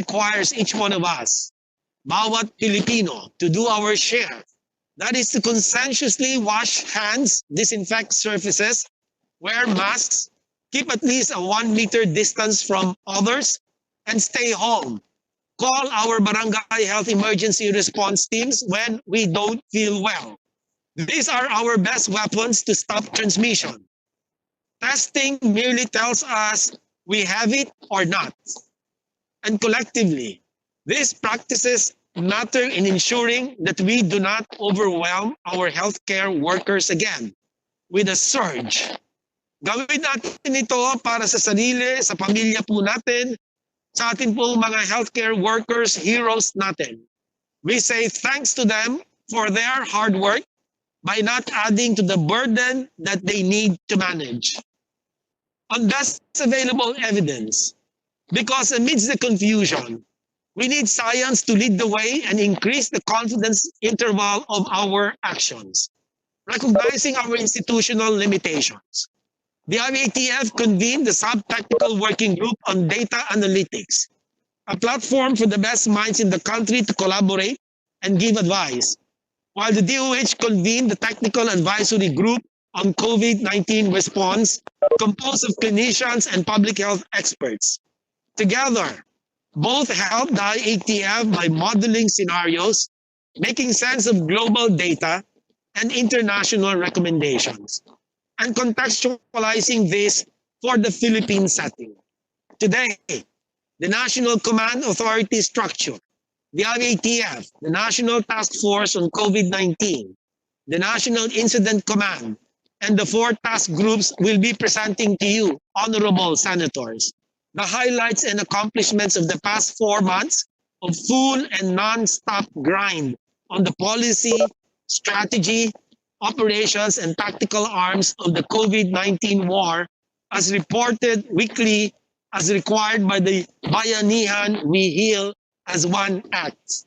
requires each one of us, bawat Pilipino, to do our share. That is to conscientiously wash hands, disinfect surfaces, wear masks, keep at least a 1 meter distance from others, and stay home. Call our barangay health emergency response teams when we don't feel well. These are our best weapons to stop transmission. Testing merely tells us we have it or not. And collectively, these practices matter in ensuring that we do not overwhelm our healthcare workers again with a surge. Gawin natin ito para sa sarili, sa pamilya po natin, sa atin po mga healthcare workers, heroes natin. We say thanks to them for their hard work by not adding to the burden that they need to manage. On best available evidence, because amidst the confusion, we need science to lead the way and increase the confidence interval of our actions, recognizing our institutional limitations. The IATF convened the Sub-Technical Working Group on Data Analytics, a platform for the best minds in the country to collaborate and give advice, while the DOH convened the Technical Advisory Group on COVID-19 response, composed of clinicians and public health experts. Together, both helped the IATF by modeling scenarios, making sense of global data and international recommendations, and contextualizing this for the Philippine setting. Today, the National Command Authority structure, the IATF, the National Task Force on COVID-19, the National Incident Command, and the 4 task groups will be presenting to you, honorable senators, the highlights and accomplishments of the past 4 months of full and non-stop grind on the policy, strategy, operations, and tactical arms of the COVID-19 war, as reported weekly as required by the Bayanihan We Heal as One Act.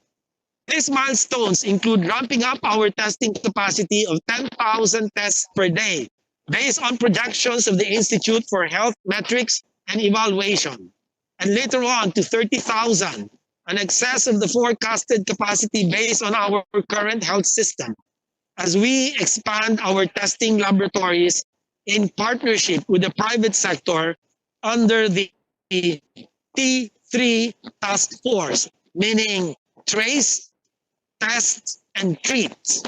These milestones include ramping up our testing capacity of 10,000 tests per day, based on projections of the Institute for Health Metrics and Evaluation, and later on to 30,000, an excess of the forecasted capacity based on our current health system, as we expand our testing laboratories in partnership with the private sector under the T3 task force, meaning trace, test, and treat.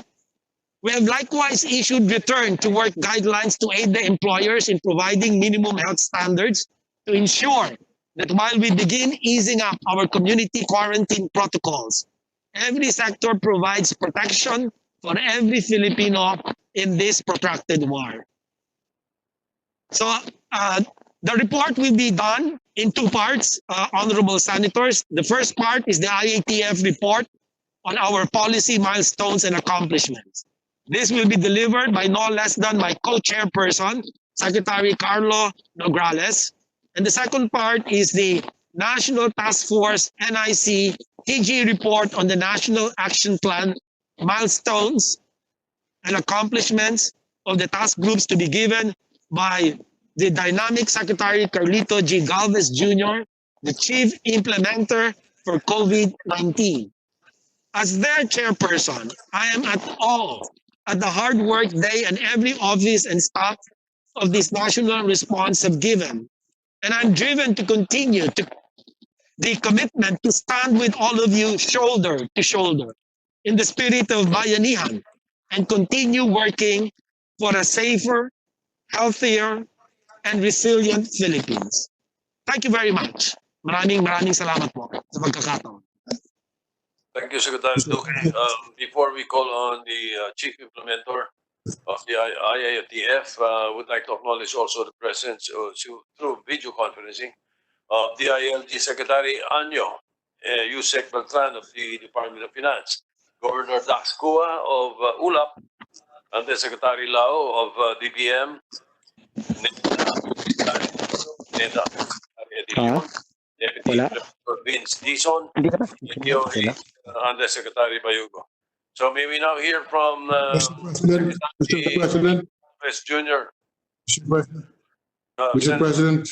We have likewise issued return to work guidelines to aid the employers in providing minimum health standards to ensure that while we begin easing up our community quarantine protocols, every sector provides protection for every Filipino in this protracted war. So the report will be done in 2 parts, honorable senators. The first part is the IATF report on our policy milestones and accomplishments. This will be delivered by no less than my co-chairperson, Secretary Carlo Nograles. And the second part is the National Task Force NIC TG report on the National Action Plan milestones and accomplishments of the task groups to be given by the dynamic Secretary Carlito G. Galvez Jr., the Chief Implementer for COVID-19. As their chairperson, I am at awe at the hard work they and every office and staff of this national response have given. And I'm driven to continue to the commitment to stand with all of you shoulder to shoulder in the spirit of bayanihan and continue working for a safer, healthier, and resilient Philippines. Thank you very much. Maraming salamat po sa pagkakataon. Thank you, Secretary Duque. Before we call on the Chief Implementer of the IATF, would like to acknowledge also the presence through video conferencing of the ILG Secretary Anyo Yusek Beltran of the Department of Finance, Governor Dax Cua of ULAP, and the Secretary Lao of DBM, Deputy Director Vince Dizon, DOE, and the Secretary Bayugo. So may we now hear from Mr. President, Jr. Mr. President,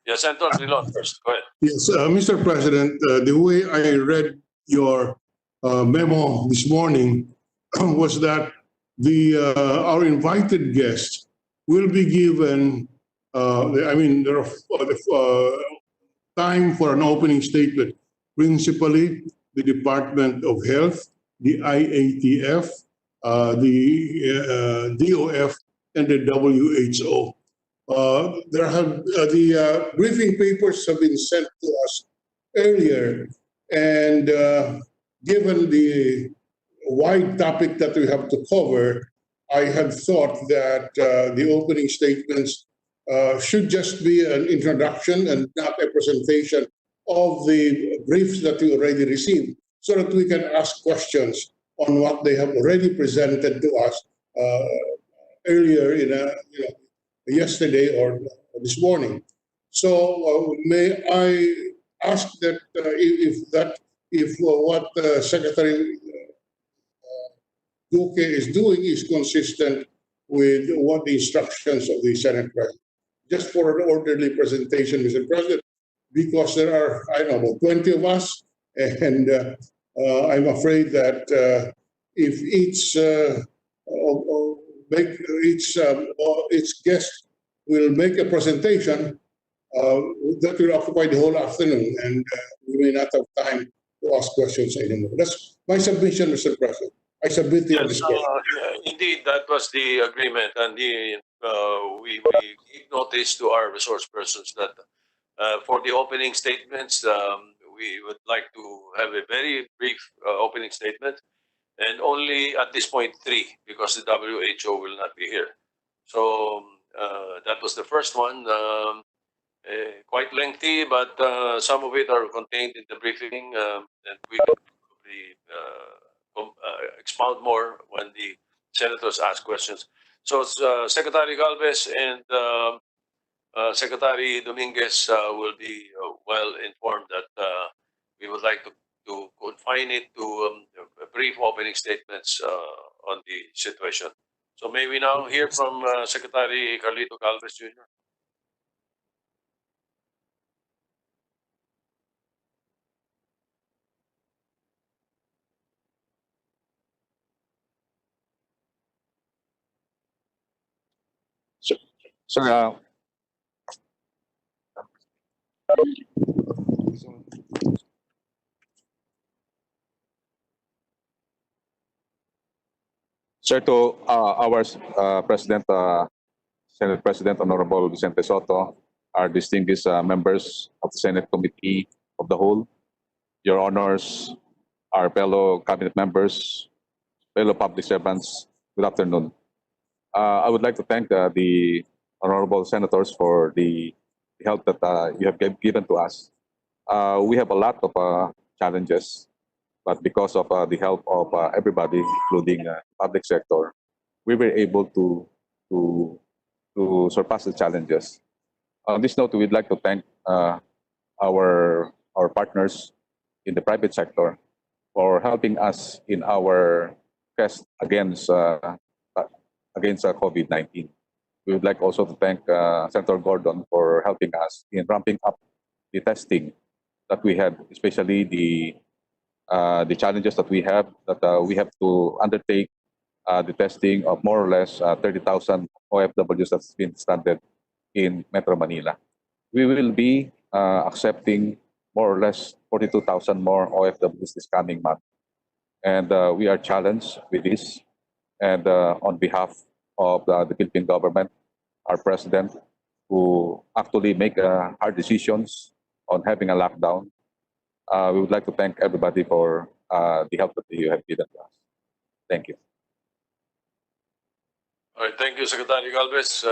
Yes, Senator Drilon first. Go ahead. Yes, Mr. President, the way I read your memo this morning was that our invited guests will be given, there time for an opening statement, principally the Department of Health, the IATF, the DOF, and the WHO. The briefing papers have been sent to us earlier, and given the wide topic that we have to cover, I had thought that the opening statements should just be an introduction and not a presentation of the briefs that we already received, so that we can ask questions on what they have already presented to us earlier yesterday or this morning. So may I ask that if what Secretary Duque is doing is consistent with what the instructions of the Senate President. Just for an orderly presentation, Mr. President, because there are, I don't know, about 20 of us, and I'm afraid that if each guest will make a presentation, that will occupy the whole afternoon, and we may not have time to ask questions anymore. That's my submission, Mr. President. I submit to your Yes, discretion. indeed, that was the agreement, and we gave notice to our resource persons that for the opening statements, we would like to have a very brief opening statement, and only at this point 3, because the WHO will not be here. So that was the first one. Quite lengthy, but some of it are contained in the briefing, and we can probably expound more when the senators ask questions. So Secretary Galvez and Secretary Dominguez will be well informed that we would like to confine it to brief opening statements on the situation. So may we now hear from Secretary Carlito Galvez Jr. Sir, sir, to our President, Senate President Honorable Vicente Soto, our distinguished members of the Senate Committee of the Whole, Your Honors, our fellow cabinet members, fellow public servants, good afternoon. I would like to thank the honorable senators for the help that you have given to us. We have a lot of challenges, but because of the help of everybody, including public sector, we were able to surpass the challenges. On this note, we'd like to thank our partners in the private sector for helping us in our quest against COVID-19. We would like also to thank Senator Gordon for helping us in ramping up the testing that we had, especially the challenges that we have to undertake the testing of more or less 30,000 OFWs that's been started in Metro Manila. We will be accepting more or less 42,000 more OFWs this coming month. And we are challenged with this. And on behalf of the Philippine government, our president, who actually make hard decisions on having a lockdown, we would like to thank everybody for the help that you have given to us. Thank you. All right, thank you, Secretary Galvez.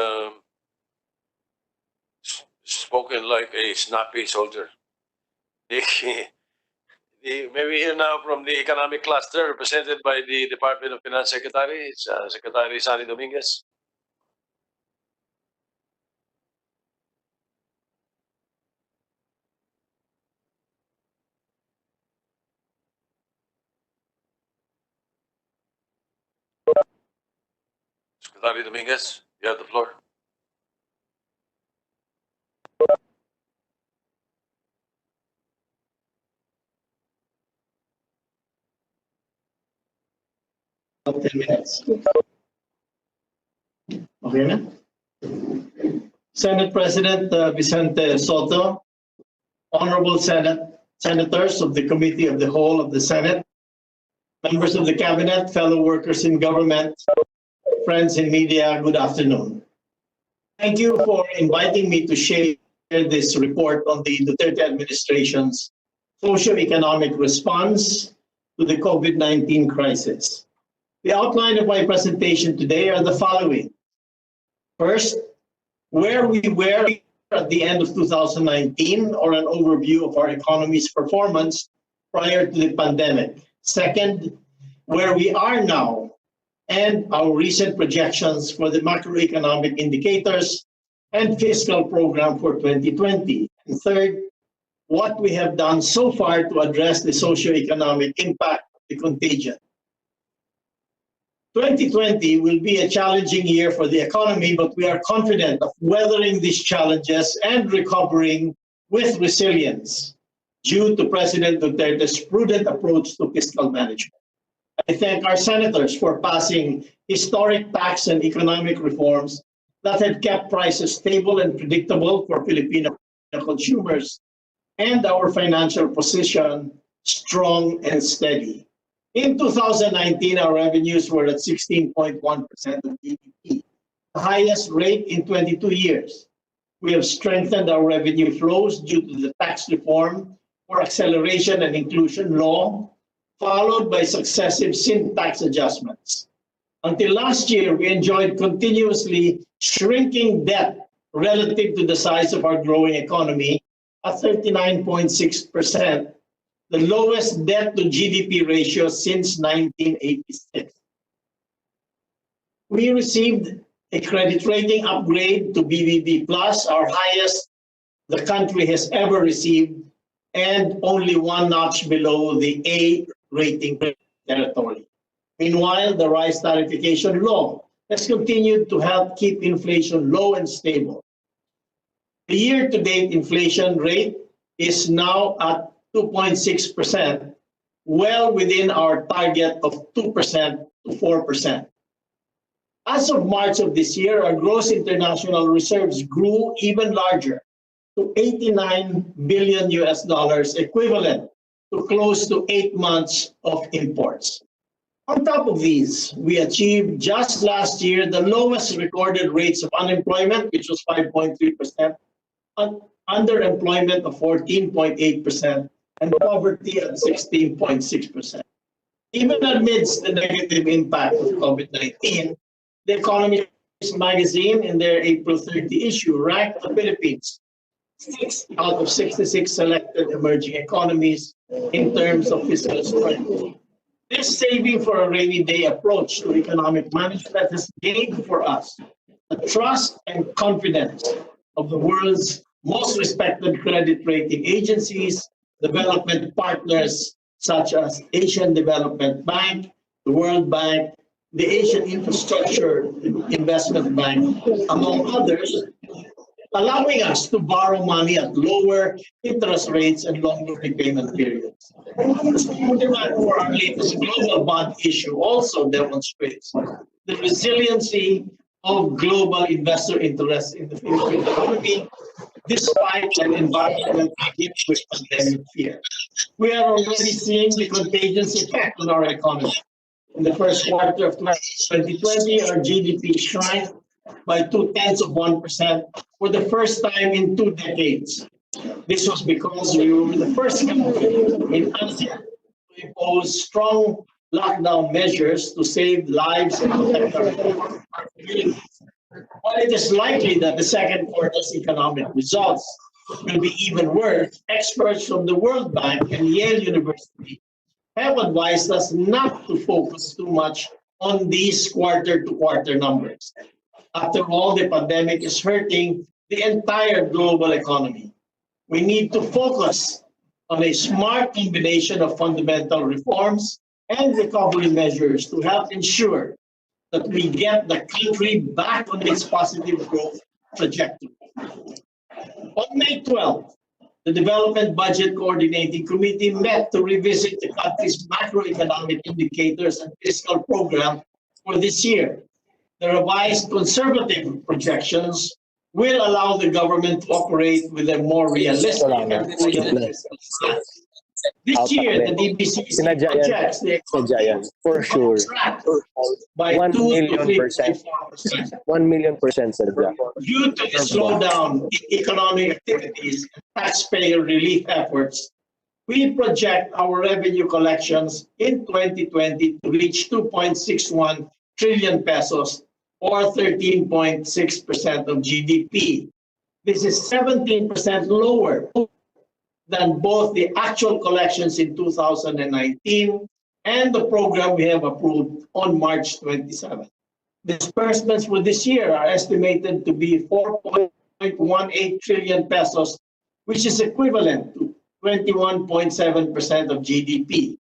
Spoken like a snappy soldier. May we hear now from the economic cluster represented by the Department of Finance Secretary, Secretary Sani Dominguez. Secretary Dominguez, you have the floor. 10 minutes. Okay na? Senate President Vicente Soto, Honorable Senators of the Committee of the Whole of the Senate, members of the Cabinet, fellow workers in government, friends in media, good afternoon. Thank you for inviting me to share this report on the Duterte administration's socio-economic response to the COVID-19 crisis. The outline of my presentation today are the following. First, where we were at the end of 2019, or an overview of our economy's performance prior to the pandemic. Second, where we are now and our recent projections for the macroeconomic indicators and fiscal program for 2020. And third, what we have done so far to address the socioeconomic impact of the contagion. 2020 will be a challenging year for the economy, but we are confident of weathering these challenges and recovering with resilience due to President Duterte's prudent approach to fiscal management. I thank our senators for passing historic tax and economic reforms that have kept prices stable and predictable for Filipino consumers and our financial position strong and steady. In 2019, our revenues were at 16.1% of GDP, the highest rate in 22 years. We have strengthened our revenue flows due to the tax reform for acceleration and inclusion law, followed by successive sin tax adjustments. Until last year, we enjoyed continuously shrinking debt relative to the size of our growing economy at 39.6%, the lowest debt to GDP ratio since 1986. We received a credit rating upgrade to BBB+, our highest the country has ever received, and only one notch below the A rating territory. Meanwhile, the rice tariffication law has continued to help keep inflation low and stable. The year-to-date inflation rate is now at 2.6%, well within our target of 2% to 4%. As of March of this year, our gross international reserves grew even larger to $89 billion equivalent to close to 8 months of imports. On top of these, we achieved just last year the lowest recorded rates of unemployment, which was 5.3%, underemployment of 14.8%, and poverty at 16.6%. Even amidst the negative impact of COVID-19, the Economist magazine in their April 30 issue ranked the Philippines 6 out of 66 selected emerging economies in terms of fiscal strength. This saving for a rainy day approach to economic management has gained for us the trust and confidence of the world's most respected credit rating agencies, development partners such as Asian Development Bank, the World Bank, the Asian Infrastructure Investment Bank, among others, allowing us to borrow money at lower interest rates and longer repayment periods. The demand for our latest global bond issue also demonstrates the resiliency of global investor interest in the Philippine economy, despite an environment hit with pandemic fear. We are already seeing the contagious effect on our economy. In the first quarter of 2020, our GDP shrank by 0.2% for the first time in 2 decades. This was because we were the first country in ASEAN to impose strong lockdown measures to save lives and protect our communities. While it is likely that the second quarter's economic results will be even worse, experts from the World Bank and Yale University have advised us not to focus too much on these quarter-to-quarter numbers. After all, the pandemic is hurting the entire global economy. We need to focus on a smart combination of fundamental reforms and recovery measures to help ensure that we get the country back on its positive growth trajectory. On May 12th, the Development Budget Coordinating Committee met to revisit the country's macroeconomic indicators and fiscal program for this year. The revised conservative projections will allow the government to operate with a more realistic and prudent fiscal stance. This year, the DBC projects the economy for sure. contract by 1 2 to million 3.4%. 1,000,000% sadya. Due to the slowdown in economic activities and taxpayer relief efforts, we project our revenue collections in 2020 to reach 2.61 trillion pesos, or 13.6% of GDP. This is 17% lower than both the actual collections in 2019 and the program we have approved on March 27. Disbursements for this year are estimated to be 4.18 trillion pesos, which is equivalent to 21.7% of GDP.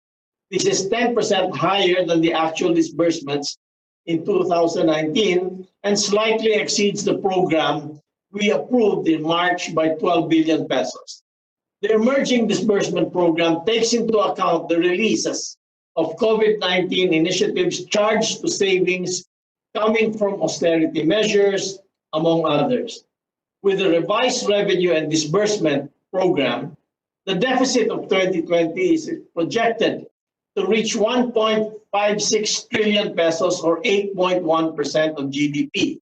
This is 10% higher than the actual disbursements in 2019 and slightly exceeds the program we approved in March by 12 billion pesos. The emerging disbursement program takes into account the releases of COVID-19 initiatives charged to savings coming from austerity measures, among others. With the revised revenue and disbursement program, the deficit of 2020 is projected to reach 1.56 trillion pesos, or 8.1% of GDP.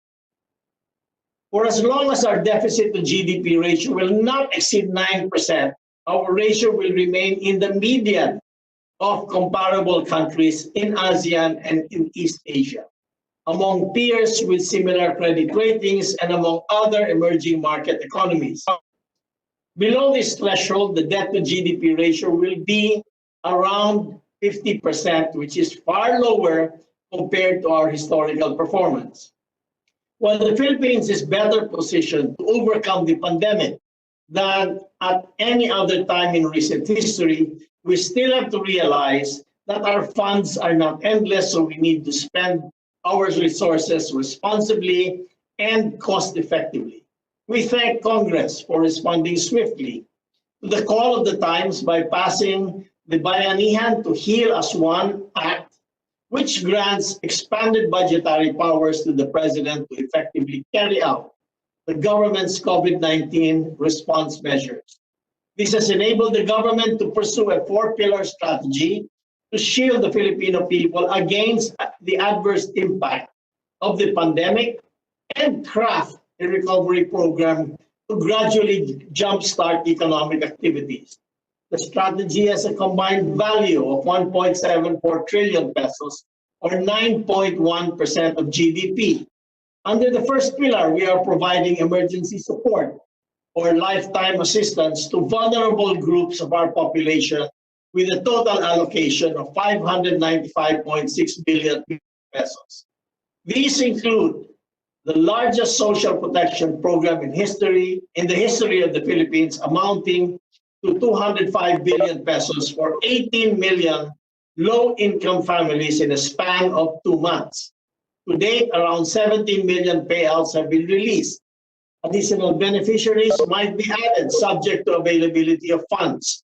For as long as our deficit to GDP ratio will not exceed 9%, our ratio will remain in the median of comparable countries in ASEAN and in East Asia, among peers with similar credit ratings and among other emerging market economies. Below this threshold, the debt to GDP ratio will be around 50%, which is far lower compared to our historical performance. While the Philippines is better positioned to overcome the pandemic than at any other time in recent history, we still have to realize that our funds are not endless, so we need to spend our resources responsibly and cost effectively. We thank Congress for responding swiftly to the call of the times by passing the Bayanihan to Heal as One Act, which grants expanded budgetary powers to the President to effectively carry out the government's COVID-19 response measures. This has enabled the government to pursue a four-pillar strategy to shield the Filipino people against the adverse impact of the pandemic and craft a recovery program to gradually jumpstart economic activities. The strategy has a combined value of 1.74 trillion pesos, or 9.1% of GDP. Under the first pillar, we are providing emergency support or lifetime assistance to vulnerable groups of our population with a total allocation of 595.6 billion pesos. These include the largest social protection program in the history of the Philippines, amounting to 205 billion pesos for 18 million low-income families in a span of 2 months. To date, around 17 million payouts have been released. Additional beneficiaries might be added subject to availability of funds.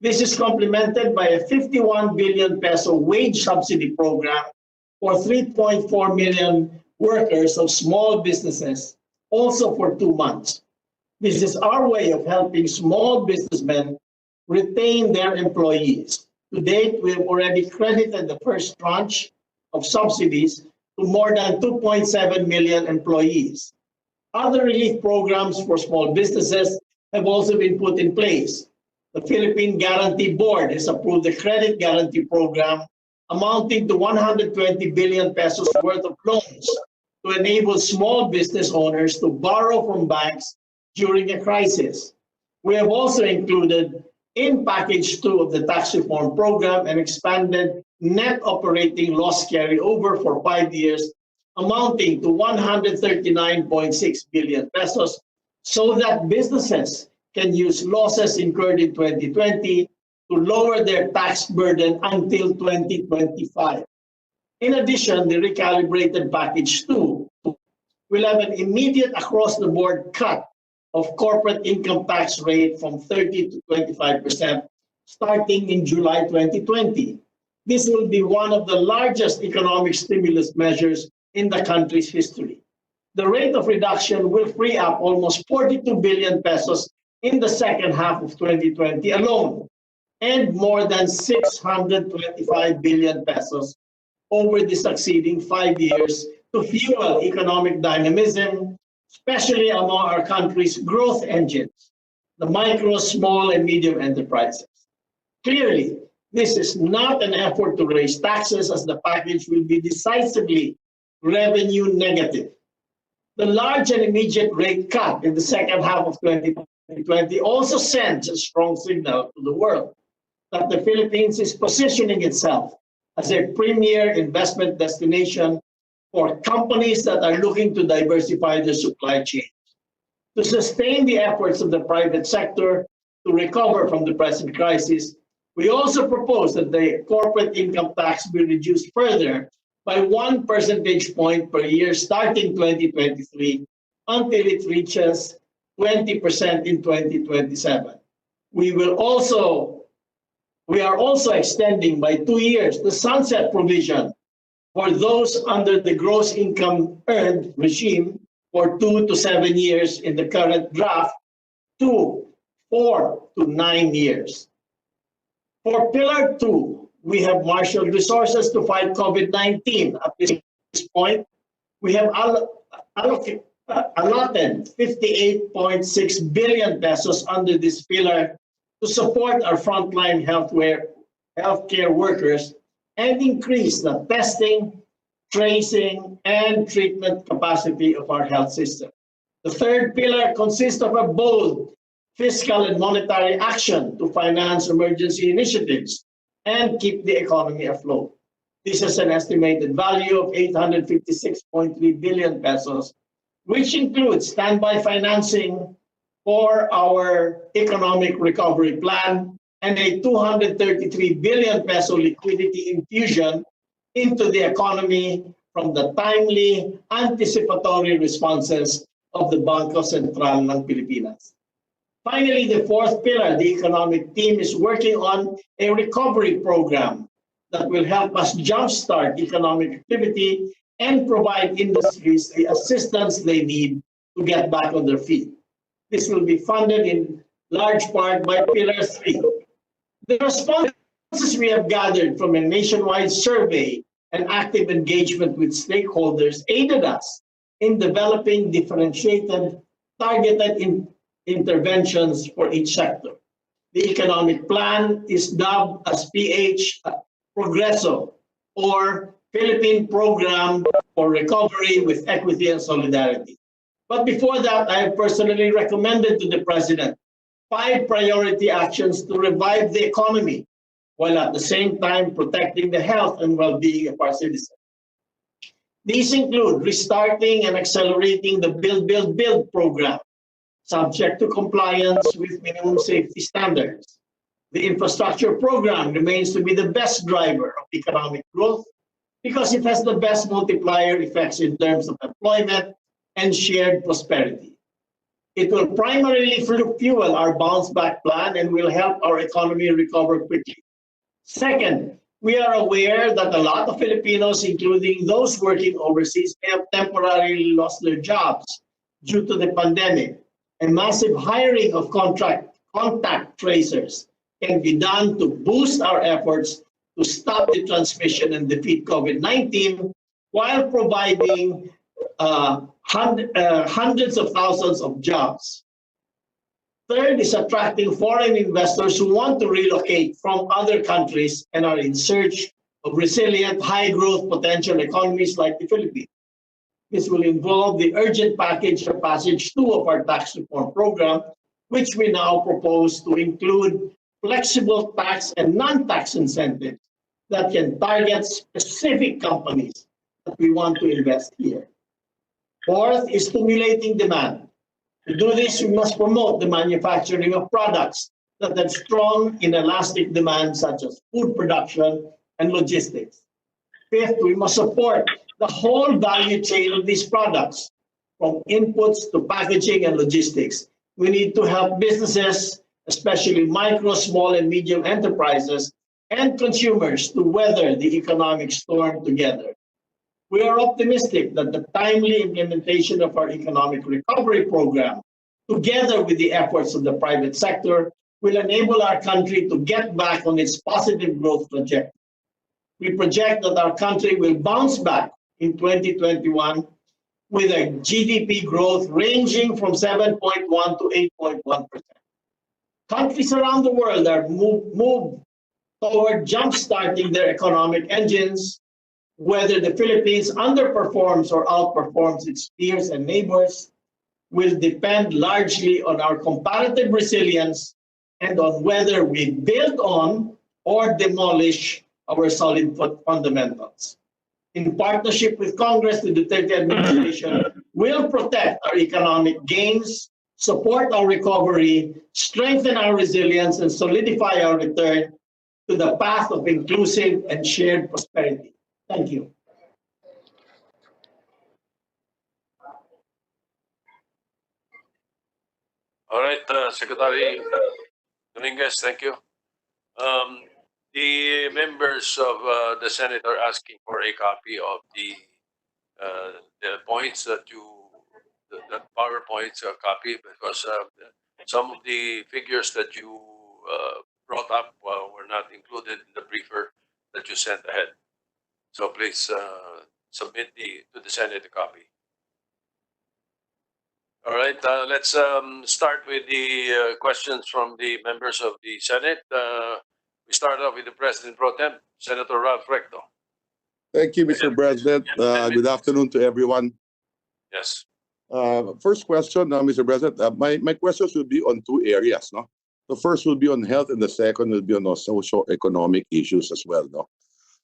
This is complemented by a 51 billion peso wage subsidy program for 3.4 million workers of small businesses, also for 2 months. This is our way of helping small businessmen retain their employees. To date, we have already credited the first tranche of subsidies to more than 2.7 million employees. Other relief programs for small businesses have also been put in place. The Philippine Guarantee Board has approved the credit guarantee program amounting to 120 billion pesos worth of loans to enable small business owners to borrow from banks during a crisis. We have also included in package 2 of the tax reform program an expanded net operating loss carryover for 5 years amounting to 139.6 billion pesos so that businesses can use losses incurred in 2020 to lower their tax burden until 2025. In addition, the recalibrated package 2 will have an immediate across-the-board cut of corporate income tax rate from 30 to 25% starting in July 2020. This will be one of the largest economic stimulus measures in the country's history. The rate of reduction will free up almost 42 billion pesos in the second half of 2020 alone, and more than 625 billion pesos over the succeeding 5 years to fuel economic dynamism, especially among our country's growth engines, the micro, small, and medium enterprises. Clearly, this is not an effort to raise taxes, as the package will be decisively revenue negative. The large and immediate rate cut in the second half of 2020 also sends a strong signal to the world that the Philippines is positioning itself as a premier investment destination for companies that are looking to diversify their supply chains. To sustain the efforts of the private sector to recover from the present crisis, we also propose that the corporate income tax be reduced further by 1 percentage point per year starting 2023 until it reaches 20% in 2027. We are also extending by 2 years the sunset provision for those under the gross income earned regime for 2 to 7 years in the current draft to 4 to 9 years. For Pillar 2, we have marshaled resources to fight COVID-19. At this point, we have allotted 58.6 billion pesos under this pillar to support our frontline healthcare workers and increase the testing, tracing, and treatment capacity of our health system. The third pillar consists of a bold fiscal and monetary action to finance emergency initiatives and keep the economy afloat. This is an estimated value of 856.3 billion pesos, which includes standby financing for our economic recovery plan and a 233 billion peso liquidity infusion into the economy from the timely anticipatory responses of the Bangko Sentral ng Pilipinas. Finally, the fourth pillar, the economic team, is working on a recovery program that will help us jumpstart economic activity and provide industries the assistance they need to get back on their feet. This will be funded in large part by Pillar 3. The responses we have gathered from a nationwide survey and active engagement with stakeholders aided us in developing differentiated, targeted interventions for each sector. The economic plan is dubbed as PH Progreso, or Philippine Program for Recovery with Equity and Solidarity. But before that, I have personally recommended to the President 5 priority actions to revive the economy, while at the same time protecting the health and well-being of our citizens. These include restarting and accelerating the Build program, subject to compliance with minimum safety standards. The infrastructure program remains to be the best driver of economic growth because it has the best multiplier effects in terms of employment and shared prosperity. It will primarily fuel our bounce back plan and will help our economy recover quickly. Second, we are aware that a lot of Filipinos, including those working overseas, may have temporarily lost their jobs due to the pandemic. A massive hiring of contact tracers can be done to boost our efforts to stop the transmission and defeat COVID-19 while providing hundreds of thousands of jobs. Third is attracting foreign investors who want to relocate from other countries and are in search of resilient, high-growth potential economies like the Philippines. This will involve the urgent package or passage 2 of our tax reform program, which we now propose to include flexible tax and non-tax incentives that can target specific companies that we want to invest here. Fourth is stimulating demand. To do this, we must promote the manufacturing of products that have strong inelastic demand, such as food production and logistics. Fifth, we must support the whole value chain of these products, from inputs to packaging and logistics, We need to help businesses, especially micro, small, and medium enterprises, and consumers to weather the economic storm together. We are optimistic that the timely implementation of our economic recovery program, together with the efforts of the private sector, will enable our country to get back on its positive growth trajectory. We project that our country will bounce back in 2021 with a GDP growth ranging from 7.1 to 8.1%. Countries around the world are moved toward jump-starting their economic engines. Whether the Philippines underperforms or outperforms its peers and neighbors will depend largely on our comparative resilience and on whether we build on or demolish our solid fundamentals. In partnership with Congress, the Duterte administration will protect our economic gains, support our recovery, strengthen our resilience, and solidify our return to the path of inclusive and shared prosperity. Thank you. All right, Secretary Dominguez, thank you. The members of the Senate are asking for a copy of the points that the PowerPoint copy, because some of the figures that you brought up were not included in the briefer that you sent ahead. So please submit to the Senate a copy. All right, let's start with the questions from the members of the Senate. We start off with the President Pro Tem, Senator Ralph Recto. Thank you, Mr. President. Good afternoon to everyone. Yes. First question, Mr. President. My questions will be on two areas. No, the first will be on health, and the second will be on socio-economic issues as well. No,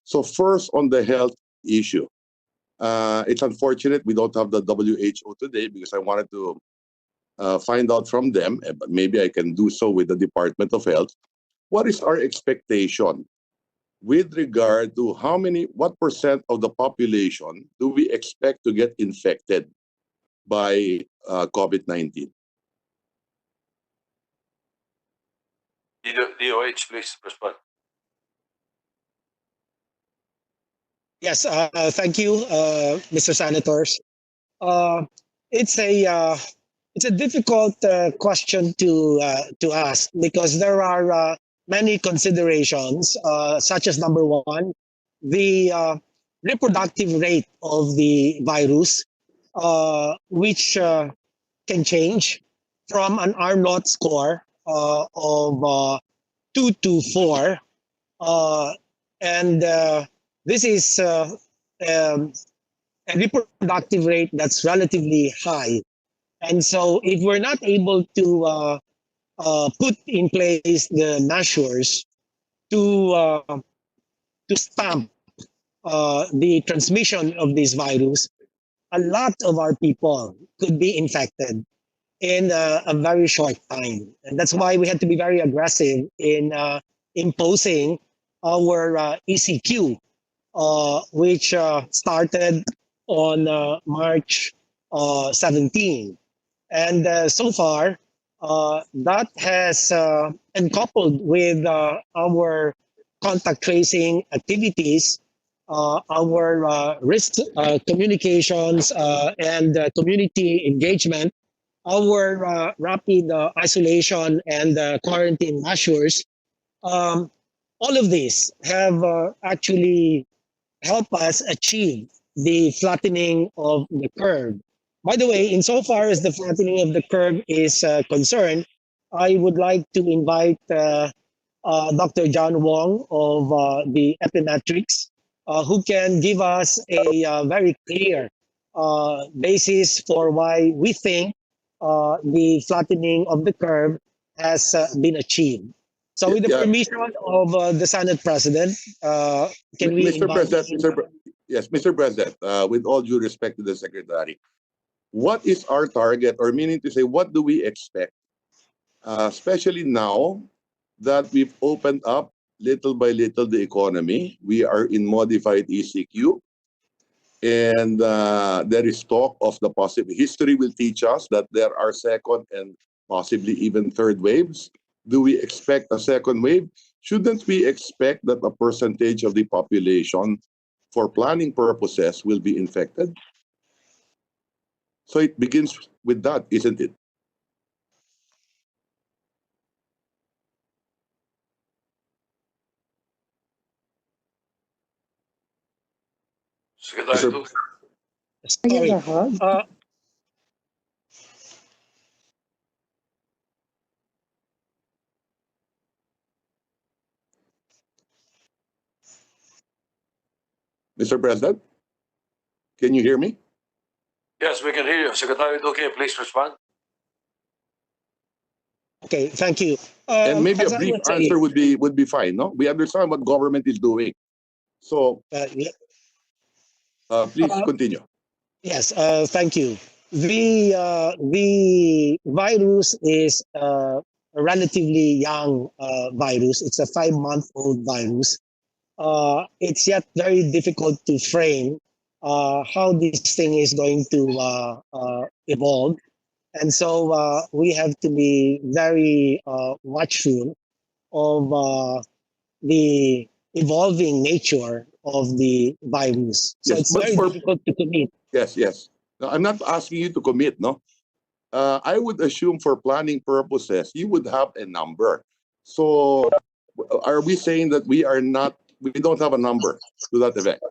so first on the health issue, it's unfortunate we don't have the WHO today because I wanted to find out from them, but maybe I can do so with the Department of Health. What is our expectation with regard to what percent of the population do we expect to get infected by COVID-19? DOH, please respond. Yes, thank you, Mr. Senators. It's a difficult question to ask because there are many considerations, such as number one, the reproductive rate of the virus, which can change from an R0 score of 2 to 4, and this is a reproductive rate that's relatively high. And so if we're not able to put in place the measures to stamp the transmission of this virus, a lot of our people could be infected in a very short time. And that's why we had to be very aggressive in imposing our ECQ, which started on March 17. And so far, that has, and coupled with our contact tracing activities, our risk communications and community engagement, our rapid isolation and quarantine measures, all of these have actually helped us achieve the flattening of the curve. By the way, insofar as the flattening of the curve is concerned, I would like to invite Dr. John Wong of the Epimetrics, who can give us a very clear basis for why we think the flattening of the curve has been achieved. So with the permission of the Senate President, can we Mr. President, yes, Mr. President, with all due respect to the Secretary, what is our target, or meaning to say, what do we expect, especially now that we've opened up little by little the economy? We are in modified ECQ, and there is talk of the possible. History will teach us that there are second and possibly even third waves? Do we expect a second wave? Shouldn't we expect that a percentage of the population for planning purposes will be infected? So it begins with that, isn't it? Secretary Sir- Duque. Sorry. Mr. President, can you hear me? Yes, we can hear you. Secretary Duque, please respond. Okay, thank you. And maybe as a I brief was saying, answer would be fine. No, we understand what government is doing. So yeah, please continue. yes, thank you. The virus is a relatively young virus. It's a 5-month-old virus. It's yet very difficult to frame how this thing is going to evolve. And so we have to be very watchful of the evolving nature of the virus. So Yes, it's but very difficult to commit. Yes, yes. No, I'm not asking you to commit, no? I would assume for planning purposes, you would have a number. So are we saying that we don't have a number to that effect?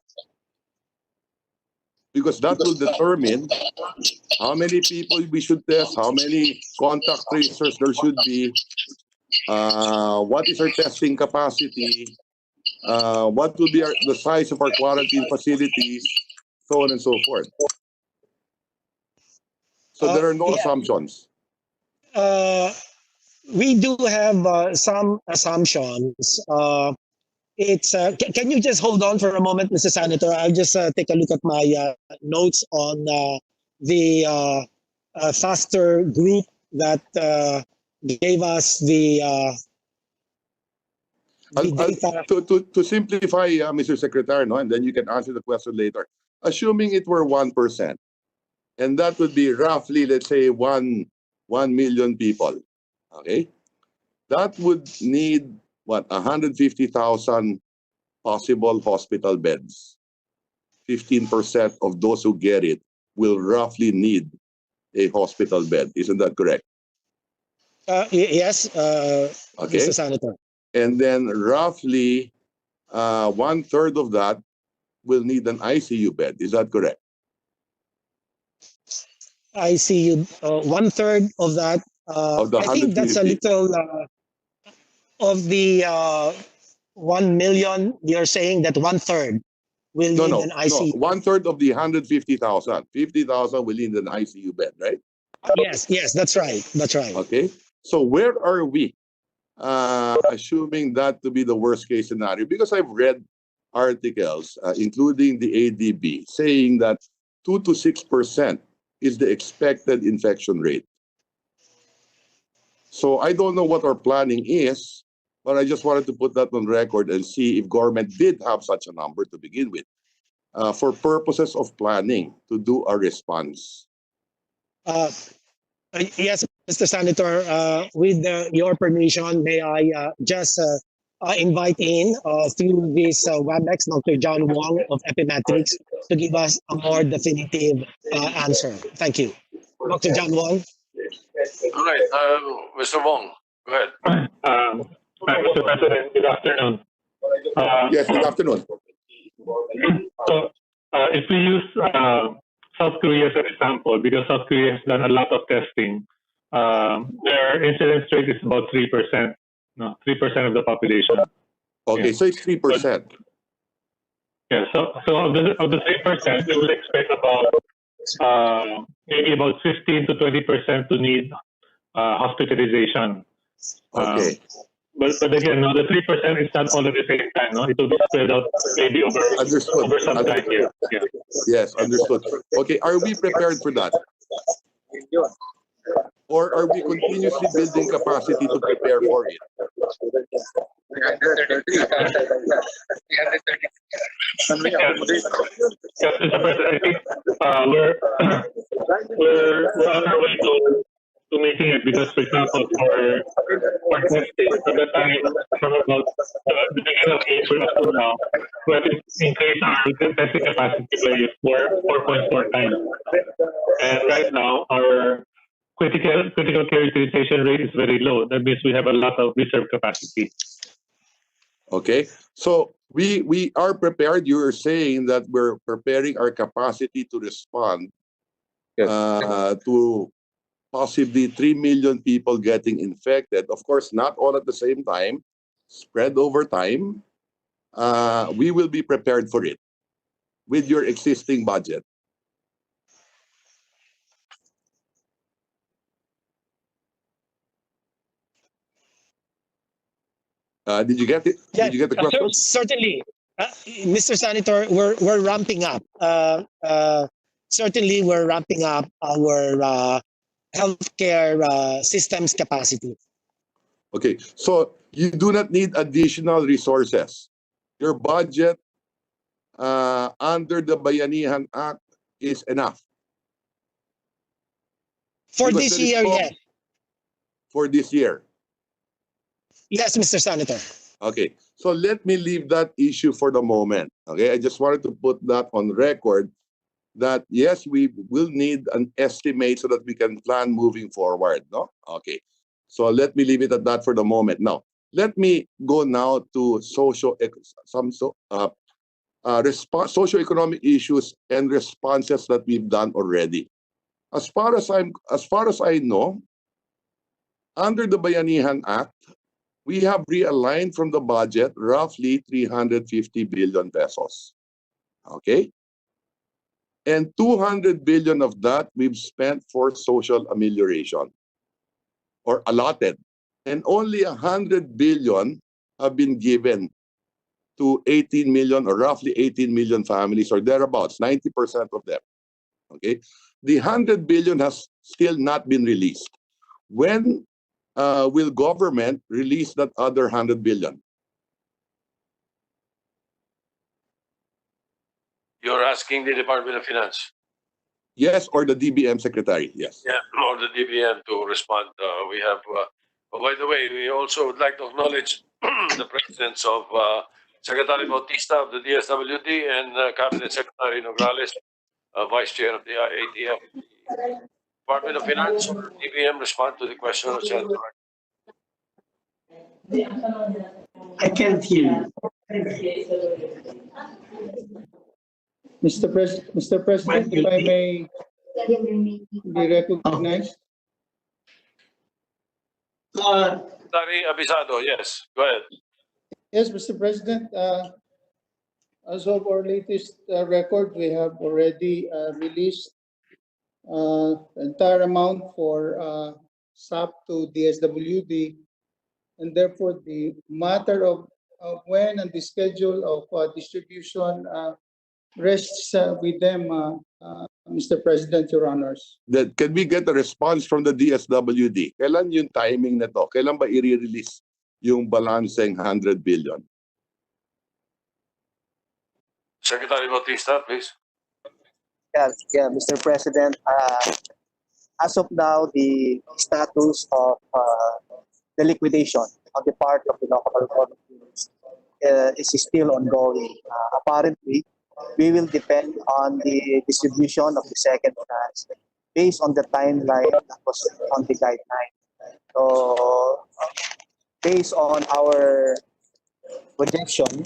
Because that will determine how many people we should test, how many contact tracers there should be, what is our testing capacity, what will be the size of our quarantine facilities, so on and so forth. So there are no Yeah. assumptions. We do have some assumptions. Can you just hold on for a moment, Mr. Senator? I'll just take a look at my notes on the faster group that gave us the data. To simplify, Mr. Secretary, no, and then you can answer the question later. Assuming it were 1%, and that would be roughly, let's say, 1 million people, okay? That would need, what, 150,000 possible hospital beds. 15% of those who get it will roughly need a hospital bed. Isn't that correct? Yes, Okay. Mr. Senator. And then roughly 1/3 of that will need an ICU bed. Is that correct? ICU, 1/3 of that. Of the I think that's a 150. little of the 1 million. You're saying that 1/3 will need an No. ICU. 1/3 of the 150,000. 50,000 will need an ICU bed, right? Yes, that's right. That's right. Okay. So where are we? Assuming that to be the worst case scenario, because I've read articles, including the ADB, saying that 2 to 6% is the expected infection rate. So I don't know what our planning is, but I just wanted to put that on record and see if government did have such a number to begin with, for purposes of planning to do a response. Yes, Mr. Senator, with your permission, may I just invite in through this WebEx Dr. John Wong of Epimetrics to give us a more definitive answer. Thank you. Dr. John Wong. All right, Mr. Wong, go ahead. Mr. President, good afternoon. Yes, good afternoon. So, if we use South Korea as an example, because South Korea has done a lot of testing, their incidence rate is about 3%. No, 3% of the population. Okay, Yeah. so it's 3%. Yeah. So of the 3%, we would expect about maybe about 15 to 20% to need hospitalization. Okay. But again, no, the 3% is not all at the same time. No, it will be spread out maybe over some time here. Yeah. Yes, understood. Okay, are we prepared for that? Or are we continuously building capacity to prepare for it? Yes, Mr. President, I think we're on our way to making it because, for example, for testing, from the time from about the beginning of April up to now, we have increased our testing capacity by 4.4 times. And right now, our critical care utilization rate is very low. That means we have a lot of reserve capacity. Okay, so we are prepared. You are saying that we're preparing our capacity to respond Yes. to possibly 3 million people getting infected. Of course, not all at the same time, spread over time. We will be prepared for it with your existing budget. Did you get it? Yeah, Did you get the question? certainly, Mr. Senator, we're ramping up. Certainly, we're ramping up our healthcare systems capacity. Okay, so you do not need additional resources. Your budget under the Bayanihan Act is enough. For Because this there is year, no- yes. For this year. Yes, Mr. Senator. Okay, so let me leave that issue for the moment. Okay, I just wanted to put that on record that yes, we will need an estimate so that we can plan moving forward. No, okay. So let me leave it at that for the moment. Now, let me go now to socio-economic issues and responses that we've done already. As far as I know, under the Bayanihan Act, we have realigned from the budget roughly 350 billion pesos. Okay? And 200 billion of that we've spent for social amelioration or allotted. And only 100 billion have been given to 18 million or roughly 18 million families or thereabouts, 90% of them. Okay? The 100 billion has still not been released. When will government release that other 100 billion? You're asking the Department of Finance, Yes, or the DBM secretary? Yes. yeah, or the DBM to respond. We have, by the way, we also would like to acknowledge the presence of Secretary Bautista of the DSWD and Cabinet Secretary Nograles, Vice Chair of the IATF. Department of Finance or DBM respond to the question of Senator. I can't hear you. Mr. President, if I may be recognized. Secretary Abisado, yes, go ahead. Yes, Mr. President, as of our latest record, we have already released the entire amount for SAP to DSWD, and therefore the matter of when and the schedule of distribution rests with them, Mr. President, Your Honors. Can we get a response from the DSWD? Kailan yung timing na to? Kailan ba i-release yung balancing 100 billion? Secretary Bautista, please. Yeah, Mr. President. As of now, the status of the liquidation on the part of the local authorities is still ongoing. Apparently, we will depend on the distribution of the second tranche based on the timeline that was on the guideline. So, based on our projection,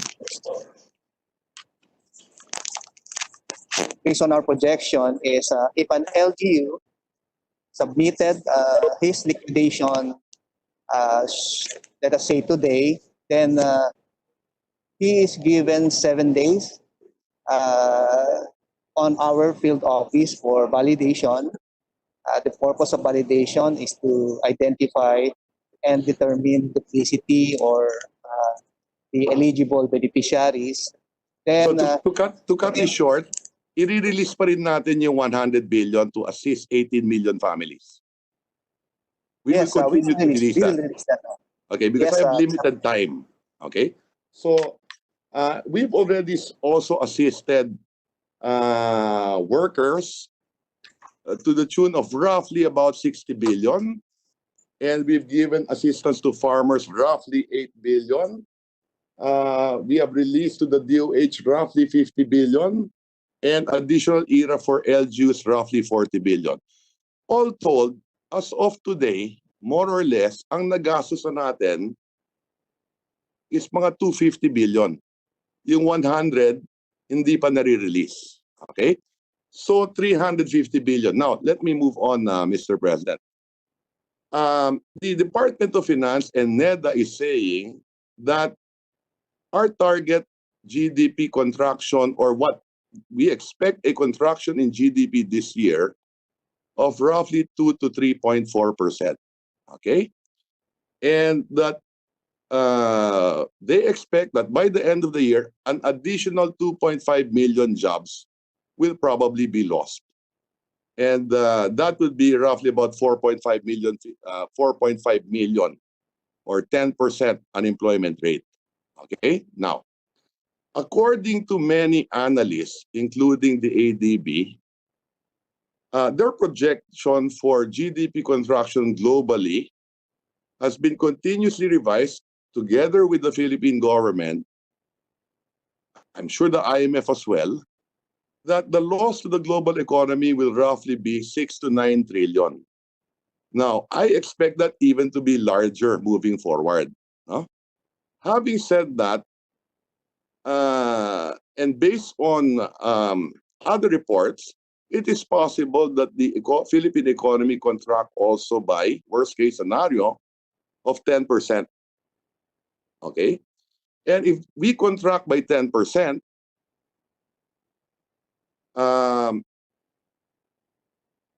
is if an LGU submitted his liquidation, let us say today, then he is given 7 days on our field office for validation. The purpose of validation is to identify and determine duplicity or the eligible beneficiaries. Then, So to cut it short, i-release pa rin natin yung 100 billion to assist 18 million families. We will continue to release that. Okay, because Yes, I have limited time. Okay, so we've already also assisted workers to the tune of roughly about 60 billion. And we've given assistance to farmers roughly 8 billion. We have released to the DOH roughly 50 billion and additional ERA for LGUs roughly 40 billion. All told, as of today, more or less, ang nagastos na natin is mga 250 billion. Yung 100, hindi pa nare-release. Okay? So 350 billion. Now, let me move on, Mr. President. The Department of Finance and NEDA is saying that our target GDP contraction, or what we expect a contraction in GDP this year of roughly 2 to 3.4%. Okay? And that they expect that by the end of the year, an additional 2.5 million jobs will probably be lost. And that would be roughly about 4.5 million or 10% unemployment rate. Okay, now, according to many analysts, including the ADB, their projection for GDP contraction globally has been continuously revised together with the Philippine government, I'm sure the IMF as well, that the loss to the global economy will roughly be 6 to 9 trillion. Now, I expect that even to be larger moving forward. No? Having said that, and based on other reports, it is possible that the Philippine economy contract also by, worst case scenario, of 10%. Okay? And if we contract by 10%,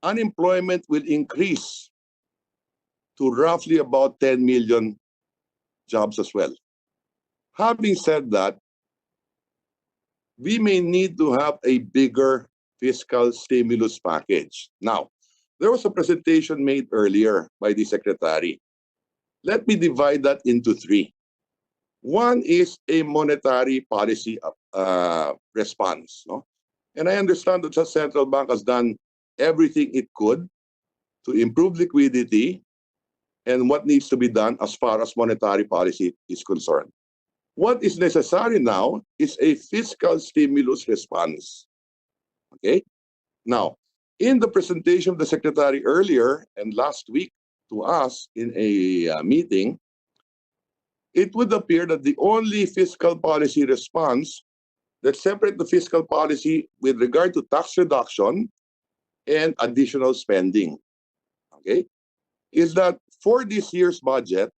unemployment will increase to roughly about 10 million jobs as well. Having said that, we may need to have a bigger fiscal stimulus package. Now, there was a presentation made earlier by the Secretary. Let me divide that into three. One is a monetary policy response. No? And I understand that the central bank has done everything it could to improve liquidity and what needs to be done as far as monetary policy is concerned. What is necessary now is a fiscal stimulus response. Okay? Now, in the presentation of the Secretary earlier and last week to us in a meeting, it would appear that the only fiscal policy response that separates the fiscal policy with regard to tax reduction and additional spending, okay, is that for this year's budget,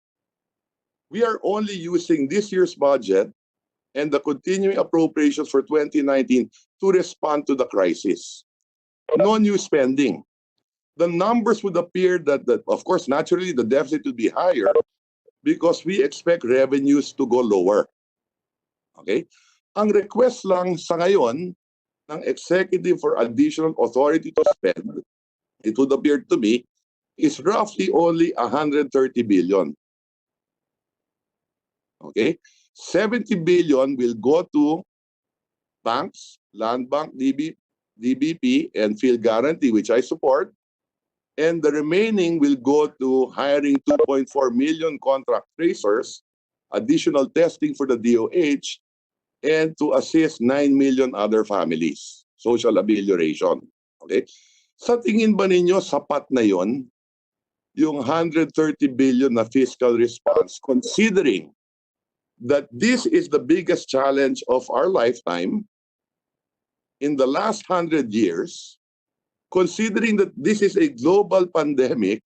we are only using this year's budget and the continuing appropriations for 2019 to respond to the crisis. No new spending. The numbers would appear that of course, naturally, the deficit would be higher because we expect revenues to go lower. Okay? Ang request lang sa ngayon ng executive for additional authority to spend, it would appear to me, is roughly only 130 billion. Okay? 70 billion will go to banks, Land Bank, DBP, and Field Guarantee, which I support. And the remaining will go to hiring 2.4 million contract tracers, additional testing for the DOH, and to assist 9 million other families. Social amelioration. Okay? Sa tingin ba ninyo, sapat na yon yung 130 billion na fiscal response, considering that this is the biggest challenge of our lifetime in the last 100 years, considering that this is a global pandemic,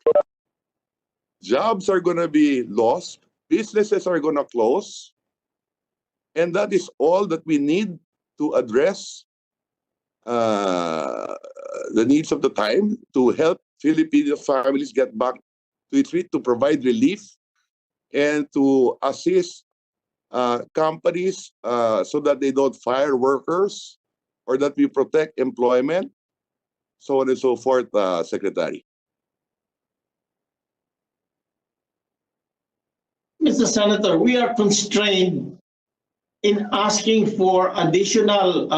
jobs are going to be lost, businesses are going to close, and that is all that we need to address the needs of the time to help Filipino families get back to its feet, to provide relief, and to assist companies so that they don't fire workers or that we protect employment, so on and so forth, Secretary. Mr. Senator, we are constrained in asking for additional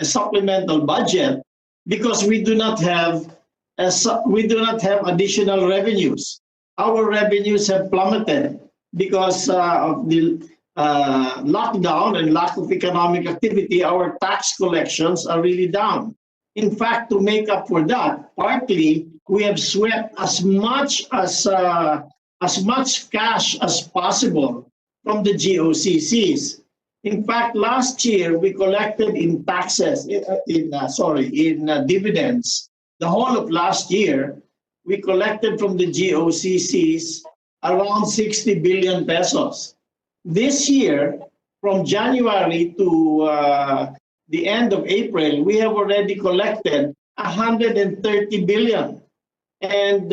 supplemental budget because we do not have we do not have additional revenues. Our revenues have plummeted because of the lockdown and lack of economic activity. Our tax collections are really down. In fact, to make up for that, partly we have swept as much cash as possible from the GOCCs. In fact, last year we collected in taxes, in dividends. The whole of last year, we collected from the GOCCs around 60 billion pesos. This year, from January to the end of April, we have already collected 130 billion. And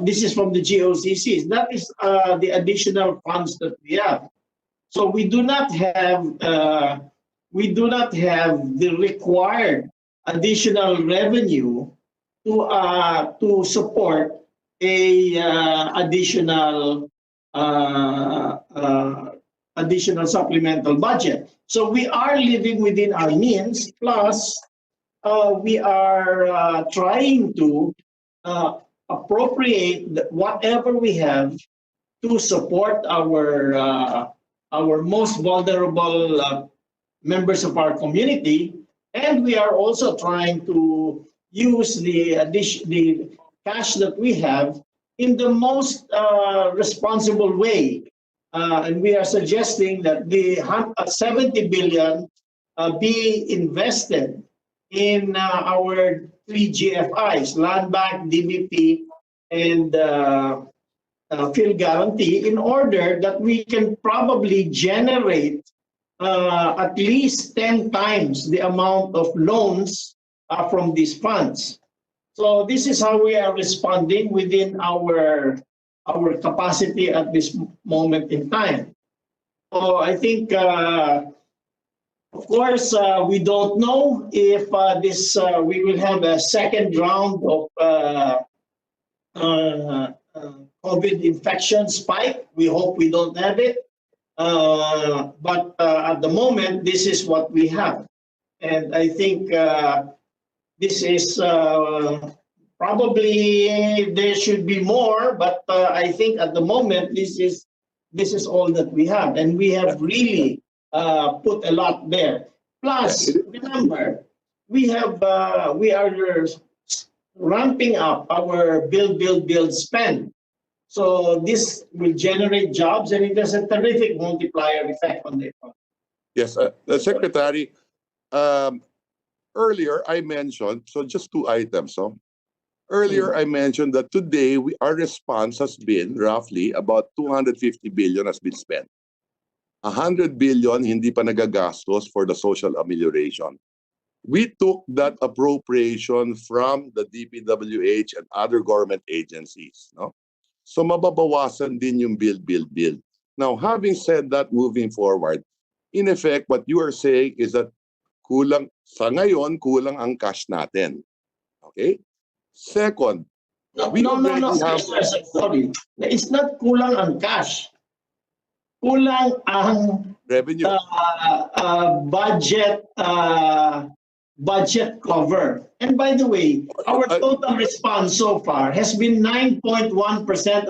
this is from the GOCCs. That is the additional funds that we have. So we do not have the required additional revenue to support a additional supplemental budget. So we are living within our means. Plus, we are trying to appropriate whatever we have to support our most vulnerable members of our community, and we are also trying to use the cash that we have in the most responsible way. And we are suggesting that the 70 billion be invested in our 3 GFIs, Land Bank, DBP, and Phil Guarantee, in order that we can probably generate at least 10 times the amount of loans from these funds. So this is how we are responding within our capacity at this moment in time. So I think, of course, we don't know if we will have a second round of COVID infection spike. We hope we don't have it. But at the moment, this is what we have. And I think this is probably there should be more, but I think at the moment, this is all that we have. And we have really put a lot there. Plus, remember, we are ramping up our build, spend. So this will generate jobs, and it has a terrific multiplier effect on the economy. Yes, Secretary, earlier I mentioned, so just 2 items. So earlier I mentioned that today our response has been roughly about 250 billion has been spent. 100 billion hindi pa nagagastos for the social amelioration. We took that appropriation from the DPWH and other government agencies, no? So mababawasan din yung build. Now, having said that, moving forward, in effect, what you are saying is that sa ngayon, kulang ang cash natin. Okay? Second, No, have... sorry. It's not kulang ang cash. Kulang ang revenue. Budget cover. And by the way, our total response so far has been 9.1%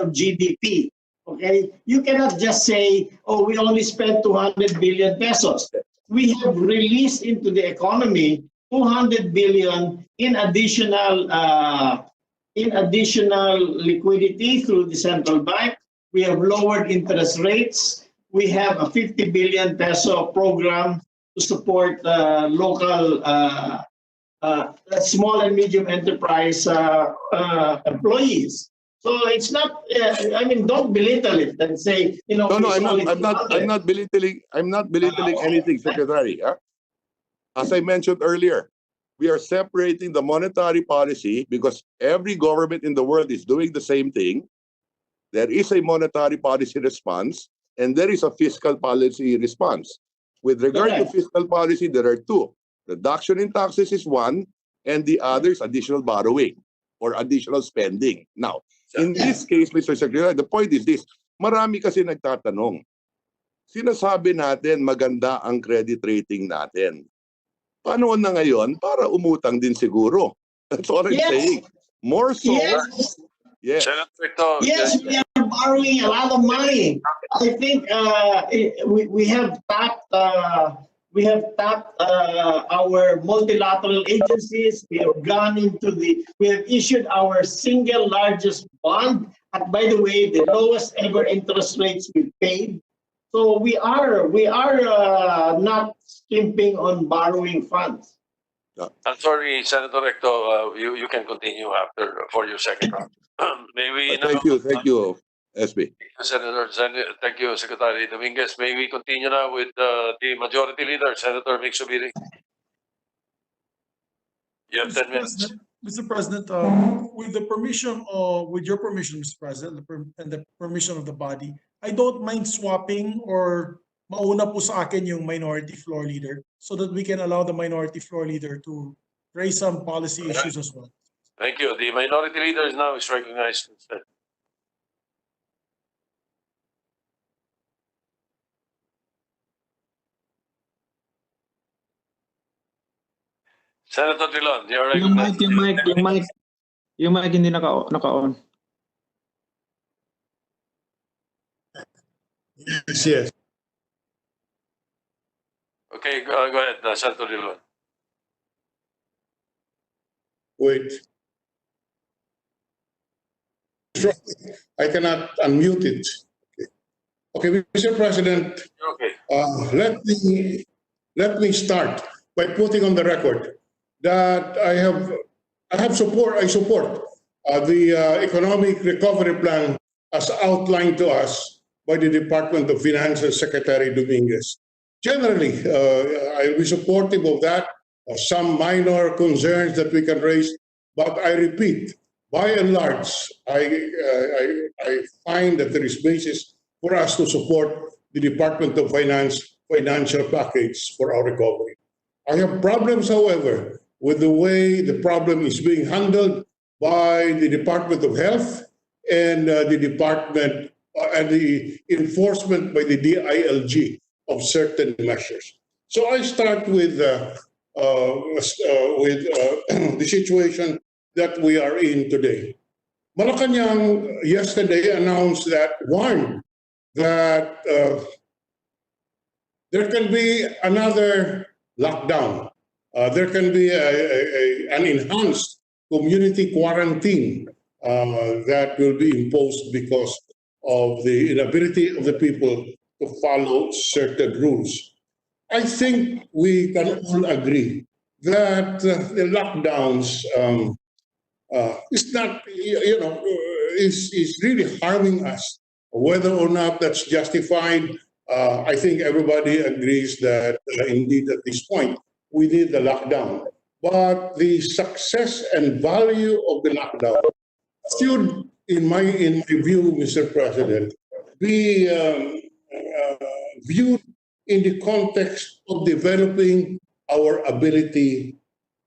of GDP. Okay? You cannot just say, oh, we only spent 200 billion pesos. We have released into the economy 200 billion in additional liquidity through the central bank. We have lowered interest rates. We have a 50 billion peso program to support local small and medium enterprise employees. So it's not. I mean, don't belittle it and say, you know. No, I'm not belittling. I'm not belittling anything, Secretary. Huh? As I mentioned earlier, we are separating the monetary policy because every government in the world is doing the same thing. There is a monetary policy response, and there is a fiscal policy response. With regard to fiscal policy, there are 2. Reduction in taxes is one, and the other is additional borrowing or additional spending. Now, in this case, Mr. Secretary, the point is this. Marami kasi nagtatanong. Sinasabi natin maganda ang credit rating natin. Paano na ngayon para umutang din siguro? That's all I'm Yes. saying. More so. Yes. Yes. Senator Recto, Yes, we are borrowing a lot of money. I think we have tapped our multilateral agencies. We have issued our single largest bond. And by the way, the lowest ever interest rates we paid. So we are not skimping on borrowing funds. I'm sorry, Senator Recto, you can continue after for your second round. May we now, Thank you, SB. Thank you, Secretary Dominguez. May we continue now with the Majority Leader, Senator Vic Subiri. You have 10 minutes. Mr. President, with the permission, with your permission, Mr. President, and the permission of the body, I don't mind swapping or mauna po sa akin yung minority floor leader so that we can allow the minority floor leader to raise some policy issues as well. Thank you. The Minority Leader is now recognized instead. Senator Drilon, you're recognized. Yung mic hindi naka-on. Yes. Okay, go ahead, Senator Drilon. Wait. I cannot unmute it. Okay, Mr. President, Okay. let me start by putting on the record that I support the economic recovery plan as outlined to us by the Department of Finance and Secretary Dominguez. Generally, I'll be supportive of that. Some minor concerns that we can raise, but I repeat, by and large, I find that there is basis for us to support the Department of Finance financial package for our recovery. I have problems, however, with the way the problem is being handled by the Department of Health and the Department and the enforcement by the DILG of certain measures. So I start with the situation that we are in today. Malacanang yesterday warned that there can be another lockdown. There can be an enhanced community quarantine that will be imposed because of the inability of the people to follow certain rules. I think we can all agree that the lockdowns is not, is really harming us. Whether or not that's justified, I think everybody agrees that indeed at this point we need the lockdown. But the success and value of the lockdown should, in my view, Mr. President, be viewed in the context of developing our ability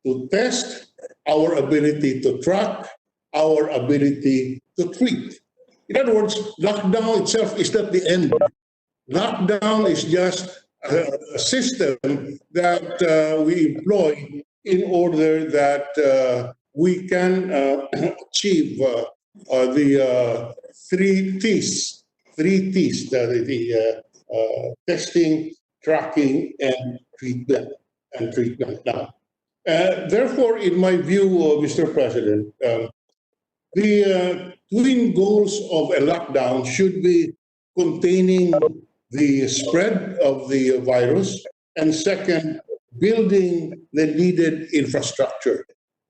to test, our ability to track, our ability to treat. In other words, lockdown itself is not the end. Lockdown is just a system that we employ in order that we can achieve the three T's, the testing, tracking, and treatment. Now, therefore, in my view, Mr. President, the twin goals of a lockdown should be containing the spread of the virus, and second, building the needed infrastructure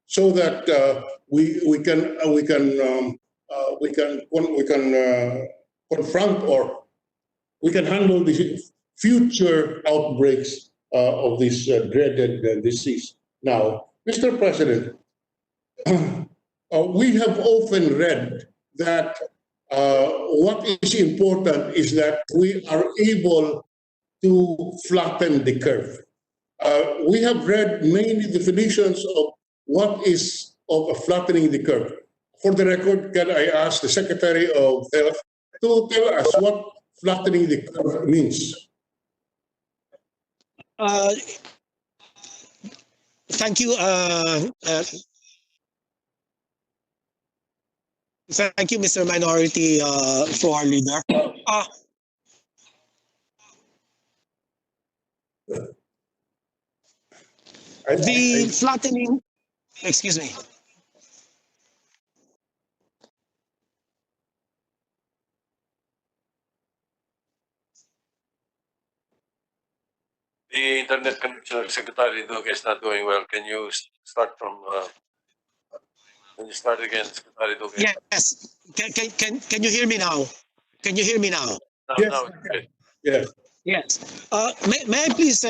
so that we can confront or we can handle the future outbreaks of this dreaded disease. Now, Mr. President, we have often read that what is important is that we are able to flatten the curve. We have read many definitions of what is of flattening the curve. For the record, can I ask the Secretary of Health to tell us what flattening the curve means? Thank you, Thank you, Mr. Minority Floor Leader. The flattening, excuse me. The internet connection of Secretary Duque is not going well. Can you start from? Can you start again, Secretary Duque? Yes. Can you hear me now? Can you hear me now? Yes. Now it's good. Yes. Yes. May I please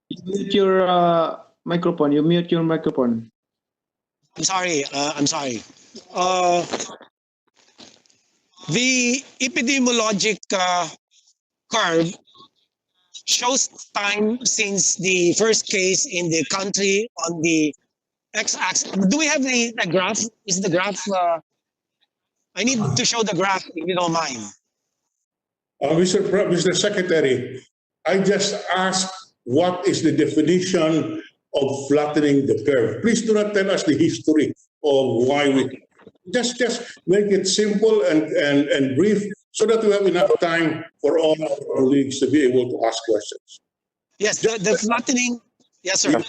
You mute your microphone. You mute your microphone. I'm sorry. I'm sorry. The epidemiologic curve shows time since the first case in the country on the x-axis. Do we have the graph? Is the graph? I need to show the graph if you don't mind. Mr. Secretary, I just asked what is the definition of flattening the curve. Please do not tell us the history of why we just make it simple and brief so that we have enough time for all our colleagues to be able to ask questions. Yes, the flattening. Yes, sir.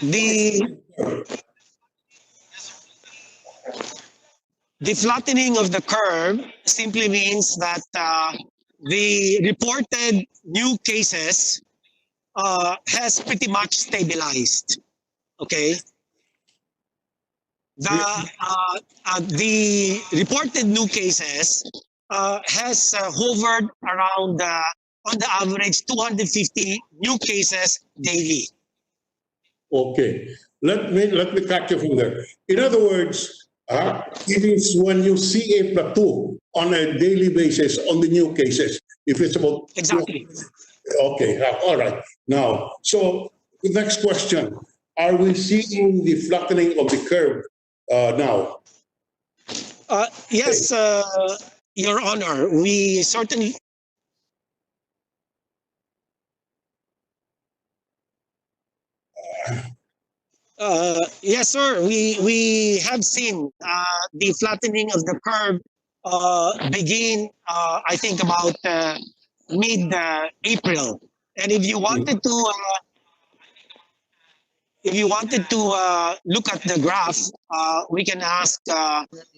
The flattening of the curve simply means that the reported new cases has pretty much stabilized. Okay. The reported new cases has hovered around on the average 250 new cases daily. Okay, let me catch you from there. In other words, it is when you see a plateau on a daily basis on the new cases. If it's about exactly. Okay, all right. Now, so the next question: are we seeing the flattening of the curve now? Yes, Your Honor. We certainly. Yes, sir. We have seen the flattening of the curve begin. I think about mid-April. And if you wanted to, look at the graph, we can ask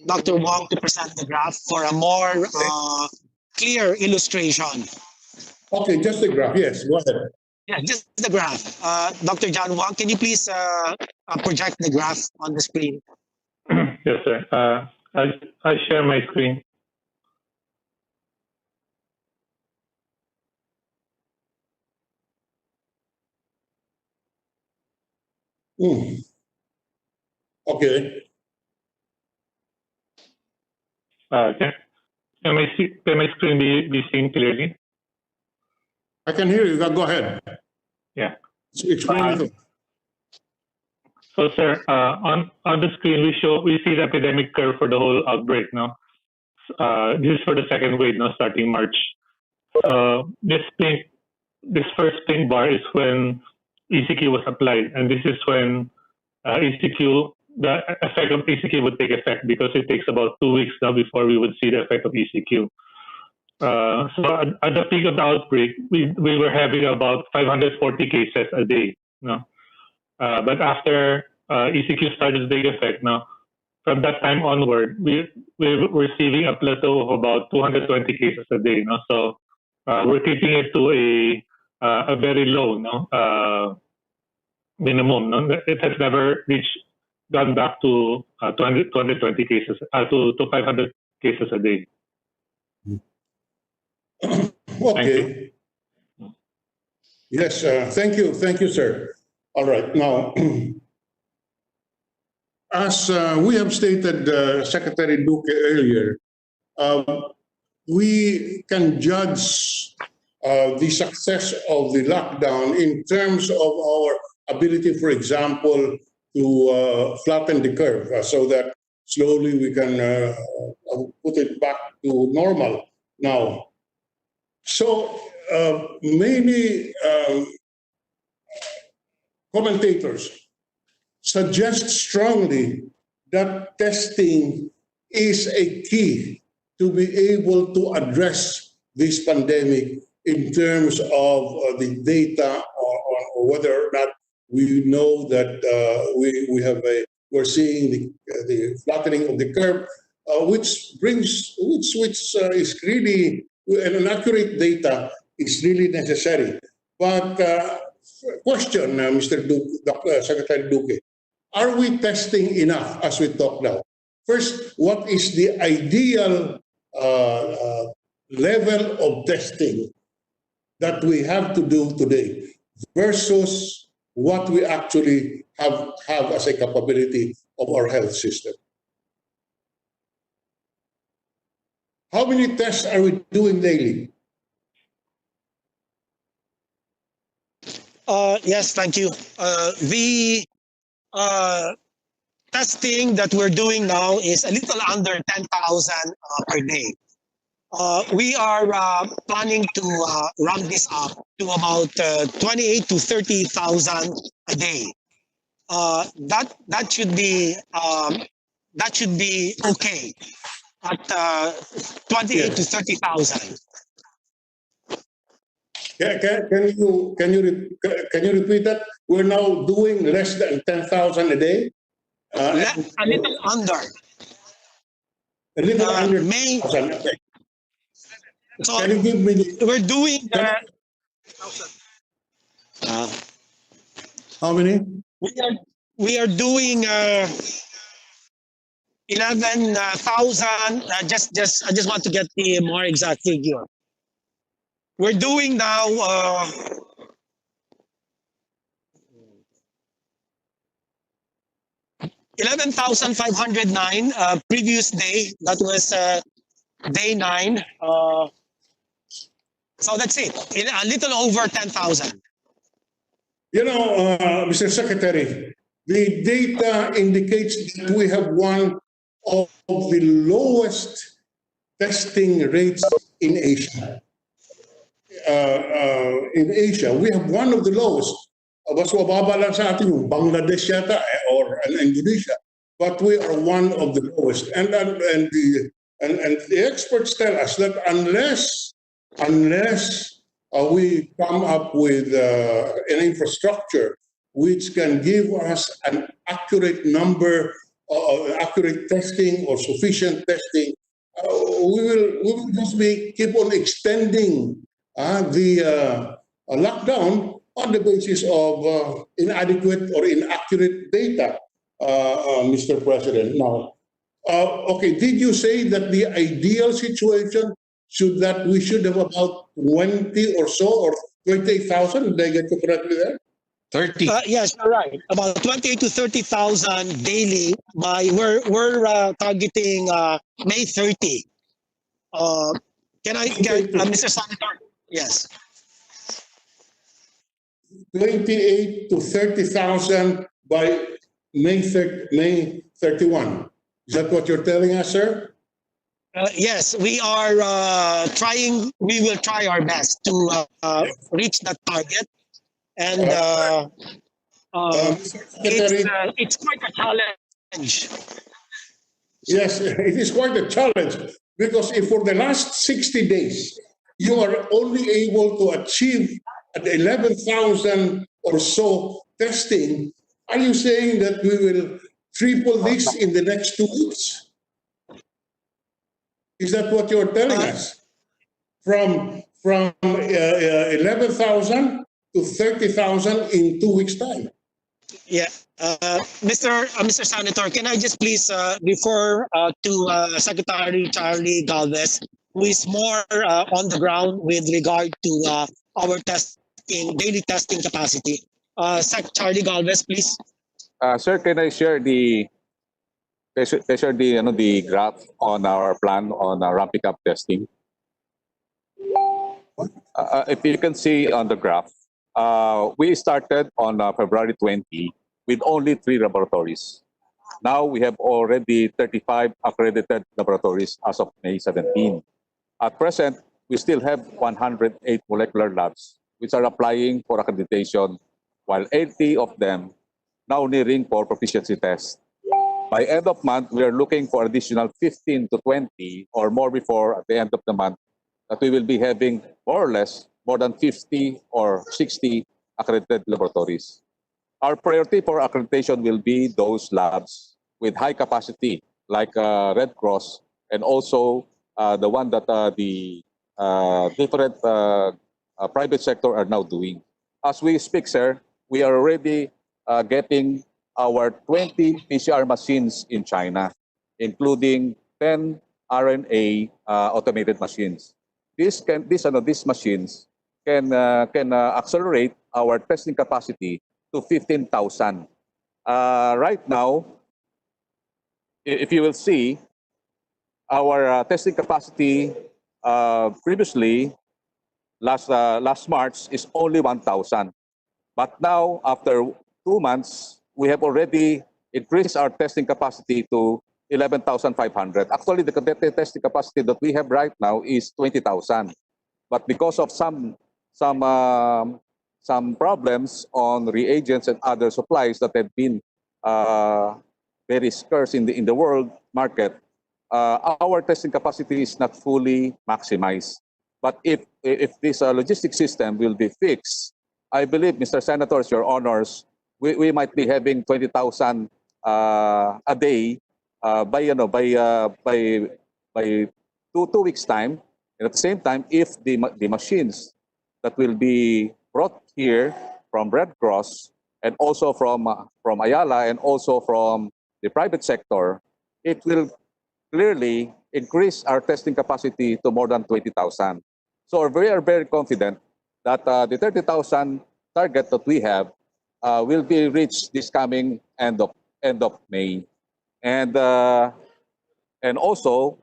Dr. Wong to present the graph for a more clear illustration. Okay, just the graph. Yes, go ahead. Yeah, just the graph. Dr. John Wong, can you please project the graph on the screen? Yes, sir. I share my screen. Okay. Can my screen be seen clearly? I can hear you. Go ahead. Yeah. Explain it. So, sir, on the screen we see the epidemic curve for the whole outbreak now. This is for the second wave now, starting March. This first pink bar is when ECQ was applied, and this is when the effect of ECQ would take effect, because it takes about 2 weeks now before we would see the effect of ECQ. So at the peak of the outbreak, we were having about 540 cases a day. No? But after ECQ started to take effect now, from that time onward, we're receiving a plateau of about 220 cases a day. No? So we're keeping it to a very low minimum. No? It has never gone back to 220 cases, to 500 cases a day. Okay. Yes, thank you, sir. All right, now, as we have stated, Secretary Duque earlier, we can judge the success of the lockdown in terms of our ability, for example, to flatten the curve so that slowly we can put it back to normal now. So many commentators suggest strongly that testing is a key to be able to address this pandemic in terms of the data or whether or not we know that we're seeing the flattening of the curve, which is really an accurate data is really necessary. But question, Mr. Duke, Secretary Duque, are we testing enough as we talk now? First, what is the ideal level of testing that we have to do today versus what we actually have as a capability of our health system? How many tests are we doing daily? Yes, thank you. The testing that we're doing now is a little under 10,000 per day. We are planning to ramp this up to about 28 to 30,000 a day. That should be okay at 28 to 30,000. Can you repeat that? We're now doing less than 10,000 a day. A little under. A little under May. 10,000. Okay. So Can you give me? we're doing. How many? We are doing 11,000. I just want to get the more exact figure. We're doing now 11,509 previous day. That was day 9. So that's it. A little over 10,000. You know, Mr. Secretary, the data indicates that we have one of the lowest testing rates in Asia. We have one of the lowest. Mas mababa lang sa atin yung Bangladesh yata or Indonesia, but we are one of the lowest. And the experts tell us that unless we come up with an infrastructure which can give us an accurate number, accurate testing or sufficient testing, we will just keep on extending the lockdown on the basis of inadequate or inaccurate data, Mr. President. Now, okay, did you say that the ideal situation we should have about 20 or so, or 28,000? Did I get you correctly there? 30. Yes, you're right. About 28 to 30,000 daily. We're targeting May 30. Can I get Mr. Senator? Yes. 28 to 30,000 by May 31. Is that what you're telling us, sir? Yes, we are trying. We will try our best to reach that target, and it's quite a challenge. Yes, it is quite a challenge because if for the last 60 days you are only able to achieve at 11,000 or so testing, are you saying that we will triple this in the next 2 weeks? Is that what you're telling us? From 11,000 to 30,000 in 2 weeks' time? Yeah, Mr. Senator, can I just please refer to Secretary Charlie Galvez, who is more on the ground with regard to our daily testing capacity. Sec Charlie Galvez, please. Sir, can I share the the graph on our plan on ramping up testing? If you can see on the graph, we started on February 20 with only 3 laboratories. Now we have already 35 accredited laboratories as of May 17. At present, we still have 108 molecular labs which are applying for accreditation, while 80 of them now nearing for proficiency test. By end of month, we are looking for additional 15 to 20 or more before at the end of the month, that we will be having more or less more than 50 or 60 accredited laboratories. Our priority for accreditation will be those labs with high capacity, like Red Cross, and also the one that the different private sector are now doing. As we speak, sir, we are already getting our 20 PCR machines in China, including 10 RNA automated machines. These machines can accelerate our testing capacity to 15,000. Right now, if you will see, our testing capacity previously, last March, is only 1,000. But now, after 2 months, we have already increased our testing capacity to 11,500. Actually, the testing capacity that we have right now is 20,000. But because of some problems on reagents and other supplies that have been very scarce in the world market, our testing capacity is not fully maximized. But if this logistic system will be fixed, I believe, Mr. Senators, Your Honors, we might be having 20,000 a day by 2 weeks time. And at the same time, if the machines that will be brought here from Red Cross and also from Ayala and also from the private sector, it will clearly increase our testing capacity to more than 20,000. So we are very confident that the 30,000 target that we have will be reached this coming end of May, and also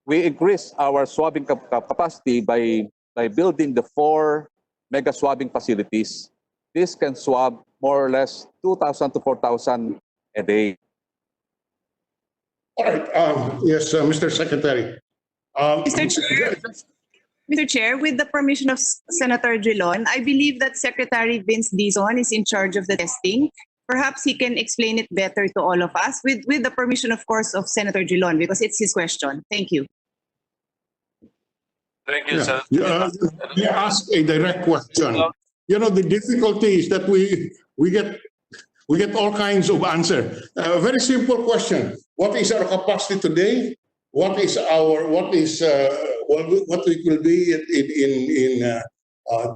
we increase our swabbing capacity by building the 4 mega swabbing facilities. This can swab more or less 2,000 to 4,000 a day. All right. Yes, Mr. Secretary. Mr. Chair, with the permission of Senator Drilon, I believe that Secretary Vince Dizon is in charge of the testing. Perhaps he can explain it better to all of us, with the permission, of course, of Senator Drilon, because it's his question. Thank you. Thank you, Senator. You ask a direct question. You know, the difficulty is that we get all kinds of answer. A very simple question: what is our capacity today? What it will be in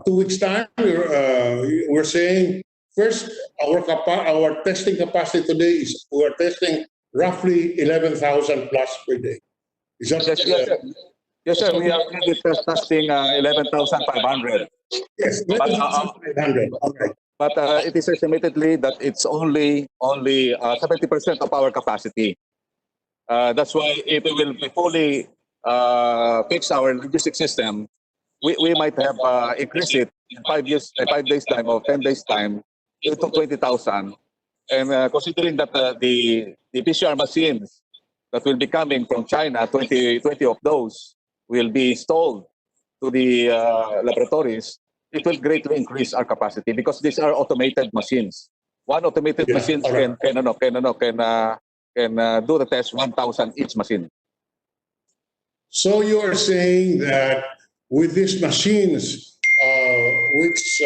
2 weeks' time? We're saying first our testing capacity today is we're testing roughly 11,000 plus per day. Is that Yes, sir. We are already testing 11,500. Yes, 11,500. Okay. But it is estimatedly that it's only 70% of our capacity. That's why if we will be fully fix our logistics system, we might have increased it in 5 days time or 10 days time to 20,000. And considering that the PCR machines that will be coming from China, 20 of those will be installed to the laboratories, it will greatly increase our capacity because these are automated machines. One automated machine can do the test 1,000 each machine. So you are saying that with these machines, which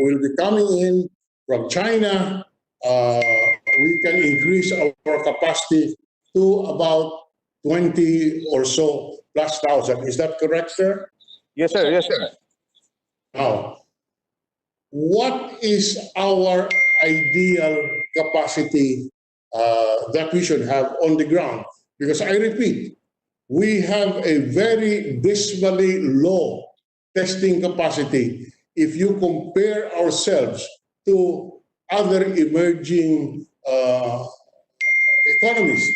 will be coming in from China, we can increase our capacity to about 20 or so plus thousand. Is that correct, sir? Yes, sir. Yes, sir. Now, what is our ideal capacity that we should have on the ground? Because I repeat, we have a very dismally low testing capacity if you compare ourselves to other emerging economies.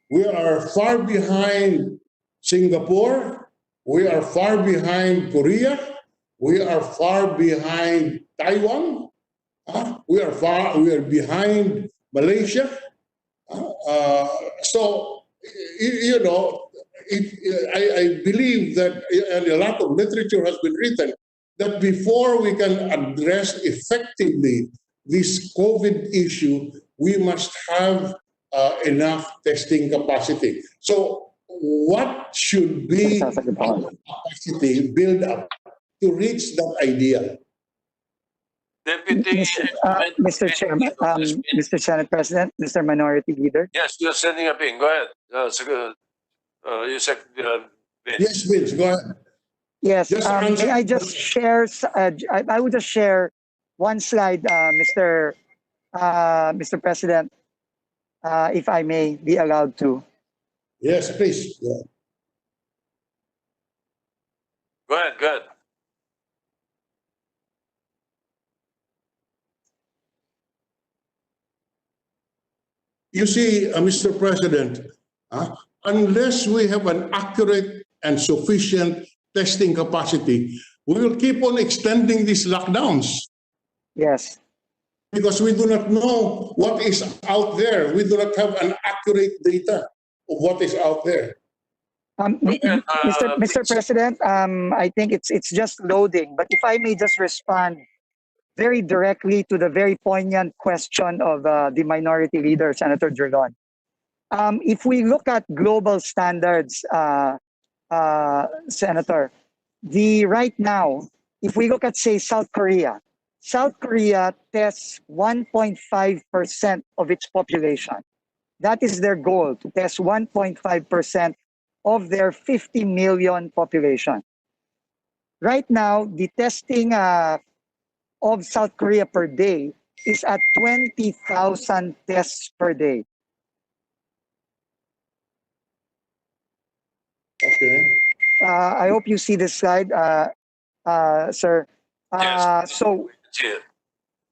We are far behind Singapore. We are far behind Korea. We are far behind Taiwan. We are behind Malaysia. So, you know, I believe that and a lot of literature has been written that before we can address effectively this COVID issue, we must have enough testing capacity. So what should be our capacity build up to reach that ideal? Deputy, Mr. Chairman, Mr. Senate President, Mr. Minority Leader. yes, you're sending a ping. Go ahead. You said, Vince. Yes, Vince, go ahead. Yes, Just answer- may I just share, I would just share one slide, Mr. President, if I may be allowed to. Yes, please. Yeah. Go ahead, go ahead. You see, Mr. President, unless we have an accurate and sufficient testing capacity, we will keep on extending these lockdowns Yes. because we do not know what is out there. We do not have an accurate data of what is out there. Mr. President, I think it's just loading, but if I may just respond very directly to the very poignant question of the Minority Leader, Senator Drilon. If we look at global standards, Senator, right now, if we look at, say, South Korea tests 1.5% of its population. That is their goal, to test 1.5% of their 50 million population. Right now, the testing of South Korea per day is at 20,000 tests per day. Okay. I hope you see this slide, sir. Yes. So See it.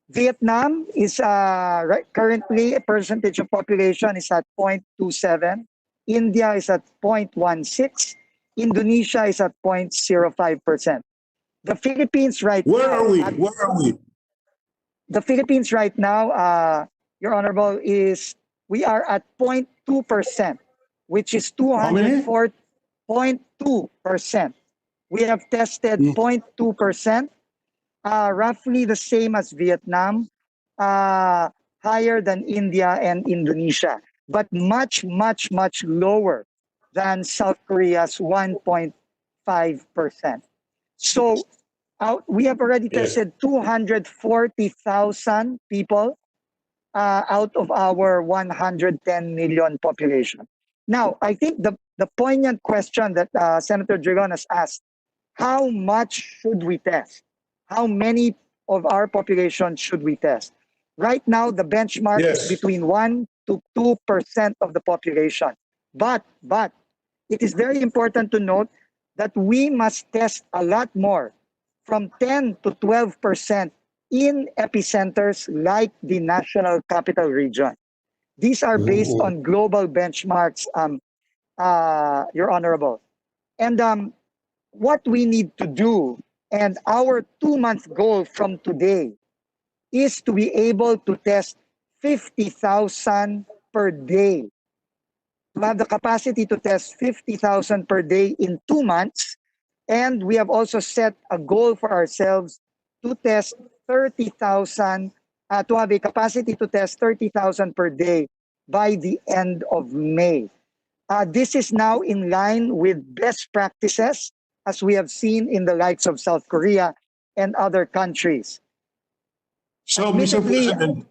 Vietnam is currently a percentage of population is at 0.27. India is at 0.16. Indonesia is at 0.05%. The Philippines right Where now. are we? Where are we? The Philippines right now, Your Honorable, we are at 0.2%, which is 204.2%. We have tested 0.2%, roughly the same as Vietnam, higher than India and Indonesia, but much, much, much lower than South Korea's 1.5%. So we have already tested 240,000 people out of our 110 million population. Now, I think the poignant question that Senator Drilon has asked, how much should we test? How many of our population should we test? Right now, the benchmark is between 1 to 2% of the population. But it is very important to note that we must test a lot more, from 10 to 12% in epicenters like the National Capital Region. These are based on global benchmarks, Your Honorable. And what we need to do, and our 2-month goal from today, is to be able to test 50,000 per day. To have the capacity to test 50,000 per day in 2 months. And we have also set a goal for ourselves to test 30,000, to have a capacity to test 30,000 per day by the end of May. This is now in line with best practices, as we have seen in the likes of South Korea and other countries. So, Mr. President,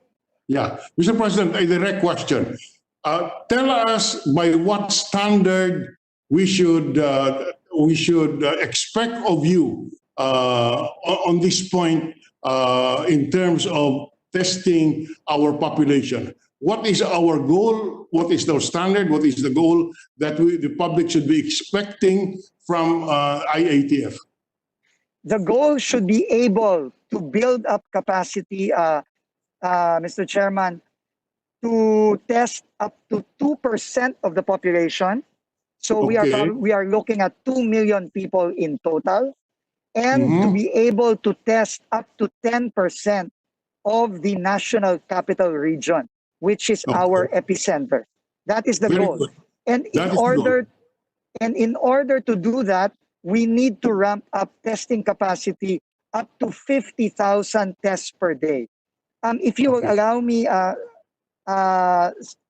Mr. President, a direct question. Tell us by what standard we should expect of you on this point in terms of testing our population. What is our goal? What is the standard? What is the goal that the public should be expecting from IATF? The goal should be able to build up capacity, Mr. Chairman, to test up to 2% of the population. So we are looking at 2 million people in total, and to be able to test up to 10% of the National Capital Region, which is our epicenter. That is the goal. And And in order to do that, we need to ramp up testing capacity up to 50,000 tests per day. If you will allow me,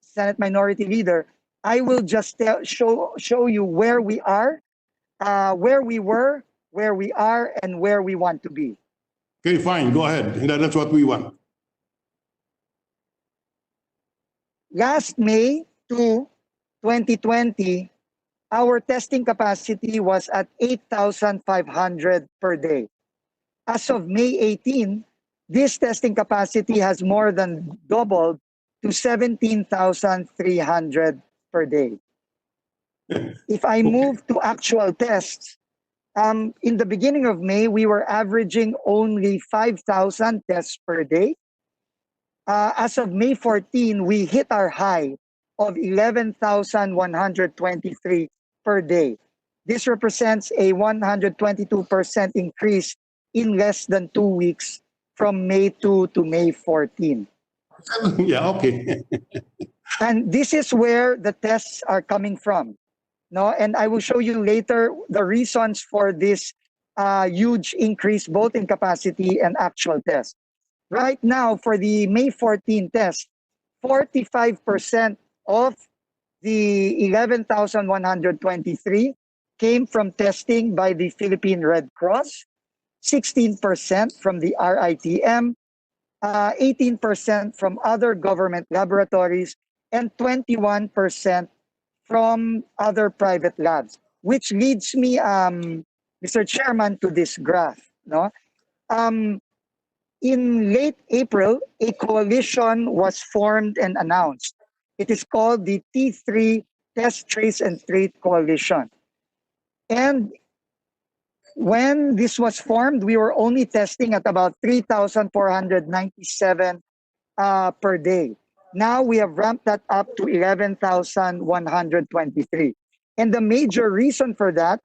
Senate Minority Leader, I will just show you where we are, where we were, where we are, and where we want to be. Okay, fine, go ahead. That's what we want. Last May 2, 2020, our testing capacity was at 8,500 per day. As of May 18, this testing capacity has more than doubled to 17,300 per day. If I move to actual tests, in the beginning of May, we were averaging only 5,000 tests per day. As of May 14, we hit our high of 11,123 per day. This represents a 122% increase in less than 2 weeks from May 2 to May 14. Yeah, okay. And this is where the tests are coming from. No, and I will show you later the reasons for this huge increase both in capacity and actual tests. Right now, for the May 14 test, 45% of the 11,123 came from testing by the Philippine Red Cross, 16% from the RITM, 18% from other government laboratories, and 21% from other private labs, which leads me, Mr. Chairman, to this graph. No? In late April, a coalition was formed and announced. It is called the T3 Test, Trace, and Treat Coalition. And when this was formed, we were only testing at about 3,497 per day. Now we have ramped that up to 11,123. And the major reason for that,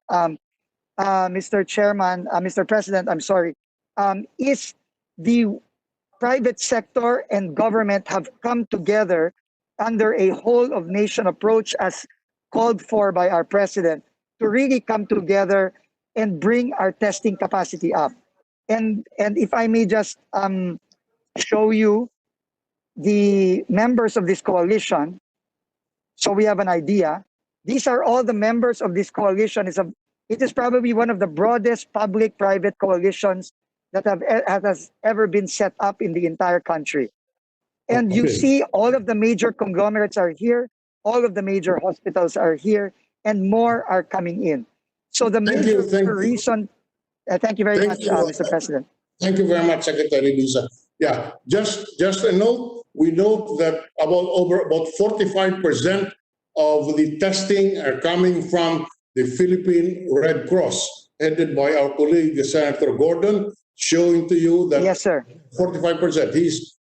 Mr. President, I'm sorry, is the private sector and government have come together under a whole of nation approach as called for by our president to really come together and bring our testing capacity up. And if I may just show you the members of this coalition, so we have an idea. These are all the members of this coalition. It is probably one of the broadest public-private coalitions that has ever been set up in the entire country. And you see all of the major conglomerates are here, all of the major hospitals are here, and more are coming in. So the major reason, thank you very much, Mr. President. Thank you very much, Secretary Lisa. Yeah, just a note, we note that about 45% of the testing are coming from the Philippine Red Cross, headed by our colleague, Senator Gordon, showing to you that yes, sir. 45%. He's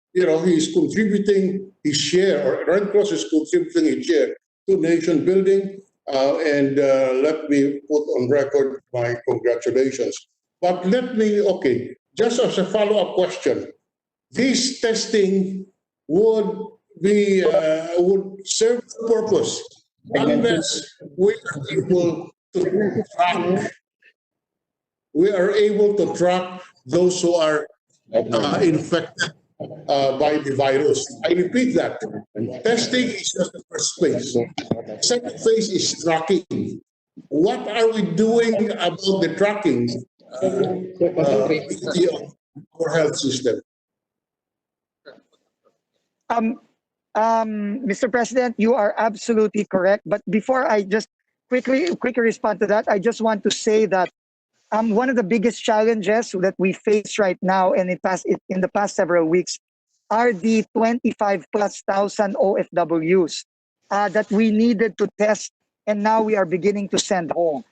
contributing his share, or Red Cross is contributing his share to nation building. And let me put on record my congratulations. But just as a follow-up question, this testing would serve the purpose unless we are able to track those who are infected by the virus. I repeat that. Testing is just the first phase. Second phase is tracking. What are we doing about the tracking of our health system? Mr. President, you are absolutely correct. But before I just quickly respond to that, I just want to say that one of the biggest challenges that we face right now and in the past several weeks are the 25,000+ OFWs that we needed to test, and now we are beginning to send home.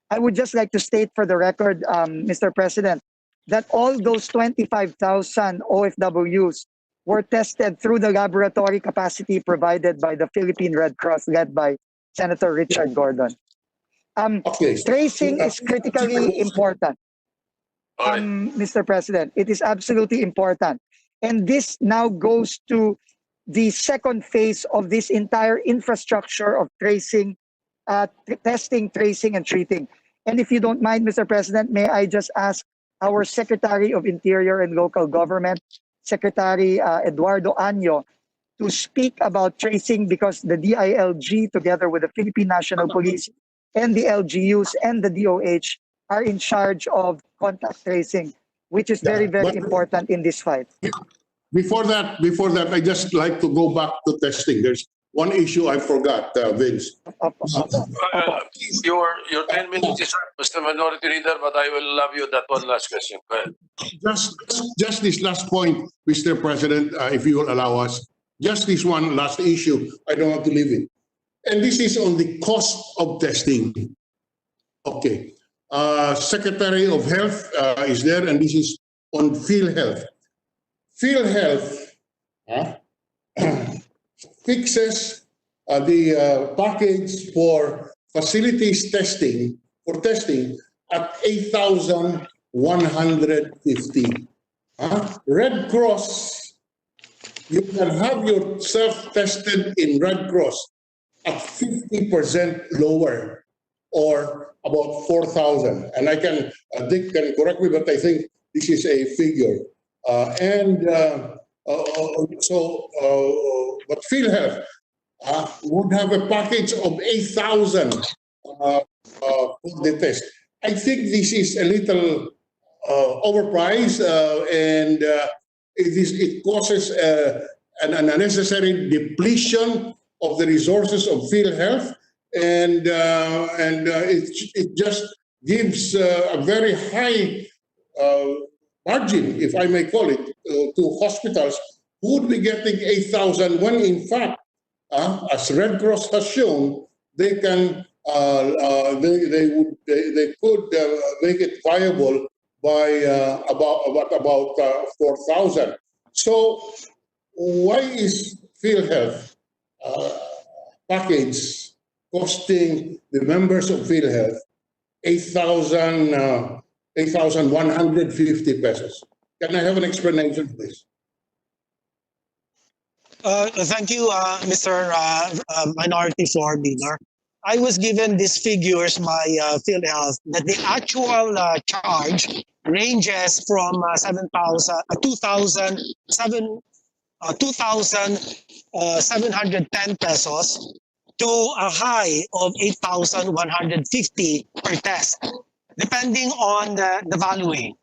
I would just like to state for the record, Mr. President, that all those 25,000 OFWs were tested through the laboratory capacity provided by the Philippine Red Cross, led by Senator Richard Gordon. Tracing is critically important, Mr. President. It is absolutely important. And this now goes to the second phase of this entire infrastructure of tracing testing, tracing, and treating. And if you don't mind, Mr. President, may I just ask our Secretary of Interior and Local Government, Secretary Eduardo Año, to speak about tracing, because the DILG, together with the Philippine National Police and the LGUs and the DOH, are in charge of contact tracing, which is very, very important in this fight. Before that, I just like to go back to testing. There's one issue I forgot, Vince. Your 10 minutes is up, Mr. Minority Leader, but I will allow you that one last question. Go ahead. Just this last point, Mr. President, if you will allow us. Just this one last issue, I don't want to leave it. And this is on the cost of testing. Okay. Secretary of Health is there, and this is on field health. Field health fixes the package for facilities testing, at 8,150. Red Cross, you can have yourself tested in Red Cross at 50% lower, or about 4,000. And Dick can correct me, but I think this is a figure. But field health would have a package of 8,000 for the test. I think this is a little overpriced, and it causes an unnecessary depletion of the resources of field health, and it just gives a very high margin, if I may call it, to hospitals who would be getting 8,000 when, in fact, as Red Cross has shown, they can they could make it viable by about 4,000. So why is field health package costing the members of field health 8,150 pesos? Can I have an explanation, please? Thank you, Mr. Minority Floor Leader. I was given these figures by Field Health that the actual charge ranges from 2,710 pesos to a high of 8,150 per test, depending on the valuing.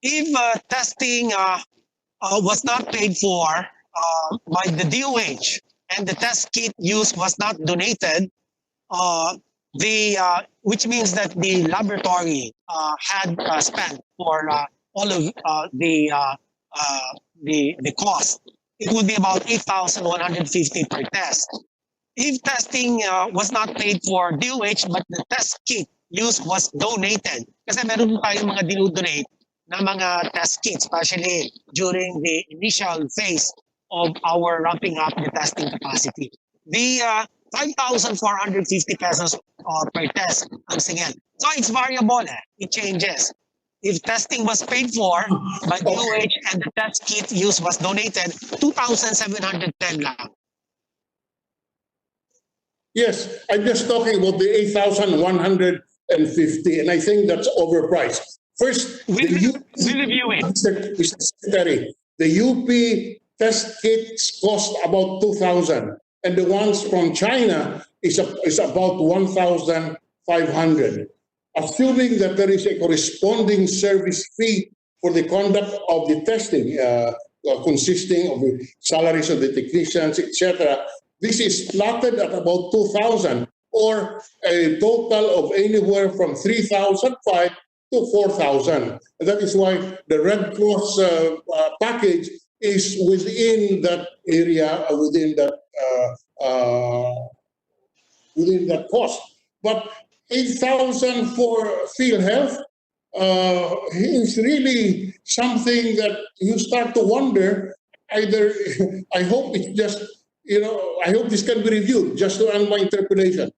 If testing was not paid for by the DOH and the test kit used was not donated, which means that the laboratory had spent for all of the cost, it would be about 8,150 per test. If testing was not paid for DOH but the test kit used was donated, kasi meron tayong mga dinodonate na mga test kits, especially during the initial phase of our ramping up the testing capacity. The 5,450 pesos per test ang singil. So it's variable, it changes. If testing was paid for by DOH and the test kit used was donated, 2,710 lang. Yes, I'm just talking about the 8,150, and I think that's overpriced. First, we'll review it. Mr. Secretary, the UP test kits cost about 2,000, and the ones from China is about 1,500. Assuming that there is a corresponding service fee for the conduct of the testing, consisting of the salaries of the technicians, etc., this is plotted at about 2,000, or a total of anywhere from 3,005 to 4,000. That is why the Red Cross package is within that area, within that cost. But 8,000 for field health is really something that you start to wonder. Either I hope it's just, I hope this can be reviewed, just to my interpretation.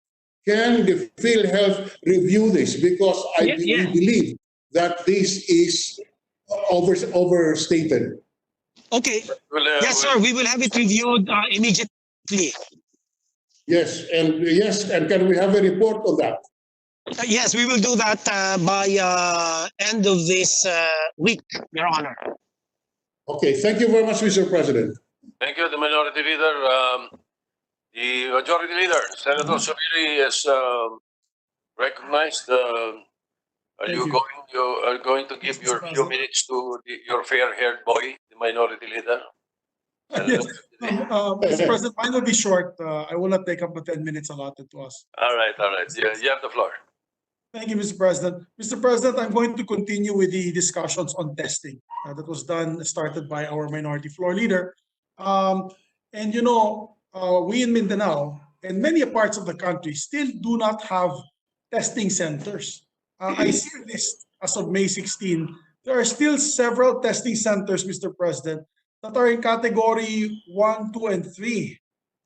Can the field health review this? Because I believe that this is overstated. Okay. Yes, sir. We will have it reviewed immediately. Yes, and can we have a report on that? Yes, we will do that by end of this week, Your Honor. Okay, thank you very much, Mr. President. Thank you, the Minority Leader. The Majority Leader, Senator Subiri, is recognized. Are Thank you you. going? You are going to give Mr. your few President. minutes to your fair-haired boy, the Minority Leader. Yes. Mr. President, mine will be short. I will not take up the 10 minutes allotted to us. All right. Yeah, you have the floor. Thank you, Mr. President. Mr. President, I'm going to continue with the discussions on testing that was started by our minority floor leader. And you know, we in Mindanao and many parts of the country still do not have testing centers. I see this as of May 16. There are still several testing centers, Mr. President, that are in category 1, 2, and 3,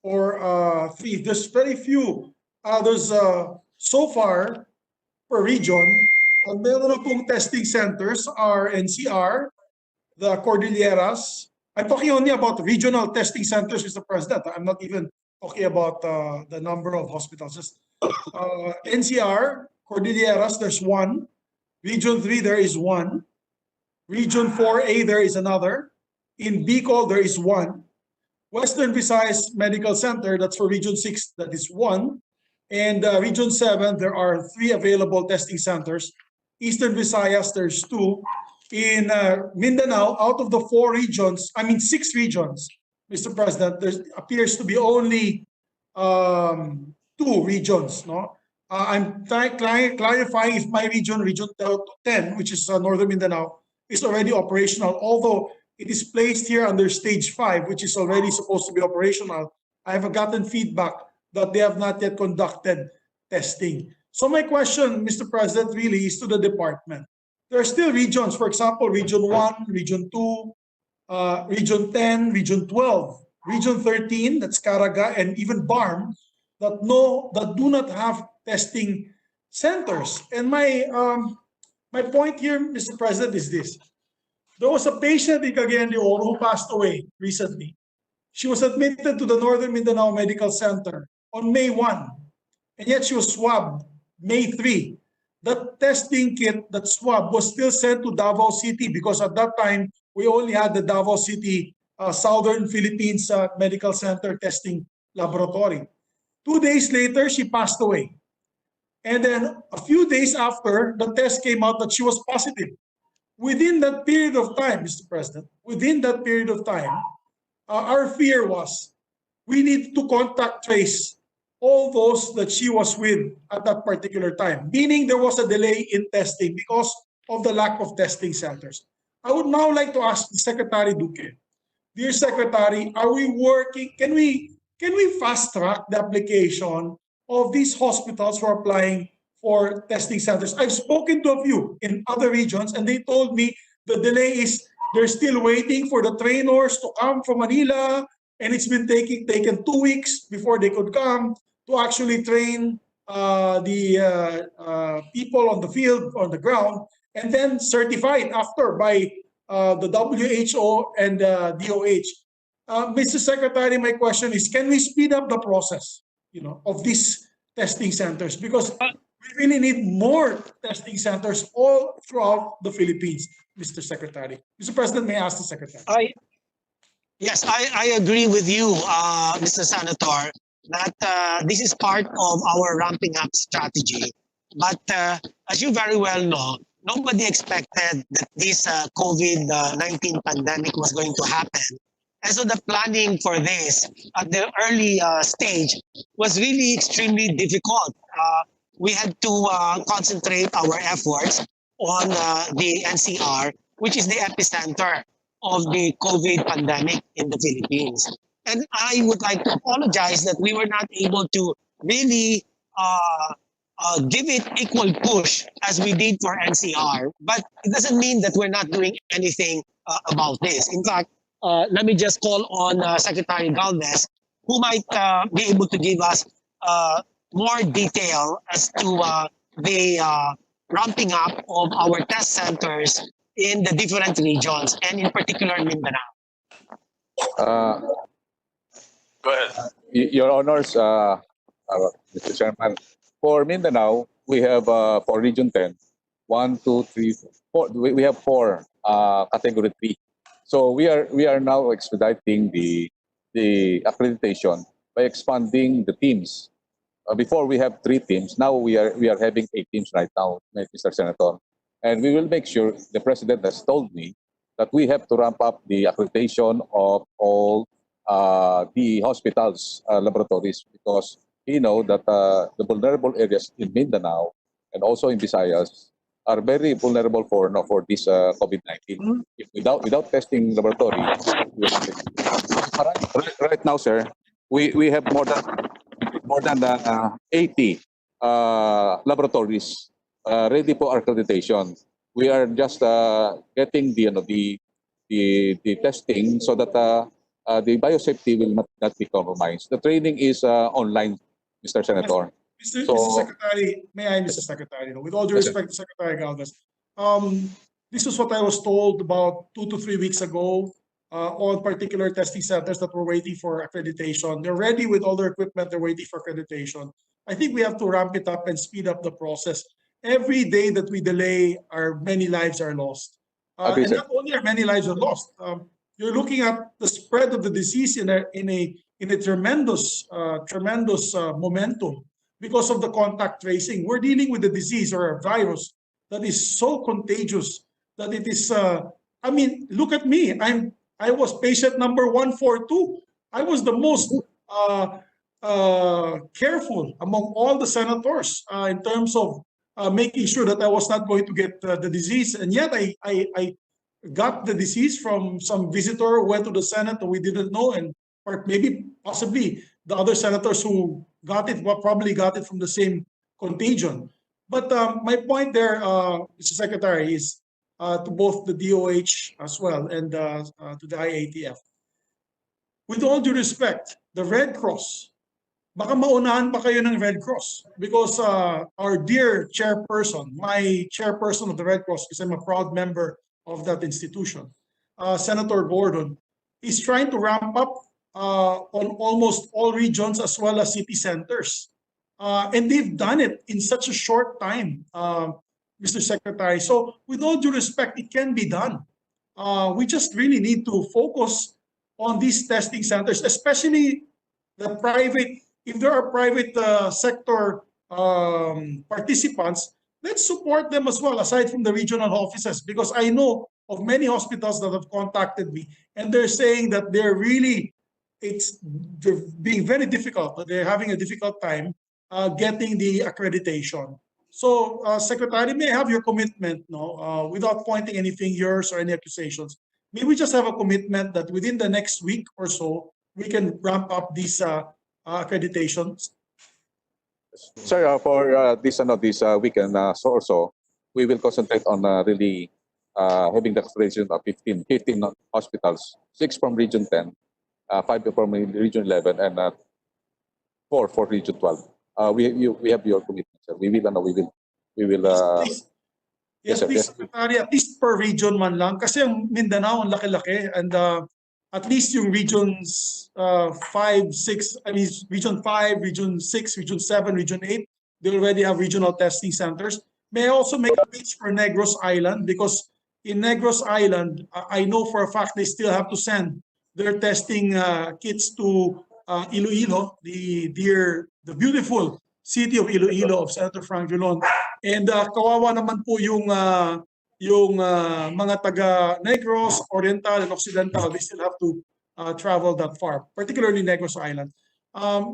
or 3. There's very few. There's so far per region, ang meron na pong testing centers are NCR, the Cordilleras. I'm talking only about regional testing centers, Mr. President. I'm not even talking about the number of hospitals. Just NCR, Cordilleras, there's one. Region 3, there is one. Region 4A, there is another. In Bicol, there is one. Western Visayas Medical Center, that's for Region 6, that is one. And Region 7, there are 3 available testing centers. Eastern Visayas, there's 2. In Mindanao, out of the 6 regions, Mr. President, there appears to be only 2 regions. No, I'm clarifying if my region, Region 10, which is Northern Mindanao, is already operational. Although it is placed here under Stage 5, which is already supposed to be operational, I have gotten feedback that they have not yet conducted testing. So my question, Mr. President, really is to the department. There are still regions, for example, Region 1, Region 2, Region 10, Region 12, Region 13, that's Caraga, and even BARM, that do not have testing centers. And my point here, Mr. President, is this. There was a patient in Cagayan de Oro who passed away recently. She was admitted to the Northern Mindanao Medical Center on May 1, and yet she was swabbed May 3. That testing kit, that swab, was still sent to Davao City because at that time, we only had the Davao City Southern Philippines Medical Center testing laboratory. 2 days later, she passed away. And then a few days after, the test came out that she was positive. Within that period of time, Mr. President, within that period of time, our fear was we need to contact trace all those that she was with at that particular time, meaning there was a delay in testing because of the lack of testing centers. I would now like to ask Secretary Duque, dear Secretary, are we working, can we fast track the application of these hospitals for applying for testing centers? I've spoken to a few in other regions and they told me the delay is they're still waiting for the trainers to come from Manila, and it's been taken 2 weeks before they could come to actually train the people on the field, on the ground, and then certified after by the WHO and DOH. Mr. Secretary, my question is, can we speed up the process, of these testing centers? Because we really need more testing centers all throughout the Philippines, Mr. Secretary. Mr. President, may I ask the Secretary? Yes, I agree with you, Mr. Senator, that this is part of our ramping up strategy. But as you very well know, nobody expected that this COVID-19 pandemic was going to happen. And so the planning for this at the early stage was really extremely difficult. We had to concentrate our efforts on the NCR, which is the epicenter of the COVID pandemic in the Philippines. And I would like to apologize that we were not able to really give it equal push as we did for NCR. But it doesn't mean that we're not doing anything about this. In fact, let me just call on Secretary Galvez, who might be able to give us more detail as to the ramping up of our test centers in the different regions, and in particular Mindanao. Go ahead. Your Honors, Mr. Chairman, for Mindanao, we have for Region 10, 1, 2, 3, 4. We have 4 Category 3. So we are now expediting the accreditation by expanding the teams. Before we have 3 teams, now we are having 8 teams right now, Mr. Senator, and we will make sure. The President has told me that we have to ramp up the accreditation of all the hospitals laboratories, because we know that the vulnerable areas in Mindanao and also in Visayas are very vulnerable for this COVID-19. If without testing laboratory, right now, sir, we have more than 80 laboratories ready for accreditation. We are just getting the testing so that the biosafety will not be compromised. The training is online, Mr. Senator. Mr. Secretary, may I, Mr. Secretary, with all due Yes, sir. respect to Secretary Galvez, this is what I was told about 2 to 3 weeks ago. All particular testing centers that were waiting for accreditation. They're ready with all their equipment. They're waiting for accreditation. I think we have to ramp it up and speed up the process. Every day that we delay, many lives are lost. Agree, And sir. not only are many lives are lost, you're looking at the spread of the disease in a tremendous momentum because of the contact tracing. We're dealing with a disease or a virus that is so contagious that it is. I mean, look at me. I was patient number 142. I was the most careful among all the senators in terms of making sure that I was not going to get the disease. And yet I got the disease from some visitor who went to the Senate that we didn't know, and or maybe possibly the other senators who got it probably got it from the same contagion. But my point there, Mr. Secretary, is to both the DOH as well and to the IATF. With all due respect, the Red Cross, baka maunahan pa kayo ng Red Cross, because our dear chairperson, my chairperson of the Red Cross, because I'm a proud member of that institution, Senator Gordon, is trying to ramp up on almost all regions as well as city centers. And they've done it in such a short time, Mr. Secretary. So with all due respect, it can be done. We just really need to focus on these testing centers, especially the private. If there are private sector participants, let's support them as well, aside from the regional offices, because I know of many hospitals that have contacted me, and they're saying that they're being very difficult, that they're having a difficult time getting the accreditation. So, Secretary, may I have your commitment, without pointing any fingers or any accusations? May we just have a commitment that within the next week or so, we can ramp up these accreditations? Sir, for this weekend or so, we will concentrate on really having the accreditation of 15 hospitals, 6 from Region 10, 5 from Region 11, and 4 for Region 12. We have your commitment, sir. We will. Yes, please, Secretary, at least per region man lang. Kasi ang Mindanao, ang laki-laki. And at least yung regions 5, 6, I mean, Region 5, Region 6, Region 7, Region 8, they already have regional testing centers. May I also make a pitch for Negros Island? Because in Negros Island, I know for a fact they still have to send their testing kits to Iloilo, the beautiful city of Iloilo of Senator Frank Vilon. And kawawa naman po yung mga taga Negros, Oriental, and Occidental. They still have to travel that far, particularly Negros Island. I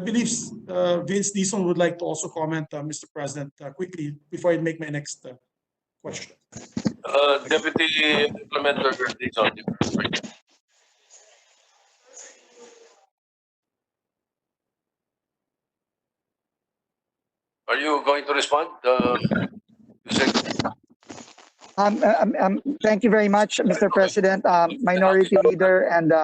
believe Vince Dizon would like to also comment, Mr. President, quickly before I make my next question. Deputy Implementer Dizon. Are you going to respond? Thank you very much, Mr. President. Minority Leader and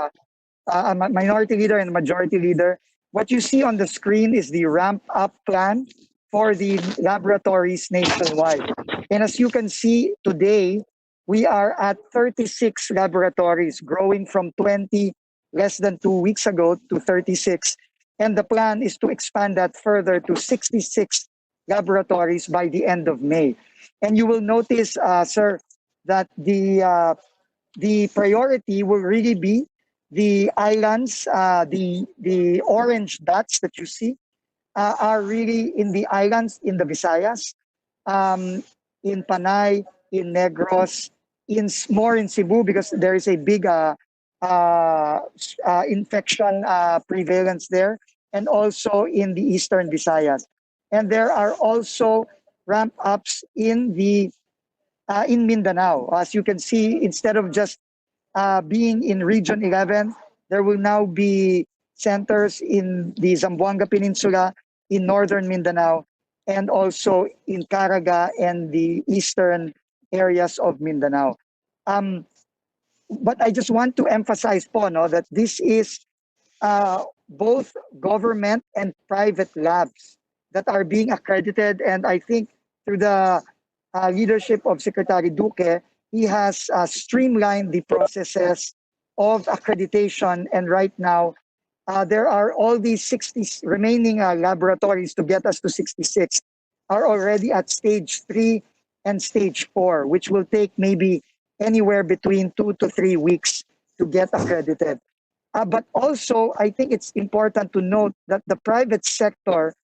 Minority Leader and Majority Leader. What you see on the screen is the ramp-up plan for the laboratories nationwide. And as you can see today, we are at 36 laboratories, growing from 20 less than 2 weeks ago to 36. And the plan is to expand that further to 66 laboratories by the end of May. And you will notice, sir, that the priority will really be the islands, the orange dots that you see are really in the islands in the Visayas, in Panay, in Negros, more in Cebu because there is a big infection prevalence there, and also in the eastern Visayas. And there are also ramp ups in Mindanao. As you can see, instead of just being in Region 11, there will now be centers in the Zamboanga Peninsula, in northern Mindanao, and also in Caraga and the eastern areas of Mindanao. But I just want to emphasize po, no, that this is both government and private labs that are being accredited. And I think through the leadership of Secretary Duque, he has streamlined the processes of accreditation. And right now, there are all these 60 remaining laboratories to get us to 66 are already at stage 3 and stage 4, which will take maybe anywhere between 2 to 3 weeks to get accredited. But also, I think it's important to note that the private sector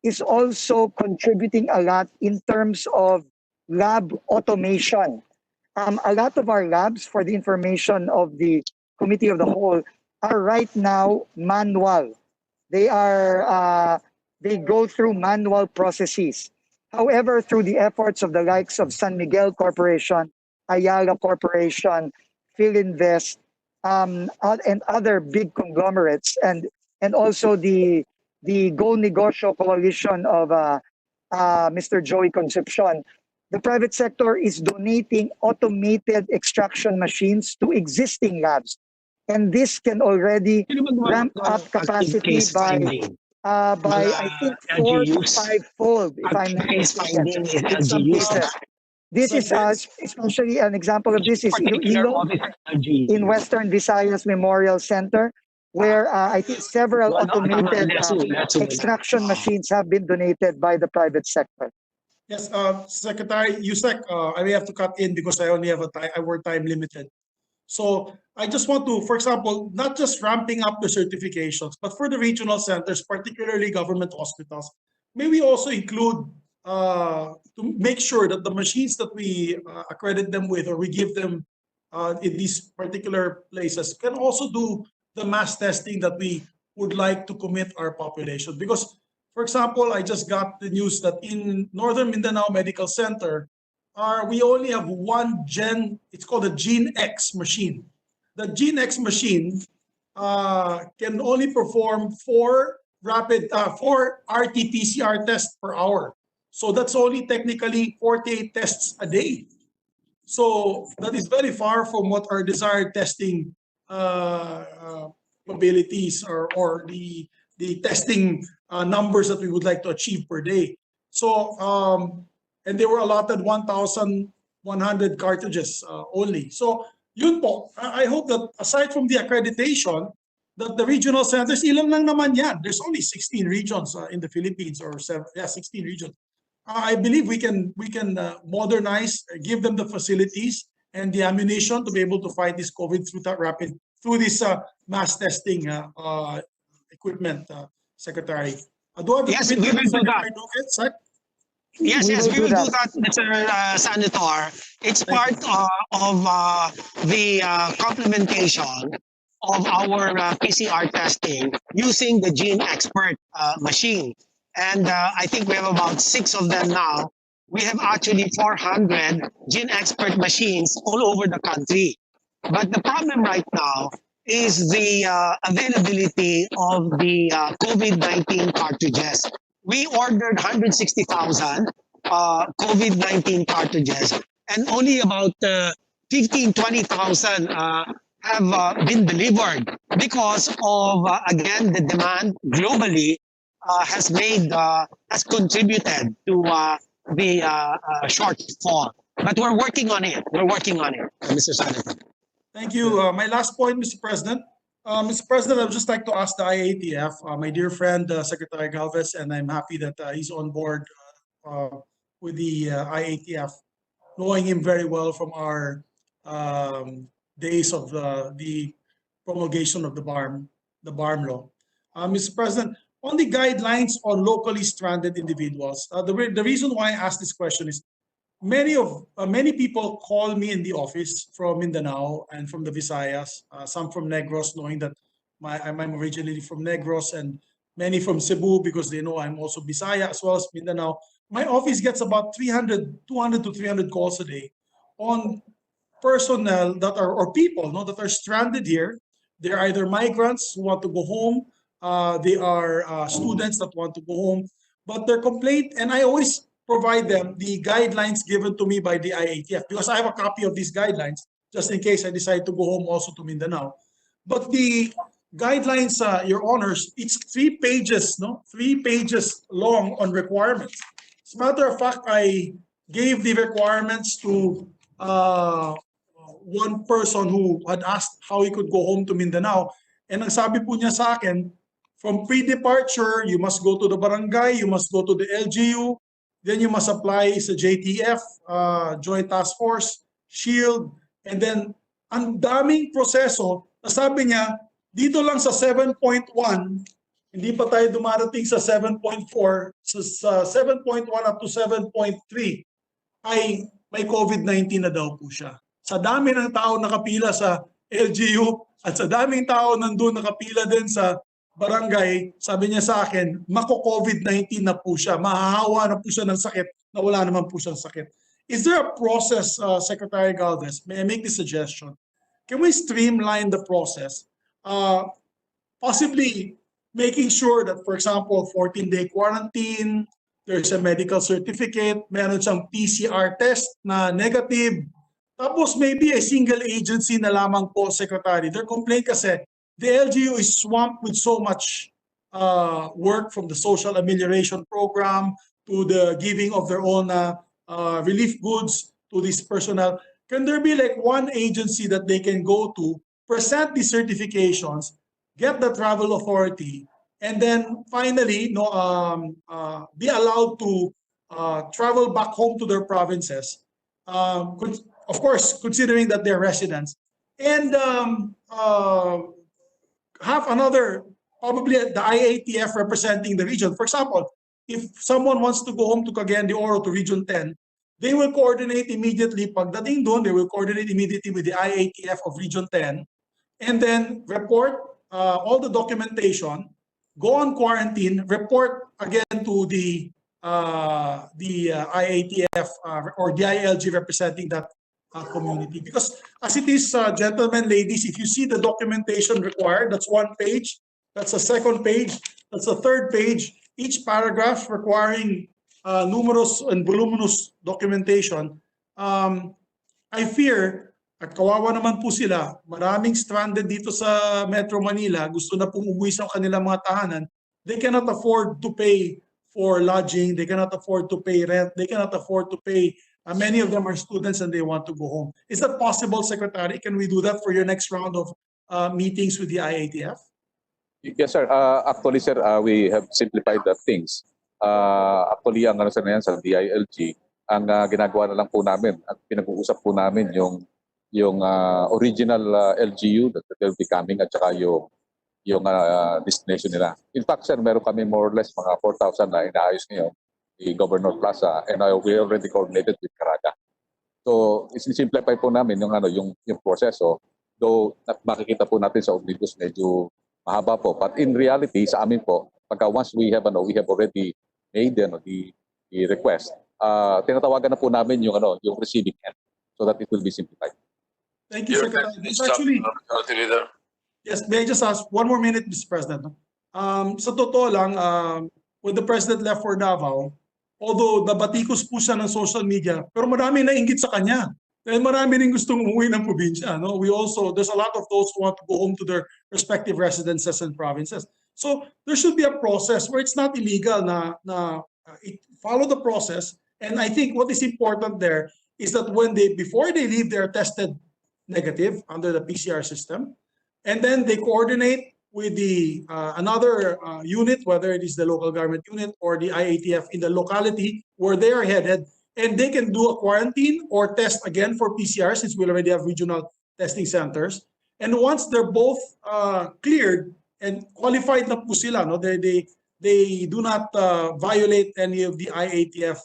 is also contributing a lot in terms of lab automation. A lot of our labs, for the information of the Committee of the Whole, are right now manual. They go through manual processes. However, through the efforts of the likes of San Miguel Corporation, Ayala Corporation, Philinvest, and other big conglomerates, and also the Go Negosyo coalition of Mr. Joey Concepcion, the private sector is donating automated extraction machines to existing labs. And this can already ramp up capacity by I think 4 to 5-fold, if I'm not mistaken, in some cases. This is especially an example of this is Iloilo in Western Visayas Memorial Center, where I think several automated extraction machines have been donated by the private sector. Yes, Secretary Yusek, I may have to cut in because I only have we're time limited. So I just want to, for example, not just ramping up the certifications, but for the regional centers, particularly government hospitals, may we also include to make sure that the machines that we accredit them with or we give them in these particular places can also do the mass testing that we would like to commit our population. Because, for example, I just got the news that in Northern Mindanao Medical Center, we only have one it's called a Gene X machine. The Gene X machine can only perform 4 RT-PCR tests per hour. So that's only technically 48 tests a day. So that is very far from what our desired testing abilities or the testing numbers that we would like to achieve per day. So and they were allotted 1,100 cartridges only. So yun po, I hope that aside from the accreditation, that the regional centers, ilan lang naman yan. There's only 16 regions in the Philippines, or 16 regions. I believe we can modernize, give them the facilities and the ammunition to be able to fight this COVID through this mass testing equipment, Secretary. Yes, we will do that. Yes, we will do that, Mr. Senator. It's part of the complementation of our PCR testing using the Gene Expert machine. And I think we have about 6 of them now. We have actually 400 Gene Expert machines all over the country. But the problem right now is the availability of the COVID-19 cartridges. We ordered 160,000 COVID-19 cartridges, and only about 20,000 have been delivered because of, again, the demand globally has contributed to the shortfall. But we're working on it. We're working on it, Mr. Senator. Thank you. My last point, Mr. President. Mr. President, I would just like to ask the IATF, my dear friend, Secretary Galvez, and I'm happy that he's on board with the IATF, knowing him very well from our days of the promulgation of the BARM law. Mr. President, on the guidelines on locally stranded individuals, the reason why I ask this question is many people call me in the office from Mindanao and from the Visayas, some from Negros, knowing that I'm originally from Negros, and many from Cebu because they know I'm also Visaya as well as Mindanao. My office gets about 200 to 300 calls a day on personnel that are, or people, no, that are stranded here. They're either migrants who want to go home, they are students that want to go home, but their complaint, and I always provide them the guidelines given to me by the IATF because I have a copy of these guidelines just in case I decide to go home also to Mindanao. But the guidelines, Your Honors, it's 3 pages, no? 3 pages long on requirements. As a matter of fact, I gave the requirements to one person who had asked how he could go home to Mindanao. And ang sabi po niya sa akin, from pre-departure, you must go to the barangay, you must go to the LGU, then you must apply sa JTF, Joint Task Force, SHIELD, and then ang daming proseso. Sabi niya, dito lang sa 7.1, hindi pa tayo dumarating sa 7.4, sa 7.1 up to 7.3, ay may COVID-19 na daw po siya. Sa dami ng tao nakapila sa LGU at sa daming tao nandun nakapila din sa barangay, sabi niya sa akin, mako-COVID-19 na po siya, mahahawa na po siya ng sakit na wala naman po siyang sakit. Is there a process, Secretary Galvez, may I make this suggestion? Can we streamline the process? Possibly making sure that, for example, 14-day quarantine, there's a medical certificate, meron siyang PCR test na negative, tapos maybe a single agency na lamang po, Secretary. Their complaint kasi, the LGU is swamped with so much work from the social amelioration program to the giving of their own relief goods to this personnel. Can there be like one agency that they can go to, present the certifications, get the travel authority, and then finally be allowed to travel back home to their provinces, of course, considering that they're residents, and have another, probably the IATF representing the region. For example, if someone wants to go home to Cagayan de Oro to Region 10, they will coordinate immediately. Pagdating doon, they will coordinate immediately with the IATF of Region 10 and then report all the documentation, go on quarantine, report again to the IATF or the ILG representing that community. Because as it is, gentlemen, ladies, if you see the documentation required, that's 1 page, that's a 2nd page, that's a 3rd page, each paragraph requiring numerous and voluminous documentation. I fear, at kawawa naman po sila, maraming stranded dito sa Metro Manila, gusto na pong umuwi sa kanilang mga tahanan, they cannot afford to pay for lodging, they cannot afford to pay rent, they cannot afford to pay. Many of them are students and they want to go home. Is that possible, Secretary? Can we do that for your next round of meetings with the IATF? Yes, sir. Actually, sir, we have simplified the things. Actually, ang ano sa yan sa DILG, ang ginagawa na lang po namin at pinag-uusap po namin yung original LGU that will be coming at saka yung destination nila. In fact, sir, meron kami more or less mga 4,000 na inaayos ngayon, the Governor Plaza, and we already coordinated with Caraga. So, isin-simplify po namin yung proseso, though makikita po natin sa omnibus medyo mahaba po. But in reality, sa amin po, pagka once we have already made the request, tinatawagan na po namin yung receiving end so that it will be simplified. Thank you, Secretary. Actually, yes, may I just ask 1 more minute, Mr. President? Sa totoo lang, when the President left for Davao, although nabatikos po siya ng social media, pero marami nainggit sa kanya. Dahil marami rin gustong umuwi ng probinsya. No? There's a lot of those who want to go home to their respective residences and provinces. So there should be a process where it's not illegal na follow the process. And I think what is important there is that before they leave, they're tested negative under the PCR system. and then they coordinate with the another unit, whether it is the local government unit or the IATF in the locality where they are headed, and they can do a quarantine or test again for PCR, since we already have regional testing centers. And once they're both cleared and qualified na po sila, no, they do not violate any of the IATF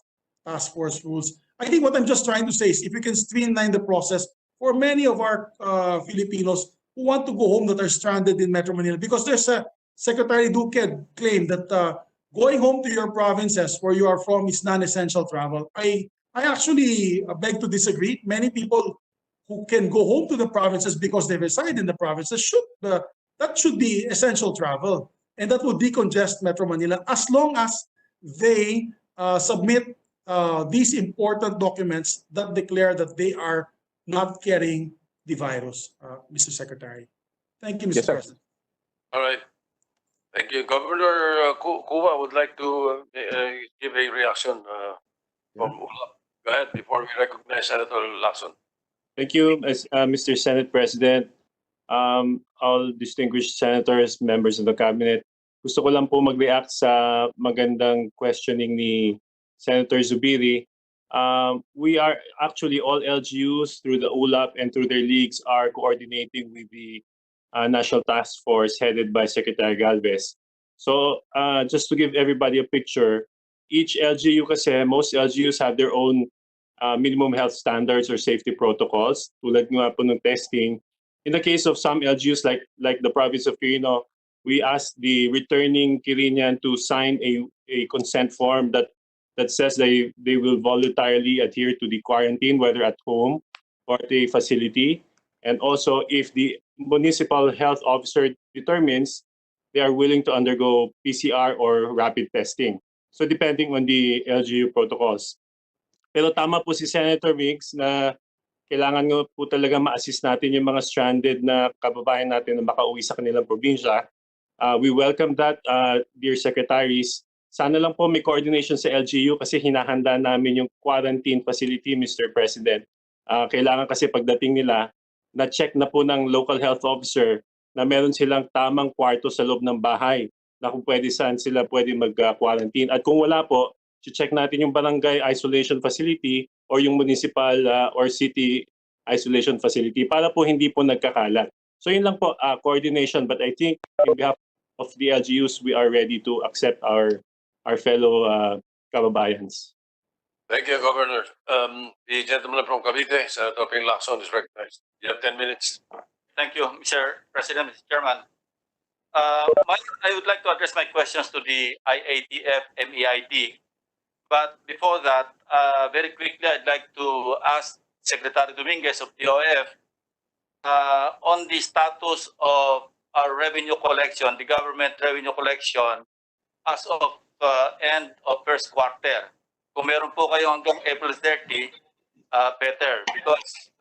task force rules. I think what I'm just trying to say is if we can streamline the process for many of our Filipinos who want to go home that are stranded in Metro Manila, because there's a Secretary Duque claim that going home to your provinces where you are from is non-essential travel. I actually beg to disagree. Many people who can go home to the provinces because they reside in the provinces that should be essential travel, and that would decongest Metro Manila as long as they submit these important documents that declare that they are not carrying the virus, Mr. Secretary. Thank you, Mr. Yes, sir. President. All right. Thank you. Governor Cuba would like to give a reaction from ULAP. Go ahead before we recognize Senator Lacson. Thank you, Mr. Senate President, all distinguished senators, members of the cabinet. Gusto ko lang po mag-react sa magandang questioning ni Senator Zubiri. We are actually all LGUs through the ULAP and through their leagues are coordinating with the National Task Force headed by Secretary Galvez. So just to give everybody a picture, each LGU kasi, most LGUs have their own minimum health standards or safety protocols, tulad nga po ng testing. In the case of some LGUs like the province of Quirino, we asked the returning Quirinian to sign a consent form that says they will voluntarily adhere to the quarantine, whether at home or at a facility. And also, if the municipal health officer determines they are willing to undergo PCR or rapid testing. So depending on the LGU protocols. Pero tama po si Senator Mix na kailangan nga po talaga ma-assist natin yung mga stranded na kababayan natin na makauwi sa kanilang probinsya. We welcome that, dear secretaries. Sana lang po may coordination sa LGU kasi hinahanda namin yung quarantine facility, Mr. President. Kailangan kasi pagdating nila, na-check na po ng local health officer na meron silang tamang kwarto sa loob ng bahay na kung pwede saan sila pwede mag-quarantine. At kung wala po, check natin yung barangay isolation facility or yung municipal or city isolation facility para po hindi po nagkakalat. So yun lang po, coordination. But I think in behalf of the LGUs, we are ready to accept our fellow kababayans. Thank you, Governor. The gentleman from Cavite, Senator Ping Lacson, is recognized. You have 10 minutes. Thank you, Mr. President, Mr. Chairman. I would like to address my questions to the IATF MEID. But before that, very quickly, I'd like to ask Secretary Dominguez of DOF on the status of our revenue collection, the government revenue collection, as of end of first quarter. Kung meron po kayo hanggang April 30, better. Because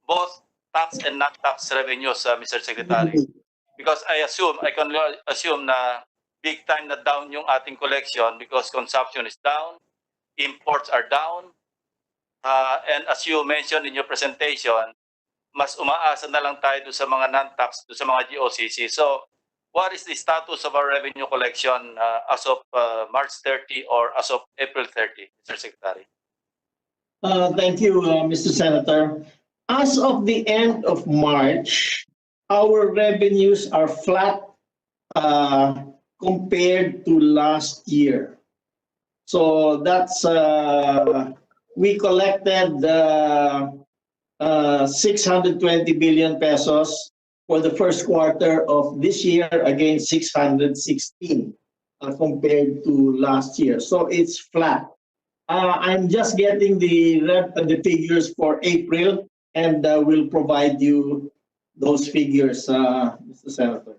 both tax and non-tax revenues, Mr. Secretary. Because I can assume na big time na down yung ating collection because consumption is down, imports are down, and as you mentioned in your presentation, mas umaasa na lang tayo sa mga non-tax, sa mga GOCC. So, what is the status of our revenue collection as of March 30 or as of April 30, Mr. Secretary? Thank you, Mr. Senator. As of the end of March, our revenues are flat compared to last year. So that's, we collected 620 billion pesos for the first quarter of this year against 616 compared to last year. So it's flat. I'm just getting the figures for April and we'll provide you those figures, Mr. Senator.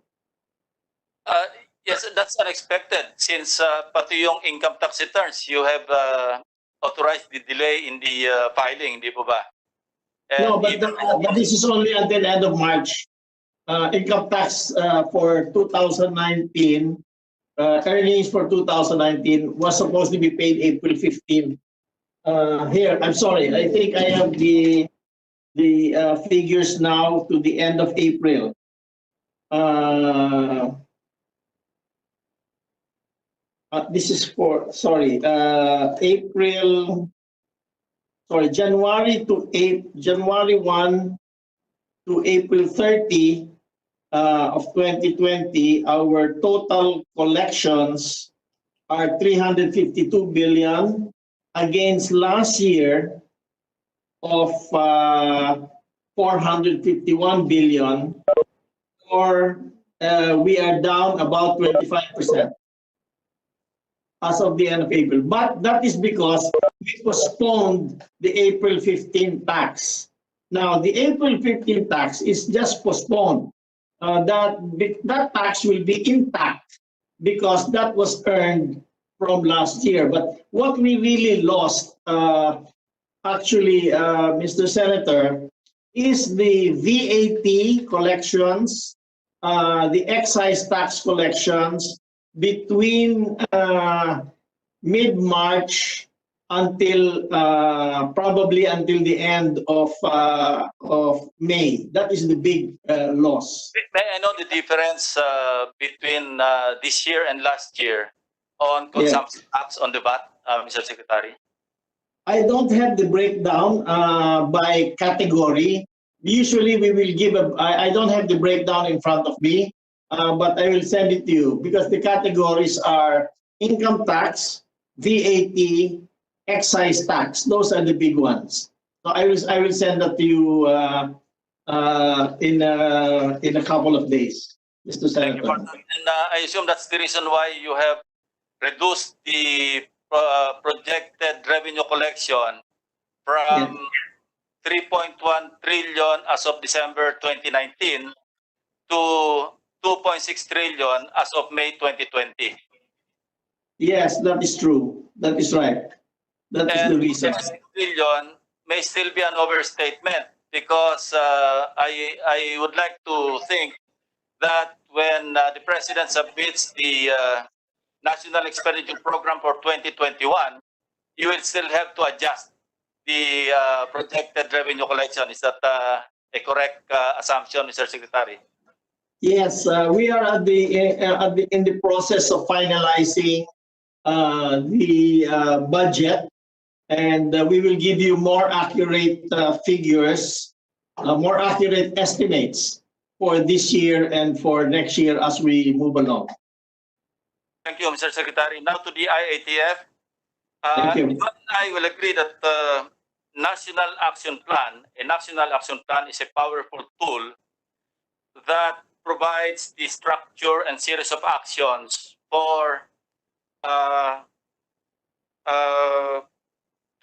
Yes, that's unexpected since pati yung income tax returns, you have authorized the delay in the filing, di po ba? And no, but this is only until the end of March. Income tax for 2019, earnings for 2019 was supposed to be paid April 15. Here, I'm sorry, I think I have the the figures now to the end of April. This is for, sorry, April, sorry, January 1 to April 30 of 2020, our total collections are 352 billion against last year of 451 billion, or we are down about 25% as of the end of April. But that is because we postponed the April 15 tax. Now, the April 15 tax is just postponed. That tax will be intact because that was earned from last year. But what we really lost, actually, Mr. Senator, is the VAT collections, the excise tax collections between mid-March until probably until the end of May. That is the big loss. May I know the difference between this year and last year on consumption tax on the VAT, Mr. Secretary? I don't have the breakdown by category. Usually we will give I don't have the breakdown in front of me, but I will send it to you because the categories are income tax, VAT, excise tax. Those are the big ones. So I will send that to you in a couple of days, Mr. Senator. And I assume that's the reason why you have reduced the projected revenue collection from 3.1 trillion as of December 2019 to 2.6 trillion as of May 2020. Yes, that is true. That is right. That is the reason. 2.6 trillion may still be an overstatement because I would like to think that when the President submits the National Expenditure Program for 2021, you will still have to adjust the projected revenue collection. Is that a correct assumption, Mr. Secretary? Yes, we are in the process of finalizing the budget, and we will give you more accurate figures, more accurate estimates for this year and for next year as we move along. Thank you, Mr. Secretary. Now to the IATF. Thank you. I will agree that a National Action Plan is a powerful tool that provides the structure and series of actions for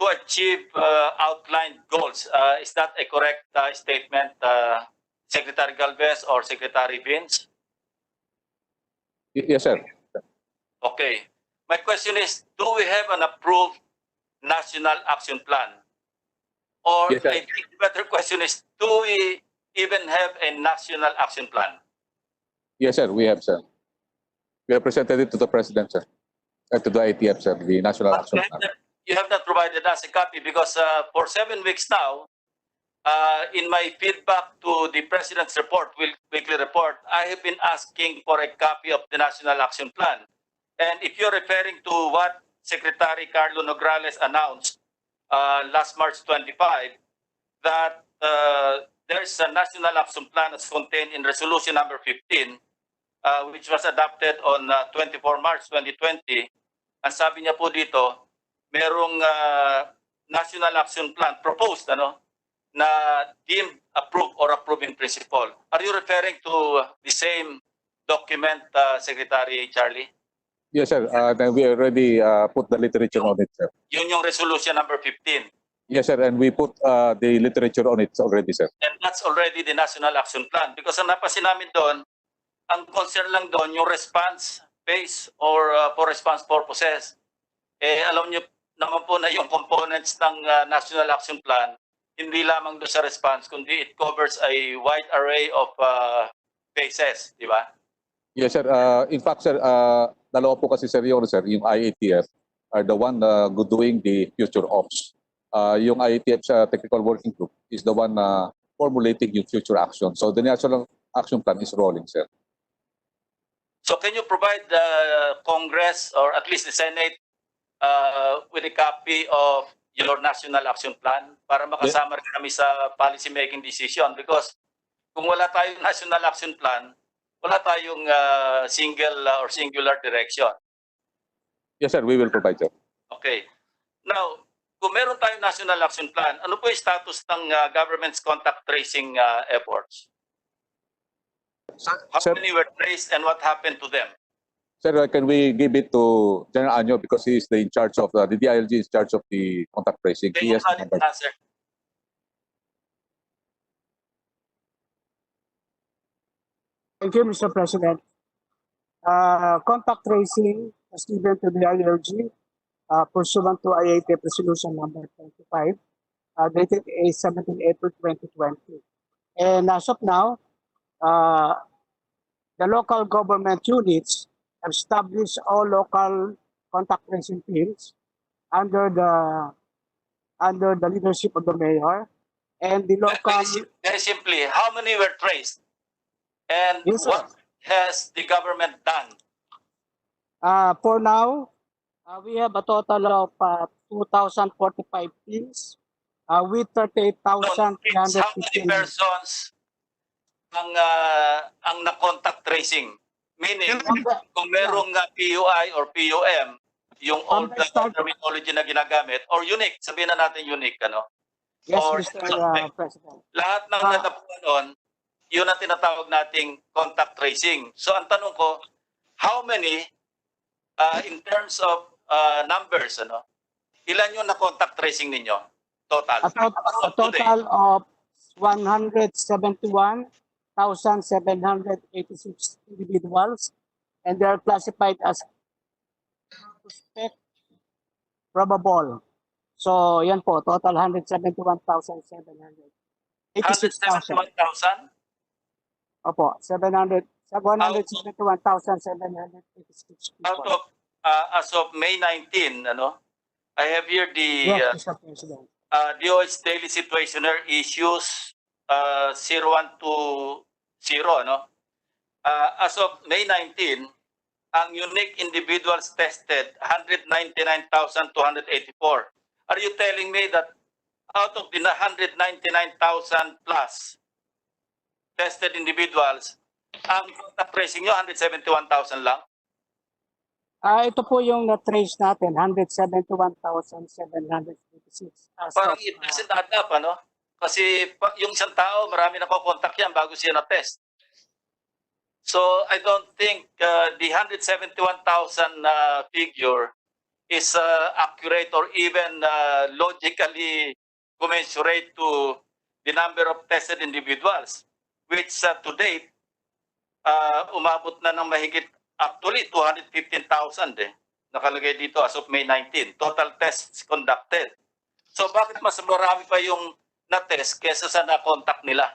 to achieve outlined goals. Is that a correct statement, Secretary Galvez or Secretary Vince? Yes, sir. Okay. My question is, do we have an approved National Action Plan? Or Yes, sir. I think the better question is, do we even have a National Action Plan? Yes, sir. We have, sir. We have presented it to the President, sir. To the IATF, sir, the National But Action Plan. you have not provided us a copy because for 7 weeks now, in my feedback to the President's report, weekly report, I have been asking for a copy of the National Action Plan. And if you're referring to what Secretary Carlo Nograles announced last March 25, that there's a National Action Plan that's contained in Resolution number 15, which was adopted on 24 March 2020. Ang sabi niya po dito, merong National Action Plan proposed na deemed approved or approving principle. Are you referring to the same document, Secretary Charlie? Yes, sir. Then we already put the literature on it, sir. Yun yung resolution number 15. Yes, sir. And we put the literature on it already, sir. And that's already the National Action Plan. Because ang napansin namin doon, ang concern lang doon, yung response phase or for response purposes. Alam niyo naman po na yung components ng National Action Plan, hindi lamang doon sa response, kundi it covers a wide array of phases, di ba? Yes, sir. In fact, sir, dalawa po kasi sir, yung IATF are the one doing the future ops. yung IATF technical working group is the one formulating yung future action. So the national action plan is rolling, sir. So can you provide the Congress or at least the Senate with a copy of your national action plan para makasama rin kami sa policy making decision? Because kung wala tayong national action plan, wala tayong single or singular direction. Yes, sir. We will provide, sir. Okay. Now, kung meron tayong national action plan, ano po yung status ng government's contact tracing efforts? How Sir, many were traced and what happened to them? sir, can we give it to General Anyo because he is in charge of the DILG is in charge of the contact tracing. Can He you has the valid numbers. answer? Thank you, Mr. President. Contact tracing was given to the IRG pursuant to IATF Resolution number 25, dated 17 April 2020. And as of now, the local government units have established all local contact tracing teams under the leadership of the mayor and the local. Very simply, how many were traced? And Yes, sir. what has the government done? For now, we have a total of 2,045 teams with How many 38,315. persons ang na-contact tracing? Meaning, kung merong PUI or PUM, yung old terminology na ginagamit, or unique, sabihin na natin unique, ano? Yes, Or Mr. President. lahat ng natapuan nun, yun ang tinatawag nating contact tracing. So ang tanong ko, how many, in terms of numbers, ano, ilan yung na-contact tracing ninyo? Total. A total of 171,786 individuals, and they are classified as suspect, probable. So yan po, total 171,786. 171,000? Opo, 171,786 Out people. of, as of May 19, ano, I have here the Yes, Mr. President. DOH Daily Situationer Issues 0120, ano? As of May 19, ang unique individuals tested, 199,284. Are you telling me that out of the 199,000 plus tested individuals, ang contact tracing nyo, 171,000 lang? Ito po yung na-trace natin, 171,786. Parang it doesn't add up, ano? Kasi yung isang tao, marami na contact yan bago siya na-test. So I don't think the 171,000 figure is accurate or even logically commensurate to the number of tested individuals, which to date, umabot na ng mahigit, actually 215,000 nakalagay dito as of May 19, total tests conducted. So bakit mas marami pa yung na-test kesa sa na-contact nila?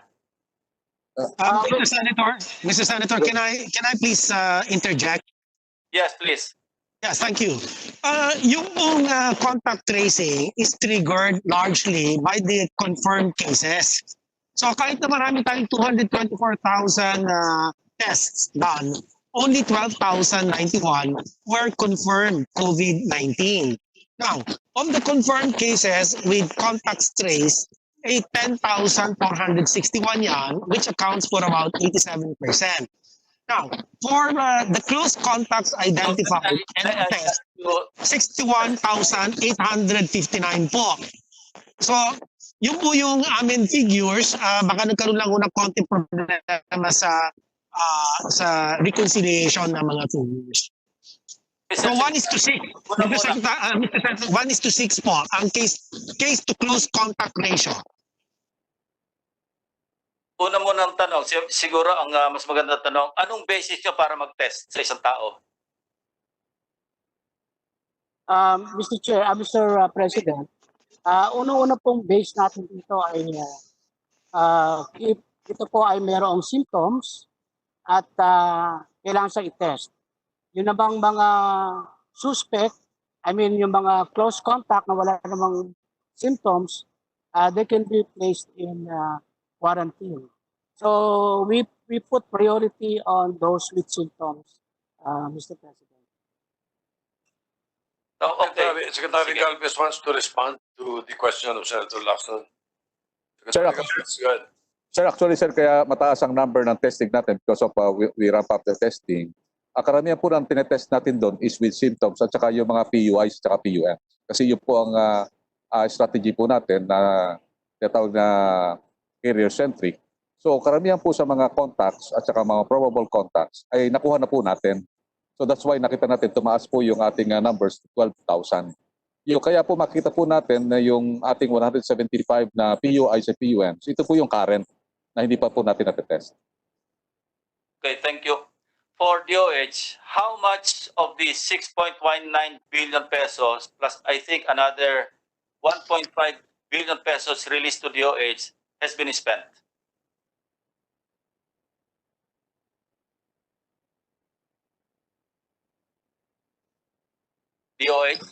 Mr. Senator, can I please interject? Yes, please. Yes, thank you. Yung contact tracing is triggered largely by the confirmed cases. So kahit na marami tayong 224,000 tests done, only 12,091 were confirmed COVID-19. Now, of the confirmed cases with contacts traced, 10,461 yan, which accounts for about 87%. Now, for the close contacts identified and test, 61,859 po. So, yun po yung amin figures. Baka nagkaroon lang ng konting problema sa reconciliation ng mga figures. So 1:6. Mr. Senator, 1:6 po ang case to close contact ratio. Una mo ng tanong, siguro ang mas magandang tanong, anong basis nyo para mag-test sa isang tao? Mr. Chair, Mr. President, una-una pong base natin dito ay ito po ay mayroong symptoms at kailangan sa i-test. Yun na bang mga suspect, I mean yung mga close contact na wala namang symptoms, they can be placed in quarantine. So we put priority on those with symptoms, Mr. President. Oh, okay. Secretary Sige. Galvez wants to respond to the question of Senator Lacson. Sir, Secretary Galvez, go ahead. Sir, actually, sir, kaya mataas ang number ng testing natin because of we ramp up the testing. Karamihan po ng tinetest natin doon is with symptoms at saka yung mga PUIs at saka PUM. Kasi yun po ang strategy po natin na tinatawag na carrier-centric. So karamihan po sa mga contacts at saka mga probable contacts ay nakuha na po natin. So that's why nakita natin tumaas po yung ating numbers to 12,000. Yung kaya po makita po natin na yung ating 175 na PUIs at PUMs, ito po yung current na hindi pa po natin natetest. Okay, thank you. For DOH, how much of the 6.19 billion pesos plus I think another 1.5 billion pesos released to DOH has been spent? DOH?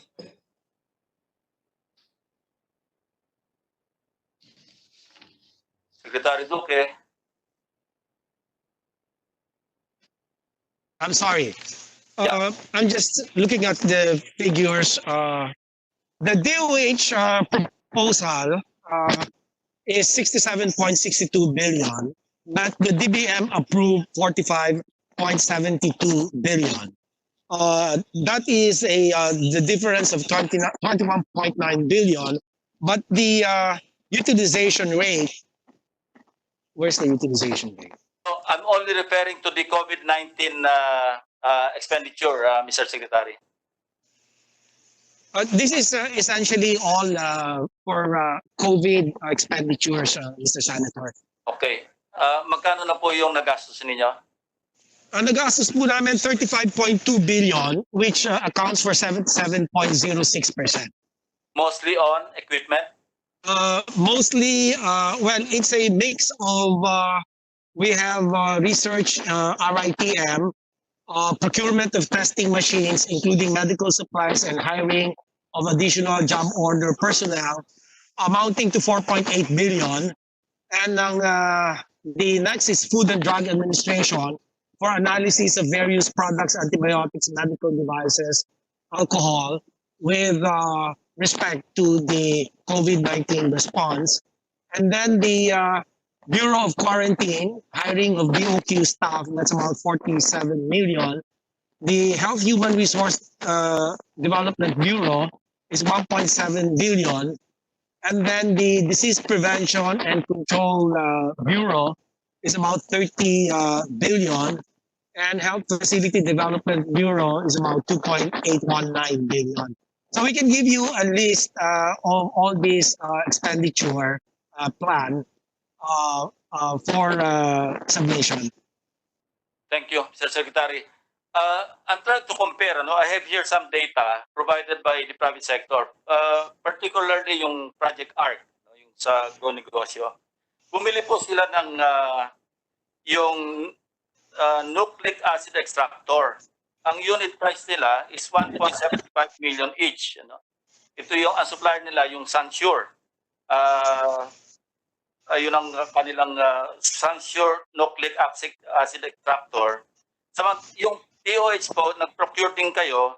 Secretary Duque? I'm sorry. I'm just looking at the figures. The DOH proposal is 67.62 billion, but the DBM approved 45.72 billion. That is the difference of 21.9 billion, but the utilization rate, where's the utilization rate? So I'm only referring to the COVID-19 expenditure, Mr. Secretary. This is essentially all for COVID expenditures, Mr. Senator. Okay. Magkano na po yung nagastos ninyo? Nagastos po namin 35.2 billion, which accounts for 77.06%. Mostly on equipment? Mostly, well, it's a mix of, we have research, RITM, procurement of testing machines, including medical supplies and hiring of additional job order personnel, amounting to 4.8 billion. And the next is Food and Drug Administration for analysis of various products, antibiotics, medical devices, alcohol, with respect to the COVID-19 response. And then the Bureau of Quarantine, hiring of BOQ staff, that's about 47 million. The Health Human Resource Development Bureau is 1.7 billion. And then the Disease Prevention and Control Bureau is about 30 billion. And Health Facility Development Bureau is about 2.819 billion. So we can give you a list of all these expenditure plan for submission. Thank you, Mr. Secretary. I'm trying to compare. I have here some data provided by the private sector, particularly yung Project ARC, yung sa Go Negosyo. Bumili po sila ng yung nucleic acid extractor. Ang unit price nila is 1.75 million each. Ito yung ang supplier nila, yung Sansure. Yun ang kanilang Sansure nucleic acid extractor. Yung DOH po, nag-procure din kayo,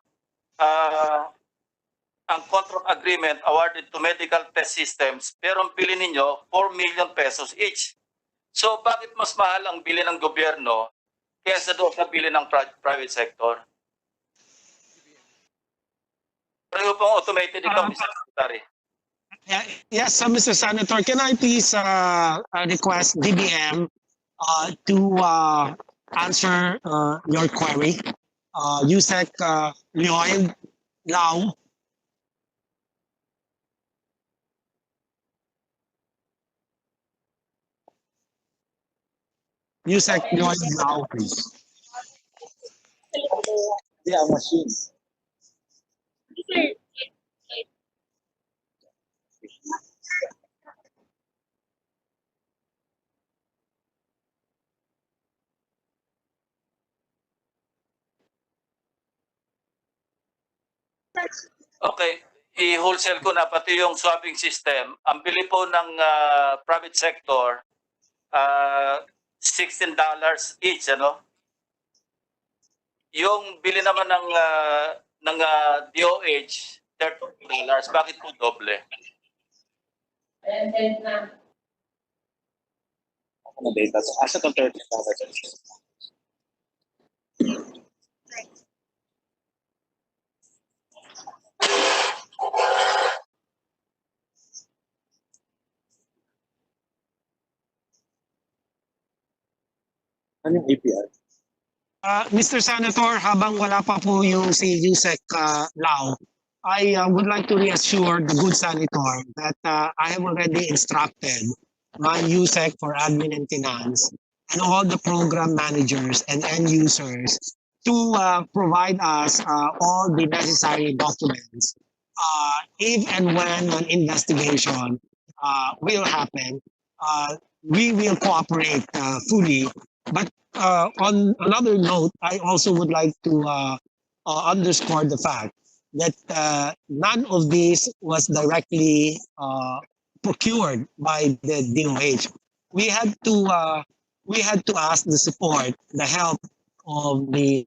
ang contract agreement awarded to medical test systems, pero ang bili ninyo, 4 million pesos each. So bakit mas mahal ang bili ng gobyerno kaysa doon sa bili ng private sector? Pareho pong automated ito, Mr. Secretary. Yes, Mr. Senator, can I please request DBM to answer your query? Yusek Lloyd Lau. Yusek Lloyd Lau, please. Yeah, machine. Okay. i-wholesale ko na pati yung swapping system. Ang bili po ng private sector, $16 each, ano? Yung bili naman ng DOH, $30. Bakit po doble? Asa to $30? Ano yung APR? Mr. Senator, habang wala pa po yung si Yusek Lau, I would like to reassure the good senator that I have already instructed my Yusek for Admin and Finance and all the program managers and end users to provide us all the necessary documents. If and when an investigation will happen, we will cooperate fully. But on another note, I also would like to underscore the fact that none of this was directly procured by the DOH. We had to ask the support, the help of the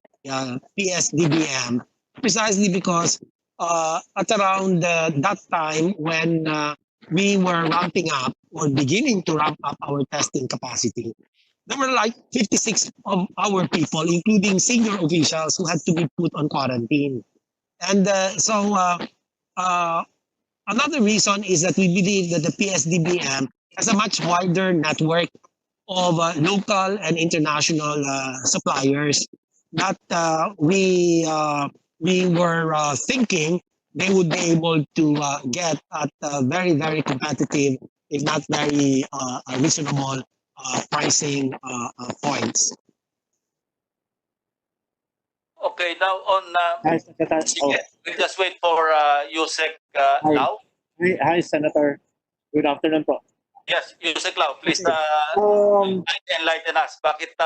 PSDBM, precisely because at around that time when we were ramping up or beginning to ramp up our testing capacity, there were like 56 of our people, including senior officials, who had to be put on quarantine. And another reason is that we believe that the PSDBM has a much wider network of local and international suppliers that we were thinking they would be able to get at very, very competitive, if not very reasonable pricing points. Okay, now on... Hi, Senator. We'll just wait for Yusek Hi. Lau. Hi, Senator. Good afternoon po. Yes, Yusek Lau, please enlighten us. Bakit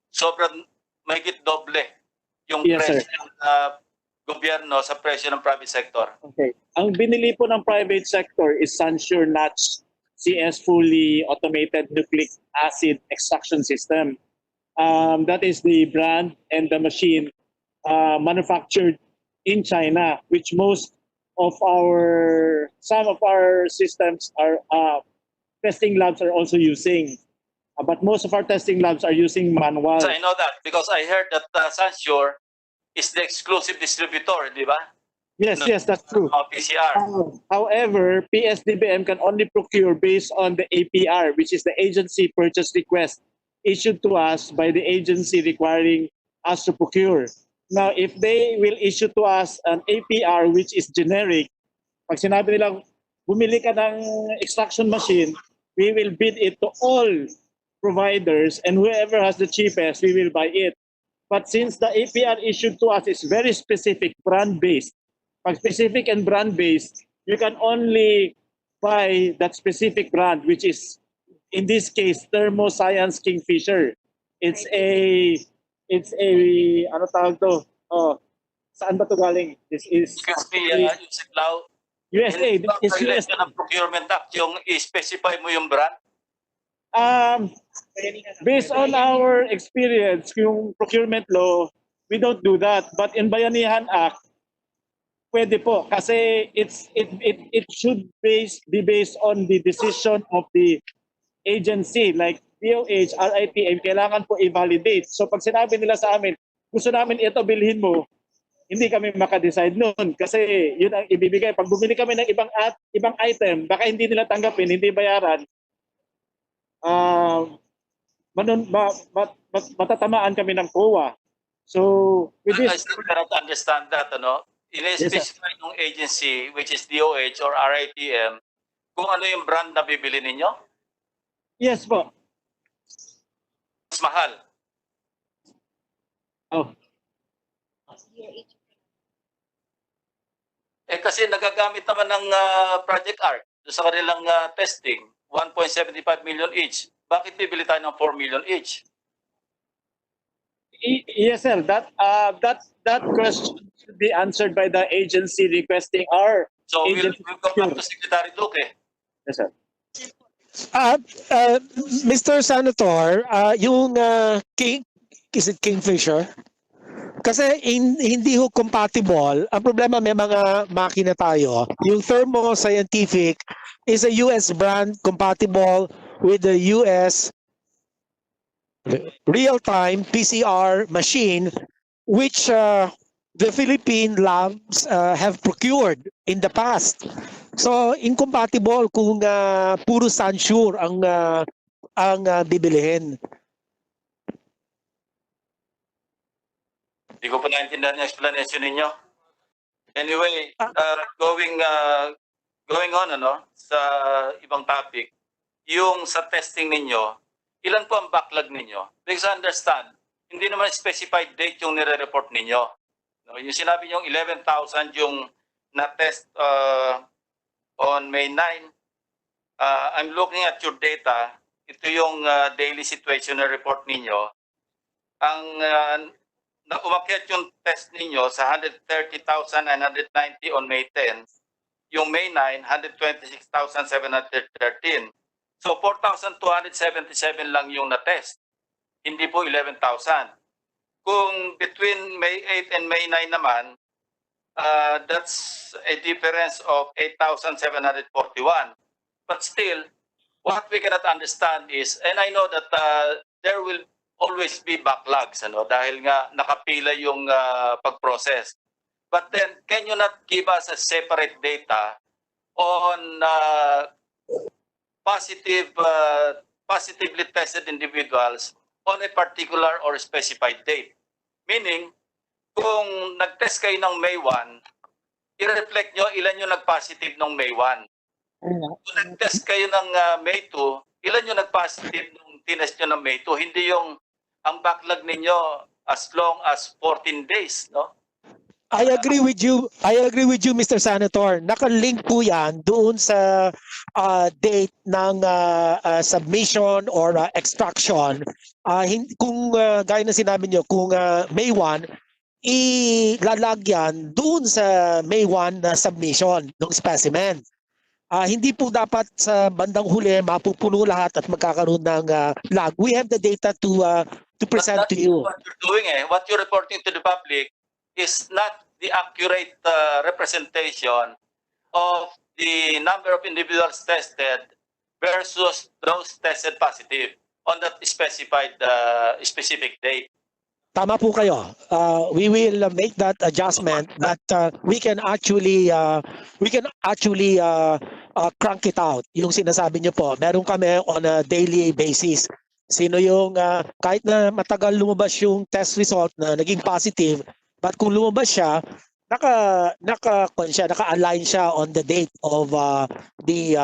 sobrang mahigit doble yung Yes, presyo sir. ng gobyerno sa presyo ng private sector? Okay. Ang binili po ng private sector is Sunsure Notch CS fully automated nucleic acid extraction system. That is the brand and the machine manufactured in China, which some of our systems are testing labs are also using. But most of our testing labs are using manual. So I know that because I heard that Sunsure is the exclusive distributor, di ba? Yes, yes, that's true. PCR. However, PSDBM can only procure based on the APR, which is the agency purchase request issued to us by the agency requiring us to procure. Now, if they will issue to us an APR which is generic, pag sinabi nilang bumili ka ng extraction machine, we will bid it to all providers, and whoever has the cheapest, we will buy it. But since the APR issued to us is very specific, brand-based, pag specific and brand-based, you can only buy that specific brand, which is, in this case, Thermoscience Kingfisher. It's a, ano tawag to? Oh, saan ba to galing? This is... Excuse me, Yusek Lau. USA. It's violation ng Procurement Act, yung i-specify mo yung brand? Based on our experience, yung procurement law, we don't do that. But in Bayanihan Act, pwede po. Kasi it should be based on the decision of the agency. Like DOH, RITM, kailangan po i-validate. So pag sinabi nila sa amin, gusto namin ito, bilhin mo, hindi kami makadecide noon. Kasi yun ang ibibigay. Pag bumili kami ng ibang item, baka hindi nila tanggapin, hindi bayaran, matatamaan kami ng COA. So, with this... I still cannot understand that, ano? In-specify ng agency, which is DOH or RITM, kung ano yung brand na bibili ninyo? Yes po. Mas mahal. Oh. Kasi nagagamit naman ng Project Arc sa kanilang testing, 1.75 million each. Bakit bibili tayo ng 4 million each? Yes, sir. That question should be answered by the agency requesting our So we'll agency. go back to Secretary Duque. Yes, sir. Uh, Mr. Senator, yung is it Kingfisher? Kasi hindi ho compatible. Ang problema, may mga makina tayo. Yung Thermo Scientific is a US brand compatible with the US real-time PCR machine, which the Philippine labs have procured in the past. So incompatible kung puro Sansure ang bibilihin. Hindi ko pa naintindihan yung explanation ninyo. Anyway, going on sa ibang topic, yung sa testing ninyo, ilan po ang backlog ninyo? Because I understand, hindi naman specified date yung nire-report ninyo. No, yung sinabi nyo 11,000 yung na-test on May 9. I'm looking at your data. Ito yung daily situational report ninyo. Ang umakyat yung test ninyo sa 130,990 on May 10. Yung May 9, 126,713. So 4,277 lang yung na-test. Hindi po 11,000. Kung between May 8 and May 9 naman, that's a difference of 8,741. But still, what we cannot understand is, and I know that there will always be backlogs, dahil nga nakapila yung pag-process. But then, can you not give us a separate data on positively tested individuals on a particular or specified date? Meaning, kung nag-test kayo ng May 1, i-reflect nyo ilan yung nag-positive ng May 1. Kung nag-test kayo ng May 2, ilan yung nag-positive nung tinest nyo ng May 2? Hindi yung ang backlog ninyo as long as 14 days, no? I agree with you, Mr. Senator. Naka-link po yan doon sa date ng submission or extraction. Kung gaya na sinabi nyo, kung May 1, ilalagyan doon sa May 1 na submission ng specimen. Hindi po dapat sa bandang huli mapupuno lahat at magkakaroon ng lag. We have the data to present to you. What you're doing, what you're reporting to the public is not the accurate representation of the number of individuals tested versus those tested positive on that specified specific date. Tama po kayo. We will make that adjustment, but we can actually crank it out. Yung sinasabi niyo po, meron kami on a daily basis. Sino yung kahit na matagal lumabas yung test result na naging positive, but kung lumabas siya, naka-align siya on the date of the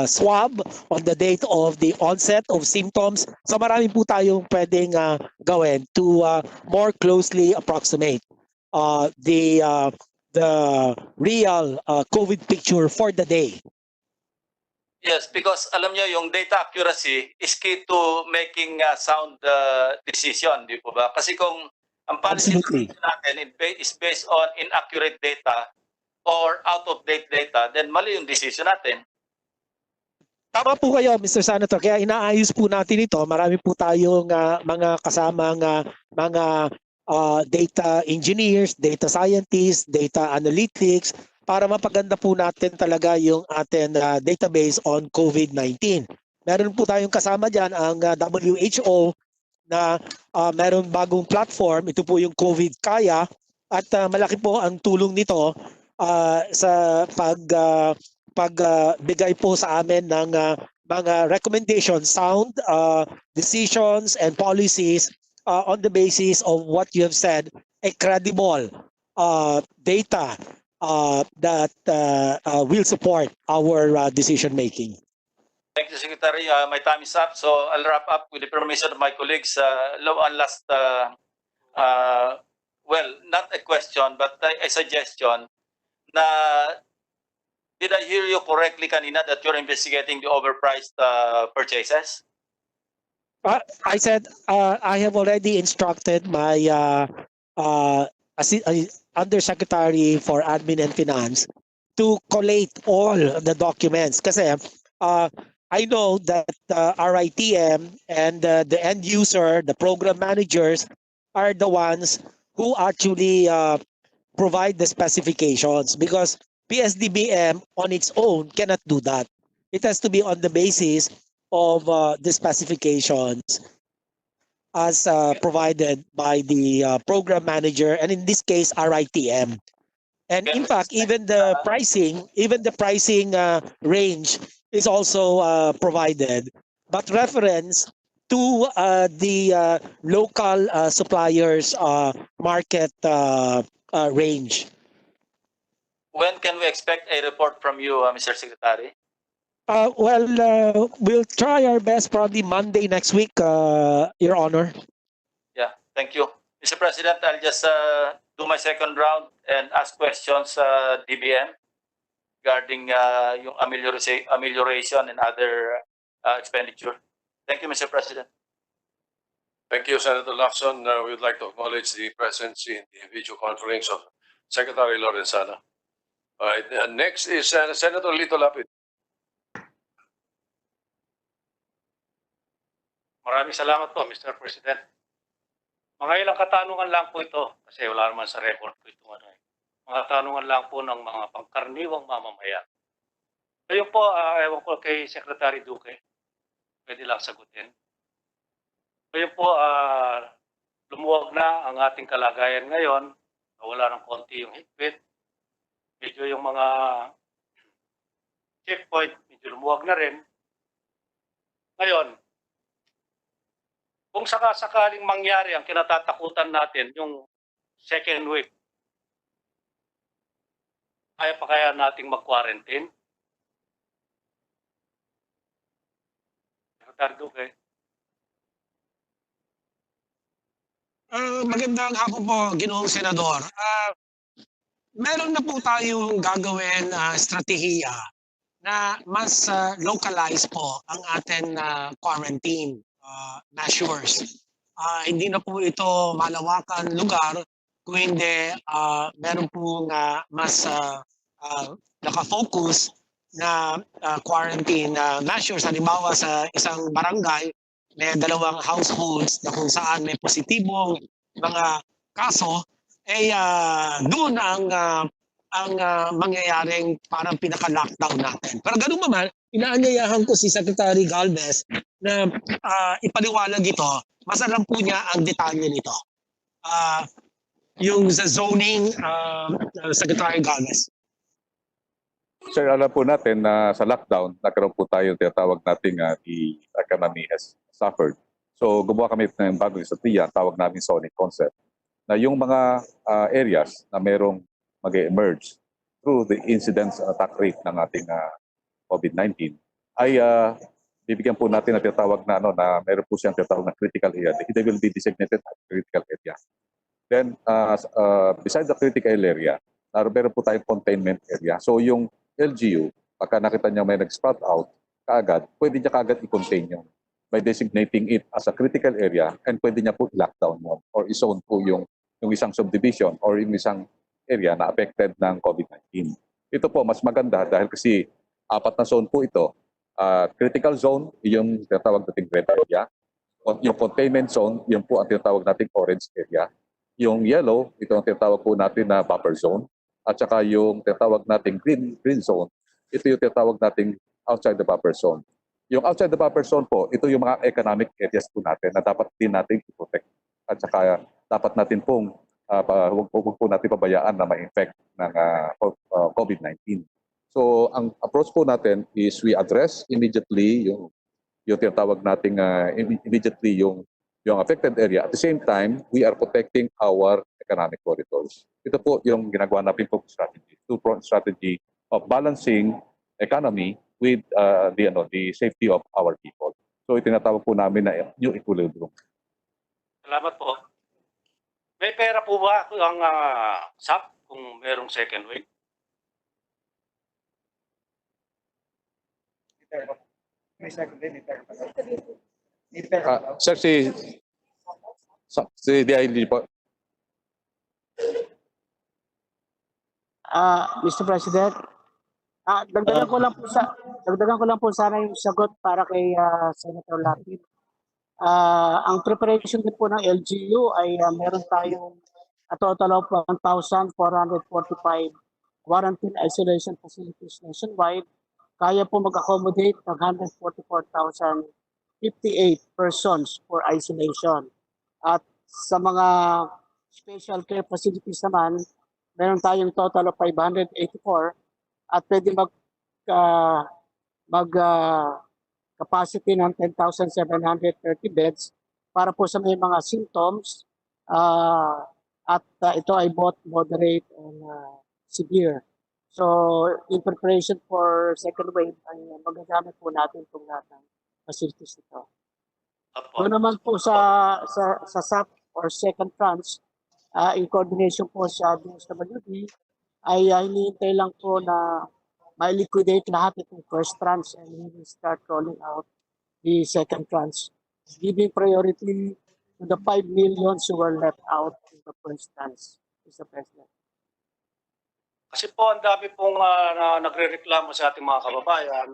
swab, on the date of the onset of symptoms. So marami po tayong pwedeng gawin to more closely approximate the real COVID picture for the day. Yes, because alam nyo, yung data accuracy is key to making sound decision, di po ba? Kasi kung ang policy natin is based on inaccurate data or out-of-date data, then mali yung decision natin. Tama po kayo, Mr. Senator. Kaya inaayos po natin ito. Marami po tayong mga kasamang mga data engineers, data scientists, data analytics, para mapaganda po natin talaga yung ating database on COVID-19. Meron po tayong kasama dyan ang WHO na meron bagong platform. Ito po yung COVID Kaya at malaki po ang tulong nito sa pagbigay po sa amin ng mga recommendations, sound decisions and policies on the basis of what you have said, a credible data that will support our decision making. Thank you, Secretary. My time is up, so I'll wrap up with the permission of my colleagues. One last, well, not a question, but a suggestion. Na, did I hear you correctly kanina that you're investigating the overpriced purchases? I said I have already instructed my Undersecretary for Admin and Finance to collate all the documents. Kasi I know that RITM and the end user, the program managers, are the ones who actually provide the specifications because PSDBM on its own cannot do that. It has to be on the basis of the specifications as provided by the program manager, and in this case RITM. And in fact, even the pricing range is also provided, but reference to the local suppliers market range. When can we expect a report from you, Mr. Secretary? We'll try our best probably Monday next week, Your Honor. Yeah, thank you. Mr. President, I'll just do my second round and ask questions, DBM, regarding yung amelioration and other expenditure. Thank you, Mr. President. Thank you, Senator Lacson. We would like to acknowledge the presence in the video conference of Secretary Lorenzana. All right, next is Senator Lito Lapid. Maraming salamat po, Mr. President. Mga ilang katanungan lang po ito, kasi wala naman sa record po ito. Mga tanungan lang po ng mga pangkaraniwang mamamayan. Ngayon po, ewan ko kay Secretary Duque, pwede lang sagutin. Ngayon po, lumuwag na ang ating kalagayan ngayon, wala ng konti yung higpit. Medyo yung mga checkpoint, medyo lumuwag na rin. Ngayon, kung sakasakaling mangyari ang kinatatakutan natin, yung second wave, kaya pa kaya nating mag-quarantine? Secretary Duque. Magandang hapon po, Ginoong Senador. Meron na po tayong gagawin estratehiya na mas localized po ang ating quarantine measures. Hindi na po ito malawakan lugar, kung hindi meron po mas nakafocus na quarantine measures. Halimbawa sa isang barangay, may 2 households na kung saan may positibong mga kaso, doon ang mangyayaring parang pinaka-lockdown natin. Pero ganun naman, inaanyayahan ko si Secretary Galvez na ipaliwanag ito. Mas alam po niya ang detalye nito. Yung sa zoning, Secretary Galvez. Sir, alam po natin na sa lockdown, nagkaroon po tayo tinatawag nating the economy has suffered. So gumawa kami ng bagong estratehiya, tawag namin zoning concept, na yung mga areas na merong mag-emerge through the incidence attack rate ng ating COVID-19 ay bibigyan po natin na tinatawag na na meron po siyang tinatawag na critical area. They will be designated as critical area. Then besides the critical area, meron po tayong containment area. So yung LGU, pagka nakita niya may nag-sprout out, kaagad, pwede niya kaagad i-contain yun by designating it as a critical area, and pwede niya po i-lockdown yun or i-zone po yung isang subdivision or yung isang area na affected ng COVID-19. Ito po mas maganda dahil kasi 4 na zone po ito. Critical zone, yung tinatawag nating red area. Yung containment zone, yung po ang tinatawag nating orange area. Yung yellow, ito ang tinatawag po natin na buffer zone. At saka yung tinatawag nating green zone, ito yung tinatawag nating outside the buffer zone. Yung outside the buffer zone po, ito yung mga economic areas po natin na dapat din natin i-protect. At saka dapat natin pong huwag po natin pabayaan na ma-infect ng COVID-19. So ang approach po natin is we address immediately yung tinatawag nating immediately yung affected area. At the same time, we are protecting our economic corridors. Ito po yung ginagawa natin po strategy, two-pronged strategy of balancing economy with the safety of our people. So itinatawag po namin na new equilibrium. Salamat po. May pera po ba ang SAP kung merong second wave? May second wave, may pera pa. Sir, si DILG po. Mr. President, dagdagan ko lang po sana yung sagot para kay Senator Lapid. Ang preparation din po ng LGU ay meron tayong a total of 1,445 quarantine isolation facilities nationwide. Kaya po mag-accommodate ng 144,058 persons for isolation. At sa mga special care facilities naman, meron tayong total of 584 at pwede capacity ng 10,730 beds para po sa may mga symptoms at ito ay both moderate and severe. So, in preparation for second wave, ay magagamit po natin itong lahat ng facilities nito. Doon naman po sa SAP or second tranche, in coordination po sa DSWD, ay hinihintay lang po na ma-liquidate lahat itong first tranche and we will start rolling out the second tranche, giving priority to the 5 million who were left out in the first tranche, Mr. President. Kasi po ang dami pong nagre-reklamo sa ating mga kababayan,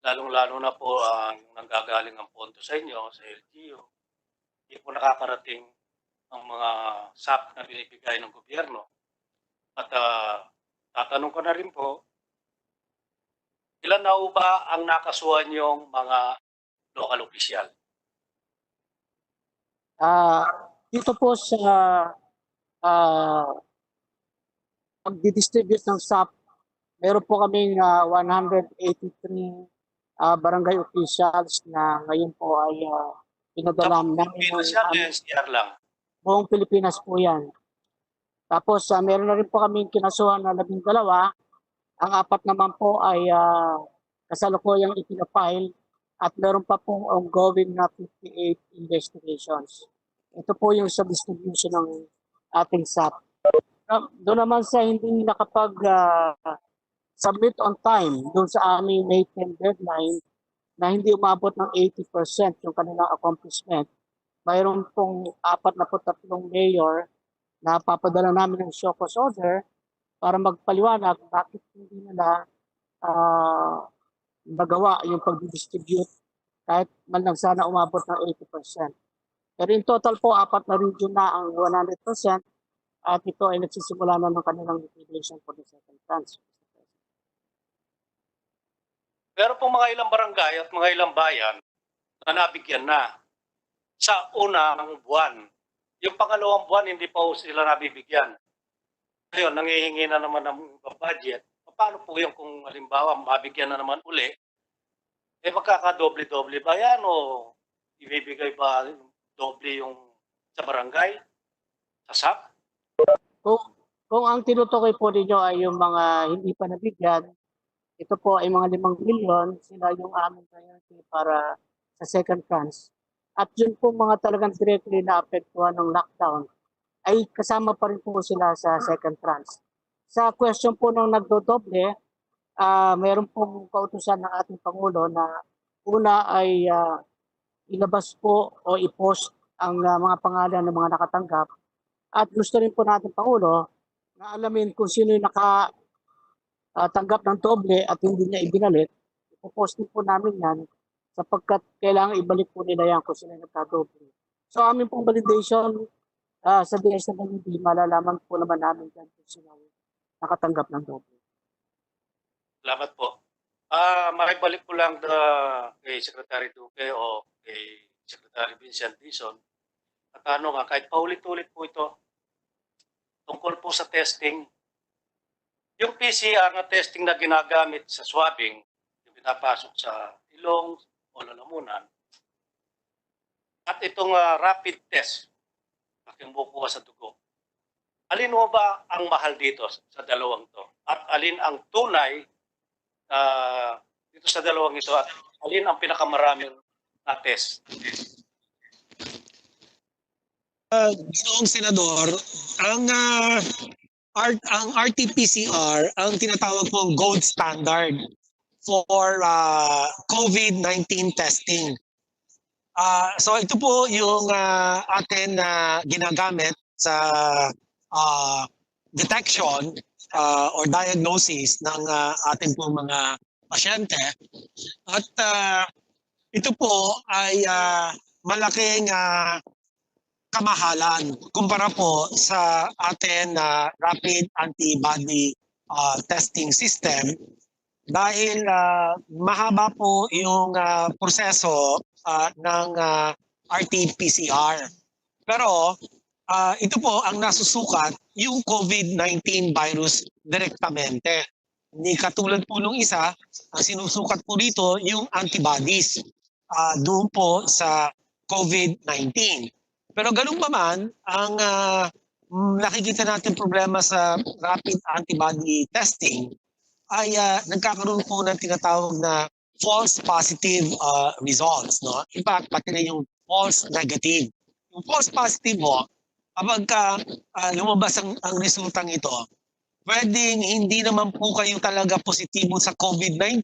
lalong-lalo na po ang nanggagaling ang pondo sa inyo, sa LGU. Hindi po nakakarating ang mga SAP na binibigay ng gobyerno. At tatanong ko na rin po, ilan na ba ang nakasuhan yung mga local official? Dito po sa pag-distribute ng SAP, meron po kaming 183 barangay officials na ngayon po ay pinadala namin lang. buong Pilipinas po yan. Tapos meron na rin po kaming kinasuhan na 12. Ang 4 naman po ay kasalukuyang ipinafile at meron pa pong ongoing na 58 investigations. Ito po yung sa distribution ng ating SAP. Doon naman sa hindi nakapag-submit on time doon sa aming May 10 deadline na hindi umabot ng 80% yung kanilang accomplishment, mayroon pong 43 mayor na papadala namin ng show cause order para magpaliwanag bakit hindi nila magawa yung pag-distribute kahit man lang sana umabot ng 80%. Pero in total po, 4 na region na ang 100% at ito ay nagsisimula na ng kanilang liquidation for the second tranche. Pero po mga ilang barangay at mga ilang bayan na nabigyan na sa unang buwan. Yung pangalawang buwan, hindi pa sila nabibigyan. Ngayon, nangihingi na naman ng budget. Paano po yung kung halimbawa mabigyan na naman uli, magkakadoble-doble ba yan o ibibigay ba doble yung sa barangay, sa SAP? Kung ang tinutukoy po ninyo ay yung mga hindi pa nabigyan, ito po ay mga 5 milyon, sila yung aming priority para sa second tranche. At yun po mga talagang directly na apektuhan ng lockdown, ay kasama pa rin po sila sa second tranche. Sa question po ng nagdodoble, mayroon pong kautusan ng ating Pangulo na una ay ilabas po o i-post ang mga pangalan ng mga nakatanggap. At gusto rin po natin Pangulo na alamin kung sino yung nakatanggap ng doble at hindi niya ibinalit. Ipopost din po namin yan sapagkat kailangan ibalik po nila yan kung sino yung nagkadoble. So amin pong validation sa DSWD, malalaman po naman namin kung sino nakatanggap ng doble. Salamat po. Makibalik ko lang kay Secretary Duque o kay Secretary Vincent Dizon. At kahit paulit-ulit po ito, tungkol po sa testing, yung PCR na testing na ginagamit sa swabbing, yung pinapasok sa ilong o lalamunan, at itong rapid test, yung bukuha sa dugo, alin mo ba ang mahal dito sa dalawang to? At alin ang tunay dito sa dalawang ito? At alin ang pinakamaraming na test? Ginoong Senador, ang RT-PCR ang tinatawag pong gold standard for COVID-19 testing. So ito po yung atin na ginagamit sa detection or diagnosis ng ating po mga pasyente. At ito po ay malaking kamahalan kumpara po sa atin na rapid antibody testing system dahil mahaba po yung proseso ng RT-PCR. Pero ito po ang nasusukat yung COVID-19 virus direktamente. Hindi katulad po nung isa, ang sinusukat po dito yung antibodies doon po sa COVID-19. Pero ganun pa man, ang nakikita natin problema sa rapid antibody testing ay nagkakaroon po ng tinatawag na false positive results. No? In fact, pati na yung false negative. Yung false positive mo, kapag lumabas ang resultang ito, pwedeng hindi naman po kayo talaga positibo sa COVID-19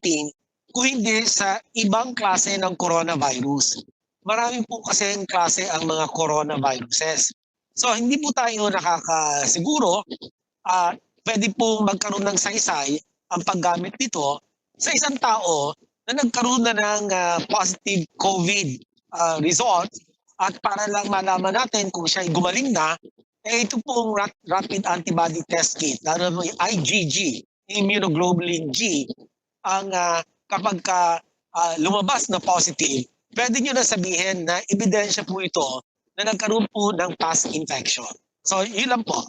kung hindi sa ibang klase ng coronavirus. Maraming po kasing klase ang mga coronaviruses. So hindi po tayo nakakasiguro, pwede po magkaroon ng saysay ang paggamit nito sa isang tao na nagkaroon na ng positive COVID result at para lang malaman natin kung siya ay gumaling na, ito pong rapid antibody test kit, lalo mo yung IgG, immunoglobulin G, ang kapag lumabas na positive, pwede nyo na sabihin na ebidensya po ito na nagkaroon po ng past infection. So, yun lang po.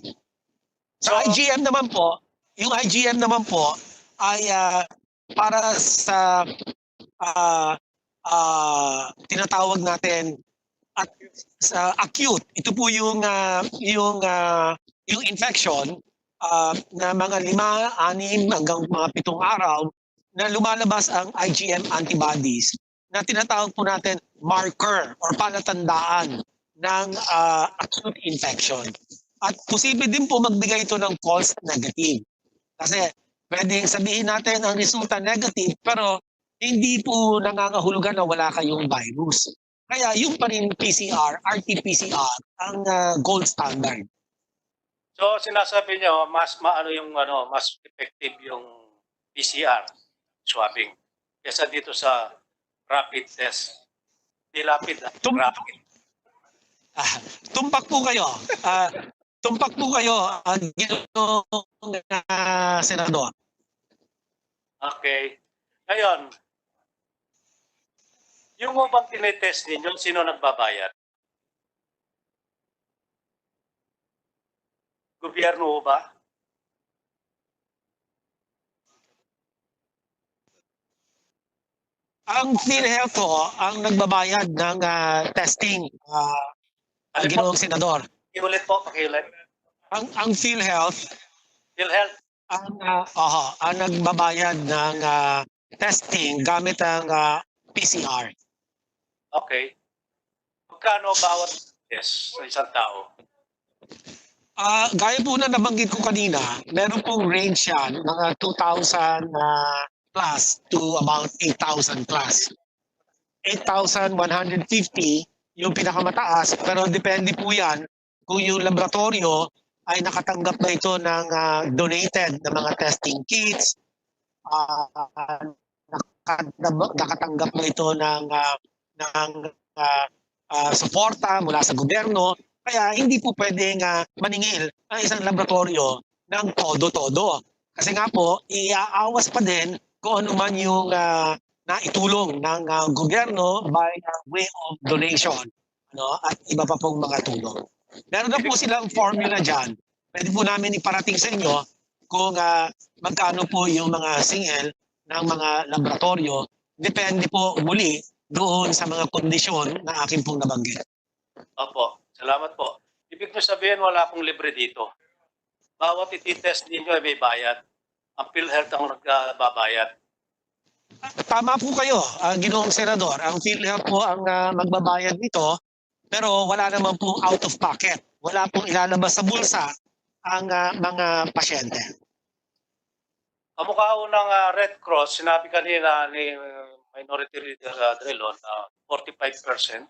So, IgM naman po, yung IgM naman po ay para sa tinatawag natin at sa acute. Ito po yung infection na mga 5, 6 hanggang mga 7 araw na lumalabas ang IgM antibodies na tinatawag po natin marker or palatandaan ng acute infection. At posible din po magbigay ito ng false negative. Kasi pwedeng sabihin natin ang resulta negative pero hindi po nangangahulugan na wala kayong virus. Kaya yung pa rin PCR, RT-PCR ang gold standard. So sinasabi niyo mas mas effective yung PCR swabbing kaysa dito sa rapid test. Di rapid, rapid. Tumpak po kayo. Tumpak po kayo ang ginong senador. Okay. Ngayon, yung bang tinetest ninyo, sino nagbabayad? Gobyerno ba? Ang PhilHealth po ang nagbabayad ng testing, Ginoong Senador. Iulit po, pakiulit. Ang PhilHealth, PhilHealth? ang nagbabayad ng testing gamit ang PCR. Okay. Magkano bawat test sa isang tao? Gaya po na nabanggit ko kanina, meron pong range yan, mga 2,000 plus to about 8,000 plus. 8,150 yung pinakamataas, pero depende po yan kung yung laboratorio ay nakatanggap ba ito ng donated na mga testing kits, nakatanggap ba ito ng suporta mula sa gobyerno. Kaya hindi po pwedeng maningil ang isang laboratorio ng todo-todo. Kasi nga po, iaawas pa din kung ano man yung naitulong ng gobyerno by way of donation, at iba pa pong mga tulong. Meron na po silang formula dyan. Pwede po namin iparating sa inyo kung magkano po yung mga singil ng mga laboratorio. Depende po muli doon sa mga kondisyon na aking pong nabanggit. Opo, salamat po. Ibig ko sabihin wala akong libre dito. Bawat ititest ninyo ay may bayad. Ang PhilHealth ang nagbabayad. Tama po kayo, Ginoong Senador. Ang PhilHealth po ang magbabayad nito, pero wala naman pong out of pocket. Wala pong ilalabas sa bulsa ang mga pasyente. Kamukha ng Red Cross, sinabi kanina ni Minority Leader Drilon, 45%.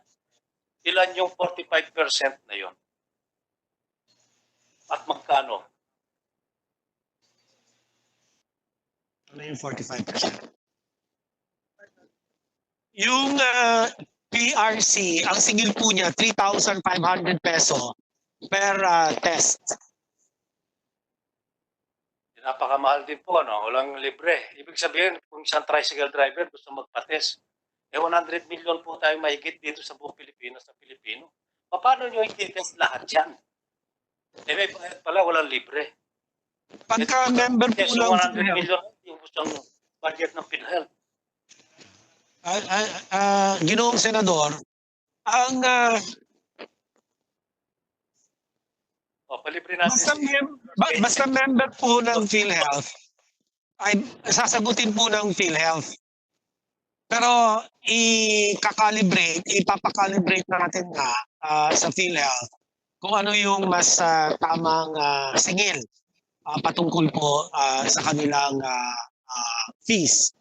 Ilan yung 45% na yon? At magkano? Ano yung 45%? Yung PRC, ang singil po niya, 3,500 peso per test. Napakamahal din po, no? Walang libre. Ibig sabihin, kung isang tricycle driver gusto magpa-test, 100 million po tayo mahigit dito sa buong Pilipinas sa Pilipino. Paano nyo i-test lahat yan? May bayad pala, walang libre. Pagka member po so lang 100 million, yung gustong budget ng PhilHealth. Ginoong Senador, ang palibre natin basta member po ng PhilHealth, ay sasagutin po ng PhilHealth. Pero ipapakalibrate natin na sa PhilHealth kung ano yung mas tamang singil patungkol po sa kanilang fees.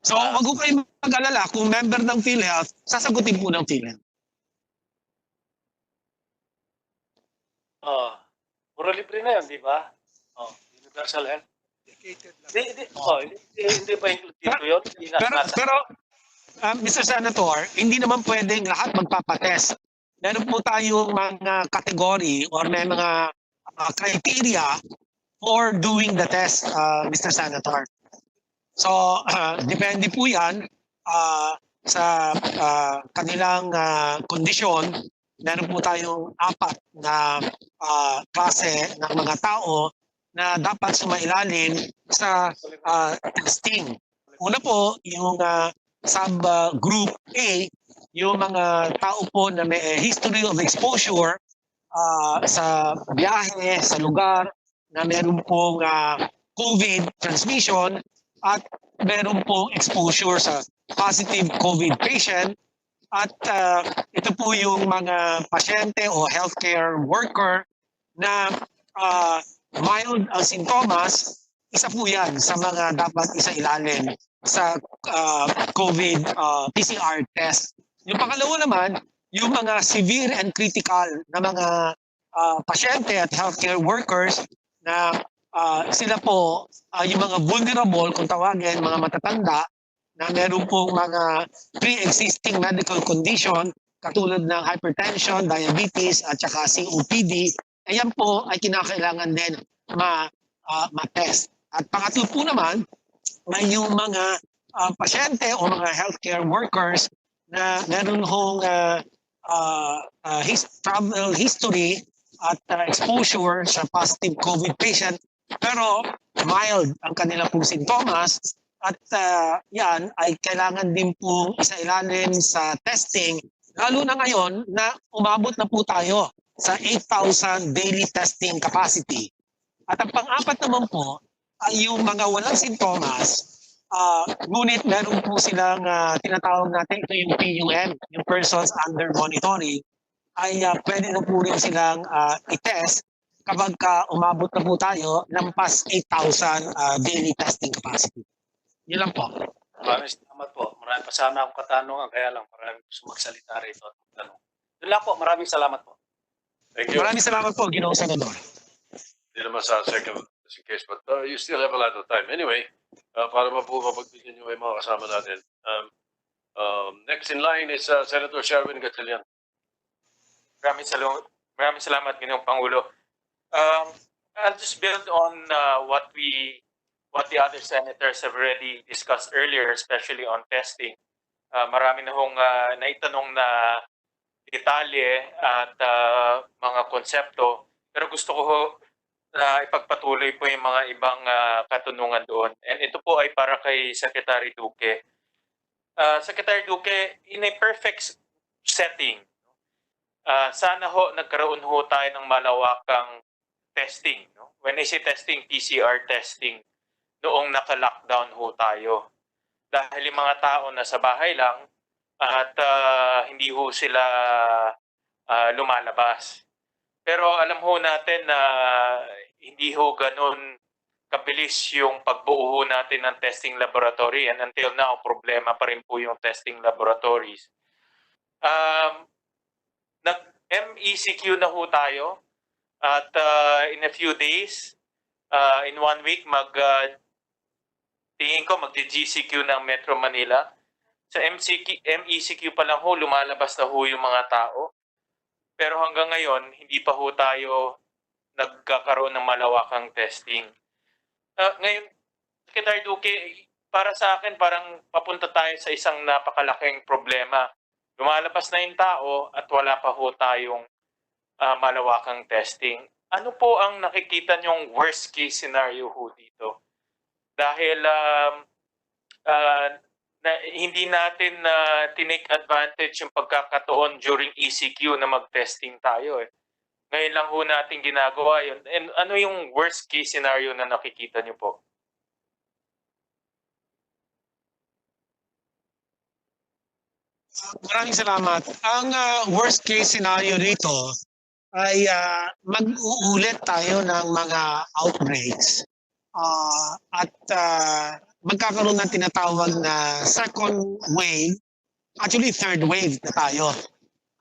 So, wag ko kayo mag-alala, kung member ng PhilHealth, sasagutin po ng PhilHealth. Puro libre na yun, di ba? Universal health. Hindi ba include dito yun? Pero Mr. Senator, hindi naman pwedeng lahat magpapatest. Meron po tayong mga category or may mga criteria for doing the test, Mr. Senator. So, depende po yan sa kanilang kondisyon. Meron po tayong 4 na klase ng mga tao na dapat sumailalim sa testing. Una po, yung subgroup A, yung mga tao po na may history of exposure sa biyahe, sa lugar na meron pong COVID transmission at meron pong exposure sa positive COVID patient. At ito po yung mga pasyente o healthcare worker na mild ang sintomas, isa po yan sa mga dapat isailalim sa COVID PCR test. Yung pangalawa naman, yung mga severe and critical na mga pasyente at healthcare workers na sila po yung mga vulnerable, kung tawagin, mga matatanda, na meron pong mga pre-existing medical condition katulad ng hypertension, diabetes at saka COPD, ayan po ay kinakailangan din ma-test. At pangatlo po naman, may yung mga pasyente o mga healthcare workers na meron hong travel history at exposure sa positive COVID patient pero mild ang kanilang pong sintomas. At yan ay kailangan din po isailalim sa testing, lalo na ngayon na umabot na po tayo sa 8,000 daily testing capacity. At ang pang-apat naman po ay yung mga walang sintomas, ngunit meron po silang tinatawag natin, ito yung PUM, yung persons under monitoring, ay pwede na po rin silang i-test kapag umabot na po tayo ng past 8,000 daily testing capacity. Yun lang po. Maraming salamat po. Maraming pa sana akong katanungan, kaya lang maraming gusto magsalita rito at magtanong. Yun lang po, maraming salamat po. Thank you. Maraming salamat po, Ginoong Senador. Hindi naman sa second case, but you still have a lot of time. Anyway, para mapagbigyan nyo yung mga kasama natin. Next in line is Senator Sherwin Gatchalian. Maraming salamat, Ginoong Pangulo. I'll just build on what the other senators have already discussed earlier, especially on testing. Marami na hong naitanong na detalye at mga konsepto, pero gusto ko na ipagpatuloy po yung mga ibang katanungan doon. And ito po ay para kay Secretary Duque. Secretary Duque, in a perfect setting, sana ho nagkaroon ho tayo ng malawakang testing. No? When I say testing, PCR testing, noong naka-lockdown ho tayo. Dahil yung mga tao na sa bahay lang at hindi ho sila lumalabas. Pero alam ho natin na hindi ho ganun mabilis yung pagbuo natin ng testing laboratory, and until now problema pa rin po yung testing laboratories. Nag-MECQ na ho tayo at in a few days, in 1 week, tingin ko magdi-GCQ ng Metro Manila. Sa MECQ pa lang ho, lumalabas na ho yung mga tao. Pero hanggang ngayon, hindi pa ho tayo nagkakaroon ng malawakang testing. Ngayon, Secretary Duque, para sa akin, parang papunta tayo sa isang napakalaking problema. Lumalabas na yung tao at wala pa ho tayong malawakang testing. Ano po ang nakikita niyong worst case scenario ho dito? Dahil hindi natin tinake advantage yung pagkakataon during ECQ na mag-testing tayo. Ngayon lang ho natin ginagawa yun. And ano yung worst case scenario na nakikita niyo po? Maraming salamat. Ang worst case scenario dito ay mag-uulit tayo ng mga outbreaks at magkakaroon ng tinatawag na second wave, actually third wave na tayo.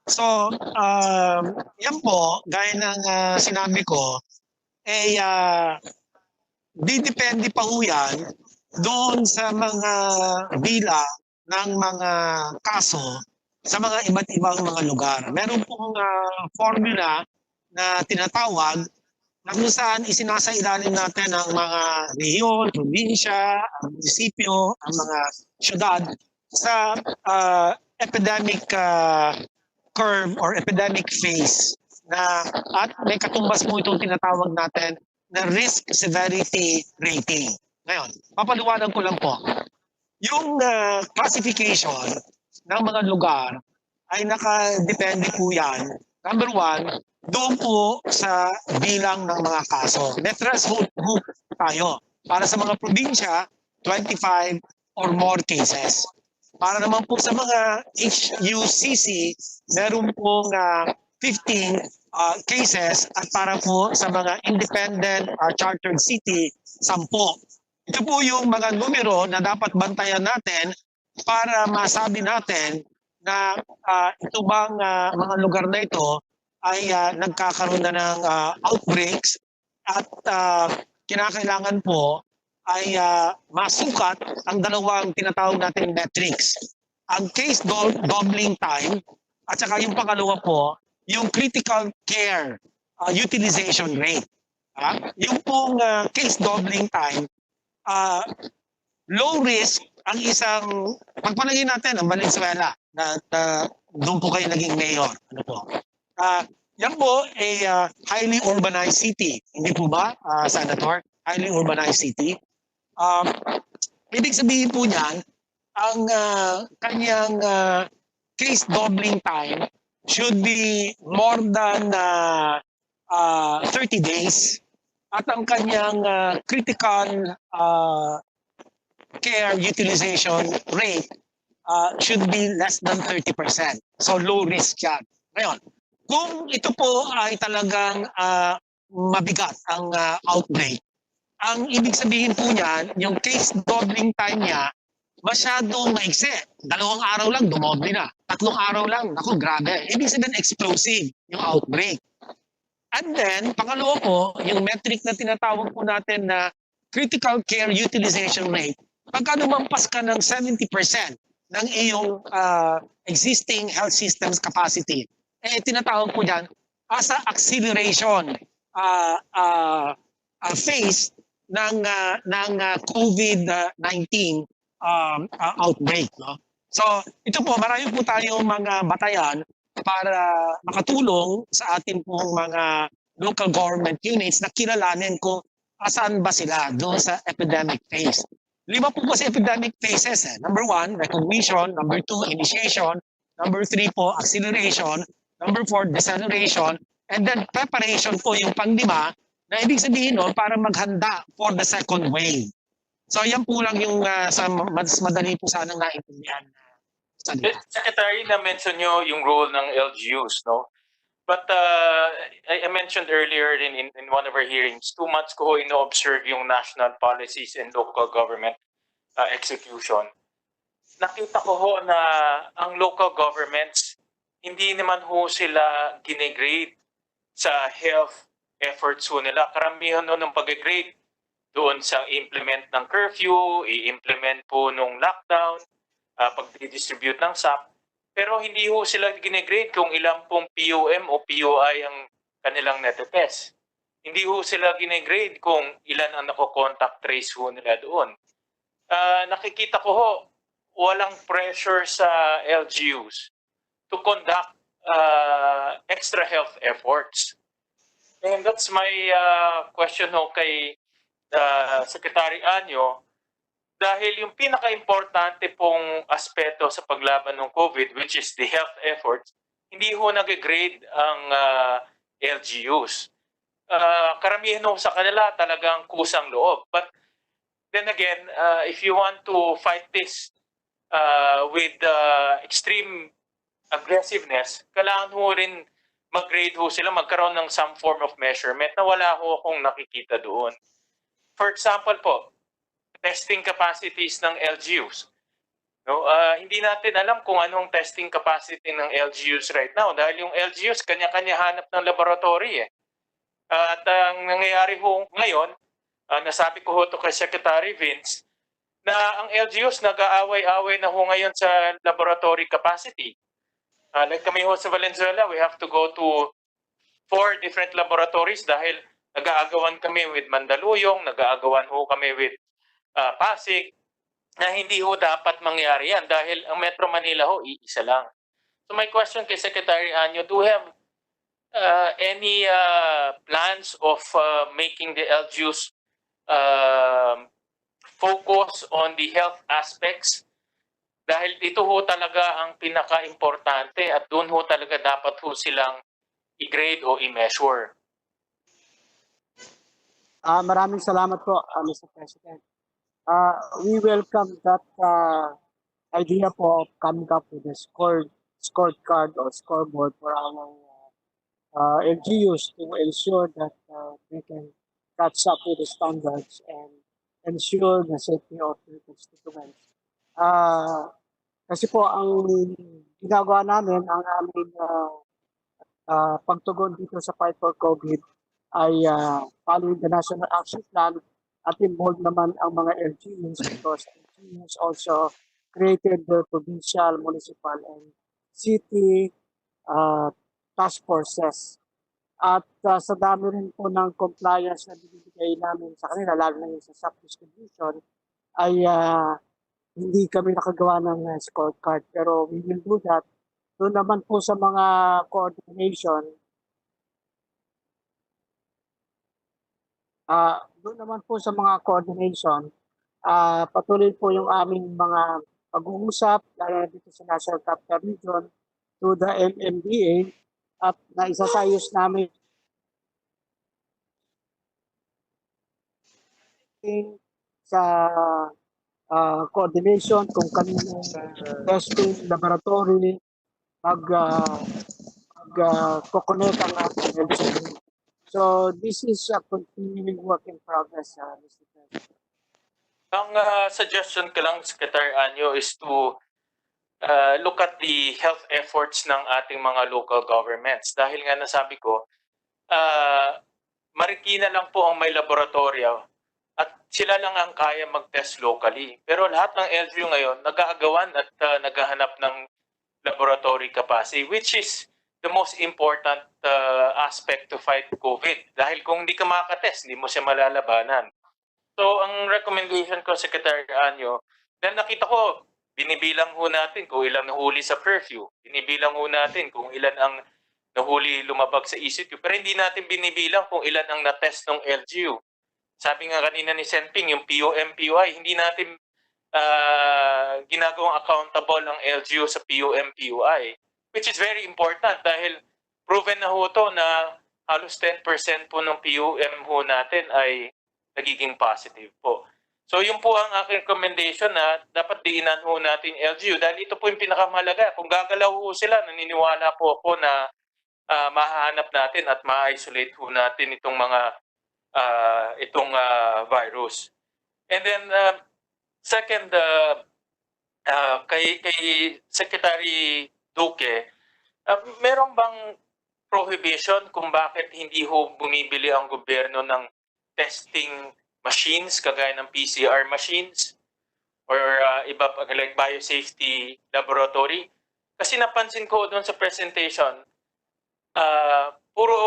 So, yan po, gaya ng sinabi ko, didepende pa ho yan doon sa mga bilang ng mga kaso sa mga iba't ibang mga lugar. Meron pong formula na tinatawag na kung saan isinasailalim natin ang mga rehiyon, probinsya, ang munisipyo, ang mga syudad sa epidemic curve or epidemic phase na at may katumbas mo itong tinatawag natin na risk severity rating. Ngayon, papaliwanag ko lang po. Yung classification ng mga lugar ay nakadepende po yan. Number one, doon po sa bilang ng mga kaso. May threshold group tayo. Para sa mga probinsya, 25 or more cases. Para naman po sa mga HUCC, meron pong 15 cases at para po sa mga independent chartered city, 10. Ito po yung mga numero na dapat bantayan natin para masabi natin na ito bang mga lugar na ito ay nagkakaroon na ng outbreaks at kinakailangan po ay masukat ang dalawang tinatawag natin metrics. Ang case doubling time at saka yung pangalawa po, yung critical care utilization rate. Yung pong case doubling time, low risk ang isang, pagpalagay natin ang Valenzuela na doon po kayo naging mayor. Ano po? Yan po ay highly urbanized city. Hindi po ba, Senator? Highly urbanized city. Ibig sabihin po niyan, ang kanyang case doubling time should be more than 30 days at ang kanyang critical care utilization rate should be less than 30%. So low risk yan. Ngayon, kung ito po ay talagang mabigat ang outbreak, ang ibig sabihin po niyan, yung case doubling time niya, masyadong maigsi. 2 araw lang, dumoble na. 3 araw lang, naku, grabe. Ibig sabihin, explosive yung outbreak. And then, pangalawa po, yung metric na tinatawag po natin na critical care utilization rate. Pagka lumampas ka ng 70% ng iyong existing health systems capacity, tinatawag po dyan as a acceleration phase ng COVID-19 outbreak. No? So ito po, marami po tayong mga batayan para makatulong sa ating pong mga local government units na kilalanin kung asan ba sila doon sa epidemic phase. 5 po kasi epidemic phases. Number 1, recognition. Number 2, initiation. Number 3 po, acceleration. Number 4, deceleration. And then preparation po yung pang-5 na ibig sabihin nun para maghanda for the second wave. So yan po lang yung sa mas madali po sanang naintindihan. Secretary, na-mention nyo yung role ng LGUs, no? But I mentioned earlier in one of our hearings, 2 months ko ino-observe yung national policies and local government execution. Nakita ko ho na ang local governments, hindi naman ho sila gine-grade sa health efforts ho nila. Karamihan ho ng pag-grade doon sa implement ng curfew, i-implement po nung lockdown, pag-distribute ng SAP. Pero hindi ho sila gine-grade kung ilang pong POM o POI ang kanilang natetest. Hindi ho sila gine-grade kung ilan ang nako-contact trace ho nila doon. Nakikita ko ho, walang pressure sa LGUs to conduct extra health efforts. And that's my question ho kay Secretary Anyo, dahil yung pinaka-importante pong aspeto sa paglaban ng COVID, which is the health efforts, hindi ho nag-grade ang LGUs. Karamihan ho sa kanila talagang kusang loob. But then again, if you want to fight this with extreme aggressiveness, kailangan ho rin mag-grade ho sila, magkaroon ng some form of measurement na wala ho akong nakikita doon. For example po, testing capacities ng LGUs. No, hindi natin alam kung anong testing capacity ng LGUs right now dahil yung LGUs kanya-kanya hanap ng laboratory eh. At ang nangyayari ho ngayon, nasabi ko ho to kay Secretary Vince, na ang LGUs nag-aaway-away na ho ngayon sa laboratory capacity. Like kami ho sa Valenzuela, we have to go to 4 different laboratories dahil nag-aagawan kami with Mandaluyong, nag-aagawan ho kami with Pasig, na hindi ho dapat mangyari yan dahil ang Metro Manila ho, iisa lang. So my question kay Secretary Anyo, do we have any plans of making the LGUs focus on the health aspects? Dahil ito ho talaga ang pinaka-importante at doon ho talaga dapat ho silang i-grade o i-measure. Maraming salamat po, Mr. President. We welcome that idea po of coming up with a scorecard or scoreboard for our LGUs to ensure that they can catch up with the standards and ensure the safety of the constituents. Kasi po ang ginagawa namin, ang aming pagtugon dito sa fight for COVID ay following the National Action Plan at involved naman ang mga LGUs because LGUs also created the provincial, municipal, and city task forces. At sa dami rin po ng compliance na binibigay namin sa kanila, lalo na yung sa sub-distribution, ay hindi kami nakagawa ng scorecard. Pero we will do that. Doon naman po sa mga coordination, patuloy po yung aming mga pag-uusap, lalo dito sa National Capital Region, to the MMDA, at naisasayos namin sa coordination kung kanino testing laboratory mag-connect ang ating LGU. So this is a continuing work in progress, Mr. President. Ang suggestion ko lang, Secretary Anyo, is to look at the health efforts ng ating mga local governments. Dahil nga nasabi ko, Marikina lang po ang may laboratorio at sila lang ang kaya mag-test locally. Pero lahat ng LGU ngayon, nag-aagawan at naghahanap ng laboratory capacity, which is the most important aspect to fight COVID. Dahil kung hindi ka makakatest, hindi mo siya malalabanan. So ang recommendation ko, Secretary Anyo, dahil nakita ko, binibilang ho natin kung ilang nahuli sa curfew. Binibilang ho natin kung ilan ang nahuli lumabag sa ECQ. Pero hindi natin binibilang kung ilan ang na-test ng LGU. Sabi nga kanina ni Senping, yung POM, POI, hindi natin ginagawang accountable ang LGU sa POM, POI. Which is very important dahil proven na ho to na halos 10% po ng POM ho natin ay nagiging positive po. So yun po ang aking recommendation na dapat diinan ho natin LGU dahil ito po yung pinakamahalaga. Kung gagalaw ho sila, naniniwala po ako na mahahanap natin at ma-isolate ho natin itong mga virus. And then second, kay Secretary Duque, meron bang prohibition kung bakit hindi ho bumibili ang gobyerno ng testing machines kagaya ng PCR machines or iba pa like biosafety laboratory? Kasi napansin ko doon sa presentation, puro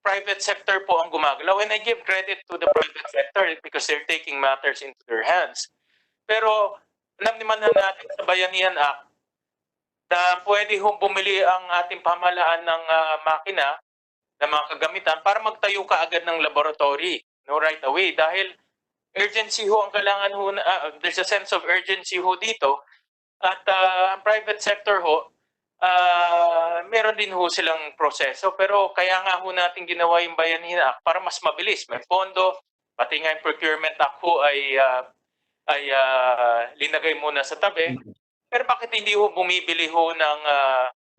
private sector po ang gumagalaw. And I give credit to the private sector because they're taking matters into their hands. Pero alam naman natin sa Bayanihan Act na pwede hong bumili ang ating pamahalaan ng makina, ng mga kagamitan para magtayo ka agad ng laboratory, no, right away. Dahil urgency ho ang kailangan ho, there's a sense of urgency ho dito. At ang private sector ho, meron din ho silang proseso. Pero kaya nga ho natin ginawa yung Bayanihan Act para mas mabilis. May pondo, pati nga yung Procurement Act ho ay linagay muna sa tabi. Pero bakit hindi ho bumibili ho ng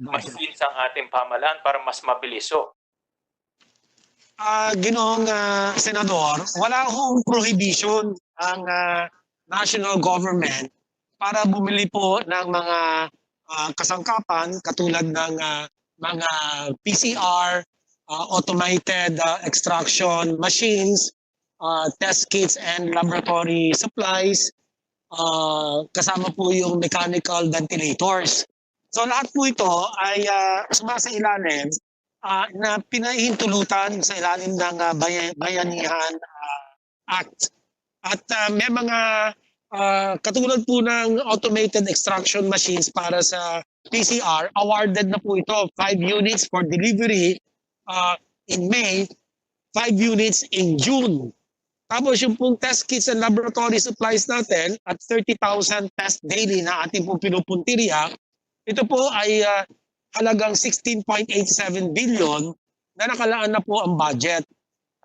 machines ang ating pamahalaan para mas mabilis ho? Ginoong Senador, wala hong prohibition ang national government para bumili po ng mga kasangkapan katulad ng mga PCR, automated extraction machines, test kits and laboratory supplies, kasama po yung mechanical ventilators. So lahat po ito ay sumasailalim na pinahintulutan sa ilalim ng Bayanihan Act. At may mga katulad po ng automated extraction machines para sa PCR, awarded na po ito 5 units for delivery in May, 5 units in June. Tapos yung pong test kits and laboratory supplies natin at 30,000 tests daily na ating pong pinupuntirya, ito po ay halagang 16.87 billion na nakalaan na po ang budget.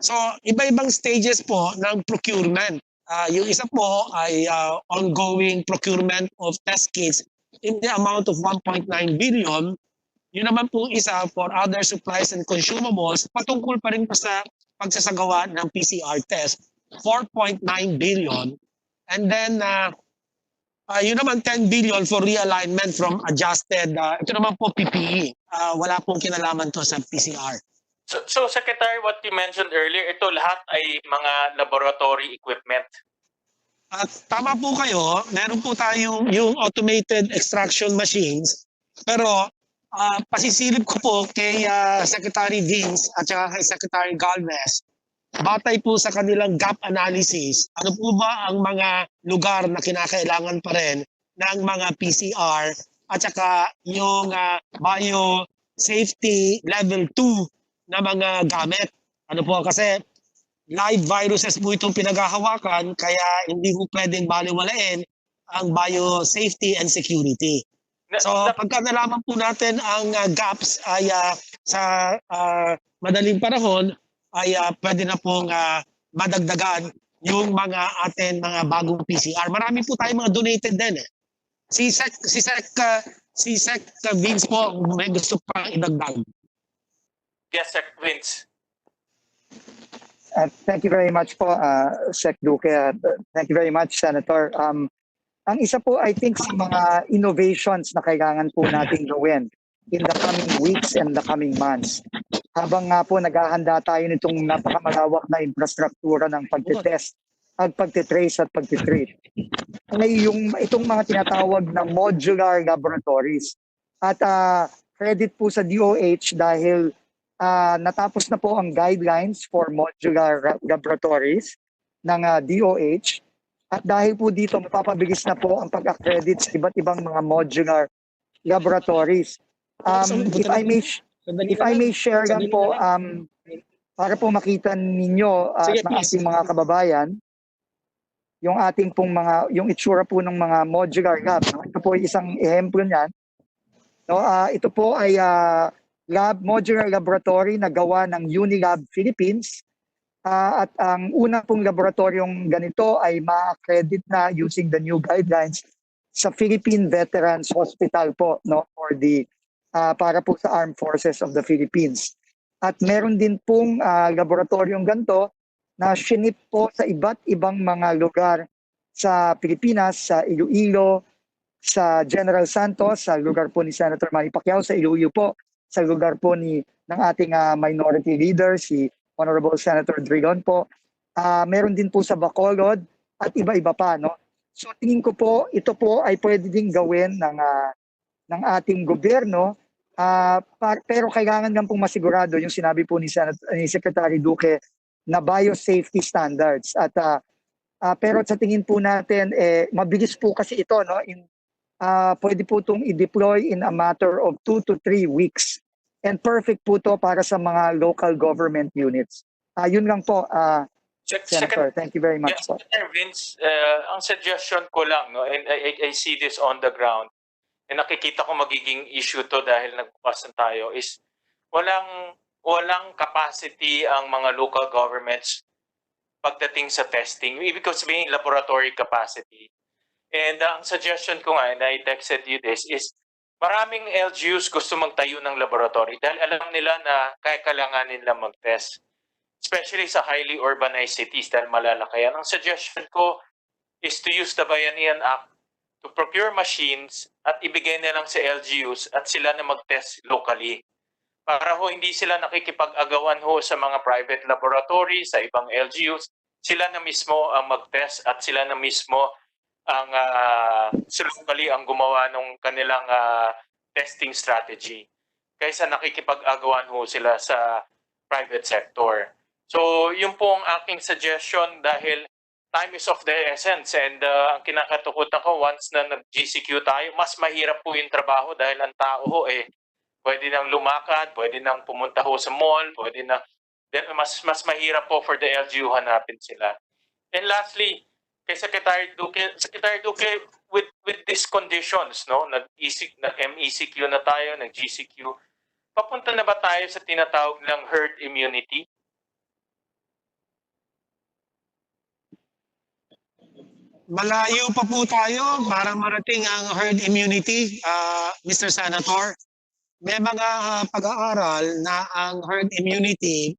So iba-ibang stages po ng procurement. Yung isa po ay ongoing procurement of test kits in the amount of 1.9 billion. Yun naman po isa for other supplies and consumables patungkol pa rin po sa pagsasagawa ng PCR test. 4.9 billion. And then, yun naman 10 billion for realignment from adjusted. Ito naman po PPE. Wala pong kinalaman to sa PCR. So Secretary, what you mentioned earlier, ito lahat ay mga laboratory equipment. At tama po kayo, meron po tayong yung automated extraction machines. Pero pasisilip ko po kay Secretary Vince at saka kay Secretary Galvez, batay po sa kanilang gap analysis, ano po ba ang mga lugar na kinakailangan pa rin ng mga PCR at saka yung biosafety level 2 na mga gamit. Ano po kasi live viruses po itong pinaghahawakan kaya hindi po pwedeng baliwalain ang biosafety and security. So pagka nalaman po natin ang gaps ay sa madaling panahon, ay pwede na pong madagdagan yung mga atin mga bagong PCR. Marami po tayong mga donated din eh. Si Sec Vince po may gusto pang idagdag. Yes, Sec Vince. Thank you very much po, Sec Duque. Thank you very much, Senator. Ang isa po, I think, sa mga innovations na kailangan po natin gawin in the coming weeks and the coming months. Habang nga po naghahanda tayo nitong napakamalawak na infrastruktura ng pagtitest at pagtitrace at pagtitreat. Ay itong mga tinatawag na modular laboratories. At credit po sa DOH dahil natapos na po ang guidelines for modular laboratories ng DOH. At dahil po dito mapapabilis na po ang pag-accredit sa iba't ibang mga modular laboratories. If I may share lang po, para po makita ninyo ng ating mga kababayan, yung ating pong yung itsura po ng mga modular lab. No? Ito po ay isang ehemplo niyan. No? Ito po ay modular laboratory na gawa ng Unilab Philippines. At ang una pong laboratoryong ganito ay ma-accredit na using the new guidelines sa Philippine Veterans Hospital po, no, for the para po sa Armed Forces of the Philippines. At meron din pong laboratoryong ganito na shinip po sa iba't ibang mga lugar sa Pilipinas, sa Iloilo, sa General Santos, sa lugar po ni Senator Manny Pacquiao, sa Iloilo po, sa lugar po ng ating minority leader, si Honorable Senator Drilon po. Meron din po sa Bacolod at iba-iba pa. No? So tingin ko po, ito po ay pwede ding gawin ng ating gobyerno, pero kailangan lang pong masigurado yung sinabi po ni Secretary Duque na biosafety standards. At pero sa tingin po natin, mabilis po kasi ito, no? Pwede po itong i-deploy in a matter of 2 to 3 weeks. And perfect po to para sa mga local government units. Yun lang po, Senator. Thank you very much po. Senator Vince, ang suggestion ko lang, no, and I see this on the ground, and nakikita ko magiging issue to dahil nagbukas na tayo, is walang capacity ang mga local governments pagdating sa testing. Ibig ko sabihin, laboratory capacity. And ang suggestion ko nga, and I texted you this, is maraming LGUs gusto magtayo ng laboratory dahil alam nila na kailanganin nila mag-test. Especially sa highly urbanized cities dahil malalakayan. Ang suggestion ko is to use the Bayanihan Act to procure machines at ibigay na lang sa LGUs at sila na mag-test locally. Para ho hindi sila nakikipag-agawan ho sa mga private laboratories, sa ibang LGUs, sila na mismo ang mag-test at sila na mismo ang locally ang gumawa ng kanilang testing strategy. Kaysa nakikipag-agawan ho sila sa private sector. So, yun po ang aking suggestion dahil time is of the essence and ang kinakatakutan ko once na nag-GCQ tayo, mas mahirap po yung trabaho dahil ang tao ho pwede nang lumakad, pwede nang pumunta ho sa mall, pwede na mas mahirap po for the LGU hanapin sila. And lastly, kay Secretary Duque, with these conditions, no, nag-MECQ na tayo, nag-GCQ, papunta na ba tayo sa tinatawag ng herd immunity? Malayo pa po tayo para marating ang herd immunity, Mr. Senator. May mga pag-aaral na ang herd immunity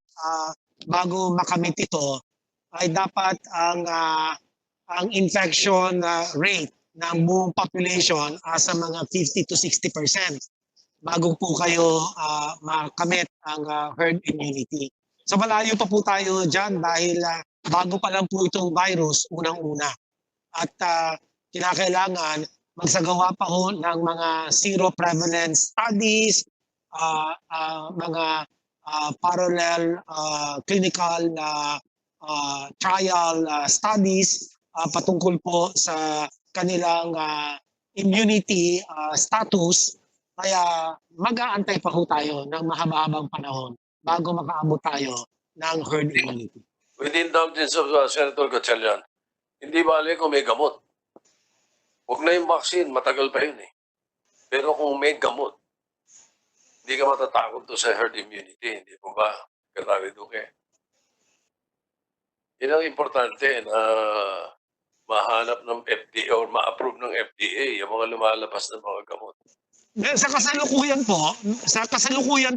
bago makamit ito ay dapat ang infection rate ng buong population sa mga 50 to 60% bago po kayo makamit ang herd immunity. So malayo pa po tayo dyan dahil bago pa lang po itong virus unang-una. At kinakailangan magsagawa pa ho ng mga zero prevalence studies, mga parallel clinical trial studies patungkol po sa kanilang immunity status. Kaya mag-aantay pa ho tayo ng mahaba-habang panahon bago makaabot tayo ng herd immunity. With the indulgence of Senator Gatchalian, hindi bale kung may gamot. Huwag na yung vaccine, matagal pa yun eh. Pero kung may gamot, hindi ka matatakot to sa herd immunity. Hindi po ba, Secretary Duque? Yan ang importante na mahanap ng FDA or ma-approve ng FDA yung mga lumalabas na mga gamot. Sa kasalukuyan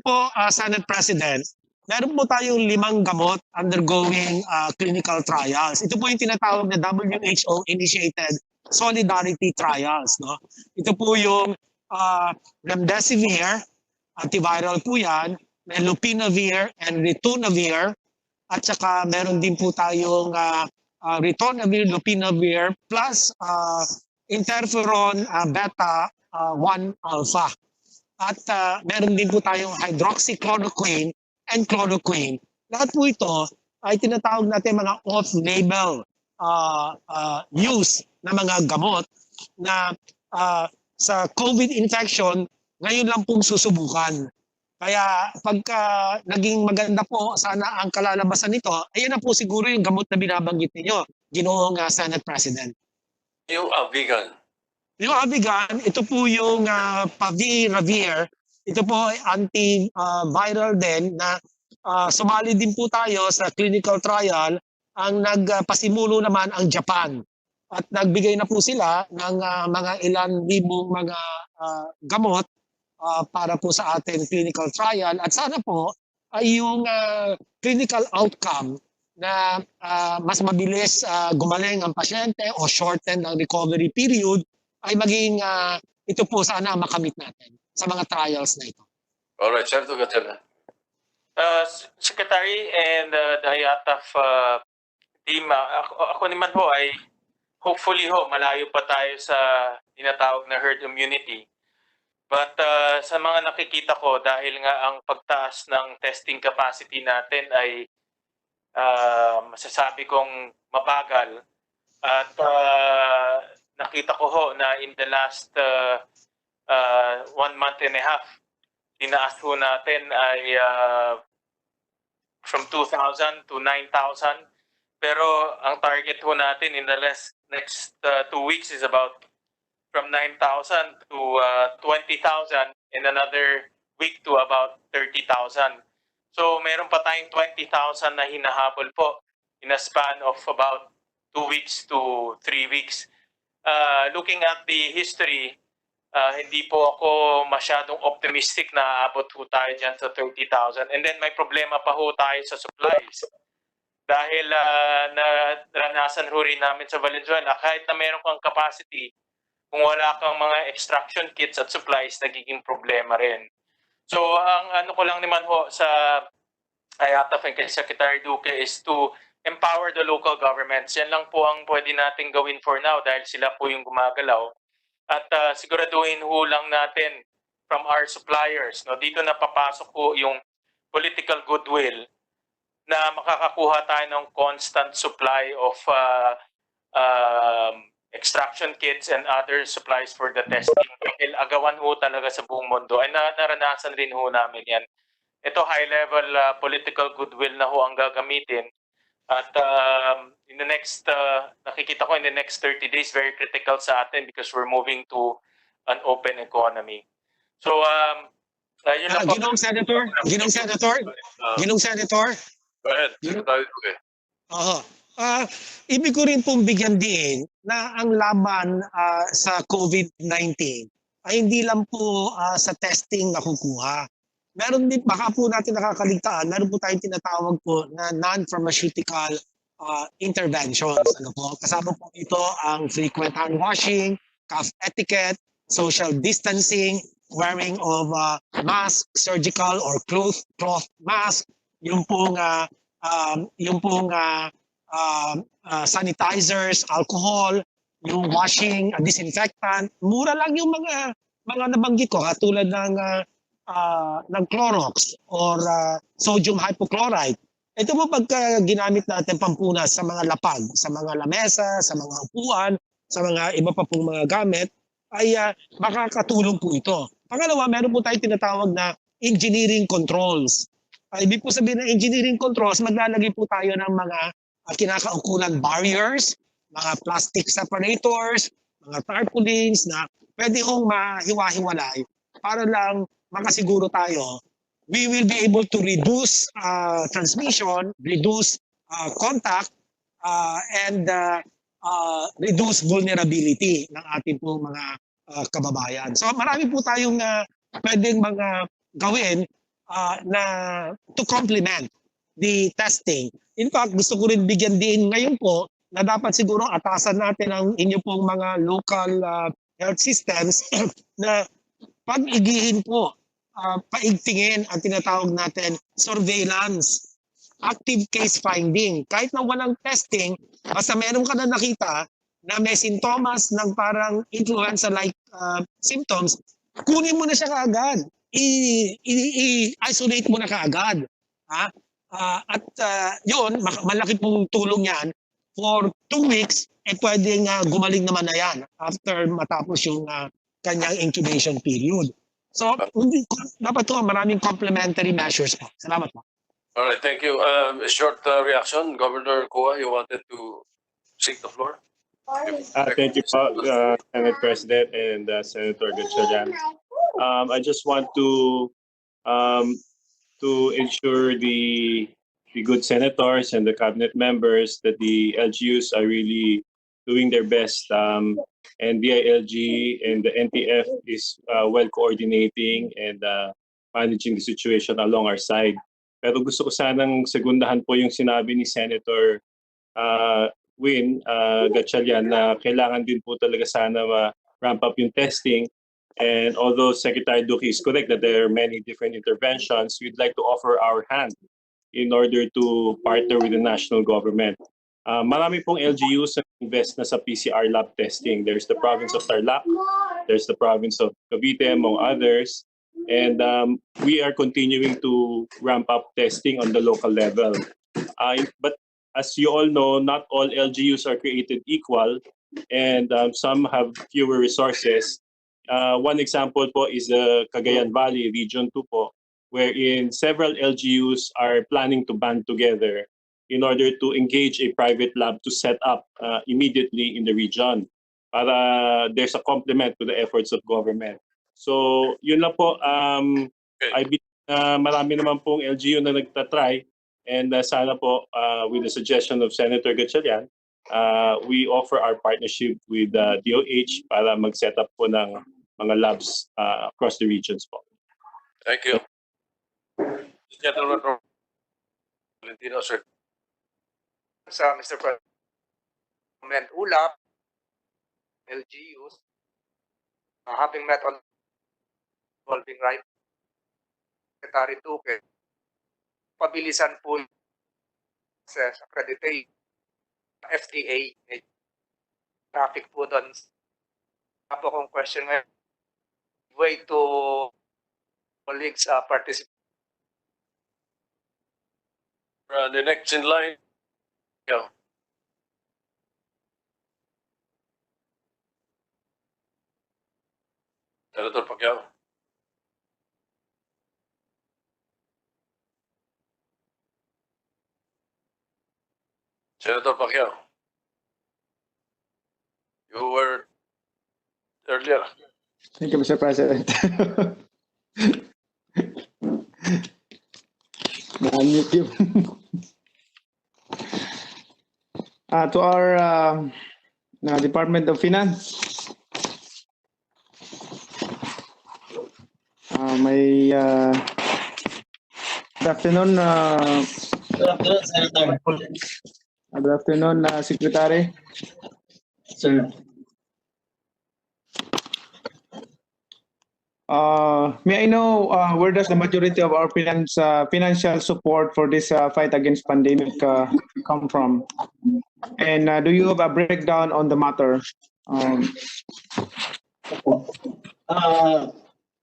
po, Senate President, meron po tayong 5 gamot undergoing clinical trials. Ito po yung tinatawag na WHO-initiated solidarity trials. No? Ito po yung remdesivir, antiviral po yan, may lopinavir and ritonavir, at saka meron din po tayong ritonavir, lopinavir, plus interferon beta 1 alpha. At meron din po tayong hydroxychloroquine and chloroquine. Lahat po ito ay tinatawag natin mga off-label use na mga gamot na sa COVID infection, ngayon lang pong susubukan. Kaya pagka naging maganda po sana ang kalalabasan nito, ayan na po siguro yung gamot na binabanggit ninyo, Ginoong Senate President. Yung Avigan. Yung Avigan, ito po yung Paviravir. Ito po ay antiviral din na sumali din po tayo sa clinical trial. Ang nagpasimulo naman ang Japan. At nagbigay na po sila ng mga ilan libong mga gamot para po sa ating clinical trial at sana po ay yung clinical outcome na mas mabilis gumaling ang pasyente o shorten ang recovery period ay maging ito po sana makamit natin sa mga trials na ito. All right, Senator Gatchalian. Secretary and the IATF team, ako naman ho ay hopefully ho malayo pa tayo sa tinatawag na herd immunity. But sa mga nakikita ko, dahil nga ang pagtaas ng testing capacity natin ay masasabi kong mabagal at nakita ko ho na in the last 1 month and a half, tinaas ho natin ay from 2,000 to 9,000. Pero ang target ho natin in the next 2 weeks is about from 9,000 to 20,000 in another week to about 30,000. So meron pa tayong 20,000 na hinahabol po in a span of about 2 weeks to 3 weeks. Looking at the history, hindi po ako masyadong optimistic na aabot ho tayo dyan sa 30,000. And then may problema pa ho tayo sa supplies. Dahil naranasan ho rin namin sa Valenzuela, kahit na meron kang capacity, kung wala kang mga extraction kits at supplies, nagiging problema rin. So ang ano ko lang naman ho sa IATF and kay Secretary Duque is to empower the local governments. Yan lang po ang pwede natin gawin for now dahil sila po yung gumagalaw. At siguraduhin ho lang natin from our suppliers. No? Dito na papasok po yung political goodwill na makakakuha tayo ng constant supply of extraction kits and other supplies for the testing. Dahil agawan ho talaga sa buong mundo. Ay naranasan rin ho namin yan. Ito high-level political goodwill na ho ang gagamitin. At in the next, nakikita ko in the next 30 days, very critical sa atin because we're moving to an open economy. So, yun lang po. Ginong Senator. Go ahead, Secretary Duque. Ibig ko rin pong bigyan din na ang laban sa COVID-19 ay hindi lang po sa testing nakukuha. Meron din, baka po natin nakakaligtaan, meron po tayong tinatawag po na non-pharmaceutical interventions. Ano po? Kasama po ito ang frequent hand washing, cough etiquette, social distancing, wearing of mask, surgical or cloth mask, yung pong sanitizers, alcohol, yung washing, disinfectant. Mura lang yung mga nabanggit ko katulad ng Clorox or sodium hypochlorite. Ito po pagka ginamit natin pampunas sa mga lapag, sa mga lamesa, sa mga upuan, sa mga iba pa pong mga gamit, ay makakatulong po ito. Pangalawa, meron po tayong tinatawag na engineering controls. Ibig po sabihin ng engineering controls, maglalagay po tayo ng mga kinakaukulan barriers, mga plastic separators, mga tarpaulins na pwede hong mahiwa-hiwalay para lang makasiguro tayo we will be able to reduce transmission, reduce contact, and reduce vulnerability ng ating po mga kababayan. So marami po tayong pwedeng mga gawin na to complement the testing. In fact, gusto ko rin bigyan din ngayon po na dapat siguro atasan natin ang inyo pong mga local health systems na pag-igihin po, paigtingin ang tinatawag natin surveillance, active case finding. Kahit na walang testing, basta meron ka na nakita na may sintomas ng parang influenza-like symptoms, kunin mo na siya kaagad. I-isolate mo na kaagad. At yun, malaki pong tulong yan. For 2 weeks, pwedeng gumaling naman na yan after matapos yung kanyang incubation period. So, dapat ito maraming complementary measures po. Salamat po. All right, thank you. A short reaction. Governor Kua, you wanted to seek the floor? Thank you, Senate President and Senator Gatchalian. I just want to ensure the good senators and the cabinet members that the LGUs are really doing their best. And DILG and the NTF is well coordinating and managing the situation along our side. Pero gusto ko sanang segundahan po yung sinabi ni Senator Win Gatchalian na kailangan din po talaga sana ma-ramp up yung testing. And although Secretary Duque is correct that there are many different interventions, we'd like to offer our hand in order to partner with the national government. Marami pong LGUs na invest na sa PCR lab testing. There's the province of Tarlac, there's the province of Cavite, among others. And we are continuing to ramp up testing on the local level. But as you all know, not all LGUs are created equal, and some have fewer resources. One example po is the Cagayan Valley, Region 2 po, wherein several LGUs are planning to band together in order to engage a private lab to set up immediately in the region para there's a complement to the efforts of government. So yun lang po, I believe marami naman pong LGU na nagtatry, and sana po with the suggestion of Senator Gatchalian, we offer our partnership with DOH para mag-set up po ng mga labs across the regions po. Thank you. Gentleman from Valentino, sir. Sa Mr. President, ULAP, LGUs, having met on involving right, Secretary Duque, pabilisan po sa accreditation, FDA, traffic po doon. Apo kong question ngayon, way to colleagues participate. The next in line, yeah. Senator Pacquiao. Senator Pacquiao, you were earlier. Thank you, Mr. President. Na-unmute you. To our Department of Finance, good afternoon. Good afternoon, Senator. Good afternoon, Secretary. Sir. May I know where does the majority of our financial support for this fight against pandemic come from? And do you have a breakdown on the matter?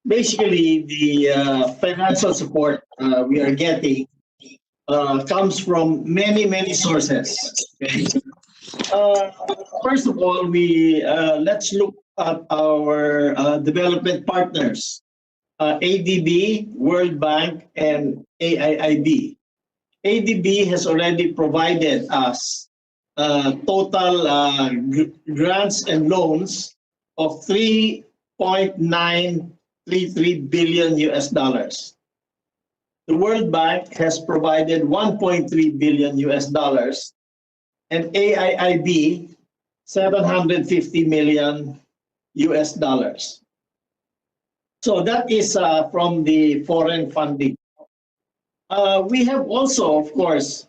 Basically, the financial support we are getting comes from many sources. Okay? First of all, let's look at our development partners, ADB, World Bank, and AIIB. ADB has already provided us total grants and loans of $3.933 billion US dollars. The World Bank has provided $1.3 billion US dollars, and AIIB $750 million US dollars. So that is from the foreign funding. We have also, of course,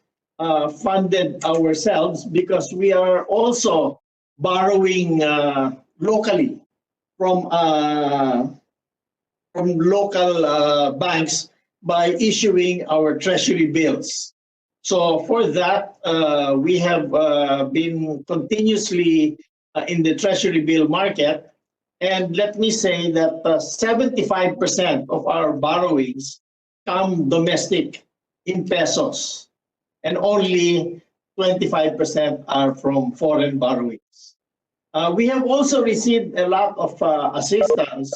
funded ourselves because we are also borrowing locally from local banks by issuing our treasury bills. So for that, we have been continuously in the treasury bill market. And let me say that 75% of our borrowings come domestic in pesos, and only 25% are from foreign borrowings. We have also received a lot of assistance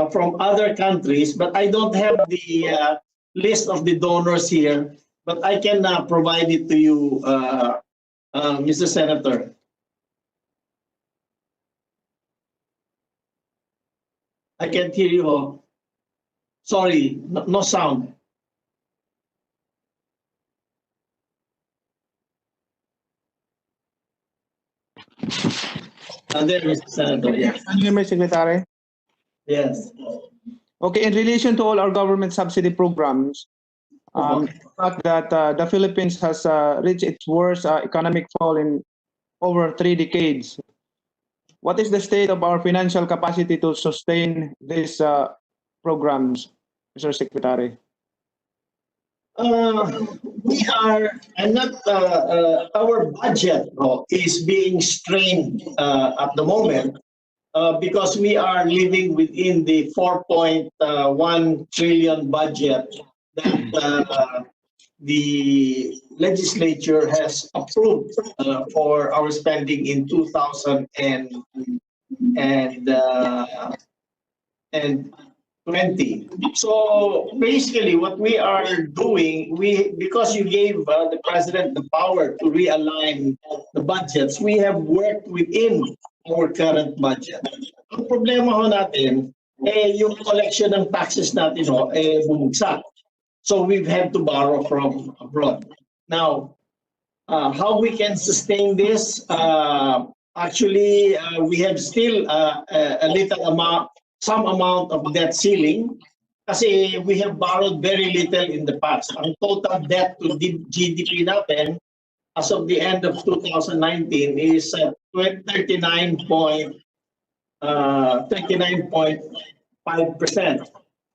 from other countries, but I don't have the list of the donors here, but I can provide it to you, Mr. Senator. I can't hear you. Sorry, no sound. There, Mr. Senator, yes. Can you hear me, Secretary? Yes. Okay, in relation to all our government subsidy programs, the fact that the Philippines has reached its worst economic fall in over 3 decades, what is the state of our financial capacity to sustain these programs, Mr. Secretary? We are, and not our budget is being strained at the moment because we are living within the 4.1 trillion budget that the legislature has approved for our spending in 2020. So basically, what we are doing, because you gave the president the power to realign the budgets, we have worked within our current budget. Ang problema ho natin, yung collection ng taxes natin bumagsak. So we've had to borrow from abroad. Now, how we can sustain this? Actually, we have still a little amount, some amount of debt ceiling, kasi we have borrowed very little in the past. Ang total debt to GDP natin as of the end of 2019 is 39.5%.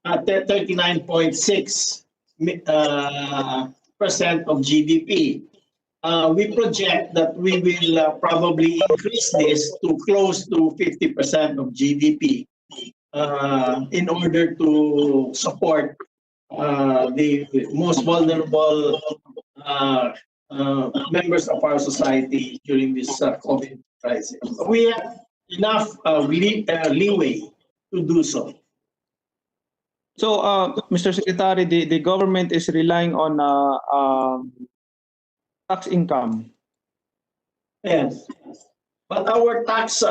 39.6% of GDP. We project that we will probably increase this to close to 50% of GDP in order to support the most vulnerable members of our society during this COVID crisis. We have enough leeway to do so. So, Mr. Secretary, the government is relying on tax income. Yes, but our tax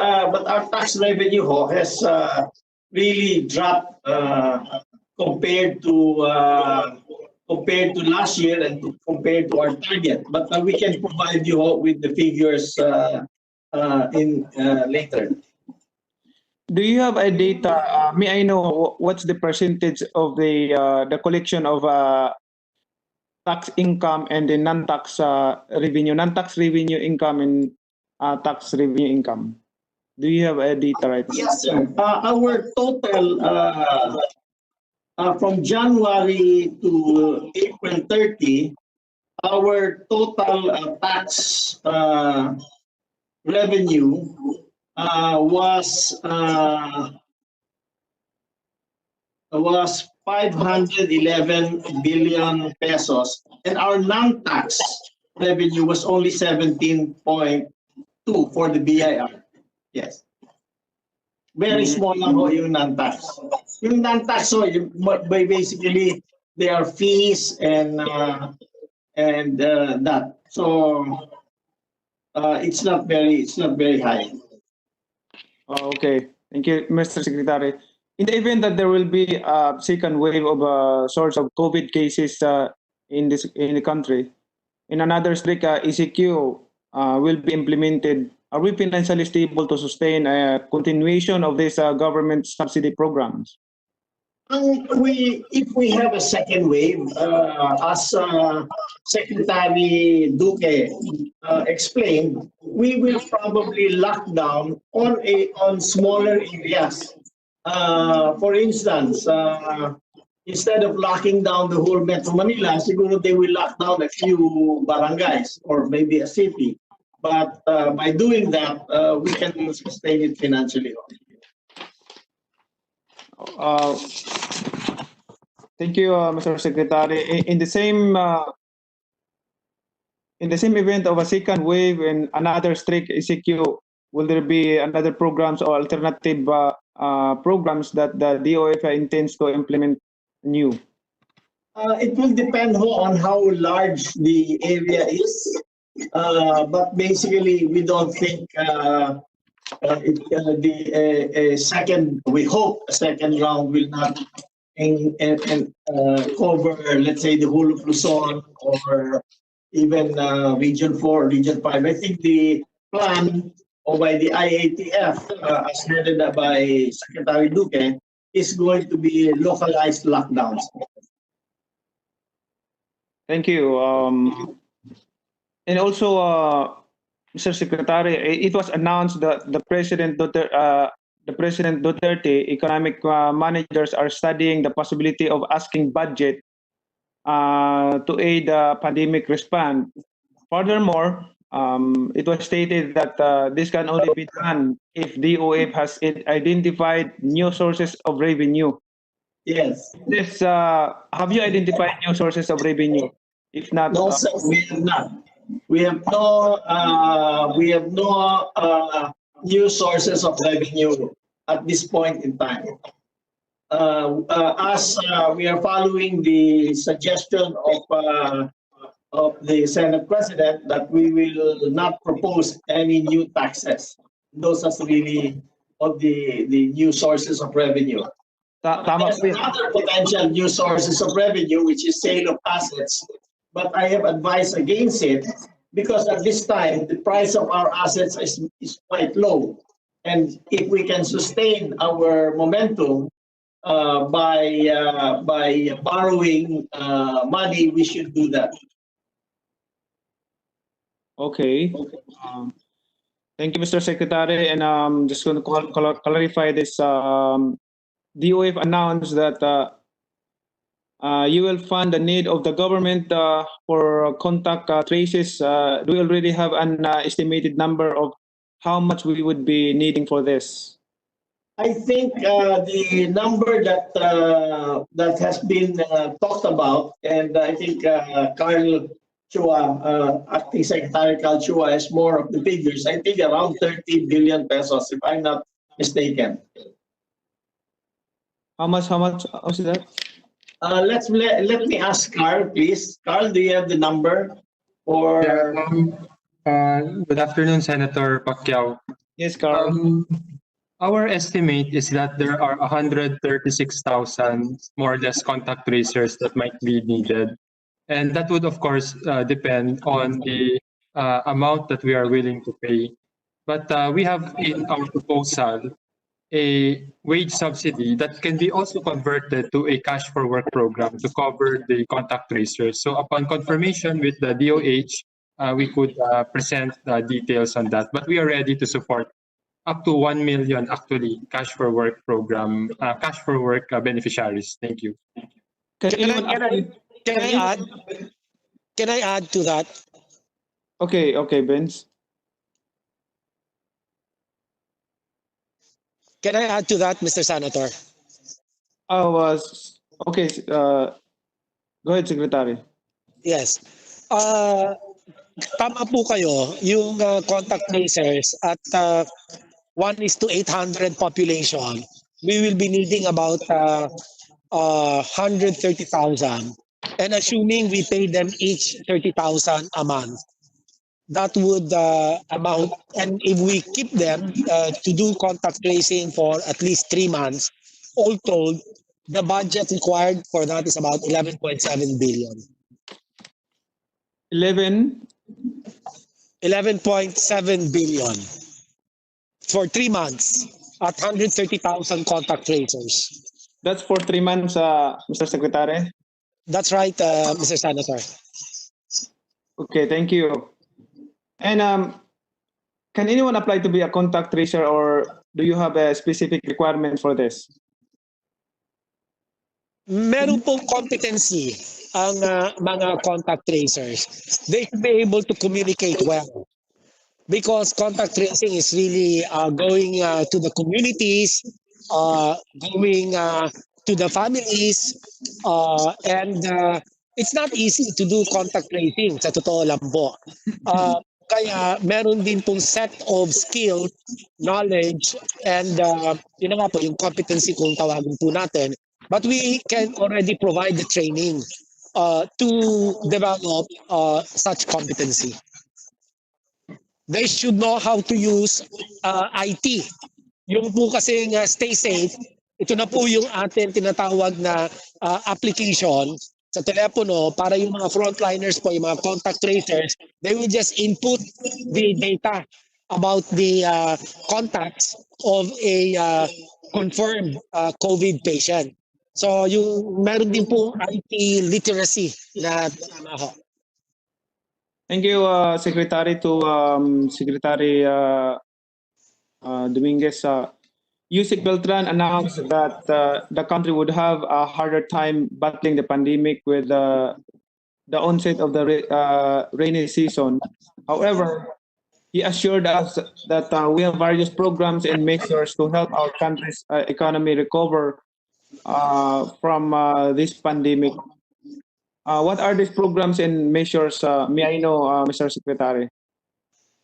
revenue has really dropped compared to last year and compared to our target. But we can provide you with the figures in later. Do you have a data? May I know what's the percentage of the collection of tax income and the non-tax revenue, non-tax revenue income and tax revenue income? Do you have a data right now? Yes, sir. Our total from January to April 30, our total tax revenue was 511 billion pesos, and our non-tax revenue was only 17.2 for the BIR. Yes. Very small lang ho yung non-tax. Yung non-tax ho, basically they are fees and that. So it's not very high. Okay, thank you, Mr. Secretary. In the event that there will be a second wave of a source of COVID cases in the country, in another strict ECQ will be implemented, are we financially stable to sustain a continuation of these government subsidy programs? If we have a second wave, as Secretary Duque explained, we will probably lock down on smaller areas. For instance, instead of locking down the whole Metro Manila, siguro they will lock down a few barangays or maybe a city. But by doing that, we can sustain it financially. Thank you, Mr. Secretary. In the same event of a second wave and another strict ECQ, will there be another programs or alternative programs that the DOF intends to implement new? It will depend on how large the area is, but basically we don't think we hope a second round will not cover, let's say, the whole of Luzon or even Region 4, Region 5. I think the plan or by the IATF, as headed by Secretary Duque, is going to be localized lockdowns. Thank you. And also, Mr. Secretary, it was announced that the President Duterte economic managers are studying the possibility of asking budget to aid the pandemic response. Furthermore, it was stated that this can only be done if DOF has identified new sources of revenue. Yes. This, have you identified new sources of revenue? If not, No, sir, we have not. We have no new sources of revenue at this point in time. As we are following the suggestion of the Senate President that we will not propose any new taxes. Those are really of the new sources of revenue. There's another potential new sources of revenue, which is sale of assets. But I have advised against it because at this time, the price of our assets is quite low. And if we can sustain our momentum by borrowing money, we should do that. Okay. Thank you, Mr. Secretary. And just going to clarify this. DOF announced that you will fund the need of the government for contact traces. Do we already have an estimated number of how much we would be needing for this? I think the number that has been talked about, and I think Carl Chua, Acting Secretary Carl Chua, has more of the figures. I think around 30 billion pesos, if I'm not mistaken. How much is that? Let me ask Carl, please. Carl, do you have the number? Or good afternoon, Senator Pacquiao. Yes, Carl. Our estimate is that there are 136,000 more or less contact tracers that might be needed. And that would, of course, depend on the amount that we are willing to pay. But we have in our proposal a wage subsidy that can be also converted to a cash for work program to cover the contact tracers. So upon confirmation with the DOH, we could present details on that. But we are ready to support up to 1 million actually cash for work program, cash for work beneficiaries. Thank you. Can I add to that? Okay, Vince. Can I add to that, Mr. Senator? Okay. Go ahead, Secretary. Yes. Tama po kayo, yung contact tracers at 1:800 population, we will be needing about 130,000. And assuming we pay them each 30,000 a month, that would amount, and if we keep them to do contact tracing for at least 3 months, all told, the budget required for that is about 11.7 billion. 11.7 billion for 3 months at 130,000 contact tracers. That's for 3 months, Mr. Secretary? That's right, Mr. Senator. Okay, thank you. And can anyone apply to be a contact tracer, or do you have a specific requirement for this? Meron pong competency ang mga contact tracers. They should be able to communicate well, because contact tracing is really going to the communities, going to the families, and it's not easy to do contact tracing, sa totoo lang po. Kaya meron din pong set of skill, knowledge, and yun na nga po, yung competency kung tawagin po natin. But we can already provide the training to develop such competency. They should know how to use IT. Yung po kasing stay safe, ito na po yung ating tinatawag na application sa telepono para yung mga frontliners po, yung mga contact tracers, they will just input the data about the contacts of a confirmed COVID patient. So yung meron din po IT literacy na tama ho. Thank you, Secretary to Secretary Dominguez. Yusik Beltran announced that the country would have a harder time battling the pandemic with the onset of the rainy season. However, he assured us that we have various programs and measures to help our country's economy recover from this pandemic. What are these programs and measures? May I know, Mr. Secretary?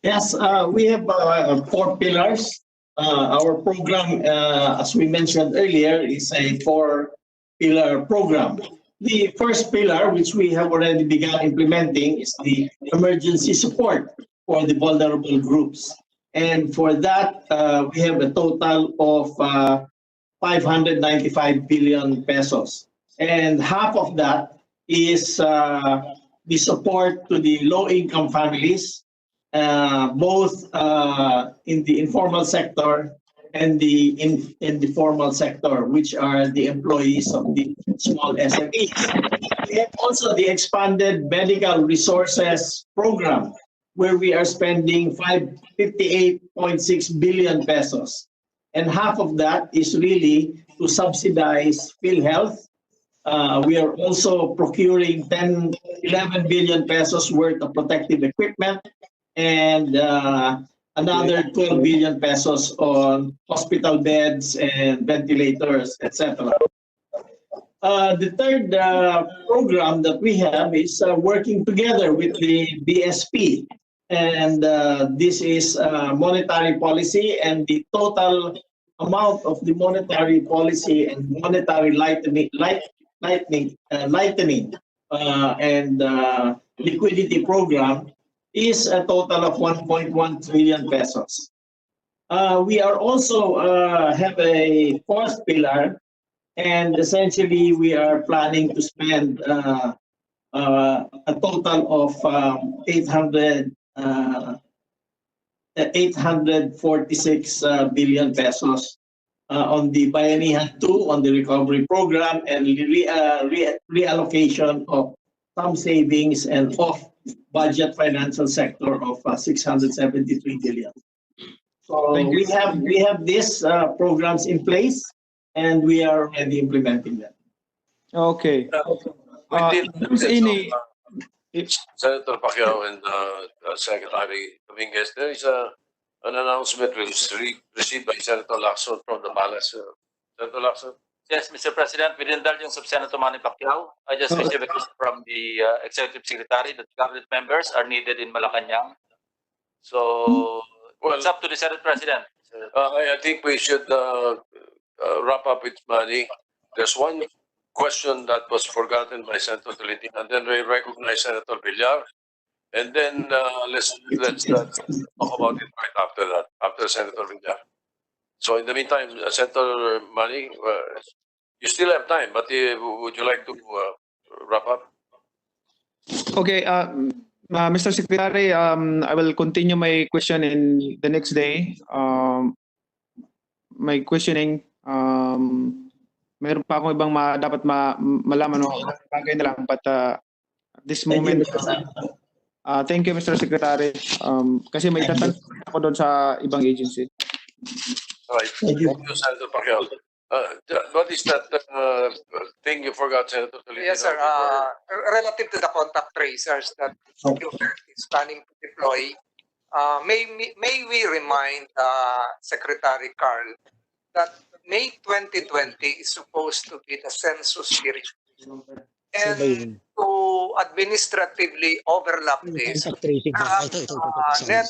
Yes, we have 4 pillars. Our program, as we mentioned earlier, is a 4-pillar program. The first pillar, which we have already begun implementing, is the emergency support for the vulnerable groups. And for that, we have a total of 595 billion pesos. And half of that is the support to the low-income families, both in the informal sector and in the formal sector, which are the employees of the small SMEs. We have also the expanded medical resources program, where we are spending 58.6 billion pesos. And half of that is really to subsidize PhilHealth. We are also procuring 11 billion pesos worth of protective equipment and another 12 billion pesos on hospital beds and ventilators, etc. The third program that we have is working together with the BSP. And this is monetary policy, and the total amount of the monetary policy and monetary lightening and liquidity program is a total of 1.1 trillion pesos. We are also have a 4th pillar, and essentially we are planning to spend a total of 846 billion pesos on the Bayanihan 2, on the recovery program, and reallocation of some savings and off-budget financial sector of 673 billion. So we have these programs in place, and we are already implementing them. Okay. Senator Pacquiao and Secretary Dominguez, there is an announcement received by Senator Lacson from the palace. Senator Lacson? Yes, Mr. President, with the indulgence of Senator Manny Pacquiao, I just received a question from the Executive Secretary that cabinet members are needed in Malacanang. So, it's up to the Senate President. I think we should wrap up with Manny. There's one question that was forgotten by Senator Tolentino, and then we recognize Senator Villar, and then let's talk about it right after that, after Senator Villar. So in the meantime, Senator Manny, you still have time, but would you like to wrap up? Okay, Mr. Secretary, I will continue my question in the next day. My questioning, mayroon pa akong ibang dapat malaman o bagay na lang, but at this moment, thank you, Mr. Secretary. Kasi may tatanong ako doon sa ibang agency. All right. Thank you, Senator Pacquiao. What is that thing you forgot, Senator Tolentino? Yes, sir. Relative to the contact tracers that procurement is planning to deploy, may we remind Secretary Carl that May 2020 is supposed to be the census period. And to administratively overlap this, NEDA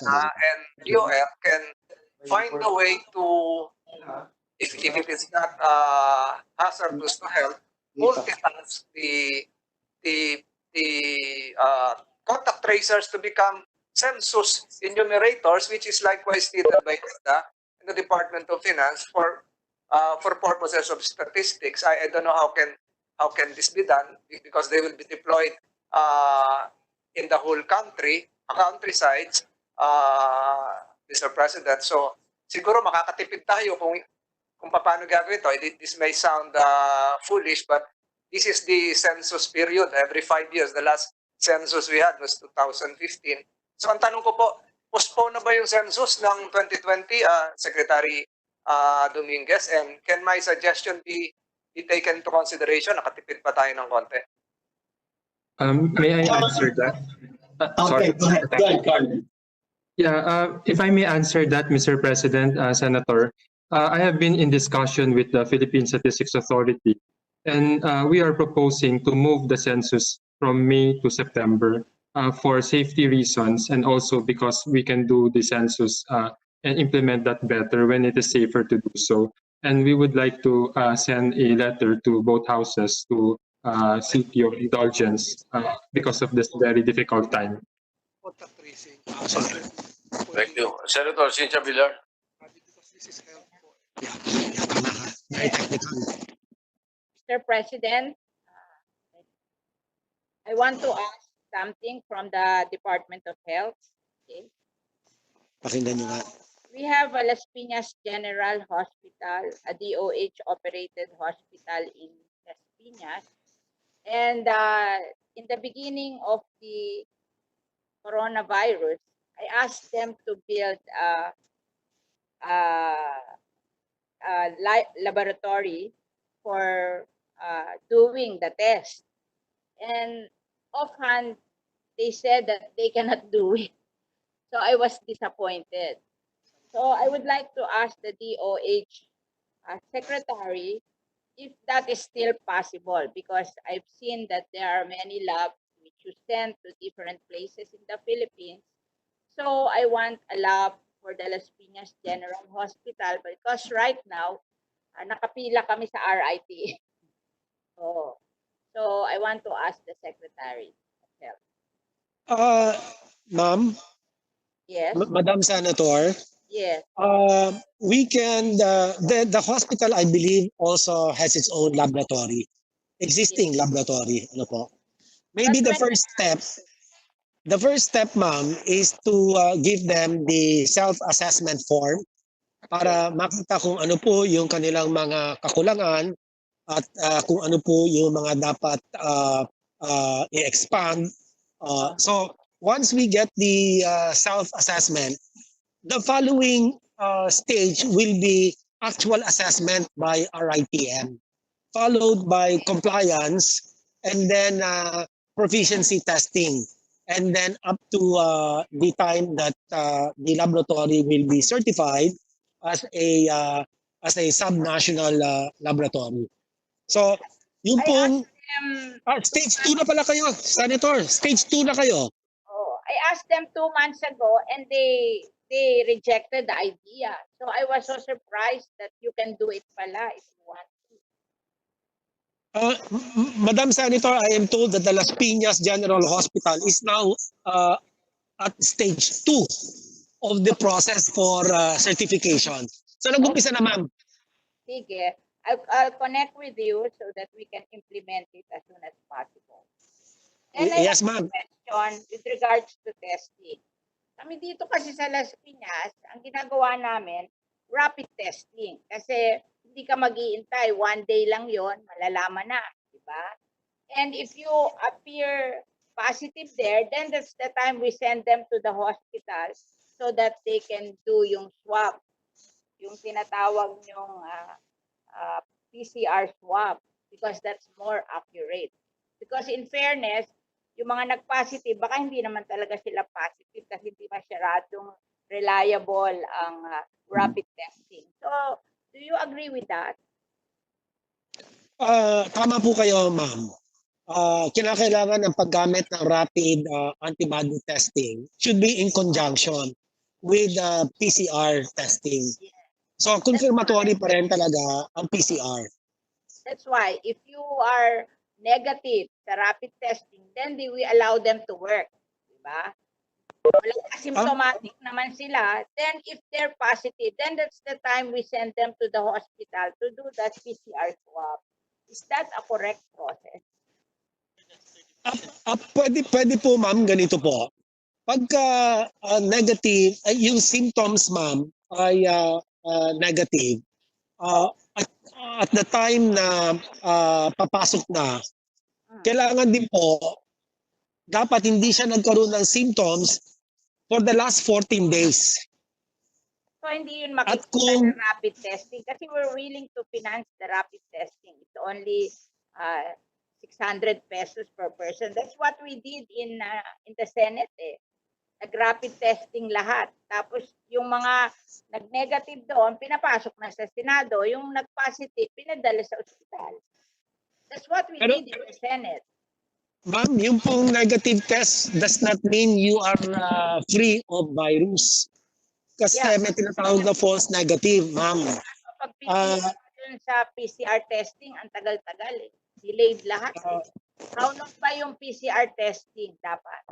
and DOF can find a way to, if it is not hazardous to health, multitask the contact tracers to become census enumerators, which is likewise needed by NEDA and the Department of Finance for purposes of statistics. I don't know how can this be done, because they will be deployed in the whole country, countrysides, Mr. President. So siguro makakatipid tayo kung paano gagawin ito. This may sound foolish, but this is the census period. Every 5 years, the last census we had was 2015. So ang tanong ko po, postpone na ba yung census ng 2020, Secretary Dominguez? And can my suggestion be taken into consideration? Nakatipid pa tayo ng konti. May I answer that? Sorry. Go ahead, Carl. Yeah, if I may answer that, Mr. President, Senator, I have been in discussion with the Philippine Statistics Authority, and we are proposing to move the census from May to September for safety reasons, and also because we can do the census and implement that better when it is safer to do so. And we would like to send a letter to both houses to seek your indulgence because of this very difficult time. Thank you. Senator Cynthia Villar. Very technical. Mr. President, I want to ask something from the Department of Health. Okay. Pakinggan nyo nga. We have a Las Piñas General Hospital, a DOH-operated hospital in Las Piñas. And in the beginning of the coronavirus, I asked them to build a laboratory for doing the test. And offhand, they said that they cannot do it. So I was disappointed. So I would like to ask the DOH secretary if that is still possible, because I've seen that there are many labs which you send to different places in the Philippines. So I want a lab for the Las Piñas General Hospital because right now, nakapila kami sa RIT. So I want to ask the Secretary of Health. Ma'am, Yes. Madam Senator, Yes. we can, the hospital, I believe, also has its own laboratory, existing laboratory. Ano po? Maybe the first step, ma'am, is to give them the self-assessment form para makita kung ano po yung kanilang mga kakulangan at kung ano po yung mga dapat i-expand. So once we get the self-assessment, the following stage will be actual assessment by RITM, followed by compliance, and then proficiency testing, and then up to the time that the laboratory will be certified as a subnational laboratory. So, yung pong stage 2 na pala kayo, Senator. Stage 2 na kayo. I asked them 2 months ago and they rejected the idea. So I was so surprised that you can do it pala if you want to. Madam Senator, I am told that the Las Piñas General Hospital is now at stage 2 of the process for certification. So nag-umpisa na, ma'am. Sige. I'll connect with you so that we can implement it as soon as possible. And Yes, ma'am. I have a question with regards to testing. Kami dito kasi sa Las Piñas, ang ginagawa namin, rapid testing. Kasi hindi ka mag-iintay, 1 day lang yon, malalaman na, di ba? And if you appear positive there, then that's the time we send them to the hospital so that they can do yung swab, yung tinatawag yung PCR swab, because that's more accurate. Because in fairness, yung mga nag-positive, baka hindi naman talaga sila positive kasi hindi masyaradong reliable ang rapid testing. So, do you agree with that? Tama po kayo, ma'am. Kinakailangan ng paggamit ng rapid antibody testing should be in conjunction with PCR testing. So, confirmatory pa rin talaga ang PCR. That's why, if you are negative sa rapid testing, then we allow them to work. Diba? Walang asymptomatic naman sila. Then, if they're positive, then that's the time we send them to the hospital to do that PCR swab. Is that a correct process? Pwede po, ma'am, ganito po. Pagka negative, yung symptoms, ma'am, ay negative, at the time na papasok na, kailangan din po, dapat hindi siya nagkaroon ng symptoms for the last 14 days. So hindi yun At makikita kung sa rapid testing kasi we're willing to finance the rapid testing. It's only 600 pesos per person. That's what we did in the Senate eh. Nag-rapid testing lahat. Tapos yung mga nag-negative doon, pinapasok na sa Senado. Yung nag-positive, pinadala sa ospital. That's what we did in the Senate. ma'am, yung pong negative test does not mean you are free of virus. Kasi may tinatawag na false negative, ma'am. Pag dun sa PCR testing, ang tagal-tagal eh. Delayed lahat eh. How long ba yung PCR testing dapat?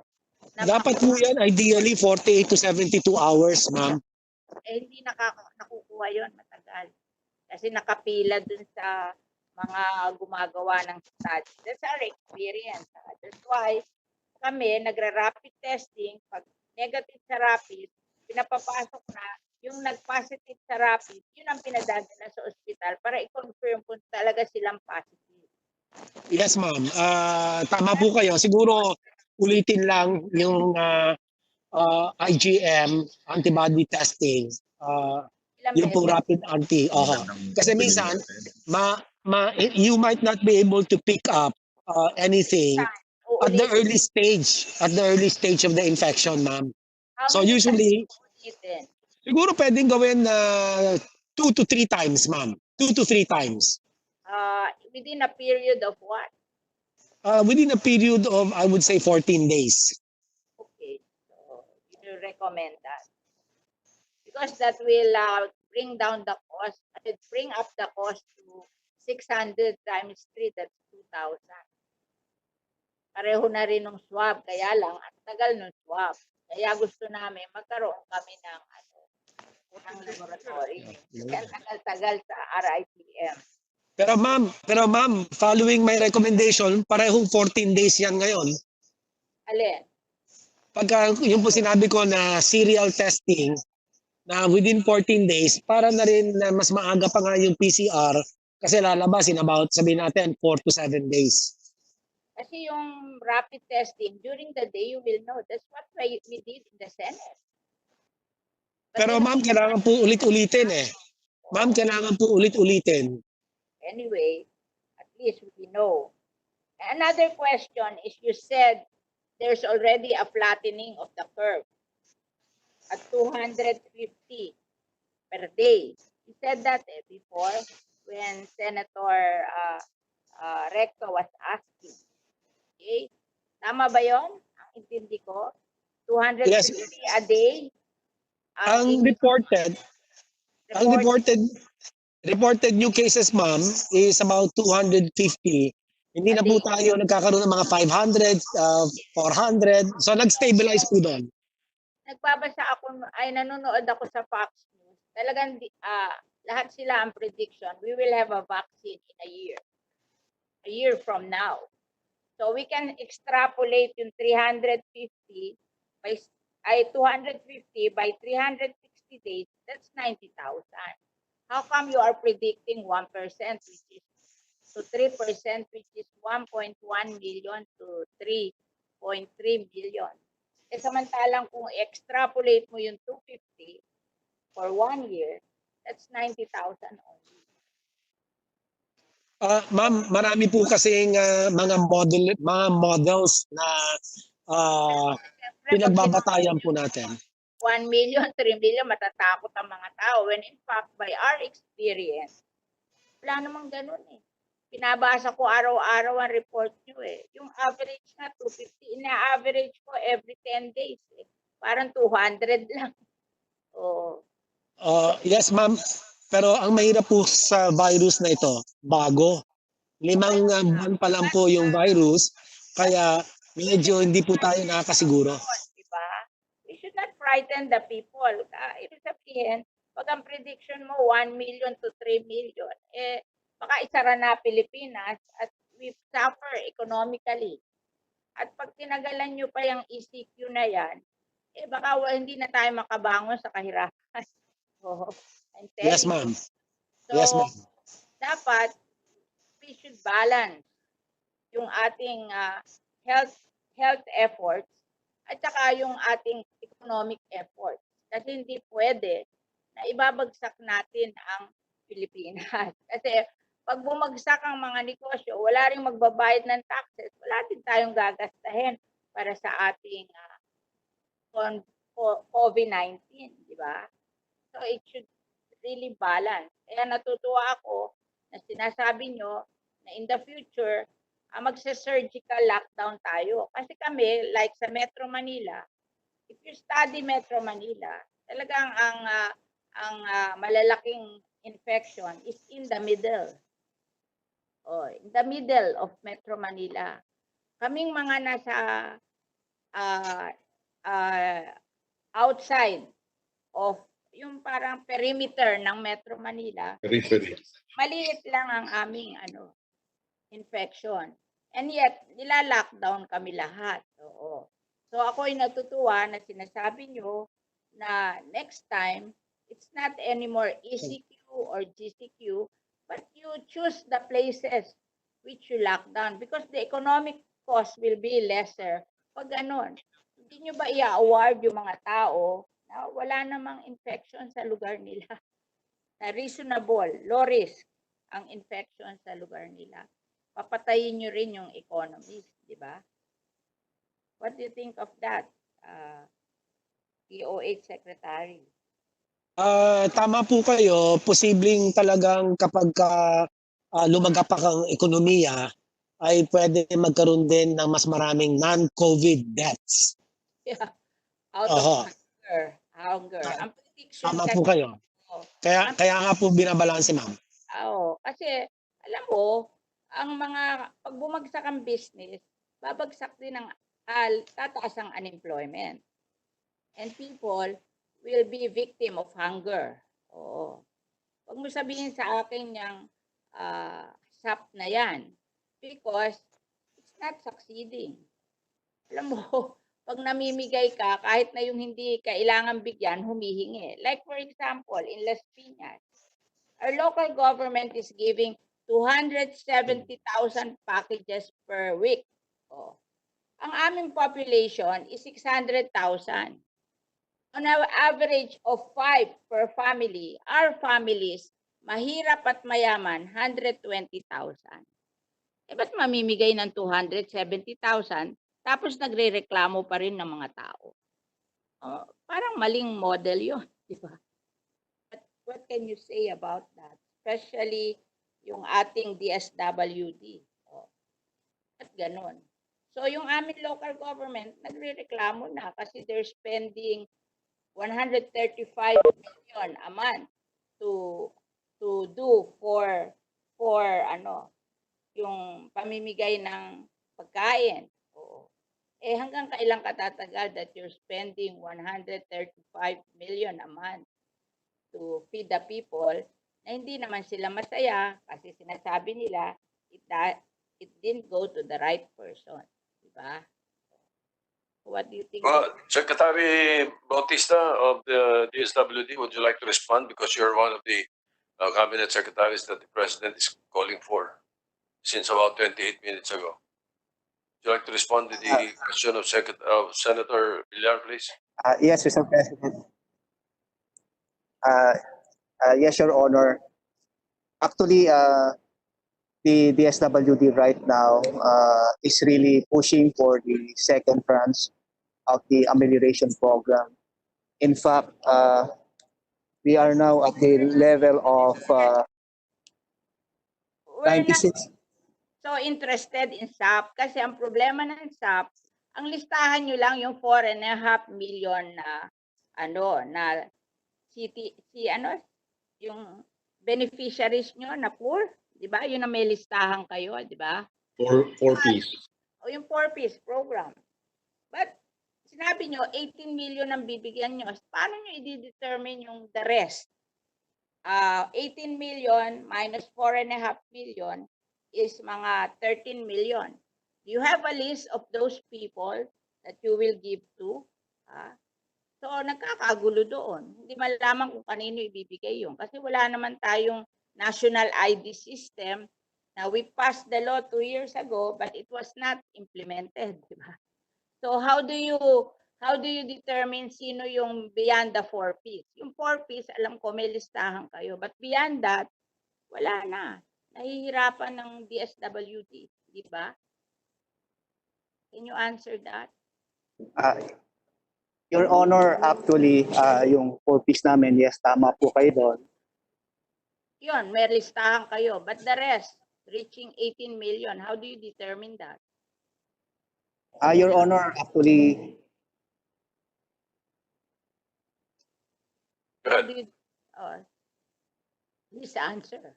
Dapat po yan, ideally 48 to 72 hours, ma'am. Eh, hindi nakukuha yun, matagal. Kasi nakapila dun sa mga gumagawa ng study. That's our experience. That's why kami nagra-rapid testing. Pag negative sa rapid, pinapapasok na yung nag-positive sa rapid, yun ang pinadadala sa ospital para i-confirm kung talaga silang positive. Yes, ma'am. Tama po kayo. Siguro ulitin lang yung IgM, antibody testing. Yung pong rapid anti. Kasi minsan, you might not be able to pick up anything at the early stage of the infection, ma'am. So usually, siguro pwedeng gawin 2 to 3 times, ma'am. 2 to 3 times. Within a period of what? Within a period of, I would say, 14 days. Okay, so you recommend that because that will bring down the cost. It bring up the cost to 600 times 3. That's 2,000. Pareho na rin ng swab, kaya lang ang tagal ng swab. Kaya gusto namin magkaroon kami ng laboratory. Kaya tagal-tagal sa RITM. Pero ma'am, following my recommendation, parehong 14 days yan ngayon. Alin? Pagka yung po sinabi ko na serial testing, na within 14 days, para na rin na mas maaga pa nga yung PCR kasi lalabas in about, sabihin natin, 4 to 7 days. Kasi yung rapid testing, during the day, you will know. That's what we did in the Senate. Pero ma'am, kailangan po ulit-ulitin eh. Ma'am, kailangan po ulit-ulitin. Anyway, at least we know. Another question is you said there's already a flattening of the curve at 250 per day. You said that before when Senator Recto was asking. Okay? Tama ba yun? Ang intindi ko? 250 a day? Ang reported new cases, ma'am, is about 250. Hindi na po tayo nagkakaroon ng mga 500, 400. So nag-stabilize po doon. Nagbabasa ako, nanonood ako sa Fox News. Talagang lahat sila ang prediction. We will have a vaccine in a year from now. So we can extrapolate yung 250 by 360 days. That's 90,000. How come you are predicting 1%, which is to 3%, which is 1.1 million to 3.3 million? Eh samantalang kung extrapolate mo yung 250 for 1 year, that's 90,000 only. Ma'am, marami po kasing mga models na pinagbabatayan po natin. 1 million, 3 million, matatakot ang mga tao. When in fact, by our experience, wala namang ganun eh. Pinabasa ko araw-araw ang report nyo eh. Yung average na 250, ina-average ko every 10 days eh. Parang 200 lang. Oh. Yes, ma'am. Pero ang mahirap po sa virus na ito, bago. 5 buwan pa lang po yung virus, kaya medyo hindi po tayo nakakasiguro. Diba? We should not frighten the people. Ibig sabihin, pag ang prediction mo 1 million to 3 million, eh, baka isara na Pilipinas at we suffer economically. At pag tinagalan nyo pa yung ECQ na yan, baka hindi na tayo makabangon sa kahirapan. So, I'm Yes, telling ma'am. you. Yes, So, ma'am. dapat we should balance yung ating health efforts at saka yung ating economic efforts. Kasi hindi pwede na ibabagsak natin ang Pilipinas. Kasi pag bumagsak ang mga negosyo, wala ring magbabayad ng taxes, wala din tayong gagastahin para sa ating COVID-19, di ba? So it should really balance. Kaya natutuwa ako na sinasabi nyo na in the future, magsa-surgical lockdown tayo. Kasi kami, like sa Metro Manila, if you study Metro Manila, talagang ang malalaking infection is in the middle. Oh, in the middle of Metro Manila. Kaming mga nasa outside of yung parang perimeter ng Metro Manila, maliit lang ang aming infection. And yet, nila-lockdown kami lahat. Oo. So ako ay natutuwa na sinasabi nyo na next time, it's not anymore ECQ or GCQ, but you choose the places which you lock down because the economic cost will be lesser pag ganon. Hindi nyo ba i-award yung mga tao na wala namang infection sa lugar nila? Na reasonable, low risk ang infection sa lugar nila. Papatayin nyo rin yung economies, di ba? What do you think of that, DOH Secretary? Tama po kayo, posibleng talagang kapag lumagapak ang ekonomiya, ay pwede magkaroon din ng mas maraming non-COVID deaths. Yeah. Out of hunger. Ang prediction Tama kasi, po kayo. Kaya nga po binabalanse, ma'am. Kasi alam mo, ang mga pag bumagsak ang business, babagsak din ang tataas ang unemployment. And people will be victim of hunger. Oo. Huwag mo sabihin sa akin yung SAP na yan because it's not succeeding. Alam mo, pag namimigay ka, kahit na yung hindi kailangan bigyan, humihingi. Like for example, in Las Piñas, our local government is giving 270,000 packages per week. Oh. Ang aming population is 600,000. On an average of 5 per family, our families, mahirap at mayaman, 120,000. Ba't mamimigay ng 270,000 tapos nagre-reklamo pa rin ng mga tao? Parang maling model yun, di ba? What can you say about that? Especially yung ating DSWD. At ganon. So yung aming local government, nagre-reklamo na kasi they're spending 135 million a month to do for yung pamimigay ng pagkain. Oo. Hanggang kailan katatagal that you're spending 135 million a month to feed the people na hindi naman sila masaya kasi sinasabi nila it didn't go to the right person. Diba? What do you think? Secretary Bautista of the DSWD, would you like to respond? Because you're one of the cabinet secretaries that the president is calling for since about 28 minutes ago. Would you like to respond to the question of Senator Villar, please? Yes, Mr. President. Yes, Your Honor. Actually, the DSWD right now is really pushing for the second tranche of the amelioration program. In fact, we are now at the level of 96. So interested in SAP kasi ang problema ng SAP, ang listahan nyo lang yung 4.5 million na yung beneficiaries nyo na poor, di ba? Yun na may listahan kayo, di ba? Four piece. O yung 4-piece program. But sinabi nyo, 18 million ang bibigyan nyo. Paano nyo i-determine yung the rest? 18 million minus 4.5 million is mga 13 million. Do you have a list of those people that you will give to? So, nagkakagulo doon. Hindi malaman kung kanino ibibigay yun. Kasi wala naman tayong national ID system na we passed the law 2 years ago, but it was not implemented. Diba? So, how do you determine sino yung beyond the 4 Ps? Yung 4 Ps, alam ko may listahan kayo. But beyond that, wala na. Nahihirapan ng DSWD. Di ba? Can you answer that? Your Honor, actually, yung 4 Ps namin, yes, tama po kayo doon. Yun, may listahan kayo. But the rest, reaching 18 million, how do you determine that? Your Honor, actually, How do you, please answer.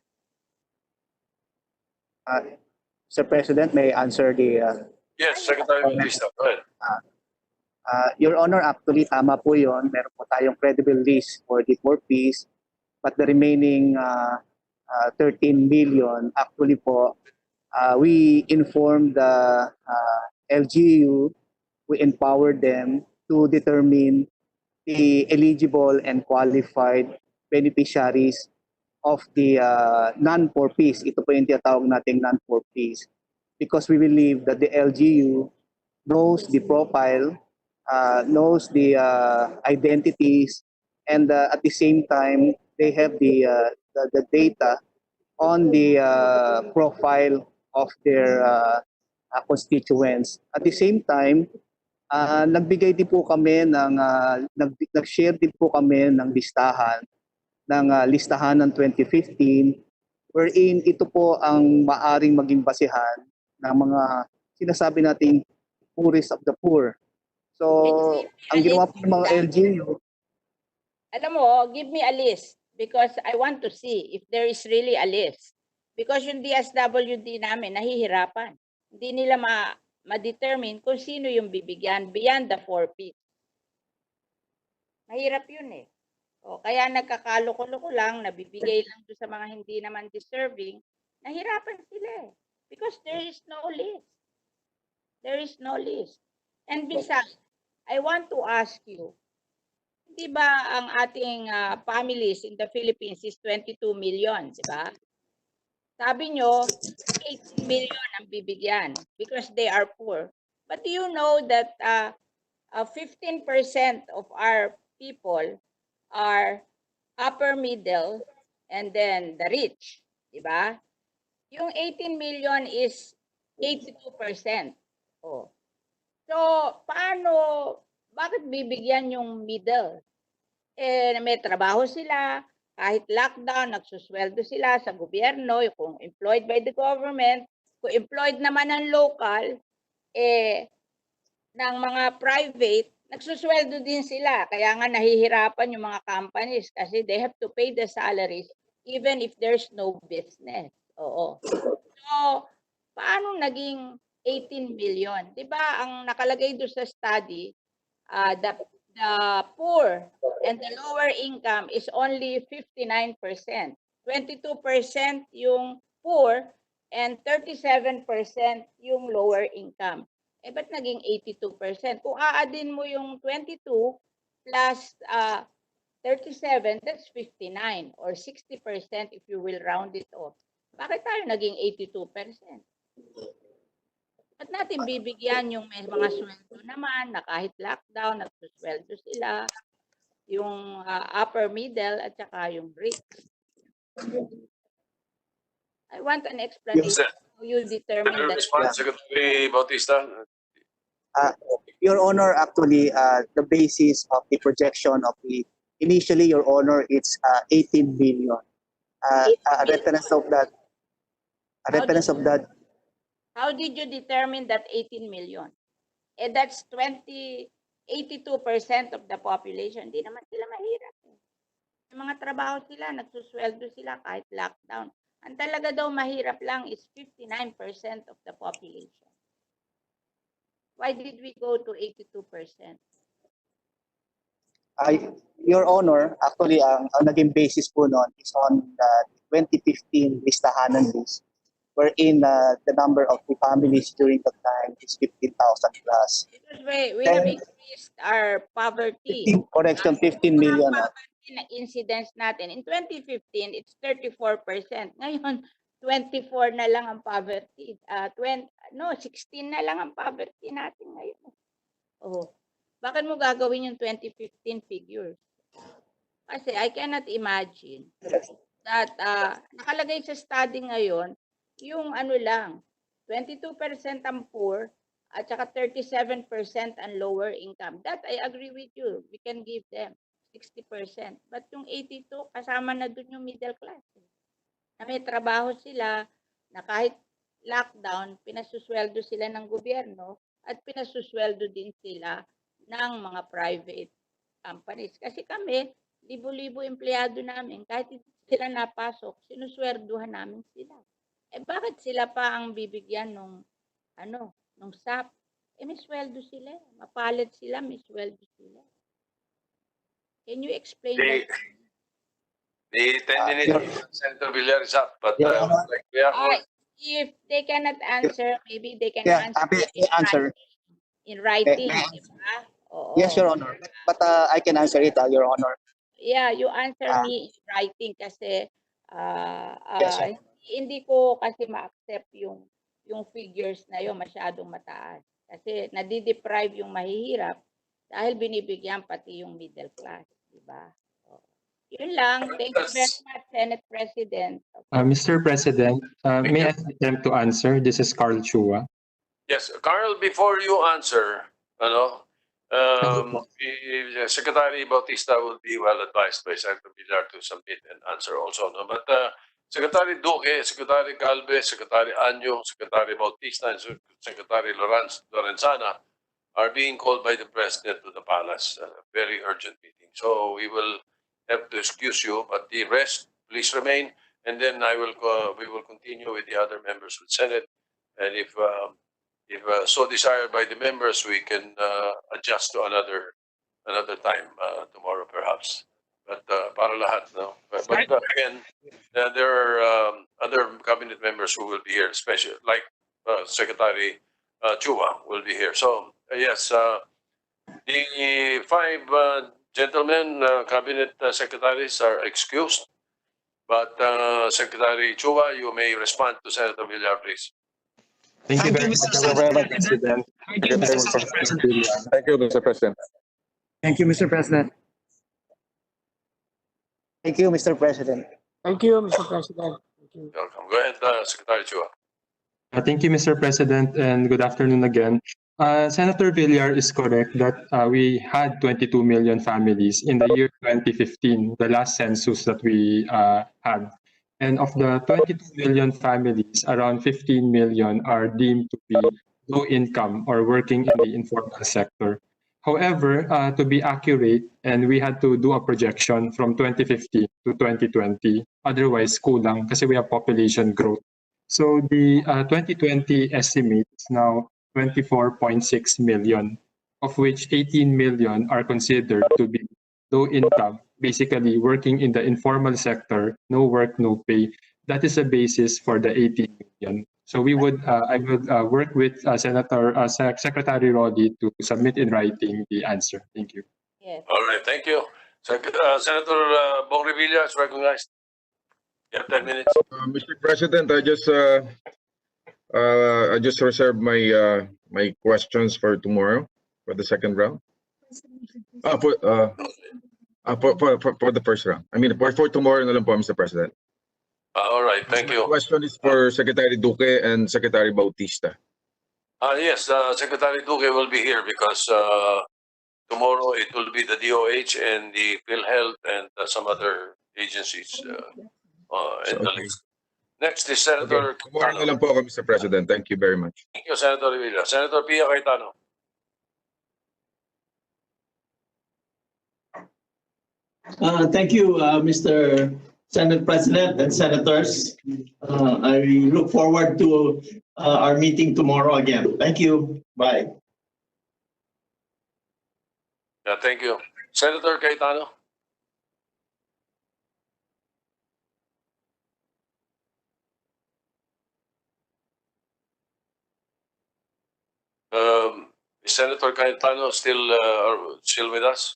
Mr. President, may I answer the... Yes, Secretary Bautista, go ahead. Your Honor, actually, tama po yun. Meron po tayong credible list for the 4 Ps. But the remaining 13 million, actually po, we informed the LGU, we empowered them to determine the eligible and qualified beneficiaries of the non-4 Ps. Ito po yung tinatawag nating non-4 Ps. Because we believe that the LGU knows the profile, knows the identities, and at the same time, they have the data on the profile of their constituents. At the same time, nagbigay din po kami ng nag-share din po kami ng listahan ng 2015, wherein ito po ang maaring maging basehan ng mga sinasabi nating poorest of the poor. So, ang ginawa po ng mga LGU, alam mo, give me a list because I want to see if there is really a list. Because yung DSWD namin, nahihirapan. Hindi nila ma-determine kung sino yung bibigyan beyond the 4 Ps. Mahirap yun eh. O, kaya nagkakalo-loko lang, nabibigay lang doon sa mga hindi naman deserving, nahirapan sila eh. Because there is no list. There is no list. And besides, I want to ask you, di ba ang ating families in the Philippines is 22 million, di ba? Sabi nyo, 18 million ang bibigyan because they are poor. But do you know that 15% of our people are upper middle and then the rich, di ba? Yung 18 million is 82%. Oh. So, bakit bibigyan yung middle? Eh, may trabaho sila, kahit lockdown, nagsusweldo sila sa gobyerno, kung employed by the government, kung employed naman ng local, ng mga private, nagsusweldo din sila. Kaya nga nahihirapan yung mga companies kasi they have to pay the salaries even if there's no business. Oo. So, paano naging 18 million? Diba, ang nakalagay doon sa study, the poor and the lower income is only 59%. 22% yung poor and 37% yung lower income. Eh, ba't naging 82%? Kung aadin mo yung 22 plus 37, that's 59 or 60% if you will round it off. Bakit tayo naging 82%? Ba't natin bibigyan yung may mga sweldo naman na kahit lockdown, nagsusweldo sila, yung upper middle at saka yung rich? I want an explanation how you determine Can you that. respond, Secretary Bautista? Your Honor, actually, the basis of the projection of the, initially, Your Honor, it's 18 billion. A reference of that, How did you determine that 18 million? Eh, that's 82% of the population. Hindi naman sila mahirap. May mga trabaho sila, nagsusweldo sila kahit lockdown. Ang talaga daw mahirap lang is 59% of the population. Why did we go to 82%? Your Honor, actually, ang naging basis po noon is on the 2015 listahanan list, wherein the number of the families during that time is 15,000 plus. Because we have Then, increased our poverty. 15, correction, 15 million. Poverty na incidence natin. In 2015, it's 34%. Ngayon, 24 na lang ang poverty. 16 na lang ang poverty natin ngayon. Oh. Bakit mo gagawin yung 2015 figures? Kasi I cannot imagine that nakalagay sa study ngayon, yung ano lang, 22% ang poor at saka 37% ang lower income. That I agree with you. We can give them 60%. But yung 82, kasama na dun yung middle class. Na may trabaho sila, na kahit lockdown, pinasusweldo sila ng gobyerno at pinasusweldo din sila ng mga private companies. Kasi kami, libo-libo empleyado namin, kahit hindi sila napasok, sinuswerduhan namin sila. Eh bakit sila pa ang bibigyan nung SAP? Eh may sweldo sila, mapalit sila, may sweldo sila. Can you explain that? The 10 minutes, Senator Villar is up, but If they cannot answer, maybe they can answer in writing. Diba? Yes, Your Honor. But I can answer it, Your Honor. Yeah, you answer me in writing kasi hindi ko kasi ma-accept yung figures na yun masyadong mataas. Kasi nadideprive yung mahihirap dahil binibigyan pati yung middle class. Diba? Yun lang. Thank you very much, Senate President. Mr. President, may I attempt to answer? This is Carl Chua. Yes, Carl, before you answer, Secretary Bautista will be well advised by Senator Villar to submit and answer also. No? But Secretary Duque, Secretary Calve, Secretary Anyo, Secretary Bautista, and Secretary Lorenzana are being called by the President to the Palace. A very urgent meeting. So we will have to excuse you, but the rest, please remain. And then we will continue with the other members of the Senate. And if so desired by the members, we can adjust to another time tomorrow, perhaps. But para lahat, no. But again, there are other cabinet members who will be here, especially like Secretary Chua will be here. So yes, the 5 gentlemen cabinet secretaries are excused. But Secretary Chua, you may respond to Senator Villar, please. Thank you very much, President. Thank you, Mr. President. Thank you, Mr. President. Thank you, Mr. President. Thank you, Mr. President. Thank you, Mr. President. Thank you. Welcome. Go ahead, Secretary Chua. Thank you, Mr. President, and good afternoon again. Senator Villar is correct that we had 22 million families in the year 2015, the last census that we had. And of the 22 million families, around 15 million are deemed to be low income or working in the informal sector. However, to be accurate, and we had to do a projection from 2050 to 2020, otherwise kulang kasi we have population growth. So the 2020 estimate is now 24.6 million, of which 18 million are considered to be low income, basically working in the informal sector, no work, no pay. That is the basis for the 18 million. So we would, I would work with Secretary Roddy to submit in writing the answer. Thank you. Yes. All right, thank you. Senator Bong Revilla is recognized. You have 10 minutes. Mr. President, I just reserved my questions for tomorrow for the second round. For the first round. I mean, for tomorrow na lang po, Mr. President. All right, thank you. My question is for Secretary Duque and Secretary Bautista. Yes, Secretary Duque will be here because tomorrow it will be the DOH and the PhilHealth and some other agencies in the list. Next is Senator Tomorrow na lang po ako, Mr. President. Thank you very much. Thank you, Senator Revilla. Senator Pia Cayetano. Thank you, Mr. Senate President and Senators. I look forward to our meeting tomorrow again. Thank you. Bye. Yeah, thank you. Senator Cayetano. Is Senator Cayetano still with us?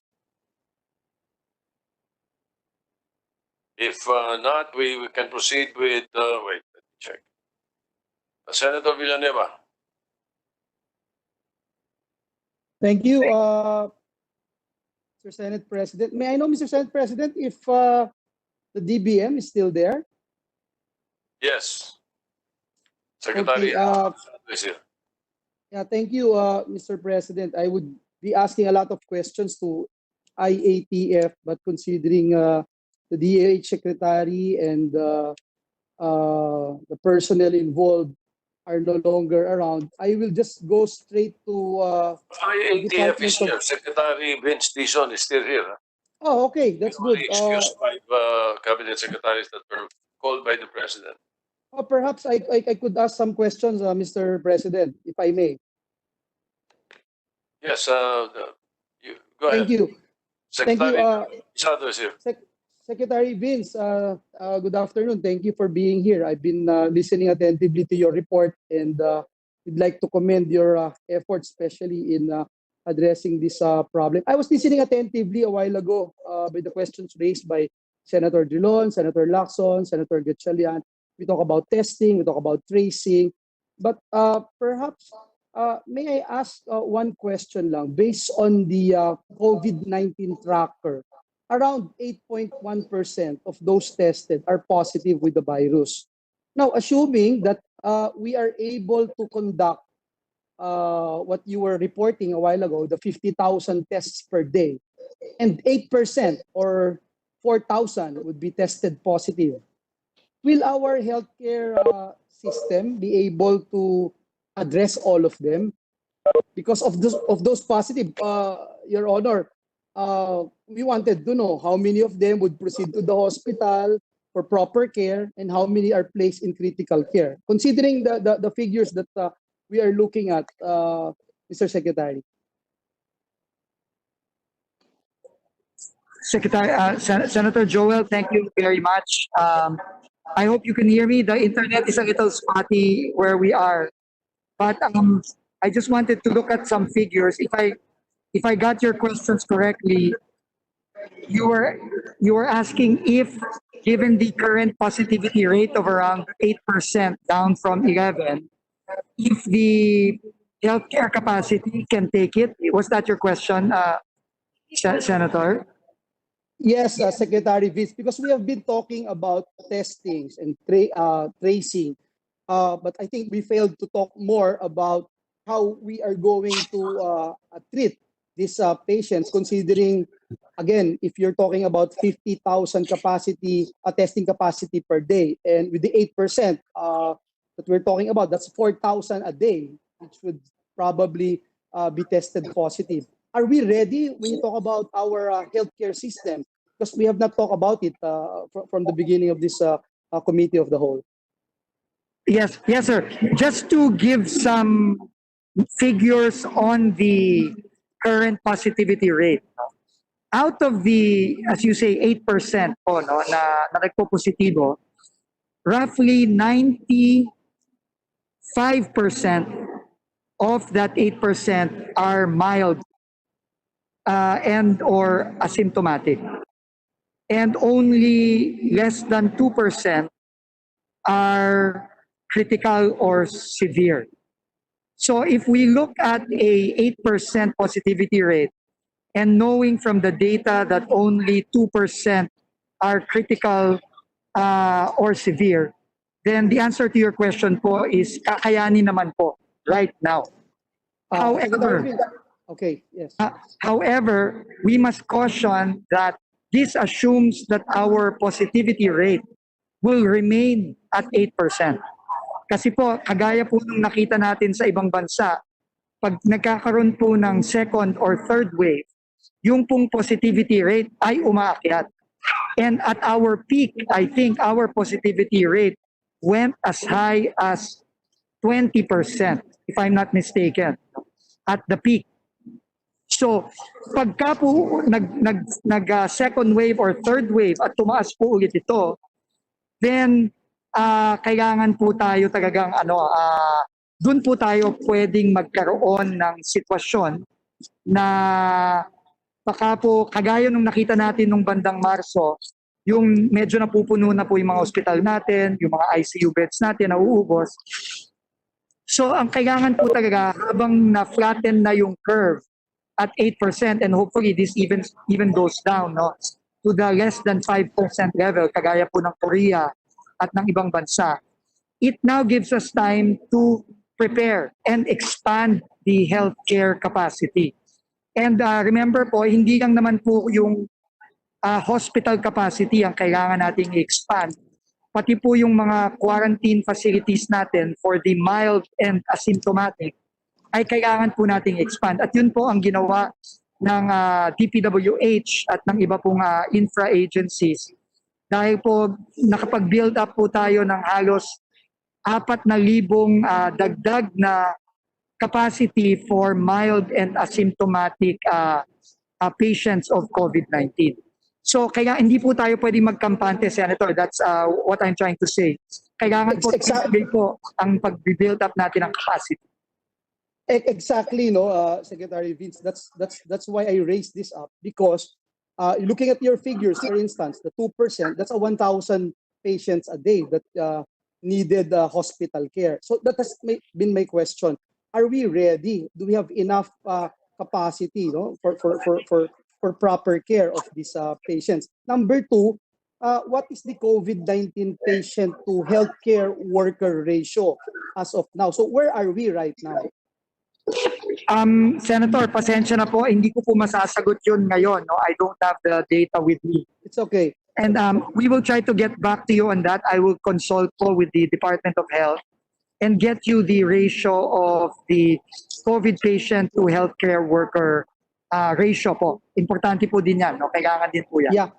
If not, we can proceed with, wait, let me check. Senator Villanueva. Thank you, Mr. Senate President. May I know, Mr. Senate President, if the DBM is still there? Yes. Secretary is here. Yeah, thank you, Mr. President. I would be asking a lot of questions to IATF, but considering the DAH Secretary and the personnel involved are no longer around, I will just go straight to IATF is here. Secretary Vince Dizon is still here. Huh? Oh, okay, that's good. Excuse 5 cabinet secretaries that were called by the president. Perhaps I could ask some questions, Mr. President, if I may. Yes, go ahead. Thank you. Secretary, Thank you. is here. Secretary Vince, good afternoon. Thank you for being here. I've been listening attentively to your report, and we'd like to commend your efforts, especially in addressing this problem. I was listening attentively a while ago by the questions raised by Senator Drilon, Senator Lacson, Senator Gatchalian. We talk about testing, we talk about tracing, but perhaps may I ask one question lang? Based on the COVID-19 tracker, around 8.1% of those tested are positive with the virus. Now, assuming that we are able to conduct what you were reporting a while ago, the 50,000 tests per day, and 8% or 4,000 would be tested positive, will our healthcare system be able to address all of them? Because of those positive, Your Honor, we wanted to know how many of them would proceed to the hospital for proper care and how many are placed in critical care, considering the figures that we are looking at, Mr. Secretary. Secretary, Senator Joel, thank you very much. I hope you can hear me. The internet is a little spotty where we are, but I just wanted to look at some figures. If I got your questions correctly, you were asking if, given the current positivity rate of around 8% down from 11, if the healthcare capacity can take it. Was that your question, Senator? Yes, Secretary Vince, because we have been talking about testings and tracing, but I think we failed to talk more about how we are going to treat these patients, considering, again, if you're talking about 50,000 capacity, testing capacity per day, and with the 8% that we're talking about, that's 4,000 a day, which would probably be tested positive. Are we ready when you talk about our healthcare system? Because we have not talked about it from the beginning of this committee of the whole. Yes, sir. Just to give some figures on the current positivity rate. Out of the, as you say, 8% po, no, na nagpo-positibo, roughly 95% of that 8% are mild and or asymptomatic. And only less than 2% are critical or severe. So if we look at a 8% positivity rate, and knowing from the data that only 2% are critical or severe, then the answer to your question po is kakayanin naman po right now. However, okay, yes. However, we must caution that this assumes that our positivity rate will remain at 8%. Kasi po, kagaya po nung nakita natin sa ibang bansa, pag nagkakaroon po ng second or third wave, yung pong positivity rate ay umaakyat. And at our peak, I think our positivity rate went as high as 20%, if I'm not mistaken, at the peak. So, pagka po nag second wave or third wave at tumaas po ulit ito, then kailangan po tayo talagang doon po tayo pwedeng magkaroon ng sitwasyon na baka po kagaya nung nakita natin nung bandang Marso, yung medyo napupuno na po yung mga ospital natin, yung mga ICU beds natin nauubos. So ang kailangan po talaga habang na-flatten na yung curve at 8% and hopefully this even goes down no, to the less than 5% level kagaya po ng Korea at ng ibang bansa. It now gives us time to prepare and expand the healthcare capacity. And remember po, hindi lang naman po yung hospital capacity ang kailangan nating i-expand. Pati po yung mga quarantine facilities natin for the mild and asymptomatic ay kailangan po nating expand. At yun po ang ginawa ng DPWH at ng iba pong infra-agencies. Dahil po nakapag-build up po tayo ng halos 4,000 dagdag na capacity for mild and asymptomatic patients of COVID-19. So kaya hindi po tayo pwedeng magkampante, Senator. That's what I'm trying to say. Kailangan po exactly po ang pag-build up natin ng capacity. Exactly, no, Secretary Vince. That's why I raised this up because looking at your figures, for instance, the 2%, that's a 1,000 patients a day that needed hospital care. So that has been my question. Are we ready? Do we have enough capacity, no, for proper care of these patients? Number two, what is the COVID-19 patient to healthcare worker ratio as of now? So where are we right now? Senator, pasensya na po, hindi ko po masasagot yun ngayon. No? I don't have the data with me. It's okay. And we will try to get back to you on that. I will consult po with the Department of Health and get you the ratio of the COVID patient to healthcare worker ratio po. Importante po din yan. No? Kailangan din po yan. Yeah.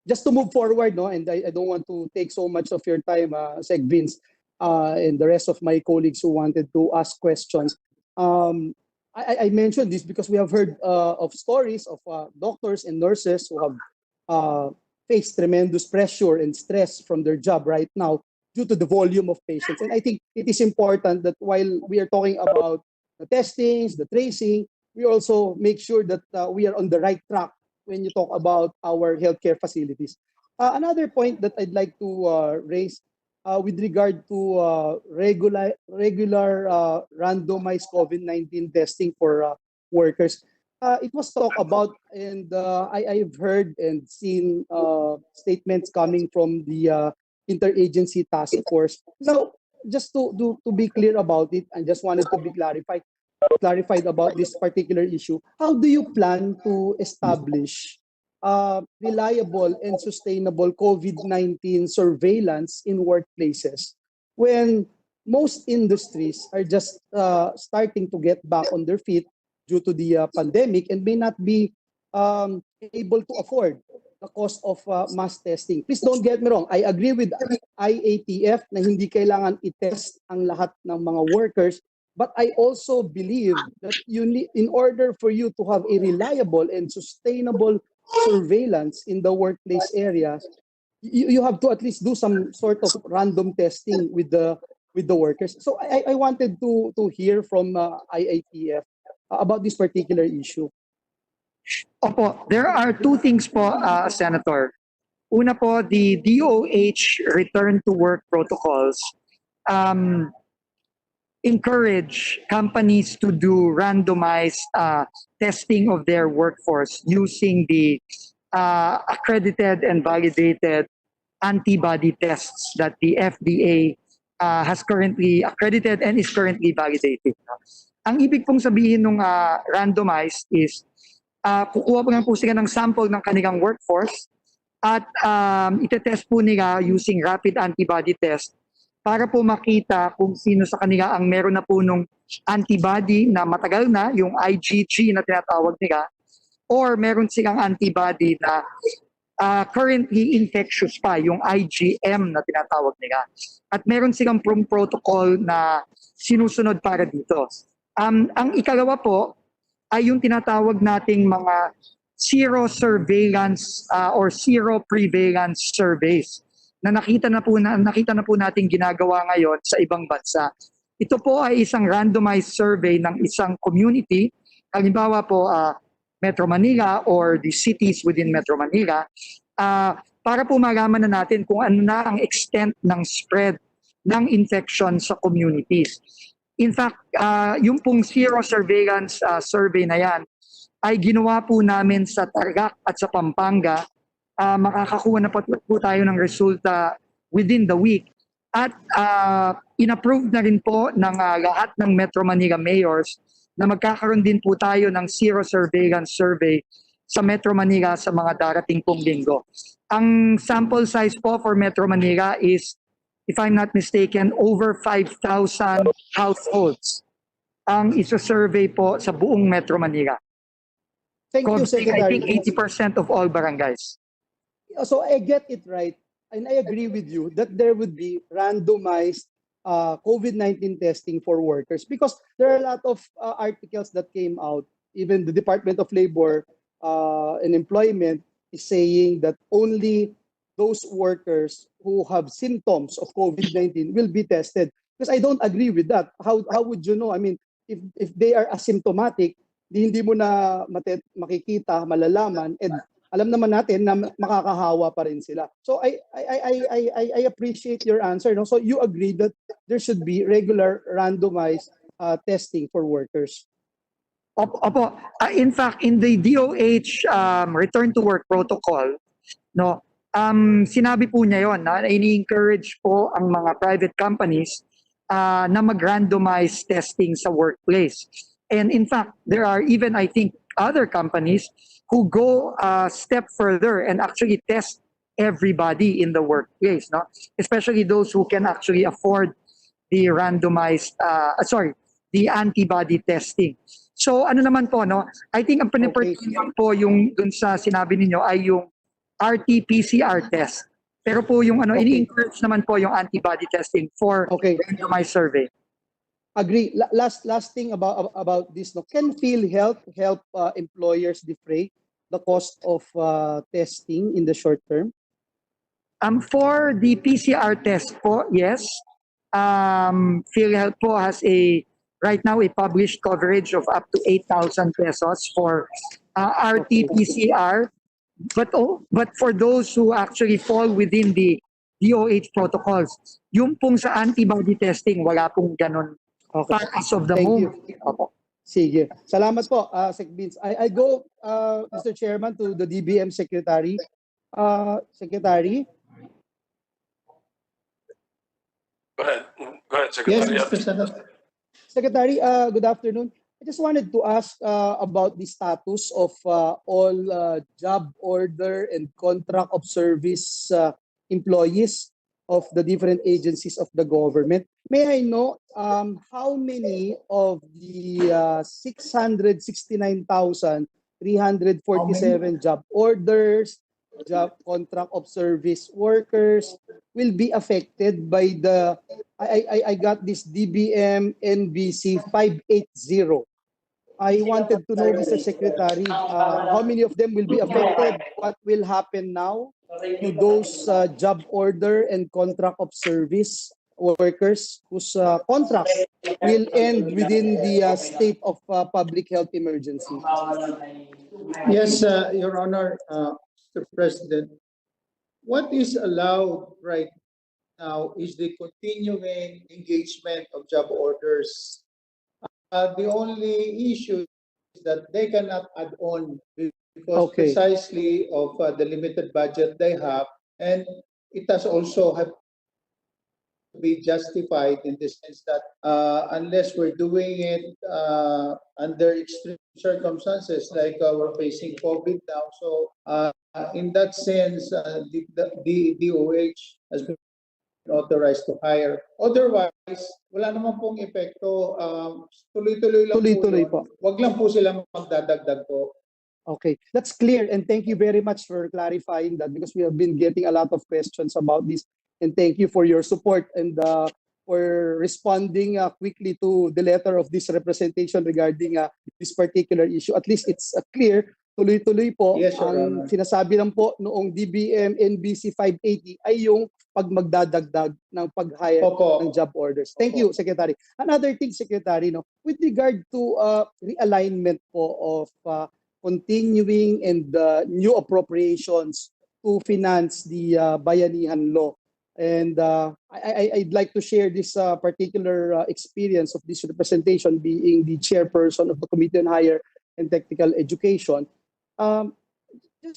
Just to move forward, no, and I don't want to take so much of your time, Sec Vince, and the rest of my colleagues who wanted to ask questions. I mentioned this because we have heard of stories of doctors and nurses who have faced tremendous pressure and stress from their job right now due to the volume of patients. And I think it is important that while we are talking about the testings, the tracing, we also make sure that we are on the right track when you talk about our healthcare facilities. Another point that I'd like to raise with regard to regular randomized COVID-19 testing for workers. It was talked about, and I've heard and seen statements coming from the interagency task force. Now, just to be clear about it, I just wanted to be clarified about this particular issue. How do you plan to establish reliable and sustainable COVID-19 surveillance in workplaces when most industries are just starting to get back on their feet due to the pandemic and may not be able to afford the cost of mass testing? Please don't get me wrong. I agree with IATF na hindi kailangan i-test ang lahat ng mga workers. But I also believe that you need, in order for you to have a reliable and sustainable surveillance in the workplace areas, you have to at least do some sort of random testing with the workers. So I wanted to hear from IATF about this particular issue. Opo, there are two things po, Senator. Una po, the DOH return to work protocols encourage companies to do randomized testing of their workforce using the accredited and validated antibody tests that the FDA has currently accredited and is currently validated. Ang ibig pong sabihin ng randomized is kukuha po lang po sila ng sample ng kanilang workforce at itetest po nila using rapid antibody test para po makita kung sino sa kanila ang meron na po nung antibody na matagal na, yung IgG na tinatawag nila, or meron silang antibody na currently infectious pa, yung IgM na tinatawag nila. At meron silang protocol na sinusunod para dito. Ang ikalawa po ay yung tinatawag nating mga zero surveillance or zero prevalence surveys na nakita na po natin ginagawa ngayon sa ibang bansa. Ito po ay isang randomized survey ng isang community, halimbawa po Metro Manila or the cities within Metro Manila, para po malaman na natin kung ano na ang extent ng spread ng infection sa communities. In fact, yung pong zero surveillance survey na yan ay ginawa po namin sa Tarlac at sa Pampanga. Makakakuha na po tayo ng resulta within the week. At in-approve na rin po ng lahat ng Metro Manila mayors na magkakaroon din po tayo ng zero surveillance survey sa Metro Manila sa mga darating pong linggo. Ang sample size po for Metro Manila is, if I'm not mistaken, over 5,000 households ang isa-survey po sa buong Metro Manila. Thank you, Secretary. I think 80% of all barangays. So I get it right, and I agree with you that there would be randomized COVID-19 testing for workers, because there are a lot of articles that came out. Even the Department of Labor and Employment is saying that only those workers who have symptoms of COVID-19 will be tested. Because I don't agree with that. How would you know? I mean, if they are asymptomatic, hindi mo na makikita, malalaman, and alam naman natin na makakahawa pa rin sila. So I appreciate your answer. No? So you agree that there should be regular randomized testing for workers. Opo. In fact, in the DOH return to work protocol, no, sinabi po niya yon na ini-encourage po ang mga private companies na mag-randomize testing sa workplace. And in fact, there are even, I think, other companies who go a step further and actually test everybody in the workplace, no? Especially those who can actually afford the randomized, the antibody testing. So ano naman po, no? I think ang pinipertingan po yung dun sa sinabi ninyo ay yung RT-PCR test. Pero po yung ini-encourage naman po yung antibody testing for randomized survey. Agree. Last thing about this, no? Can PhilHealth help employers defray the cost of testing in the short term? For the PCR test po, yes. PhilHealth po has right now a published coverage of up to 8,000 pesos for RT-PCR. But for those who actually fall within the DOH protocols, yung pong sa antibody testing, wala pong ganun. As of the moment. Sige. Salamat po, Sec. Vince. I go, Mr. Chairman, to the DBM Secretary. Secretary? Go ahead, Secretary. Yes, Mr. Senator. Secretary, good afternoon. I just wanted to ask about the status of all job order and contract of service employees of the different agencies of the government. May I know how many of the 669,347 job orders, job contract of service workers will be affected by the, I got this DBM NBC 580. I wanted to know, Mr. Secretary, how many of them will be affected? What will happen now to those job order and contract of service workers whose contracts will end within the state of public health emergency? Yes, Your Honor, Mr. President. What is allowed right now is the continuing engagement of job orders. The only issue is that they cannot add on because precisely of the limited budget they have, and it has also have to be justified in the sense that unless we're doing it under extreme circumstances like we're facing COVID now, so in that sense, the DOH has been authorized to hire. Otherwise, wala naman pong epekto. Tuloy-tuloy lang po. Wag lang po sila magdadagdag po. Okay, that's clear, and thank you very much for clarifying that, because we have been getting a lot of questions about this, and thank you for your support and for responding quickly to the letter of this representation regarding this particular issue. At least it's clear tuloy-tuloy po. Yes, Your Ang Honor. sinasabi lang po noong DBM NBC 580 ay yung pag magdadagdag ng pag-hire Opo. ng job orders. Thank you, Secretary. Another thing, Secretary, no, with regard to realignment po of continuing and new appropriations to finance the Bayanihan Law. And I'd like to share this particular experience of this representation being the chairperson of the Committee on Higher and Technical Education.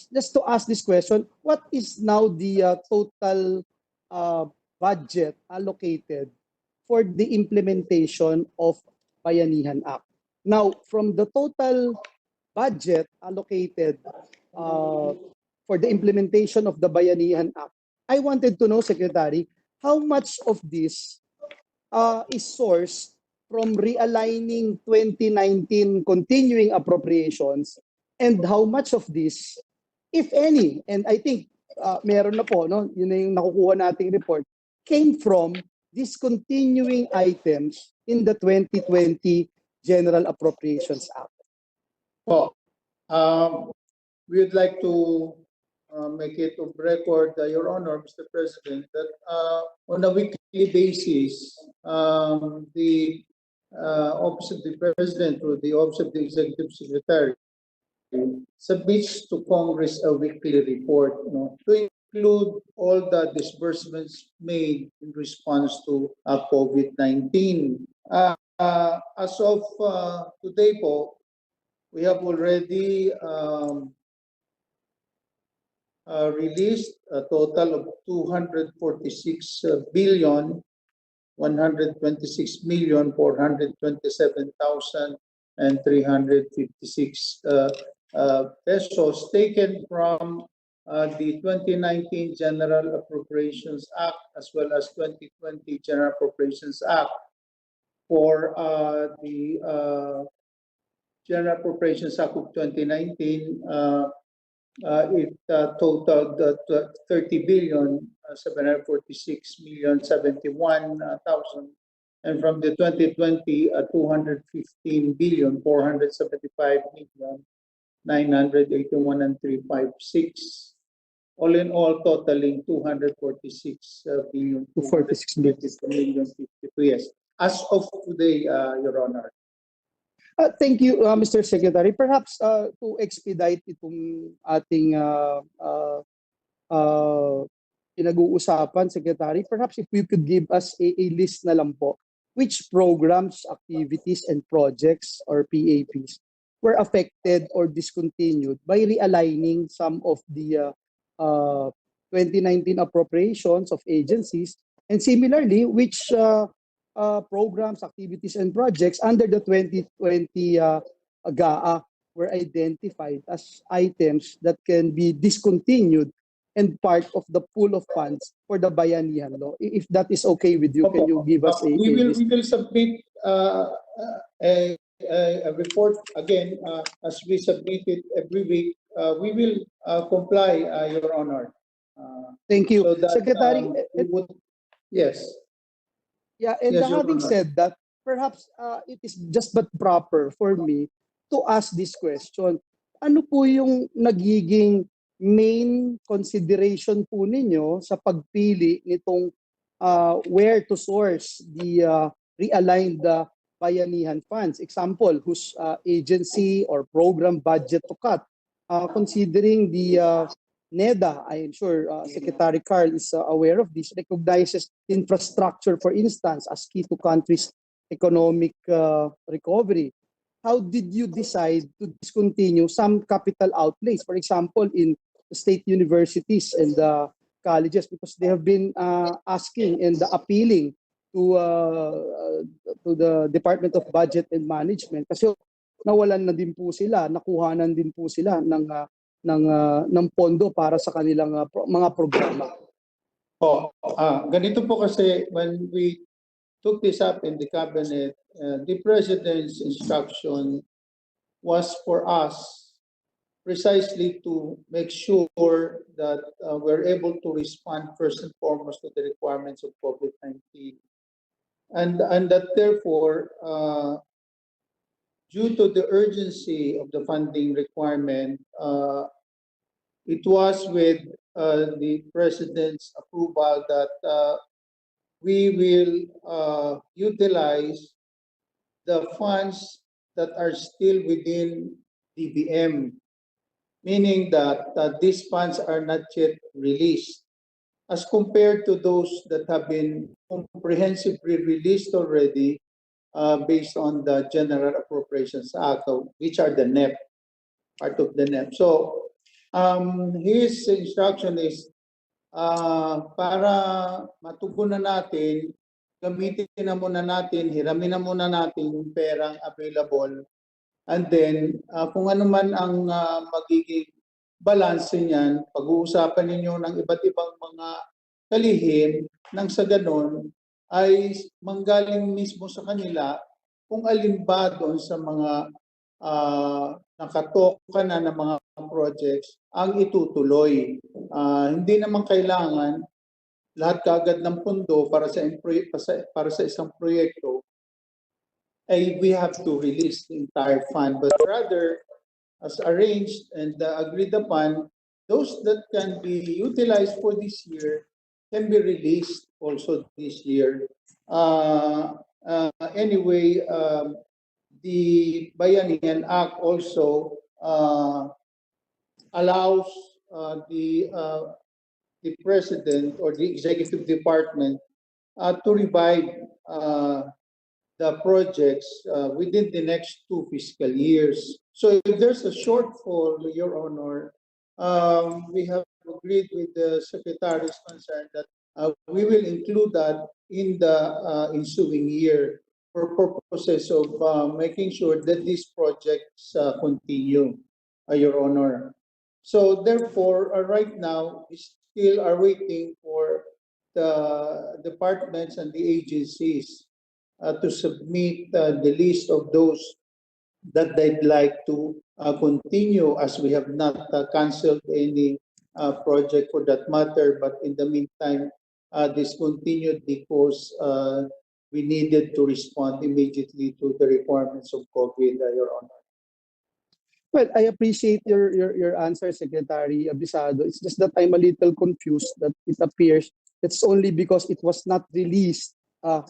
Just to ask this question, what is now the total budget allocated for the implementation of Bayanihan Act? Now, from the total budget allocated for the implementation of the Bayanihan Act, I wanted to know, Secretary, how much of this is sourced from realigning 2019 continuing appropriations, and how much of this, if any, and I think meron na po, no, yun na yung nakukuha nating report, came from discontinuing items in the 2020 General Appropriations Act. Po, we would like to make it of record, Your Honor, Mr. President, that on a weekly basis, the Office of the President or the Office of the Executive Secretary submits to Congress a weekly report, to include all the disbursements made in response to COVID-19. As of today po, we have already released a total of 246 billion 126,427,356 pesos taken from the 2019 General Appropriations Act as well as 2020 General Appropriations Act. For the General Appropriations Act of 2019, it totaled 30 billion 746,071,000, and from the 2020 215 billion 475,981 and 356. All in all, totaling 246 billion 246 million 52. Yes, as of today, Your Honor. Thank you, Mr. Secretary. Perhaps to expedite itong ating pinag-uusapan, Secretary, perhaps if you could give us a list na lang po, which programs, activities, and projects or PAPs were affected or discontinued by realigning some of the 2019 appropriations of agencies, and similarly, which programs, activities, and projects under the 2020 GAA were identified as items that can be discontinued and part of the pool of funds for the Bayanihan Law. If that is okay with you, can you give us a list? We will submit a report again as we submit it every week. We will comply, Your Honor. Thank you, so that, Secretary. Yes. Yeah, and Yes, Your having Honor. said that, perhaps it is just but proper for me to ask this question. Ano po yung nagiging main consideration po ninyo sa pagpili nitong where to source the realigned Bayanihan funds? Example, whose agency or program budget to cut? Considering the NEDA, I am sure Secretary Carl is aware of this, recognizes infrastructure, for instance, as key to countries' economic recovery. How did you decide to discontinue some capital outlays, for example, in the state universities and colleges, because they have been asking and appealing to the Department of Budget and Management kasi nawalan na din po sila, nakuhanan din po sila ng pondo para sa kanilang mga programa. Ganito po kasi when we took this up in the cabinet, the President's instruction was for us precisely to make sure that we're able to respond first and foremost to the requirements of COVID-19. And that therefore, due to the urgency of the funding requirement, it was with the President's approval that we will utilize the funds that are still within DBM, meaning that these funds are not yet released, as compared to those that have been comprehensively released already based on the General Appropriations Act, which are the NEP, part of the NEP. So his instruction is para matugunan natin, gamitin na muna natin, hiramin na muna natin yung perang available. And then, kung ano man ang magiging balance niyan, pag-uusapan ninyo ng iba't ibang mga kalihim nang sa ganon ay manggaling mismo sa kanila kung alin ba doon sa mga nakatoka na ng mga projects ang itutuloy. Hindi naman kailangan lahat kagad ng pondo para sa isang proyekto ay we have to release the entire fund, but rather as arranged and agreed upon, those that can be utilized for this year can be released also this year. Anyway, the Bayanihan Act also allows the President or the Executive Department to revive the projects within the next 2 fiscal years. So if there's a shortfall, Your Honor, we have agreed with the Secretary's concern that we will include that in the ensuing year for purposes of making sure that these projects continue, Your Honor. So therefore, right now, we still are waiting for the departments and the agencies to submit the list of those that they'd like to continue, as we have not canceled any project for that matter, but in the meantime, discontinued because we needed to respond immediately to the requirements of COVID, Your Honor. Well, I appreciate your answer, Secretary Abisado. It's just that I'm a little confused that it appears it's only because it was not released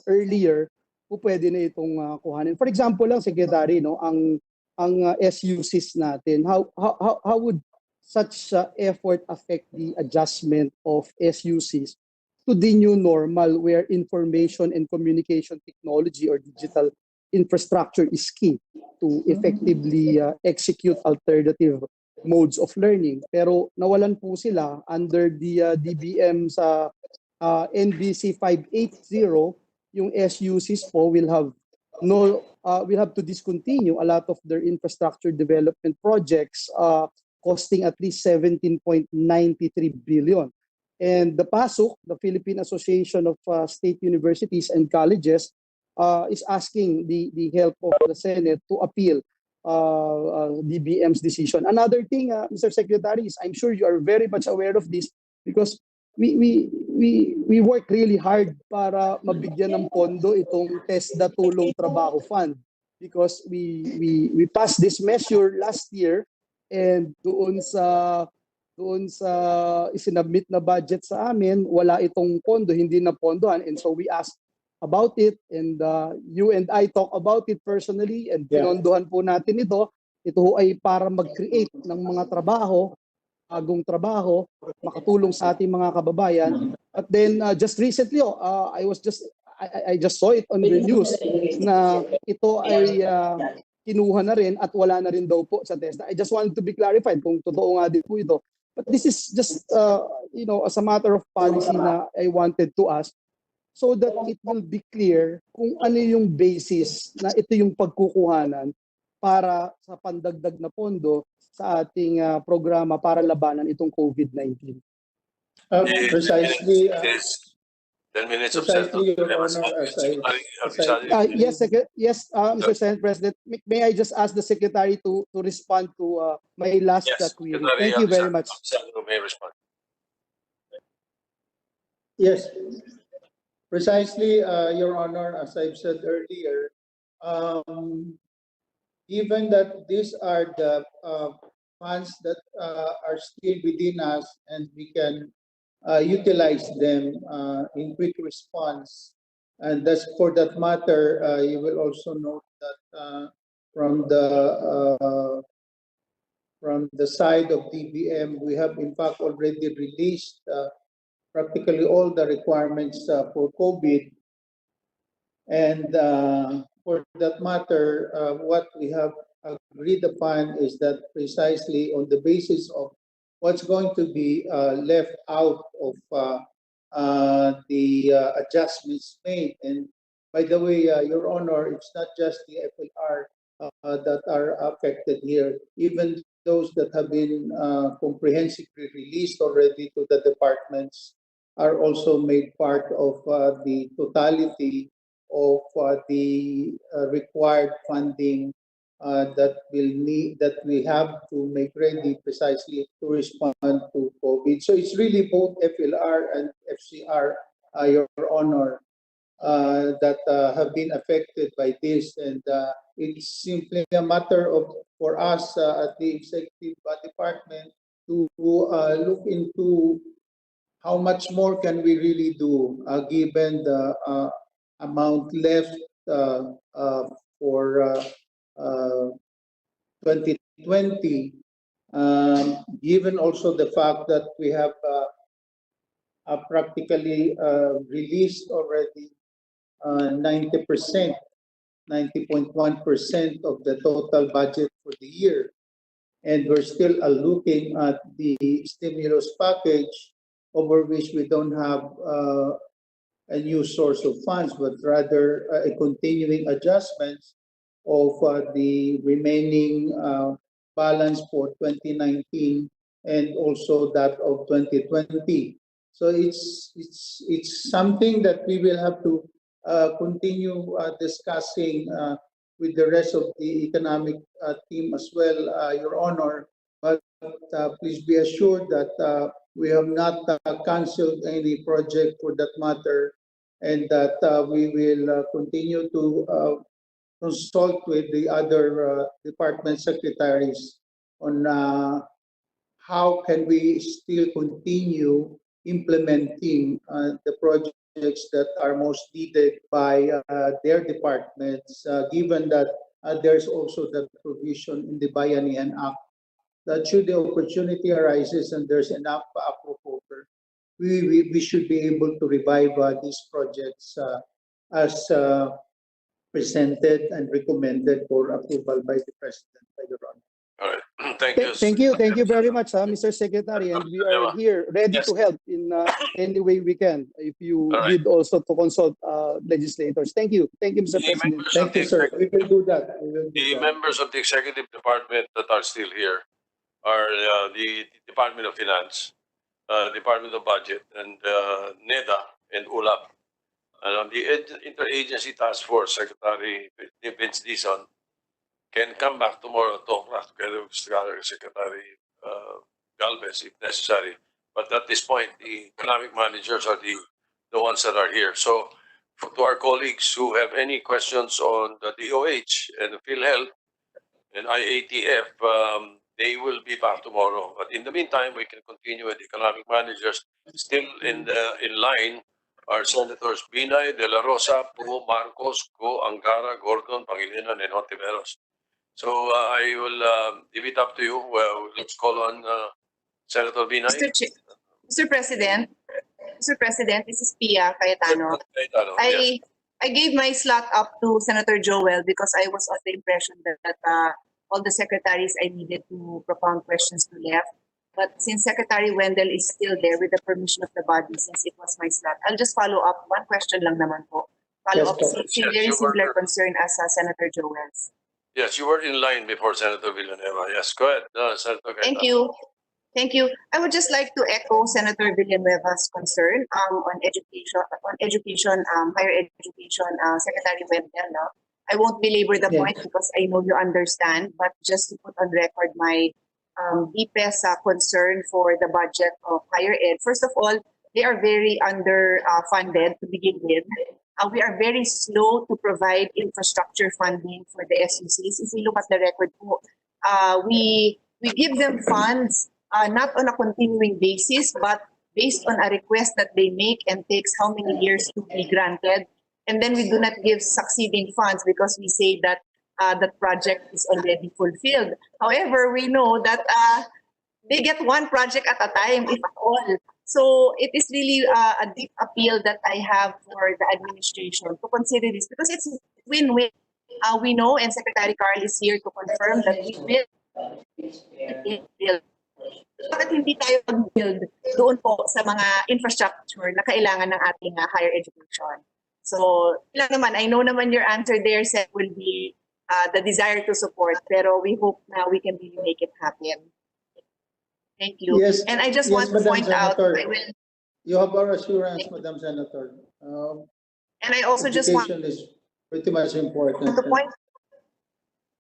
earlier po pwede na itong kuhanin. For example lang, Secretary, no, ang SUCs natin, how would such effort affect the adjustment of SUCs to the new normal where information and communication technology or digital infrastructure is key to effectively execute alternative modes of learning? Pero nawalan po sila under the DBM sa NBC 580. Yung SUCs po will have to discontinue a lot of their infrastructure development projects costing at least 17.93 billion. And the PASUC, the Philippine Association of State Universities and Colleges, is asking the help of the Senate to appeal DBM's decision. Another thing, Mr. Secretary, is I'm sure you are very much aware of this because we work really hard para mabigyan ng pondo itong TESDA Tulong Trabaho Fund because we passed this measure last year, and doon sa isinabmit na budget sa amin, wala itong pondo, hindi na pondohan, and so we asked about it, and you and I talk about it personally, and pinondohan po natin ito. Ito ay para mag-create ng mga trabaho, bagong trabaho, makatulong sa ating mga kababayan. But then just recently, I just saw it on the news na ito ay kinuha na rin at wala na rin daw po sa TESDA. I just wanted to be clarified kung totoo nga din po ito. But this is just, as a matter of policy na I wanted to ask so that it will be clear kung ano yung basis na ito yung pagkukuhanan para sa pandagdag na pondo sa ating programa para labanan itong COVID-19. Precisely. 10 minutes of Precisely, Your Honor, yes, Mr. Senate President, may I just ask the Secretary to respond to my last query? Thank you very much. May respond. Yes, precisely, Your Honor, as I've said earlier, given that these are the funds that are still within us and we can utilize them in quick response. And that's for that matter, you will also note that from the side of DBM, we have in fact already released practically all the requirements for COVID. And for that matter, what we have agreed upon is that precisely on the basis of what's going to be left out of the adjustments made. And by the way, Your Honor, it's not just the FLR that are affected here. Even those that have been comprehensively released already to the departments are also made part of the totality of the required funding that we have to make ready precisely to respond to COVID. So it's really both FLR and FCR, Your Honor, that have been affected by this, and it's simply a matter of for us at the executive department to look into how much more can we really do given the amount left for 2020, given also the fact that we have practically released already 90%, 90.1% of the total budget for the year. And we're still looking at the stimulus package over which we don't have a new source of funds, but rather a continuing adjustments of the remaining balance for 2019 and also that of 2020. So it's something that we will have to continue discussing with the rest of the economic team as well, Your Honor. But please be assured that we have not canceled any project for that matter, and that we will continue to consult with the other department secretaries on how can we still continue implementing the projects that are most needed by their departments, given that there's also the provision in the Bayanihan Act that should the opportunity arises and there's enough approval, we should be able to revive these projects as presented and recommended for approval by the President, Your Honor. All right. Thank you. Thank you very much, Mr. Secretary, and we are here ready to help in any way we can. If you need also to consult legislators, thank you, Mr. President. Thank you, sir. We will do that. The members of the executive department that are still here are the Department of Finance, Department of Budget, and NEDA and ULAP. And on the Interagency Task Force, Secretary Vince Dizon can come back tomorrow and talk together with Secretary Galvez if necessary. But at this point, the economic managers are the ones that are here. So to our colleagues who have any questions on the DOH and the PhilHealth and IATF, they will be back tomorrow. But in the meantime, we can continue with economic managers. Still in line are Senators Binay, De La Rosa, Poo, Marcos, Go, Angara, Gordon, Pangilinan, and Hontiveros. So I will leave it up to you. Let's call on Senator Binay. Mr. President, this is Pia Cayetano. Yes. I gave my slot up to Senator Joel because I was of the impression that all the secretaries I needed to propound questions to left. But since Secretary Wendell is still there with the permission of the body, since it was my slot, I'll just follow up. One question lang naman po. Very similar concern as Senator Joel's. Yes, you were in line before Senator Villanueva. Yes, go ahead. Senator Cayetano. Thank you. I would just like to echo Senator Villanueva's concern on education, higher education, Secretary Wendell. No? I won't belabor the point because I know you understand, but just to put on record my deepest concern for the budget of higher ed. First of all, they are very underfunded to begin with. we are very slow to provide infrastructure funding for the SUCs. If we look at the record po, we give them funds not on a continuing basis, but based on a request that they make and takes how many years to be granted. And then we do not give succeeding funds because we say that that project is already fulfilled. However, we know that they get one project at a time, if at all. So it is really a deep appeal that I have for the administration to consider this because it's win-win. We know, and Secretary Carl is here to confirm that we will build. Bakit hindi tayo mag-build doon po sa mga infrastructure na kailangan ng ating higher education? So, lang naman, I know naman your answer there, Seth, will be the desire to support, pero we hope na we can really make it happen. Thank you. Yes, and I just yes, want to Madam point out, Senator. I will, You have our assurance, Madam Senator. and I also just want Education is pretty much important. to point,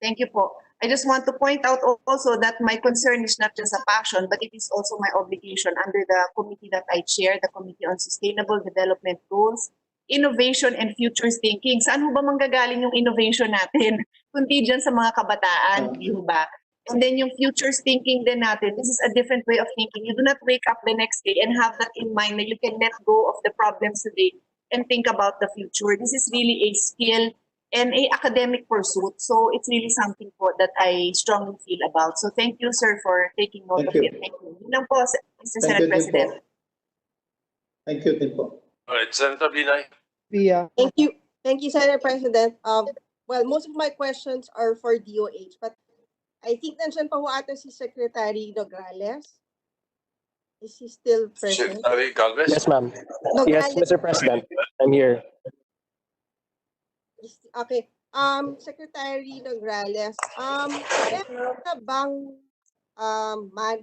thank you po. I just want to point out also that my concern is not just a passion, but it is also my obligation under the committee that I chair, the Committee on Sustainable Development Goals, Innovation and Futures Thinking. Saan ho ba manggagaling yung innovation natin? Kundi dyan sa mga kabataan, di ho ba? And then yung futures thinking din natin, this is a different way of thinking. You do not wake up the next day and have that in mind that you can let go of the problems today and think about the future. This is really a skill and a academic pursuit. So it's really something po that I strongly feel about. So thank you, sir, for taking note of it. Thank you. Yun lang po, Mr. Senate President. Thank you, Timpo. All right, Senator Binay. Thank you. Thank you, Senate President. Well, most of my questions are for DOH, but I think nandiyan pa ho ata si Secretary Nograles. Is he still present? Secretary Galvez? Yes, ma'am. Nograles. Yes, Mr. President. I'm here. Okay. Secretary Nograles, meron na bang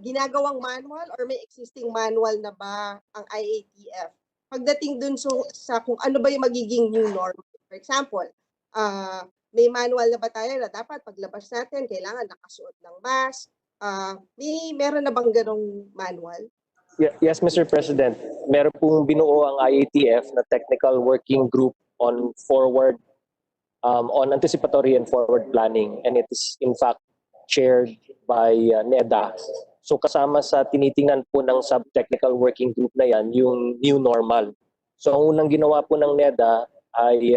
ginagawang manual or may existing manual na ba ang IATF? Pagdating dun sa kung ano ba yung magiging new norm. For example, may manual na ba tayo na dapat paglabas natin, kailangan nakasuot ng mask? Meron na bang ganong manual? Yes, Mr. President. Meron pong binuo ang IATF na technical working group on anticipatory and forward planning, and it is in fact chaired by NEDA. So kasama sa tinitingnan po ng sub-technical working group na yan, yung new normal. So ang unang ginawa po ng NEDA ay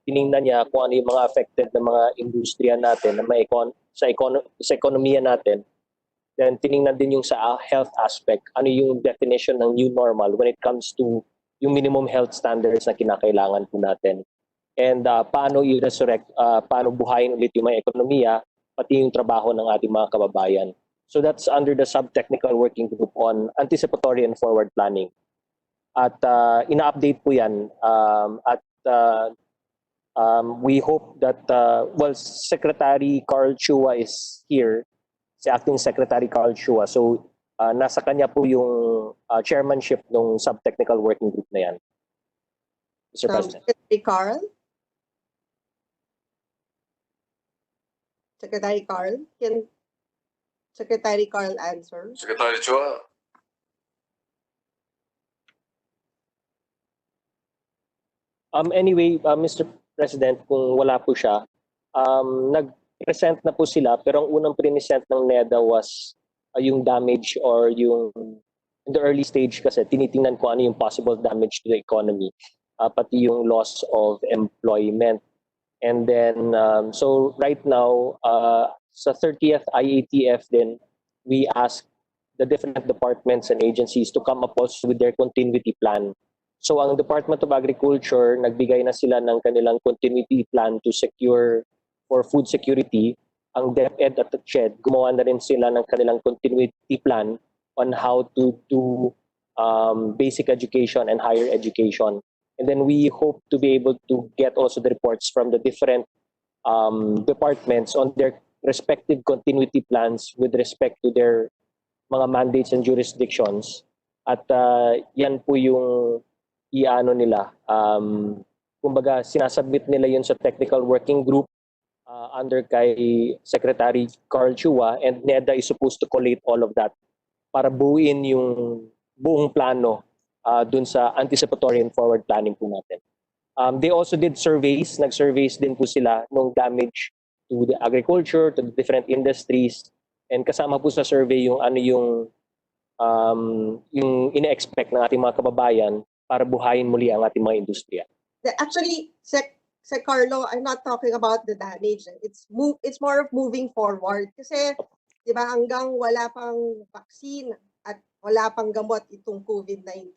tiningnan niya kung ano yung mga affected na mga industriya natin na sa ekonomiya natin. Then tiningnan din yung sa health aspect, ano yung definition ng new normal when it comes to yung minimum health standards na kinakailangan po natin. And paano i-resurrect, paano buhayin ulit yung mga ekonomiya, pati yung trabaho ng ating mga kababayan. So that's under the sub-technical working group on anticipatory and forward planning. At ina-update po yan at we hope that, Secretary Carl Chua is here, si Acting Secretary Carl Chua. So nasa kanya po yung chairmanship ng sub-technical working group na yan. Mr. President. Secretary Carl? Secretary Carl? Can Secretary Carl answer? Secretary Chua. Anyway, Mr. President, kung wala po siya, nag-present na po sila, pero ang unang present ng NEDA was yung damage or yung in the early stage kasi tinitingnan ko ano yung possible damage to the economy, pati yung loss of employment. And then, so right now, sa 30th IATF din, we ask the different departments and agencies to come up with their continuity plan. So ang Department of Agriculture, nagbigay na sila ng kanilang continuity plan to secure for food security. Ang DepEd at the CHED, gumawa na rin sila ng kanilang continuity plan on how to do basic education and higher education. And then we hope to be able to get also the reports from the different departments on their respective continuity plans with respect to their mga mandates and jurisdictions. At yan po yung iano nila. Kumbaga, sinasubmit nila yun sa technical working group under kay Secretary Carl Chua, and NEDA is supposed to collate all of that para buuin yung buong plano dun sa anticipatory and forward planning po natin. They also did surveys, nag-surveys din po sila nung damage to the agriculture, to the different industries. And kasama po sa survey yung ano yung ine-expect ng ating mga kababayan para buhayin muli ang ating mga industriya. Actually, Sec Carlo, I'm not talking about the damage. It's more of moving forward. Kasi, di ba, hanggang wala pang vaccine at wala pang gamot itong COVID-19.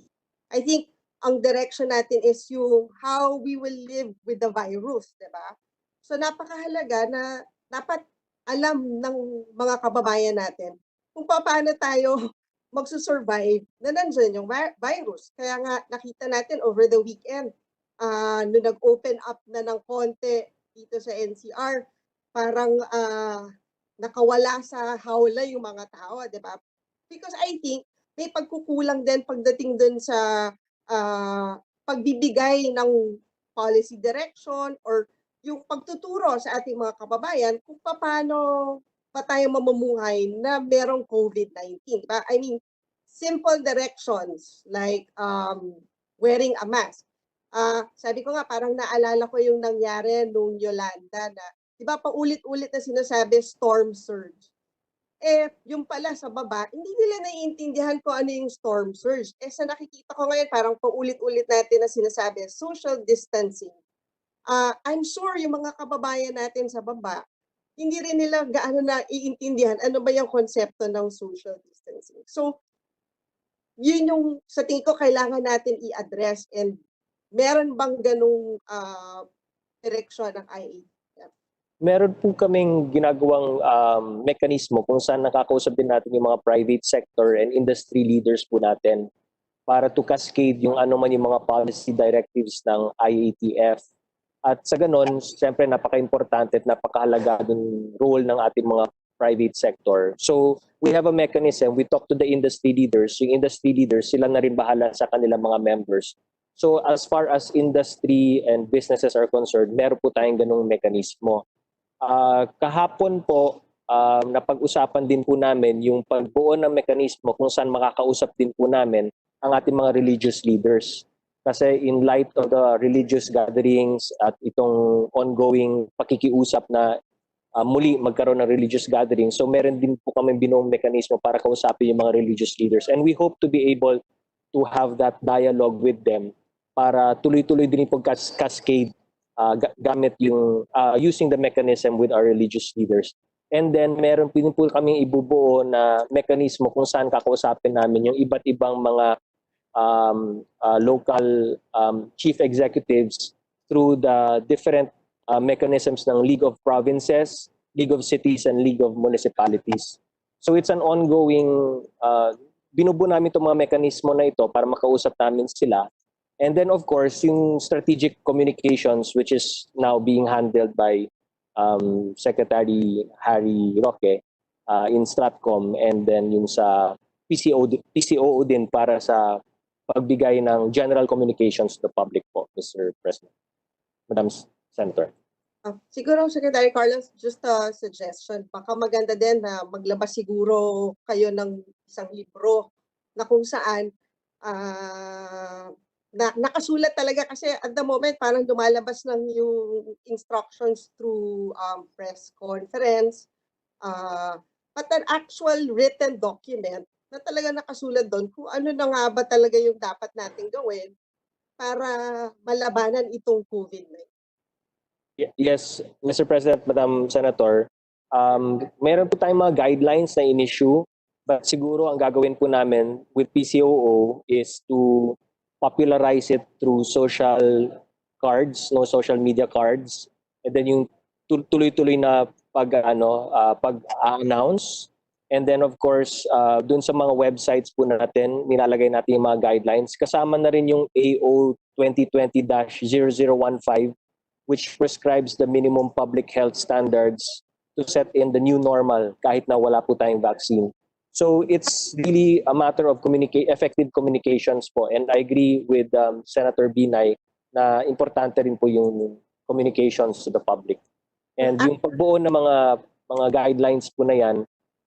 I think ang direction natin is yung how we will live with the virus, di ba? So napakahalaga na dapat alam ng mga kababayan natin kung paano tayo magsusurvive na nandiyan yung virus. Kaya nga nakita natin over the weekend, nung nag-open up na ng konti dito sa NCR, parang nakawala sa hawla yung mga tao, di ba? Because I think may pagkukulang din pagdating dun sa pagbibigay ng policy direction or yung pagtuturo sa ating mga kababayan kung paano pa tayo mamumuhay na merong COVID-19. Diba? I mean, simple directions like wearing a mask. Sabi ko nga, parang naalala ko yung nangyari nung Yolanda na, di ba, paulit-ulit na sinasabi storm surge. Yung pala sa baba, hindi nila naiintindihan kung ano yung storm surge. Sa nakikita ko ngayon, parang paulit-ulit natin na sinasabi, social distancing. I'm sure yung mga kababayan natin sa baba, hindi rin nila gaano na iintindihan ano ba yung konsepto ng social distancing. So, yun yung sa tingin ko kailangan natin i-address, and meron bang ganung direksyon ng IATF? Meron po kaming ginagawang mekanismo kung saan nakakausap din natin yung mga private sector and industry leaders po natin para to cascade yung ano man yung mga policy directives ng IATF. At sa ganon, siyempre napaka-importante at napakahalaga yung role ng ating mga private sector. So we have a mechanism, we talk to the industry leaders. Yung industry leaders, sila na rin bahala sa kanilang mga members. So as far as industry and businesses are concerned, meron po tayong ganung mekanismo. Kahapon po, napag-usapan din po namin yung pagbuo ng mekanismo kung saan makakausap din po namin ang ating mga religious leaders. Kasi in light of the religious gatherings at itong ongoing pakikiusap na muli magkaroon ng religious gatherings, so meron din po kami binuong mekanismo para kausapin yung mga religious leaders. And we hope to be able to have that dialogue with them para tuloy-tuloy din po cascade gamit yung using the mechanism with our religious leaders. And then meron din po kaming ibubuo na mekanismo kung saan kakausapin namin yung iba't ibang mga local chief executives through the different mechanisms ng League of Provinces, League of Cities, and League of Municipalities. So it's an ongoing, binubuo namin itong mga mekanismo na ito para makausap namin sila. And then of course, yung strategic communications, which is now being handled by Secretary Harry Roque in Stratcom, and then yung sa PCOO din para sa pagbigay ng general communications to the public po, Mr. President. Madam Senator. Siguro, Secretary Carlos, just a suggestion. Baka maganda din na maglabas siguro kayo ng isang libro na kung saan nakasulat talaga, kasi at the moment parang lumalabas ng yung instructions through press conference, but an actual written document na talaga nakasulat doon kung ano na nga ba talaga yung dapat nating gawin para malabanan itong COVID-19. Yes, Mr. President, Madam Senator, meron po tayong mga guidelines na in-issue, but siguro ang gagawin po namin with PCOO is to popularize it through social cards, social media cards, and then yung tuloy-tuloy na pag-announce. And then of course, dun sa mga websites po natin, nilalagay natin yung mga guidelines. Kasama na rin yung AO 2020-0015, which prescribes the minimum public health standards to set in the new normal kahit na wala po tayong vaccine. So it's really a matter of effective communications po. And I agree with Senator Binay na importante rin po yung communications to the public. And yung pagbuo ng mga guidelines po na yan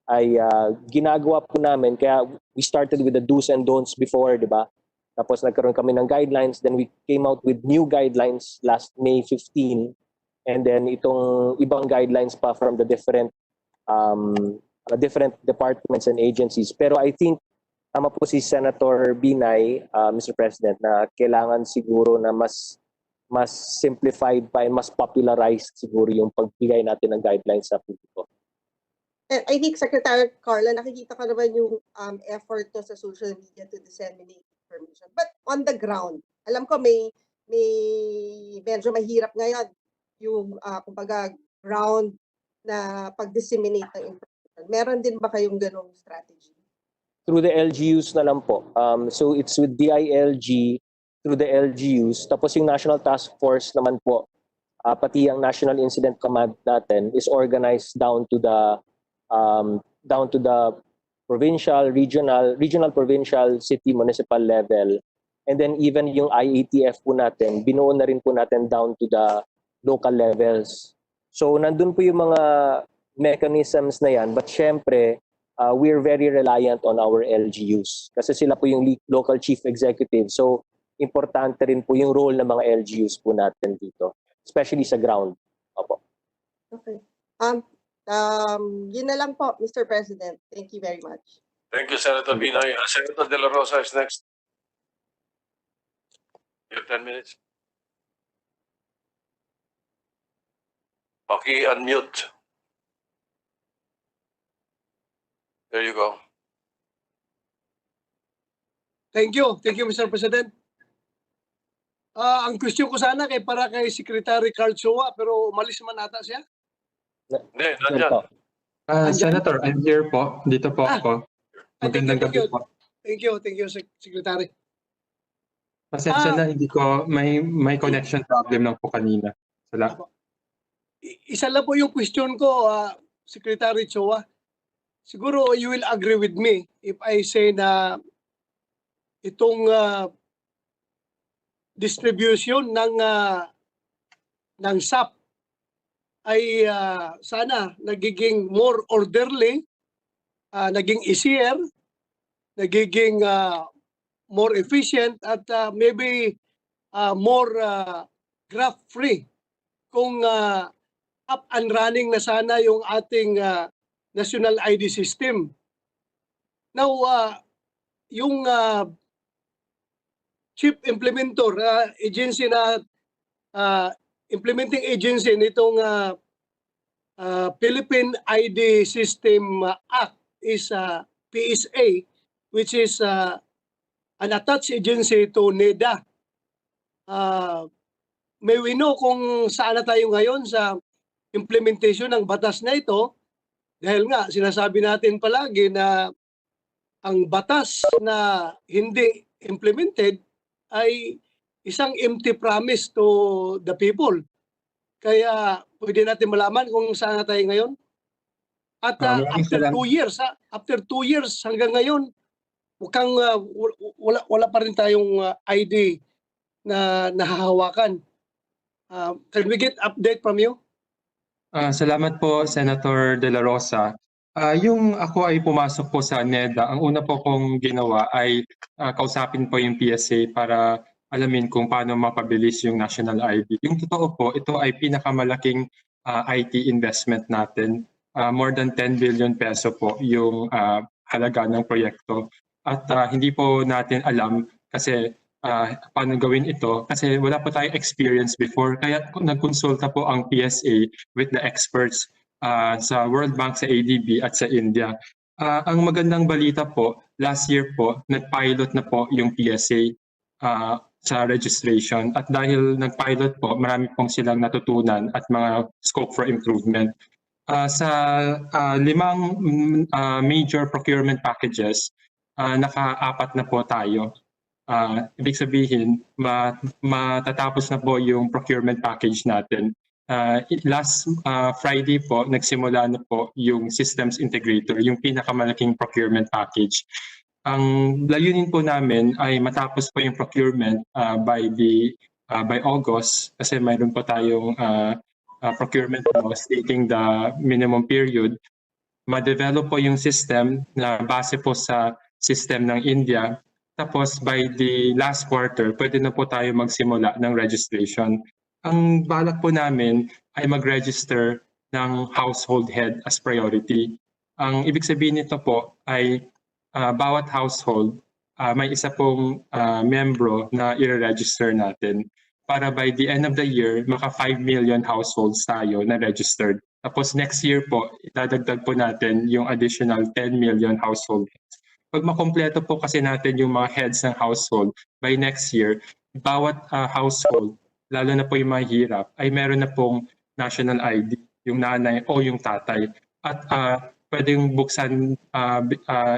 ay ginagawa po namin. Kaya we started with the do's and don'ts before, di ba? Tapos nagkaroon kami ng guidelines, then we came out with new guidelines last May 15, and then itong ibang guidelines pa from the different departments and agencies. Pero I think tama po si Senator Binay, Mr. President, na kailangan siguro na mas simplified pa and mas popularized siguro yung pagbigay natin ng guidelines sa publiko. And I think Secretary Carla, nakikita ko naman yung effort to sa social media to disseminate information. But on the ground, alam ko may medyo mahirap ngayon yung kumbaga ground na pag-disseminate ng information. Meron din ba kayong ganong strategy? Through the LGUs na lang po. So it's with DILG, through the LGUs. Tapos yung National Task Force naman po, pati ang National Incident Command natin is organized down to the provincial, regional, provincial, city, municipal level. And then even yung IATF po natin, binuo na rin po natin down to the local levels. So nandun po yung mga mechanisms na yan. But syempre, we're very reliant on our LGUs. Kasi sila po yung local chief executive. So importante rin po yung role ng mga LGUs po natin dito. Especially sa ground. Opo. Okay. Yun na lang po, Mr. President. Thank you very much. Thank you, Senator Binay. Senator De La Rosa is next. You have 10 minutes. Unmute. There you go. Thank you, Mr. President. Ang question ko sana para kay Secretary Carl Chua, pero umalis man ata siya. Hindi, nandyan. Senator, I'm here po. Dito po ako. Magandang gabi po. Thank you, Secretary. Pasensya na, hindi ko, may connection problem lang po kanina. Salamat. Isa lang po yung question ko, Secretary Chua. Siguro you will agree with me if I say na itong distribution ng SAP ay sana nagiging more orderly, naging easier, nagiging more efficient at maybe more graph-free kung up and running na sana yung ating national ID system. Now, yung chief implementer agency na implementing agency nitong Philippine ID System Act is PSA, which is an attached agency to NEDA. May we know kung saan na tayo ngayon sa implementation ng batas na ito? Dahil nga, sinasabi natin palagi na ang batas na hindi implemented ay isang empty promise to the people. Kaya pwede natin malaman kung saan na tayo ngayon. At after 2 years hanggang ngayon, mukhang wala pa rin tayong ID na nahahawakan. Can we get update from you? Salamat po, Senator De La Rosa. Yung ako ay pumasok po sa NEDA, ang una po kong ginawa ay kausapin po yung PSA para alamin kung paano mapabilis yung national ID. Yung totoo po, ito ay pinakamalaking IT investment natin. More than 10 billion peso po yung halaga ng proyekto. At hindi po natin alam kasi paano gawin ito kasi wala po tayong experience before. Kaya nagkonsulta po ang PSA with the experts sa World Bank, sa ADB at sa India. Ang magandang balita po, last year po, nag-pilot na po yung PSA sa registration. At dahil nag-pilot po, marami pong silang natutunan at mga scope for improvement. Sa 5 major procurement packages, naka-4 na po tayo. Ibig sabihin, matatapos na po yung procurement package natin. Last Friday po, nagsimula na po yung systems integrator, yung pinakamalaking procurement package. Ang layunin po namin ay matapos po yung procurement by August kasi mayroon po tayong procurement law stating the minimum period. Ma-develop po yung system na base po sa system ng India. Tapos by the last quarter, pwede na po tayo magsimula ng registration. Ang balak po namin ay mag-register ng household head as priority. Ang ibig sabihin nito po ay bawat household may isa pong membro na i-register natin para by the end of the year, maka 5 million households tayo na registered. Tapos next year po, itadagdag po natin yung additional 10 million households. Pag makompleto po kasi natin yung mga heads ng household, by next year, bawat household, lalo na po yung mahihirap, ay meron na pong national ID, yung nanay o yung tatay. At pwedeng buksan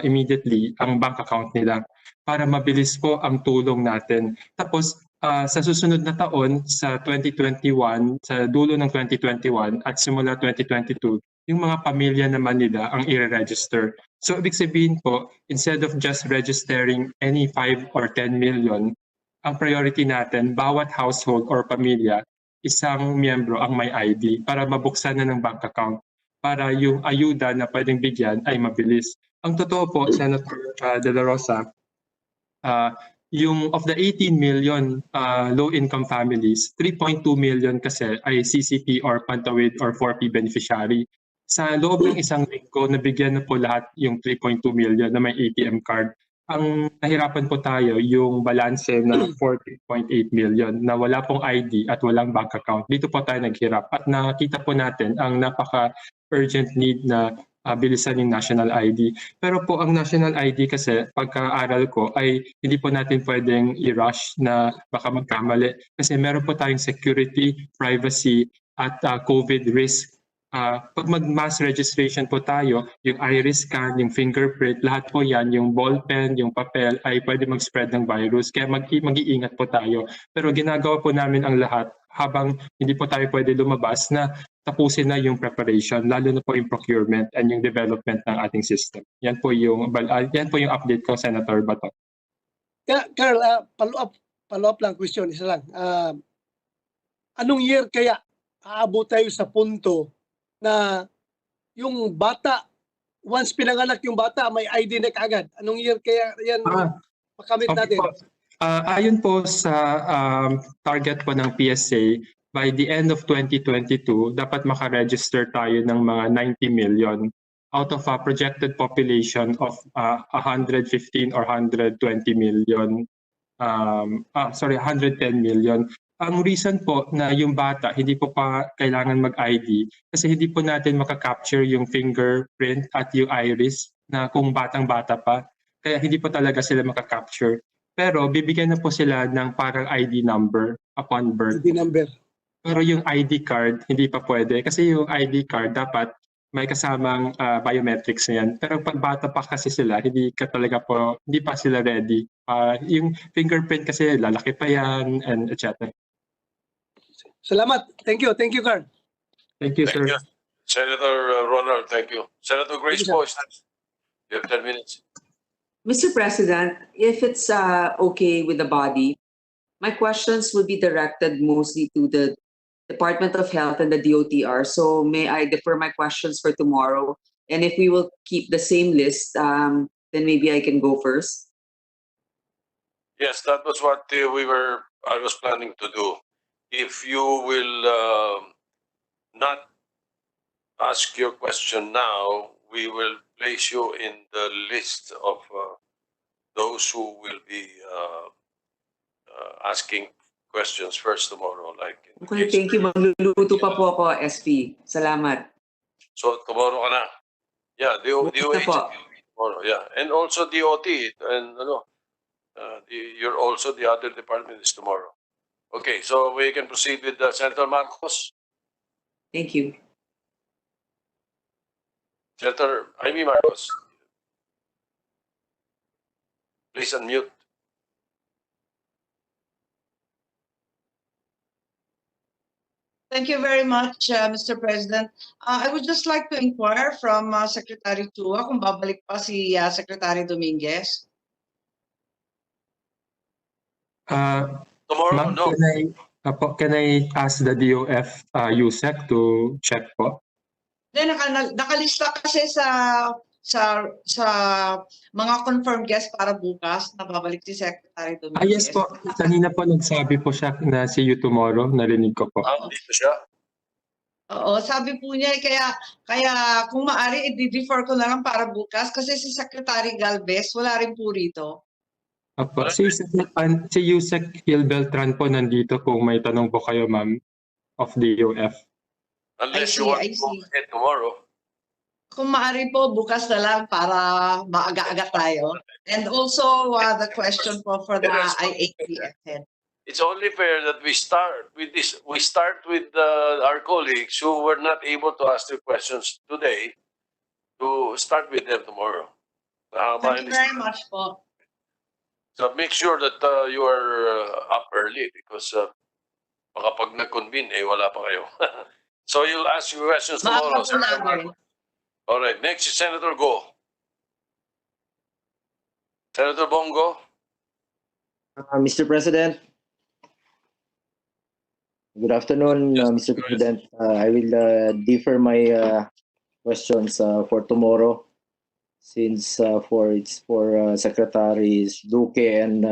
immediately ang bank account nila para mabilis po ang tulong natin. Tapos sa susunod na taon, sa 2021, sa dulo ng 2021 at simula 2022, yung mga pamilya naman nila ang i-register. So ibig sabihin po, instead of just registering any 5 or 10 million, ang priority natin, bawat household or pamilya, isang miyembro ang may ID para mabuksan na ng bank account para yung ayuda na pwedeng bigyan ay mabilis. Ang totoo po, Senator De La Rosa, yung of the 18 million low-income families, 3.2 million kasi ay CCP or Pantawid or 4P beneficiary. Sa loob ng isang linggo, nabigyan na po lahat yung 3.2 million na may ATM card. Ang nahirapan po tayo yung balanse na 40.8 million na wala pong ID at walang bank account. Dito po tayo naghirap at nakita po natin ang napaka-urgent need na bilisan yung national ID. Pero po ang national ID kasi pagka-aral ko ay hindi po natin pwedeng i-rush na baka magkamali kasi meron po tayong security, privacy at COVID risk. Pag mag-mass registration po tayo, yung iris scan, yung fingerprint, lahat po yan, yung ballpen, yung papel ay pwede mag-spread ng virus. Kaya mag-iingat po tayo. Pero ginagawa po namin ang lahat habang hindi po tayo pwede lumabas na tapusin na yung preparation, lalo na po yung procurement and yung development ng ating system. Yan po yung update ko, Senator Bato. Carl, follow-up lang question, isa lang. Anong year kaya aabot tayo sa punto na yung bata, once pinanganak yung bata, may ID na kaagad? Anong year kaya yan makamit natin? Ayon po sa target po ng PSA, by the end of 2022, dapat makaregister tayo ng mga 90 million out of a projected population of 115 or 120 million. 110 million. Ang reason po na yung bata hindi po pa kailangan mag-ID kasi hindi po natin makakapture yung fingerprint at yung iris na kung batang-bata pa. Kaya hindi po talaga sila makakapture. Pero bibigyan na po sila ng parang ID number upon birth. ID number. Pero yung ID card hindi pa pwede kasi yung ID card dapat may kasamang biometrics na yan. Pero pag bata pa kasi sila, hindi pa sila ready. Yung fingerprint kasi lalaki pa yan and etc. Salamat. Thank you, Carl. Thank you, sir. Thank you. Senator Ronald, thank you. Senator Grace Post, you have 10 minutes. Mr. President, if it's okay with the body, my questions would be directed mostly to the Department of Health and the DOTR. So may I defer my questions for tomorrow? And if we will keep the same list, then maybe I can go first. Yes, that was what I was planning to do. If you will not ask your question now, we will place you in the list of those who will be asking questions first tomorrow. Okay, thank you. Magluluto pa po ako, SP. Salamat. So tomorrow ka na. Yeah, DOH tomorrow. Yeah, and also DOT and you're also the other department is tomorrow. Okay, so we can proceed with Senator Marcos. Thank you. Senator Jaime Marcos. Please unmute. Thank you very much, Mr. President. I would just like to inquire from Secretary Chua kung babalik pa si Secretary Dominguez. Tomorrow, no. Can I ask the DOF USEC to check po? Then nakalista kasi sa sa mga confirmed guests para bukas na babalik si Secretary Dominguez? Yes po, kanina po nagsabi po siya na see you tomorrow, narinig ko po. Dito siya. Oo, sabi po niya kaya kung maaari i-defer ko na lang para bukas kasi si Secretary Galvez wala rin po rito. Apo, si Yusek Gil Beltran po nandito kung may tanong po kayo, ma'am, of the UF. Unless you want to go ahead tomorrow. Kung maaari po bukas na lang para maaga-aga tayo. And also the question po for the IATF head. It's only fair that we start with this. We start with our colleagues who were not able to ask their questions today to start with them tomorrow. Thank you very much po. So make sure that you are up early because baka pag nag-convene, wala pa kayo. So you'll ask your questions tomorrow. All right, next is Senator Go. Senator Bongo. Mr. President, good afternoon, Mr. President. I will defer my questions for tomorrow, since it's for Secretaries Duque and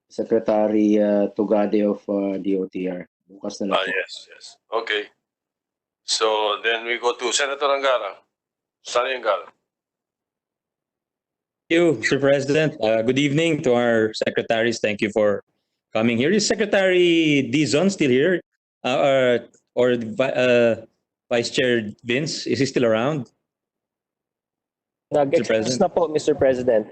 Secretary Tugade of DOTR. Bukas na lang po. Yes. Okay. So then we go to Senator Angara. Sani Angara. Thank you, Mr. President. Good evening to our secretaries. Thank you for coming here. Is Secretary Dizon still here? Or Vice Chair Vince? Is he still around? Nag-excuse na po, Mr. President.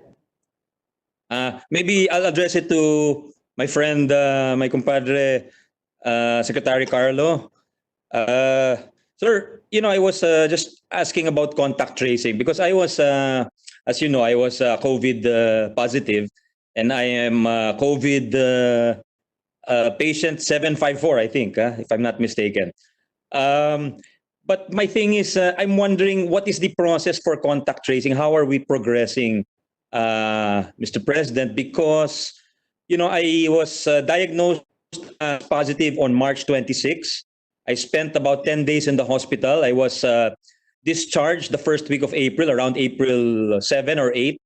Maybe I'll address it to my friend, my compadre, Secretary Carlo. Sir, I was just asking about contact tracing because I was, as you know, I was COVID positive, and I am COVID patient 754, I think, if I'm not mistaken. But my thing is, I'm wondering what is the process for contact tracing? How are we progressing, Mr. President? Because, I was diagnosed positive on March 26. I spent about 10 days in the hospital. I was discharged the first week of April, around April 7 or 8.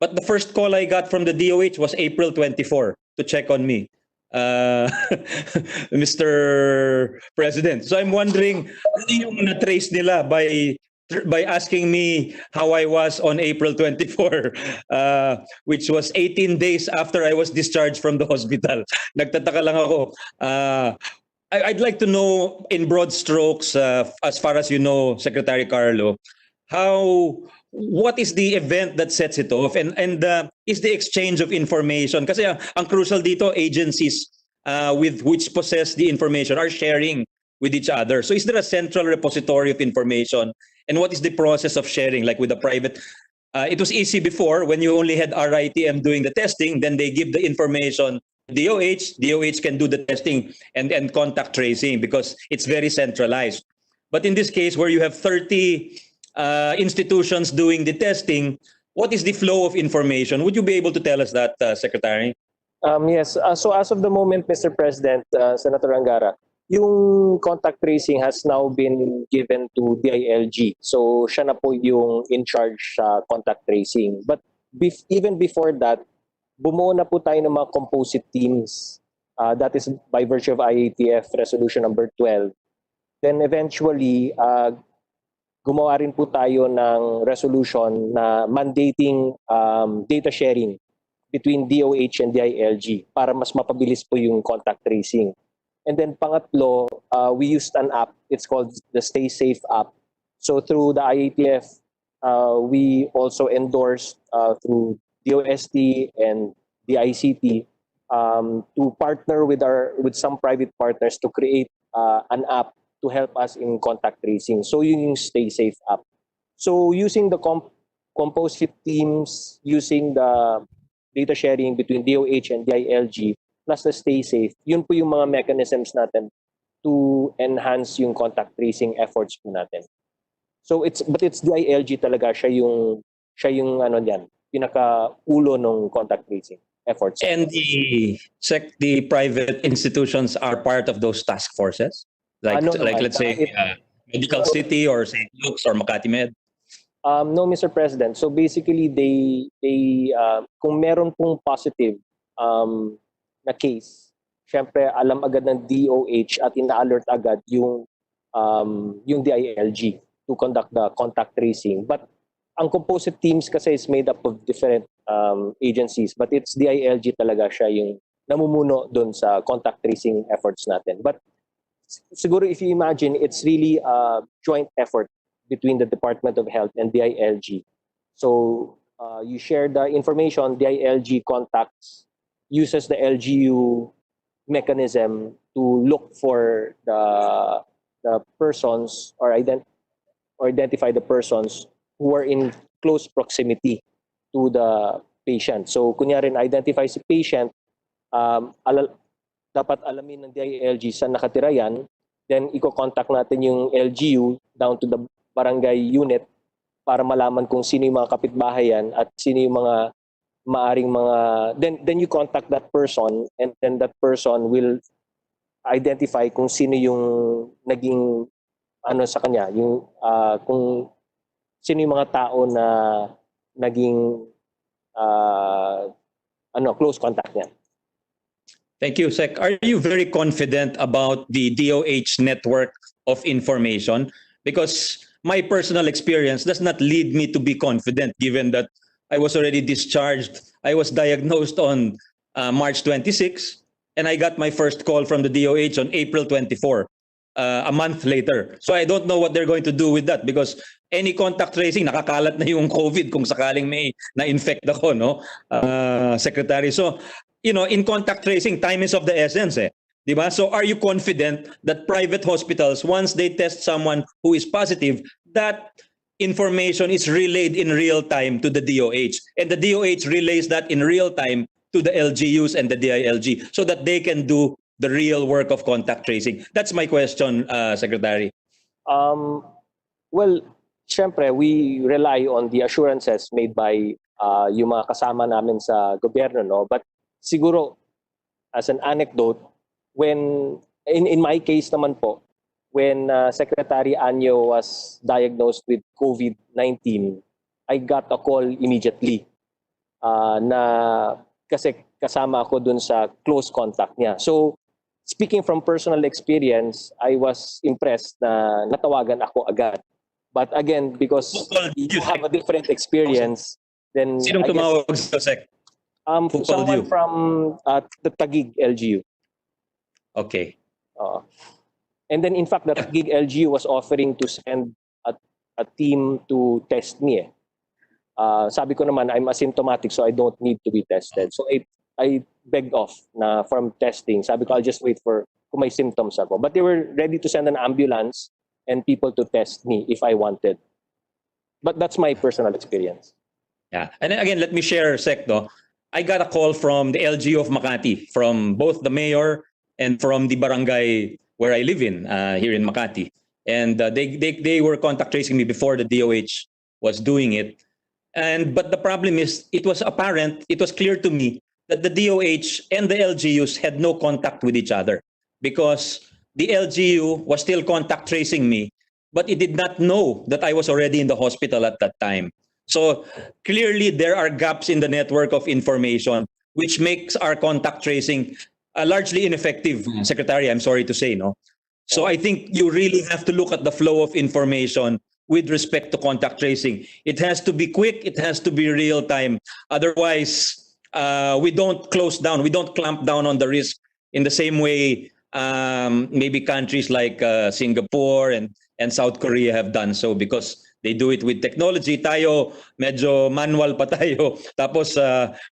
But the first call I got from the DOH was April 24 to check on me, Mr. President. So I'm wondering, ano yung na-trace nila by asking me how I was on April 24, which was 18 days after I was discharged from the hospital. Nagtataka lang ako. I'd like to know in broad strokes, as far as you know, Secretary Carlo, what is the event that sets it off, and is the exchange of information? Kasi ang crucial dito, agencies with which possess the information are sharing with each other. So is there a central repository of information? And what is the process of sharing, like with the private? It was easy before when you only had RITM doing the testing, then they give the information to DOH can do the testing and contact tracing because it's very centralized. But in this case, where you have 30 institutions doing the testing, what is the flow of information? Would you be able to tell us that, Secretary? Yes. So as of the moment, Mr. President, Senator Angara, yung contact tracing has now been given to DILG. So siya na po yung in charge sa contact tracing. But even before that, bumuo na po tayo ng mga composite teams. That is by virtue of IATF Resolution number 12. Then eventually, gumawa rin po tayo ng resolution na mandating data sharing between DOH and DILG para mas mapabilis po yung contact tracing. And then pangatlo, we used an app. It's called the Stay Safe app. So through the IATF, we also endorsed through DOST and the ICT to partner with some private partners to create an app to help us in contact tracing. So yung Stay Safe app. So using the composite teams, using the data sharing between DOH and DILG, plus the Stay Safe, yun po yung mga mechanisms natin to enhance yung contact tracing efforts po natin. So it's DILG talaga, siya yung ano diyan, pinaka-ulo ng contact tracing efforts. And the private institutions are part of those task forces? Like let's say Medical City or St. Luke's or Makati Med? No, Mr. President. So basically, kung meron pong positive na case, syempre alam agad ng DOH at ina-alert agad yung DILG to conduct the contact tracing. But ang composite teams kasi is made up of different agencies, but it's DILG talaga siya yung namumuno doon sa contact tracing efforts natin. But siguro if you imagine, it's really a joint effort between the Department of Health and DILG. So you share the information, DILG contacts, uses the LGU mechanism to look for the persons or identify the persons who are in close proximity to the patient. So kunyari na-identify si patient, dapat alamin ng DILG saan nakatira yan, then i-contact natin yung LGU down to the barangay unit para malaman kung sino yung mga kapitbahay yan at sino yung mga maaring mga then you contact that person and then that person will identify kung sino yung naging ano sa kanya, yung kung sino yung mga tao na naging close contact niya. Thank you, Sec. Are you very confident about the DOH network of information? Because my personal experience does not lead me to be confident, given that I was already discharged. I was diagnosed on March 26, and I got my first call from the DOH on April 24, a month later. So I don't know what they're going to do with that, because any contact tracing, nakakalat na yung COVID kung sakaling may na-infect ako, no, Secretary. So, in contact tracing, time is of the essence, eh. Diba? So are you confident that private hospitals, once they test someone who is positive, that information is relayed in real time to the DOH, and the DOH relays that in real time to the LGUs and the DILG so that they can do the real work of contact tracing? That's my question, Secretary. Well, syempre, we rely on the assurances made by yung mga kasama namin sa gobyerno, no? But siguro, as an anecdote, when in my case naman po, when Secretary Anyo was diagnosed with COVID-19, I got a call immediately na kasi kasama ako dun sa close contact niya. So, speaking from personal experience, I was impressed na natawagan ako agad. But again, because you have a different experience, then Sinong tumawag sa Sec? someone from the Taguig LGU. Okay. And then in fact, the Taguig LGU was offering to send a team to test me. Sabi ko naman, I'm asymptomatic, so I don't need to be tested. So I begged off na from testing. Sabi ko, I'll just wait for kung may symptoms ako. But they were ready to send an ambulance and people to test me if I wanted. But that's my personal experience. Yeah. And then again, let me share, Sec, no? I got a call from the LGU of Makati, from both the mayor and from the barangay where I live in, here in Makati. And they were contact tracing me before the DOH was doing it. But the problem is, it was clear to me that the DOH and the LGUs had no contact with each other, because the LGU was still contact tracing me, but it did not know that I was already in the hospital at that time. So clearly there are gaps in the network of information, which makes our contact tracing largely ineffective, Secretary, I'm sorry to say, no? So I think you really have to look at the flow of information with respect to contact tracing. It has to be quick, it has to be real time. Otherwise, we don't close down, we don't clamp down on the risk in the same way maybe countries like Singapore and South Korea have done so, because they do it with technology. Tayo, medyo manual pa tayo. Tapos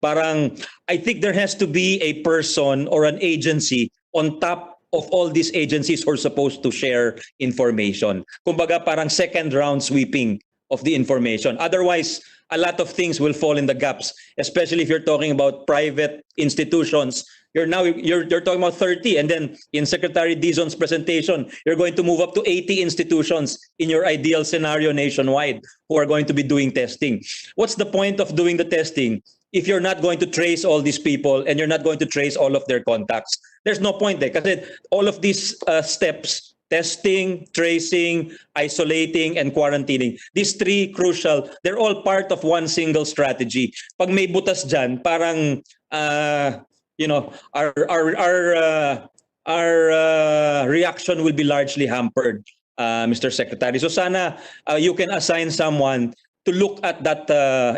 parang, I think there has to be a person or an agency on top of all these agencies who are supposed to share information. Kumbaga parang second round sweeping of the information. Otherwise, a lot of things will fall in the gaps, especially if you're talking about private institutions. You're talking about 30, and then in Secretary Dizon's presentation, you're going to move up to 80 institutions in your ideal scenario nationwide who are going to be doing testing. What's the point of doing the testing if you're not going to trace all these people and you're not going to trace all of their contacts? There's no point there, because all of these steps testing, tracing, isolating, and quarantining. These three crucial, they're all part of one single strategy. Pag may butas dyan, parang, our reaction will be largely hampered, Mr. Secretary. So sana you can assign someone to look at that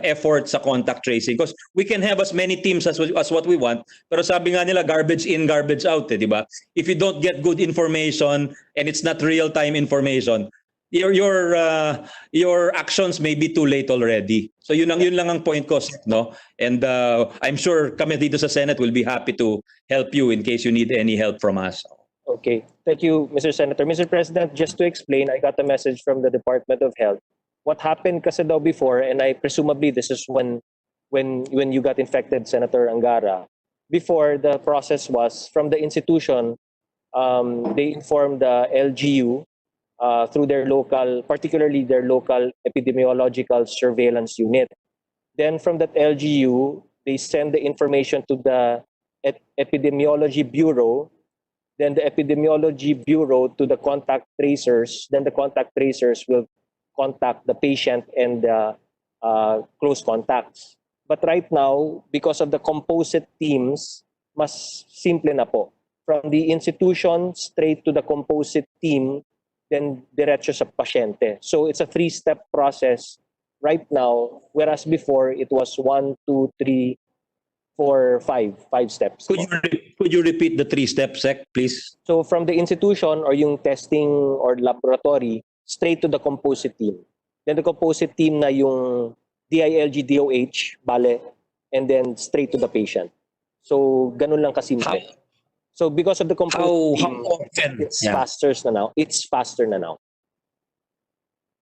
effort sa contact tracing, because we can have as many teams as what we want, pero sabi nga nila garbage in, garbage out, di ba? If you don't get good information and it's not real-time information, your actions may be too late already. So yun lang ang point ko, no? And I'm sure kami dito sa Senate will be happy to help you in case you need any help from us. Okay, thank you, Mr. Senator. Mr. President, just to explain, I got a message from the Department of Health. What happened kasi daw before, and I presumably this is when you got infected, Senator Angara. Before, the process was from the institution, they informed the LGU through their local, particularly their local epidemiological surveillance unit. Then from that LGU, they send the information to the Epidemiology Bureau. Then the Epidemiology Bureau to the contact tracers. Then the contact tracers will contact the patient and the close contacts. But right now, because of the composite teams, mas simple na po. From the institution straight to the composite team, then diretso sa pasyente. So it's a 3-step process right now, whereas before it was 1, 2, 3, 4, 5 steps. Could you repeat the 3 steps, Sec, please? So from the institution or yung testing or laboratory, straight to the composite team. Then the composite team na yung DILG, DOH, bale, and then straight to the patient. So ganun lang kasimple. So because of the composite team, it's faster na now. It's faster na now.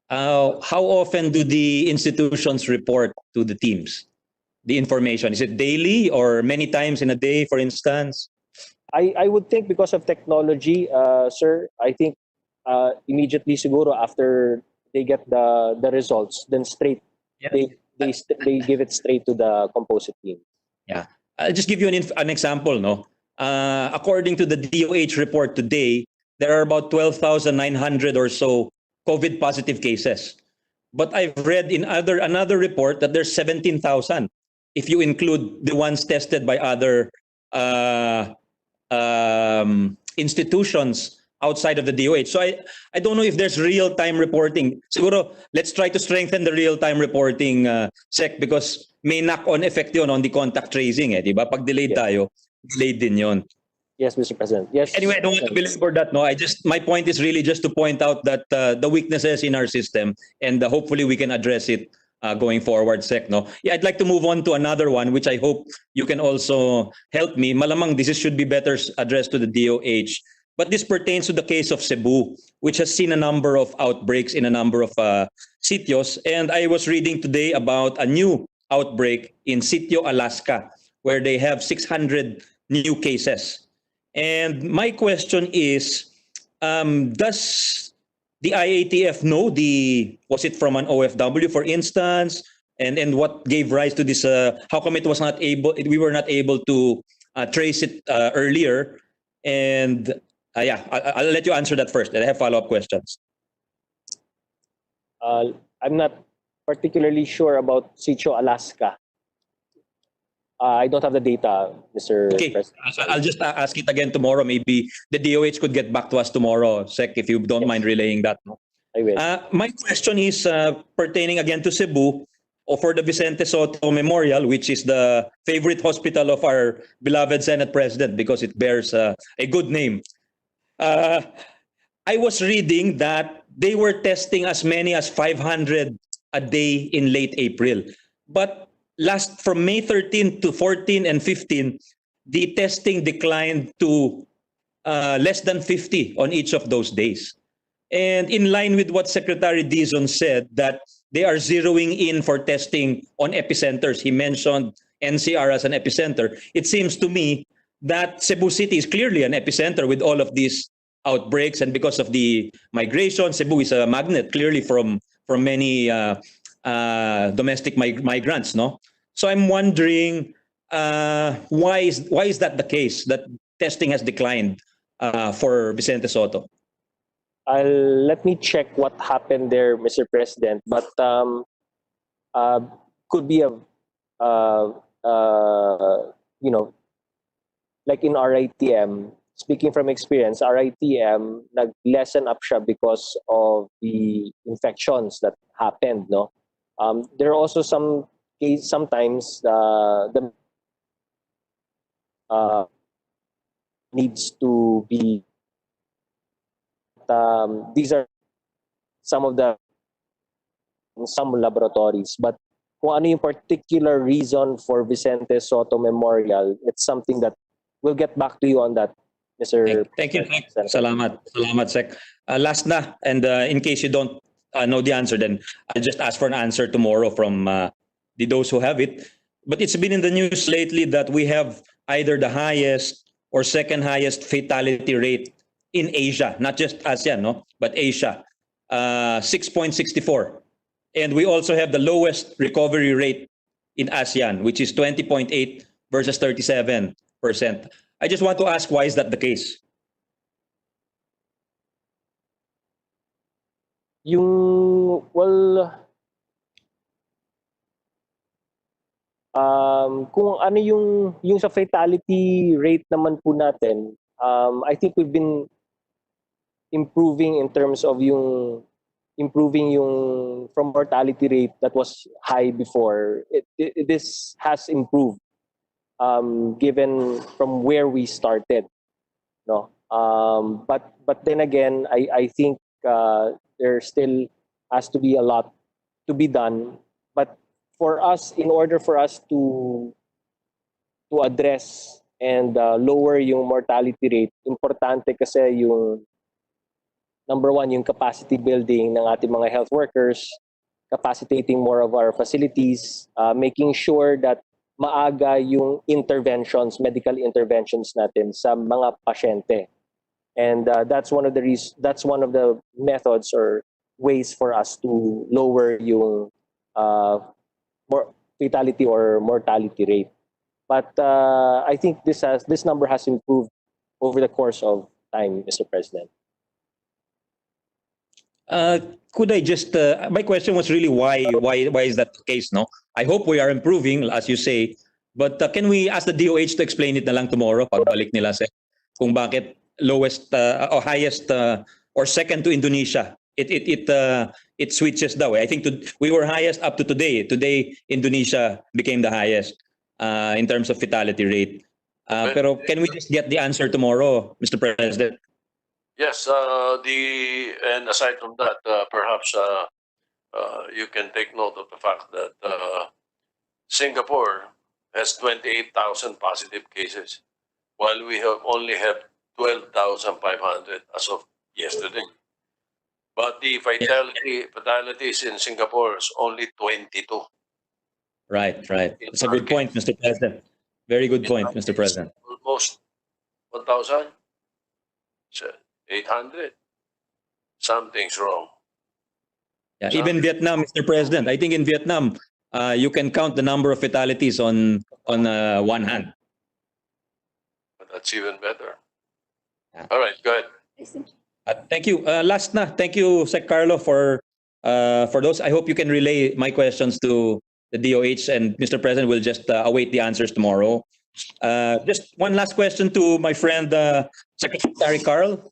How often do the institutions report to the teams the information? Is it daily or many times in a day, for instance? I would think because of technology, sir, I think immediately siguro after they get the results, then straight they give it straight to the composite team. Yeah, I'll just give you an example. No, according to the DOH report today, there are about 12,900 or so COVID positive cases. But I've read in another report that there's 17,000 if you include the ones tested by other institutions outside of the DOH. So I don't know if there's real-time reporting. Siguro, let's try to strengthen the real-time reporting, Sec, because may knock-on effect yun on the contact tracing. Di ba? Pag delayed tayo, delayed din yun. Yes, Mr. President. Yes. Anyway, I don't want to belabor that. No, my point is really just to point out that the weaknesses in our system, and hopefully we can address it going forward, Sec. No, yeah, I'd like to move on to another one, which I hope you can also help me. Malamang this should be better addressed to the DOH. But this pertains to the case of Cebu, which has seen a number of outbreaks in a number of sitios. And I was reading today about a new outbreak in Sitio, Alaska, where they have 600 new cases. And my question is, does the IATF know was it from an OFW, for instance, and what gave rise to this? How come we were not able to trace it earlier? And yeah, I'll let you answer that first. And I have follow-up questions. I'm not particularly sure about Sitio, Alaska. I don't have the data, Mr. Okay, President. I'll just ask it again tomorrow. Maybe the DOH could get back to us tomorrow, Sec, if you don't mind relaying that. No? I will. My question is pertaining again to Cebu, or for the Vicente Soto Memorial, which is the favorite hospital of our beloved Senate President because it bears a good name. I was reading that they were testing as many as 500 a day in late April. But from May 13 to 14 and 15, the testing declined to less than 50 on each of those days. And in line with what Secretary Dizon said, that they are zeroing in for testing on epicenters. He mentioned NCR as an epicenter. It seems to me that Cebu City is clearly an epicenter with all of these outbreaks, and because of the migration, Cebu is a magnet clearly from many domestic migrants. No, so I'm wondering why is that the case, that testing has declined for Vicente Soto? let me check what happened there, Mr. President. But could be a you know, like in RITM. Speaking from experience, RITM nag-lessen up siya because of the infections that happened. No, there are also some case sometimes the needs to be. These are some of the some laboratories, but kung ano yung particular reason for Vicente Soto Memorial, it's something that we'll get back to you on that, Mr. Thank you. Salamat. Salamat, Sec. Last na, and in case you don't know the answer, then I'll just ask for an answer tomorrow from those who have it. But it's been in the news lately that we have either the highest or second highest fatality rate in Asia, not just ASEAN, no, but Asia, 6.64. And we also have the lowest recovery rate in ASEAN, which is 20.8 versus 37%. I just want to ask, why is that the case? Kung ano yung sa fatality rate naman po natin, I think we've been improving in terms of improving yung from mortality rate that was high before. This has improved given from where we started, no. But then again, I think there still has to be a lot to be done. But for us, in order for us to address and lower yung mortality rate, importante kasi yung number one, yung capacity building ng ating mga health workers, capacitating more of our facilities, making sure that maaga yung interventions, medical interventions natin sa mga pasyente. And that's one of the methods or ways for us to lower yung fatality or mortality rate. But I think this number has improved over the course of time, Mr. President. Could I just my question was really why is that the case, no? I hope we are improving, as you say, but can we ask the DOH to explain it na lang tomorrow pagbalik nila sa kung bakit lowest or highest or second to Indonesia? It switches daw. I think we were highest up to today. Today Indonesia became the highest in terms of fatality rate. Pero can we just get the answer tomorrow, Mr. President? Yes, and aside from that, perhaps you can take note of the fact that Singapore has 28,000 positive cases, while we only have 12,500 as of yesterday. But the fatalities in Singapore is only 22. Right. That's a good point, Mr. President. Very good point, Mr. President. Almost 1,800. Something's wrong. Yeah, even Vietnam, Mr. President. I think in Vietnam, you can count the number of fatalities on one hand. But that's even better. Yeah. All right, go ahead. Thank you. Last na. Thank you, Sec Carlo, for those. I hope you can relay my questions to the DOH, and Mr. President will just await the answers tomorrow. Just one last question to my friend, Secretary Carl.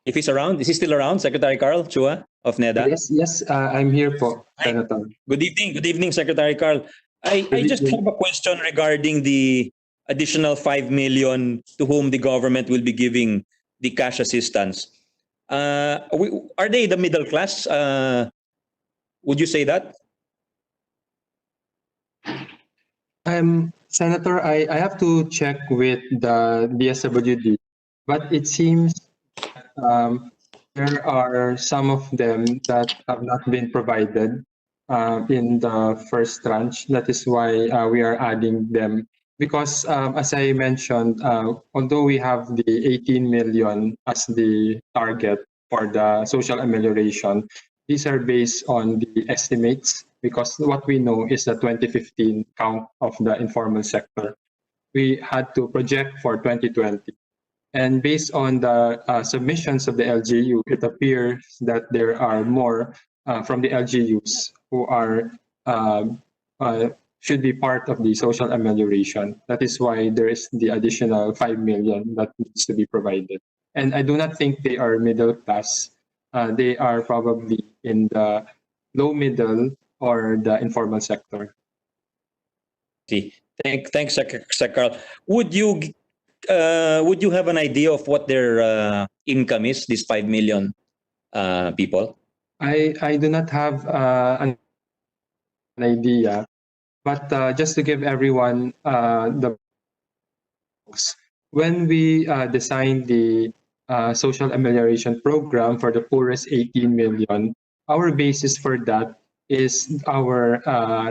If he's around, is he still around, Secretary Carl Chua of NEDA? Yes, I'm here po, Senator. Good evening, Secretary Carl. I just have a question regarding the additional 5 million to whom the government will be giving the cash assistance. Are they the middle class? Would you say that? Senator, I have to check with the DSWD, but it seems there are some of them that have not been provided in the first tranche. That is why we are adding them. Because as I mentioned, although we have the 18 million as the target for the social amelioration, these are based on the estimates, because what we know is the 2015 count of the informal sector. We had to project for 2020. And based on the submissions of the LGU, it appears that there are more from the LGUs who are should be part of the social amelioration. That is why there is the additional 5 million that needs to be provided. And I do not think they are middle class. They are probably in the low middle or the informal sector. See, thanks, Sec Carl. Would you have an idea of what their income is? These 5 million people. I do not have an idea, but just to give everyone the when we designed the social amelioration program for the poorest 18 million, our basis for that is our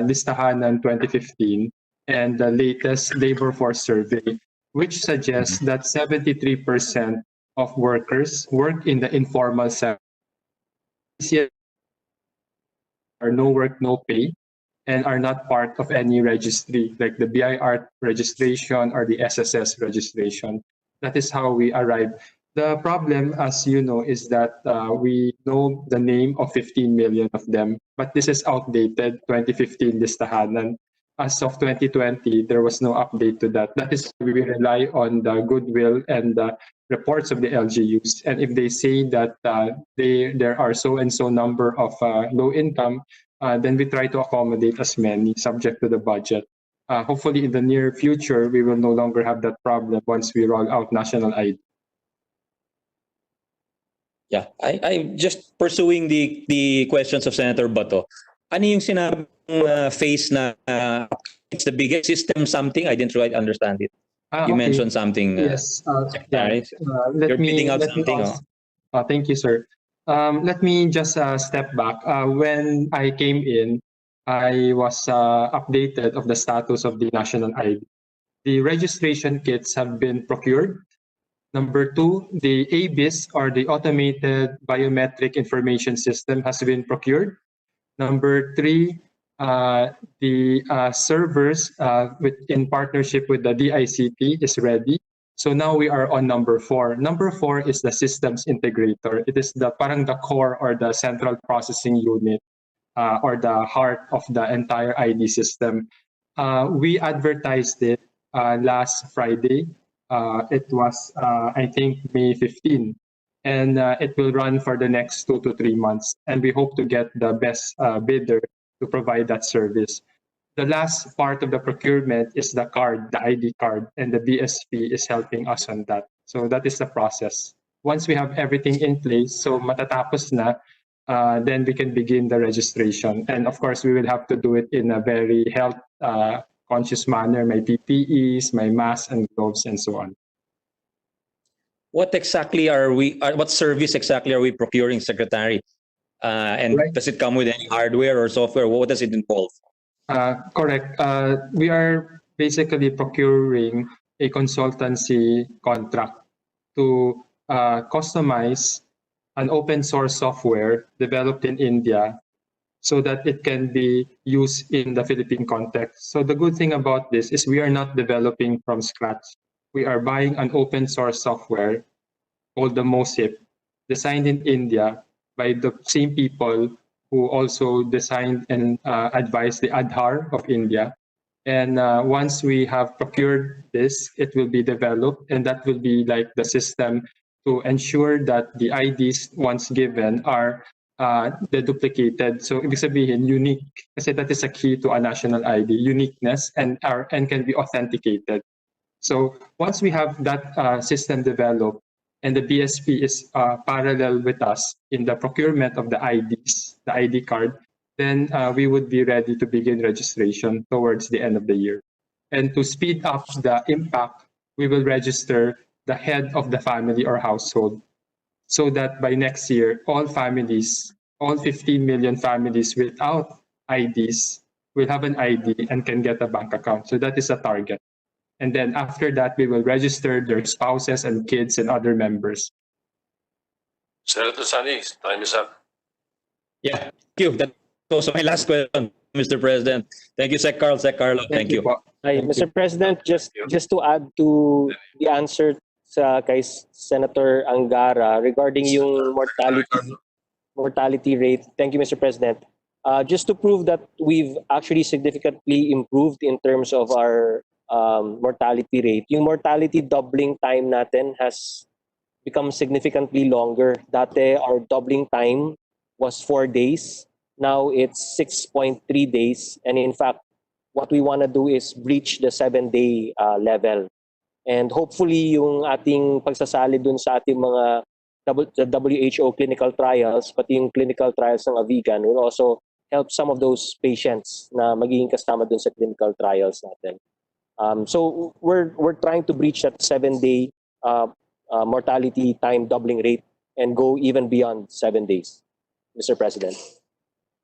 Listahanan 2015 and the latest labor force survey, which suggests that 73% of workers work in the informal sector. Are no work, no pay, and are not part of any registry, like the BIR registration or the SSS registration. That is how we arrive. The problem, as you know, is that we know the name of 15 million of them, but this is outdated, 2015 listahanan. As of 2020, there was no update to that. That is why we rely on the goodwill and the reports of the LGUs. And if they say that there are so and so number of low income, then we try to accommodate as many subject to the budget. Hopefully in the near future, we will no longer have that problem once we roll out national ID. Yeah, I just pursuing the questions of Senator Bato. Ano yung sinabing phase na it's the biggest system something? I didn't quite understand it. You Okay. mentioned something. Yes. Right? You're bidding out something. Thank you, sir. Let me just step back. When I came in, I was updated of the status of the national ID. The registration kits have been procured. Number two, the ABIS or the automated biometric information system has been procured. Number three, the servers in partnership with the DICT is ready. So now we are on number four. Number four is the systems integrator. It is the parang the core or the central processing unit or the heart of the entire ID system. We advertised it last Friday. It was, I think, May 15. And it will run for the next 2 to 3 months. And we hope to get the best bidder to provide that service. The last part of the procurement is the card, the ID card, and the BSP is helping us on that. So that is the process. Once we have everything in place, so matatapos na, then we can begin the registration. And of course, we will have to do it in a very health conscious manner, my PPEs, my masks and gloves, and so on. What exactly are we? What service exactly are we procuring, Secretary? And right. Does it come with any hardware or software? What does it involve? Correct. We are basically procuring a consultancy contract to customize an open source software developed in India so that it can be used in the Philippine context. So the good thing about this is we are not developing from scratch. We are buying an open source software called the MOSIP, designed in India by the same people who also designed and advised the Aadhaar of India. And once we have procured this, it will be developed, and that will be like the system to ensure that the IDs once given are deduplicated. So ibig sabihin, unique, kasi that is a key to a national ID, uniqueness, and can be authenticated. So once we have that system developed, and the BSP is parallel with us in the procurement of the IDs, the ID card, then we would be ready to begin registration towards the end of the year. And to speed up the impact, we will register the head of the family or household so that by next year, all families, all 15 million families without IDs will have an ID and can get a bank account. So that is a target. And then after that, we will register their spouses and kids and other members. Senator Sani, time is up. Yeah, thank you. That's also my last question, Mr. President. Thank you, Sec Carl, Sec Carlo. Thank you. Hi, Mr. President, just to add to the answer kay Senator Angara regarding yung mortality rate. Thank you, Mr. President. Just to prove that we've actually significantly improved in terms of our mortality rate. Yung mortality doubling time natin has become significantly longer. Dati, our doubling time was 4 days. Now it's 6.3 days. And in fact, what we want to do is breach the 7-day level. And hopefully, yung ating pagsasali dun sa ating mga WHO clinical trials, pati yung clinical trials ng Avigan, will also help some of those patients na magiging kasama dun sa clinical trials natin. So we're trying to breach that 7-day mortality time doubling rate and go even beyond 7 days, Mr. President.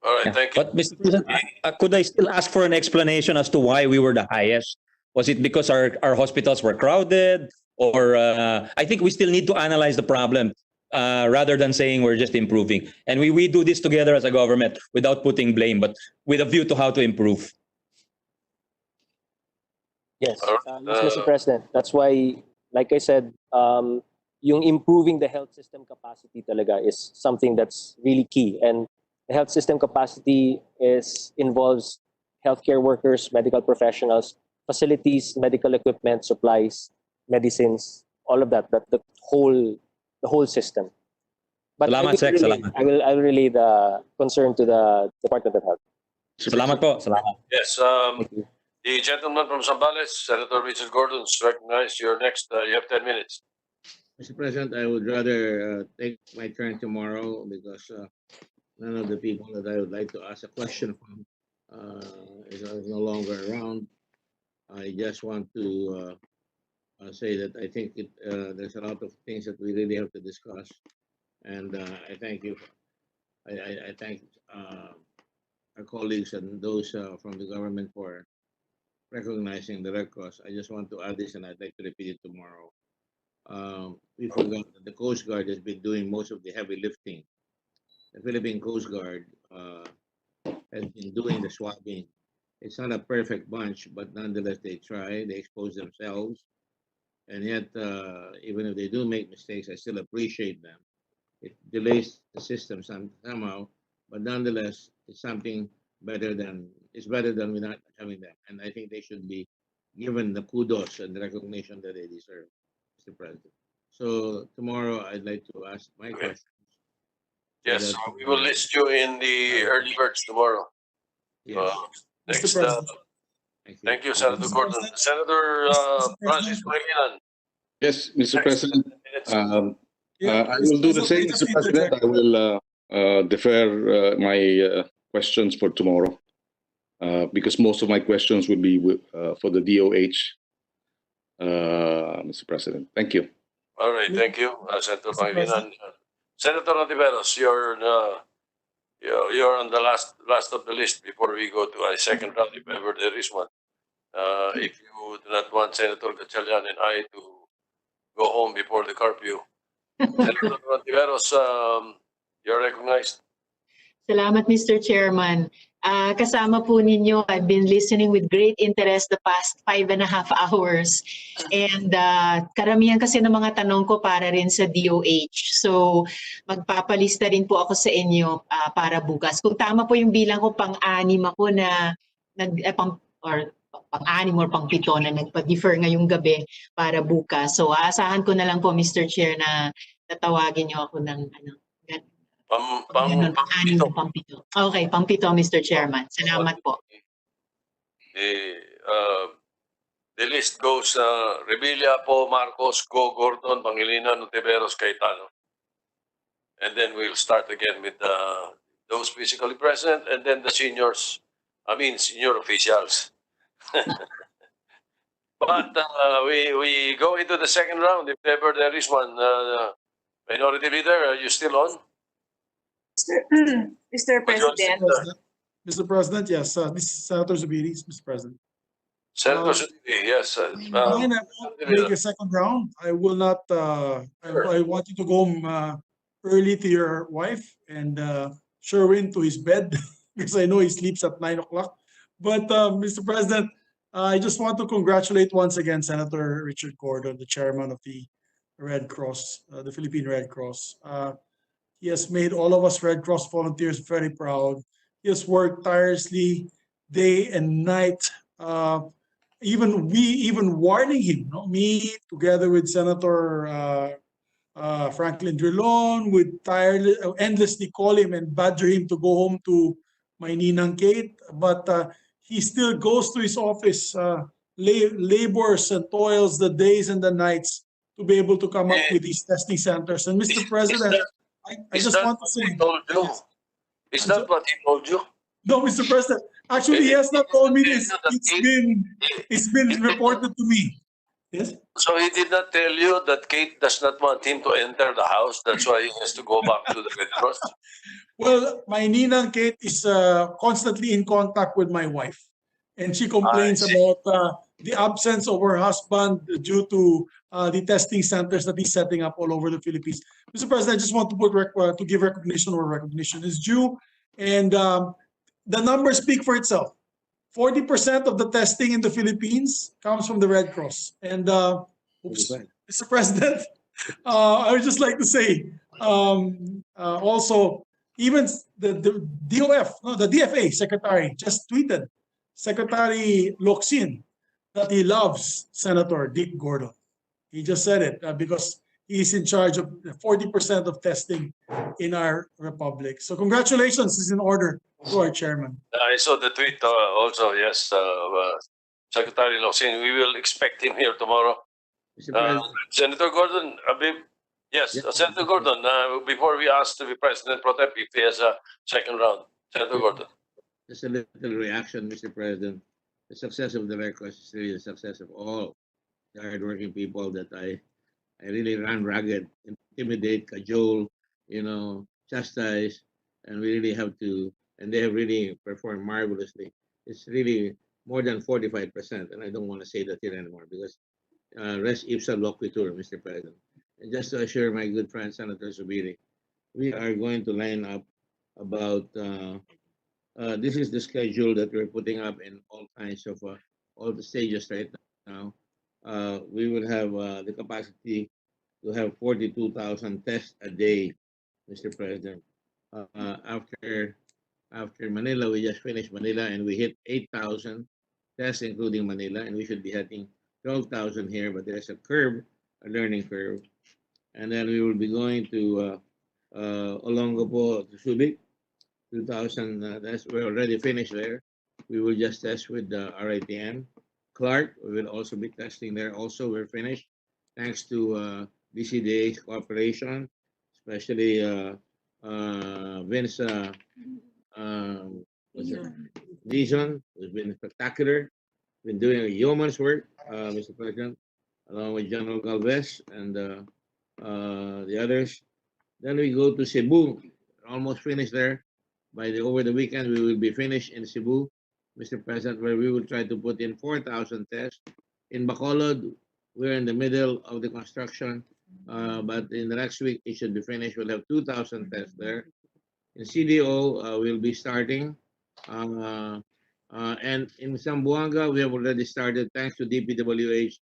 All right, thank you. But Mr. President, could I still ask for an explanation as to why we were the highest? Was it because our hospitals were crowded, or I think we still need to analyze the problem rather than saying we're just improving. And we do this together as a government without putting blame, but with a view to how to improve. Yes, Mr. President. That's why, like I said, yung improving the health system capacity talaga is something that's really key. And the health system capacity involves healthcare workers, medical professionals, facilities, medical equipment, supplies, medicines, all of that. The whole system. But Salamat, Sec. Salamat. I will relay the concern to the Department of Health. Salamat po. Salamat. Yes. The gentleman from Zambales, Senator Richard Gordon, is recognized. You're next. You have 10 minutes. Mr. President, I would rather take my turn tomorrow because none of the people that I would like to ask a question from is no longer around. I just want to say that I think there's a lot of things that we really have to discuss, and I thank you. I thank our colleagues and those from the government for recognizing the Red Cross. I just want to add this, and I'd like to repeat it tomorrow. We forgot that the Coast Guard has been doing most of the heavy lifting. The Philippine Coast Guard has been doing the swabbing. It's not a perfect bunch, but nonetheless, they try, they expose themselves. And yet, even if they do make mistakes, I still appreciate them. It delays the system somehow, but nonetheless, it's something better than we not having them. And I think they should be given the kudos and the recognition that they deserve, Mr. President. So tomorrow, I'd like to ask my questions. Yes, we will list you in the early birds tomorrow. Yes. Next, thank you, Senator Gordon. Senator Francis Pangilinan. Yes, Mr. President. I will do the same, Mr. President. I will defer my questions for tomorrow because most of my questions will be for the DOH, Mr. President. Thank you. All right, thank you, Senator Pangilinan. Senator Ontiveros, you're on the last of the list before we go to a second round, if ever there is one. If you do not want Senator Gatchalian and I to go home before the curfew. Senator Ontiveros, you're recognized. Salamat, Mr. Chairman. Kasama po ninyo, I've been listening with great interest the past 5.5 hours. And karamihan kasi ng mga tanong ko para rin sa DOH. So magpapalista rin po ako sa inyo para bukas. Kung tama po yung bilang ko, pang-anim ako na pang-anim or pang-pito na nagpa-defer ngayong gabi para bukas. So aasahan ko na lang po, Mr. Chair, na tatawagin niyo ako ng pang-anim o pang-pito. Okay, pang-pito, Mr. Chairman. Salamat po. The list goes Revilla, Po, Marcos, Go, Gordon, Pangilinan, Ontiveros, Cayetano. And then we'll start again with those physically present and then the senior officials. But we go into the second round if ever there is one. Minority Leader, are you still on? Mr. President. Mr. President, yes. This is Senator Zubiri, Mr. President. Senator Zubiri, yes. I won't make a second round. I will not. I want you to go home early to your wife and Sherwin to his bed because I know he sleeps at 9 o'clock. But Mr. President, I just want to congratulate once again Senator Richard Gordon, the chairman of the Red Cross, the Philippine Red Cross. He has made all of us Red Cross volunteers very proud. He has worked tirelessly day and night. Even warning him, no? Me together with Senator Franklin Drilon would endlessly call him and badger him to go home to my Ninang Kate, but he still goes to his office, labors and toils the days and the nights to be able to come up with these testing centers. And Mr. President, I just want to say, Is that what he told you? no, Mr. President, actually he has not told me this. It's been reported to me. Yes. So he did not tell you that Kate does not want him to enter the house. That's why he has to go back to the Red Cross. Well, my Ninang Kate is constantly in contact with my wife, and she complains about the absence of her husband due to the testing centers that he's setting up all over the Philippines. Mr. President, I just want to give recognition where recognition is due, and the numbers speak for itself. 40% of the testing in the Philippines comes from the Red Cross. And Mr. President, I would just like to say also, even the DOF, no, the DFA secretary just tweeted, Secretary Locsin, that he loves Senator Dick Gordon. He just said it because he's in charge of 40% of testing in our republic. So congratulations is in order to our chairman. I saw the tweet also, yes, Secretary Locsin. We will expect him here tomorrow. Senator Gordon, yes, Senator Gordon, before we ask the President Pro Tem if he has a second round. Senator Gordon. Just a little reaction, Mr. President. The success of the Red Cross is really the success of all the hardworking people that I really ran ragged, intimidate, cajole, chastise, and we really have to, and they have really performed marvelously. It's really more than 45%, and I don't want to say that here anymore because res ipsa loquitur, Mr. President. And just to assure my good friend Senator Zubiri, we are going to line up about, this is the schedule that we're putting up in all kinds of, all the stages right now. We will have the capacity to have 42,000 tests a day, Mr. President. After Manila, we just finished Manila and we hit 8,000 tests, including Manila, and we should be hitting 12,000 here, but there's a curve, a learning curve. And then we will be going to Olongapo, to Subic, 2,000 tests. We're already finished there. We will just test with the RITM. Clark, we will also be testing there. Also, we're finished. Thanks to DCDA's cooperation, especially Vince Dizon, who's been spectacular, been doing a yeoman's work, Mr. President, along with General Galvez and the others. Then we go to Cebu, almost finished there. Over the weekend, we will be finished in Cebu, Mr. President, where we will try to put in 4,000 tests. In Bacolod, we're in the middle of the construction, but in the next week, it should be finished. We'll have 2,000 tests there. In CDO, we'll be starting. And in Zamboanga, we have already started, thanks to DPWH,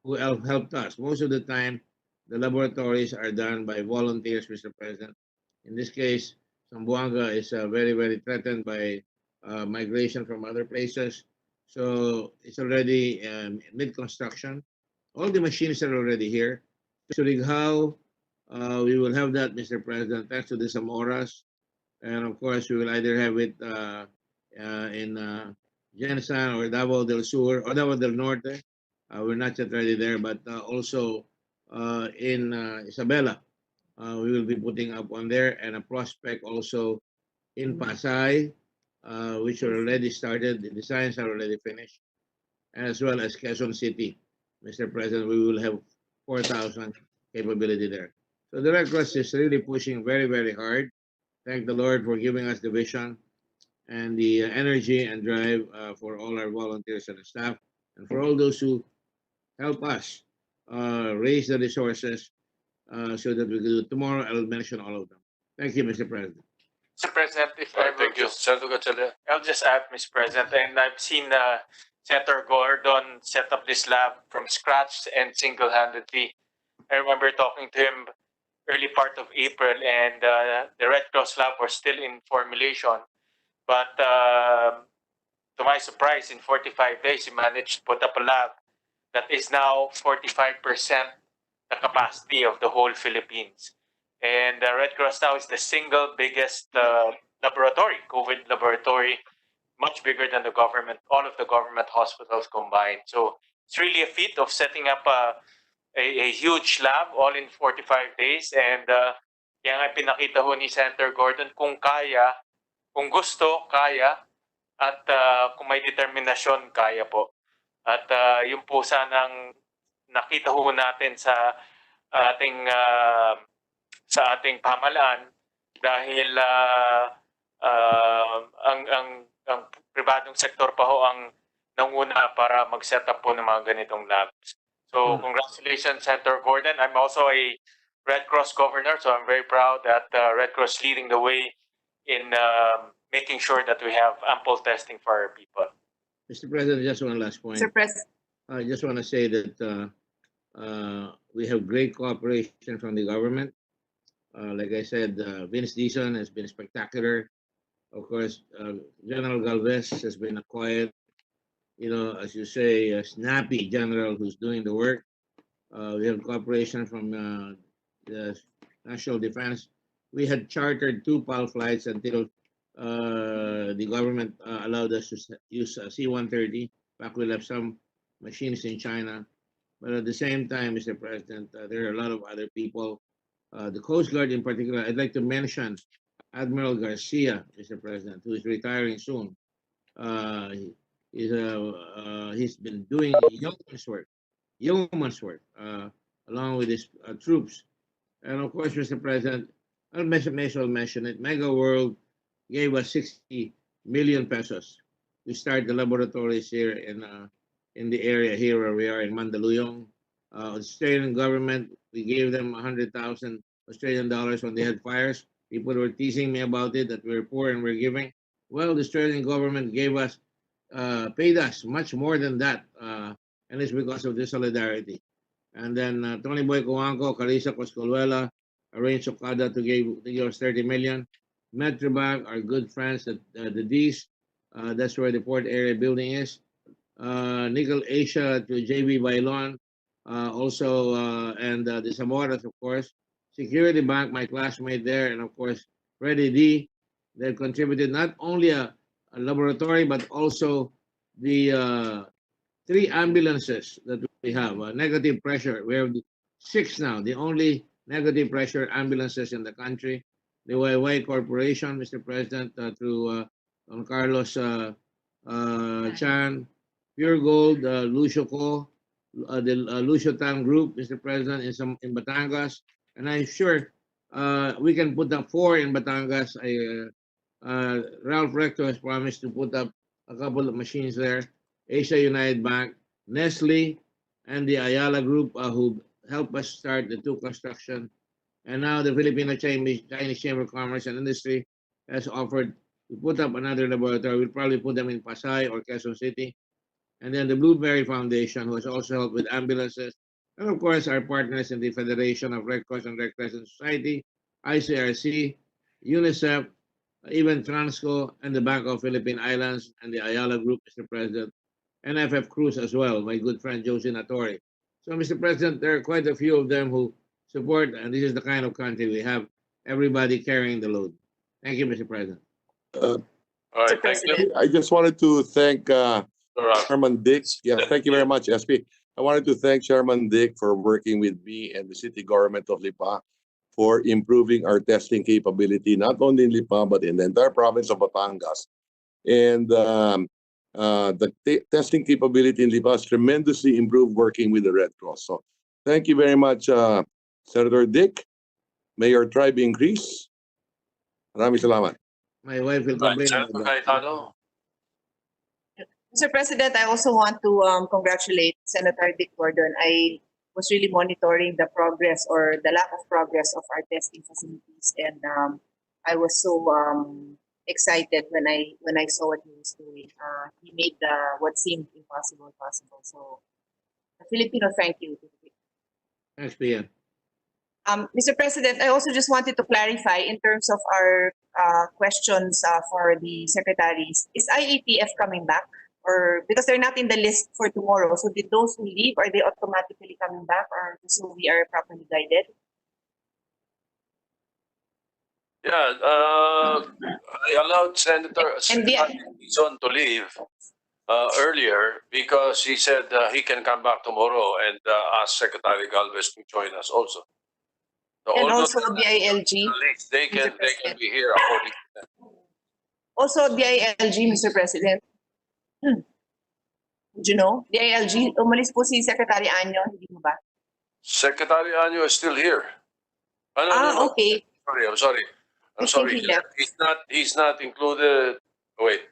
who helped us. Most of the time, the laboratories are done by volunteers, Mr. President. In this case, Zamboanga is very, very threatened by migration from other places. So it's already mid-construction. All the machines are already here. Surigao, we will have that, Mr. President, thanks to the Zamoras. And of course, we will either have it in Jensan or Davao del Sur or Davao del Norte. We're not yet ready there, but also in Isabela, we will be putting up one there, and a prospect also in Pasay, which are already started. The designs are already finished, as well as Quezon City. Mr. President, we will have 4,000 capability there. So the Red Cross is really pushing very, very hard. Thank the Lord for giving us the vision and the energy and drive for all our volunteers and staff, and for all those who help us raise the resources so that we can do it. Tomorrow, I will mention all of them. Thank you, Mr. President. Mr. President, if I Thank you, Senator Gatchalian. I'll just add, Mr. President, and I've seen Senator Gordon set up this lab from scratch and single-handedly. I remember talking to him early part of April, and the Red Cross lab was still in formulation. But to my surprise, in 45 days, he managed to put up a lab that is now 45% the capacity of the whole Philippines. And the Red Cross now is the single biggest laboratory, COVID laboratory, much bigger than the government, all of the government hospitals combined. So it's really a feat of setting up a huge lab all in 45 days. And kaya nga pinakita ho ni Senator Gordon, kung kaya, kung gusto, kaya, at kung may determinasyon, kaya po. At yun po sanang nakita ho natin sa ating pamahalaan dahil ang pribadong sektor pa ho ang nanguna para mag-set up po ng mga ganitong labs. So congratulations, Senator Gordon. I'm also a Red Cross governor, so I'm very proud that Red Cross leading the way in making sure that we have ample testing for our people. Mr. President, just one last point. Mr. President. I just want to say that we have great cooperation from the government. Like I said, Vince Dizon has been spectacular. Of course, General Galvez has been a quiet, as you say, a snappy general who's doing the work. We have cooperation from the National Defense. We had chartered 2 PAL flights until the government allowed us to use C-130. In fact, we left some machines in China. But at the same time, Mr. President, there are a lot of other people. The Coast Guard in particular, I'd like to mention Admiral Garcia, Mr. President, who is retiring soon. He's been doing yeoman's work, along with his troops. And of course, Mr. President, I may as well mention it, Mega World gave us 60 million pesos to start the laboratories here in the area here where we are in Mandaluyong. Australian government, we gave them 100,000 Australian dollars when they had fires. People were teasing me about it, that we're poor and we're giving. Well, the Australian government gave us, paid us much more than that, and it's because of this solidarity. And then Tony Boy Coanco, Carissa Coscoluela arranged Okada to give us 30 million. Metrobank, our good friends, the D's, that's where the port area building is. Nickel Asia to JB Bailon, also, and the Zamoras, of course. Security Bank, my classmate there, and of course, Freddie D. They contributed not only a laboratory, but also the 3 ambulances that we have. Negative pressure, we have 6 now, the only negative pressure ambulances in the country. The YY Corporation, Mr. President, through Don Carlos Chan, Pure Gold, Lucio Co, the Lucio Tan Group, Mr. President, in Batangas, and I'm sure we can put up 4 in Batangas. Ralph Recto has promised to put up a couple of machines there. Asia United Bank, Nestle, and the Ayala Group who helped us start the 2 construction. And now the Filipino Chinese Chamber of Commerce and Industry has offered to put up another laboratory. We'll probably put them in Pasay or Quezon City. And then the Blueberry Foundation, who has also helped with ambulances. And of course, our partners in the Federation of Red Cross and Red Crescent Society, ICRC, UNICEF, even Transco, and the Bank of Philippine Islands, and the Ayala Group, Mr. President, NFF Cruz as well, my good friend Josie Natori. So, Mr. President, there are quite a few of them who support, and this is the kind of country we have, everybody carrying the load. Thank you, Mr. President. All right, thank you. I just wanted to thank Chairman Dick. Yeah, thank you very much, SP. I wanted to thank Chairman Dick for working with me and the city government of Lipa for improving our testing capability, not only in Lipa, but in the entire province of Batangas. And the testing capability in Lipa has tremendously improved working with the Red Cross. So thank you very much, Senator Dick. May your tribe increase. Maraming salamat. My wife will complain about that. Mr. President, I also want to congratulate Senator Dick Gordon. I was really monitoring the progress or the lack of progress of our testing facilities, and I was so excited when I saw what he was doing. He made what seemed impossible possible. So, a Filipino thank you. Thanks, PM. Mr. President, I also just wanted to clarify in terms of our questions for the secretaries. Is IATF coming back? Or because they're not in the list for tomorrow, so did those who leave, are they automatically coming back, or so we are properly guided? Yeah, I allowed Secretary Dizon to leave earlier because he said he can come back tomorrow and ask Secretary Galvez to join us also. So And although also DILG. they can be here according to them. Also DILG, Mr. President. Did you know? DILG, umalis po si Secretary Anyo, hindi mo ba? Secretary Anyo is still here. No. Okay. I'm sorry. I'm sorry. He left. He's not included. Wait.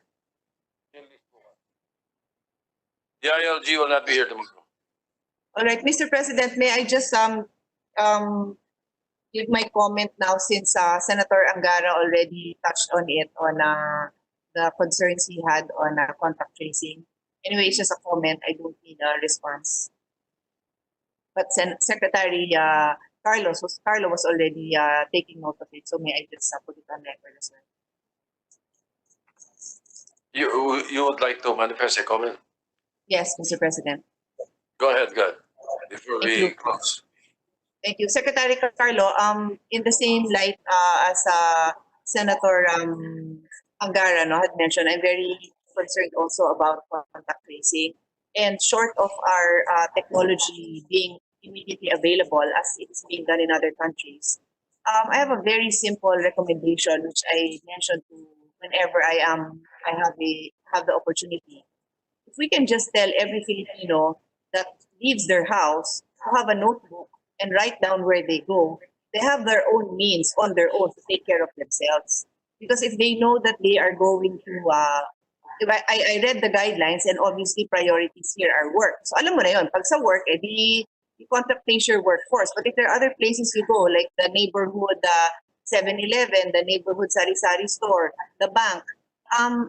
DILG will not be here tomorrow. All right, Mr. President, may I just give my comment now since Senator Angara already touched on it, on the concerns he had on contact tracing. Anyway, it's just a comment. I don't need a response. But Secretary Carlo was already taking note of it, so may I just put it on record as well. You would like to manifest a comment? Yes, Mr. President. Go ahead, before we close. Thank you. Secretary Carlo, in the same light as Senator Angara had mentioned, I'm very concerned also about contact tracing. And short of our technology being immediately available as it's being done in other countries, I have a very simple recommendation which I mentioned to whenever I have the opportunity. If we can just tell every Filipino that leaves their house to have a notebook and write down where they go, they have their own means on their own to take care of themselves. Because if they know that they are going to, I read the guidelines and obviously priorities here are work. So alam mo na yun, pag sa work, di contact trace your workforce. But if there are other places you go, like the neighborhood 7-Eleven, the neighborhood sari-sari store, the bank,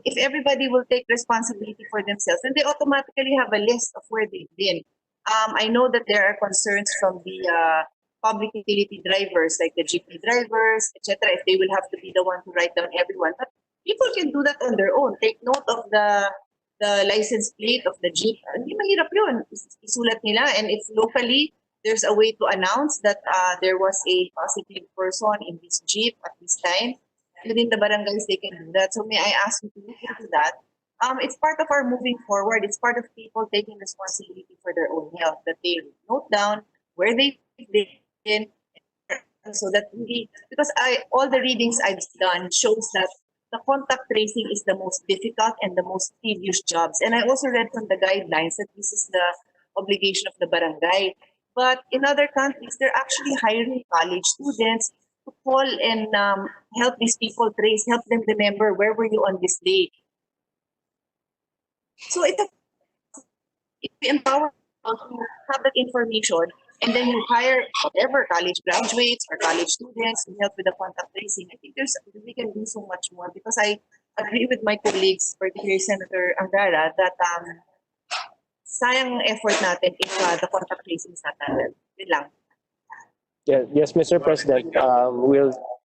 if everybody will take responsibility for themselves, then they automatically have a list of where they've been. I know that there are concerns from the public utility drivers, like the jeepney drivers, etc., if they will have to be the one to write down everyone. But people can do that on their own. Take note of the license plate of the jeep. Hindi mahirap yun. Isulat nila. And if locally, there's a way to announce that there was a positive person in this jeep at this time, within the barangays, they can do that. So may I ask you to look into that? It's part of our moving forward. It's part of people taking responsibility for their own health, that they note down where they've been, so that because all the readings I've done shows that the contact tracing is the most difficult and the most tedious jobs. And I also read from the guidelines that this is the obligation of the barangay. But in other countries, they're actually hiring college students to call and help these people trace, help them remember where were you on this day. So if we empower to have that information, and then you hire whatever college graduates or college students to help with the contact tracing, I think we can do so much more, because I agree with my colleagues, particularly Senator Angara, that sayang effort natin if the contact tracing is not done. Yun lang. Yeah, yes, Mr. President, we'll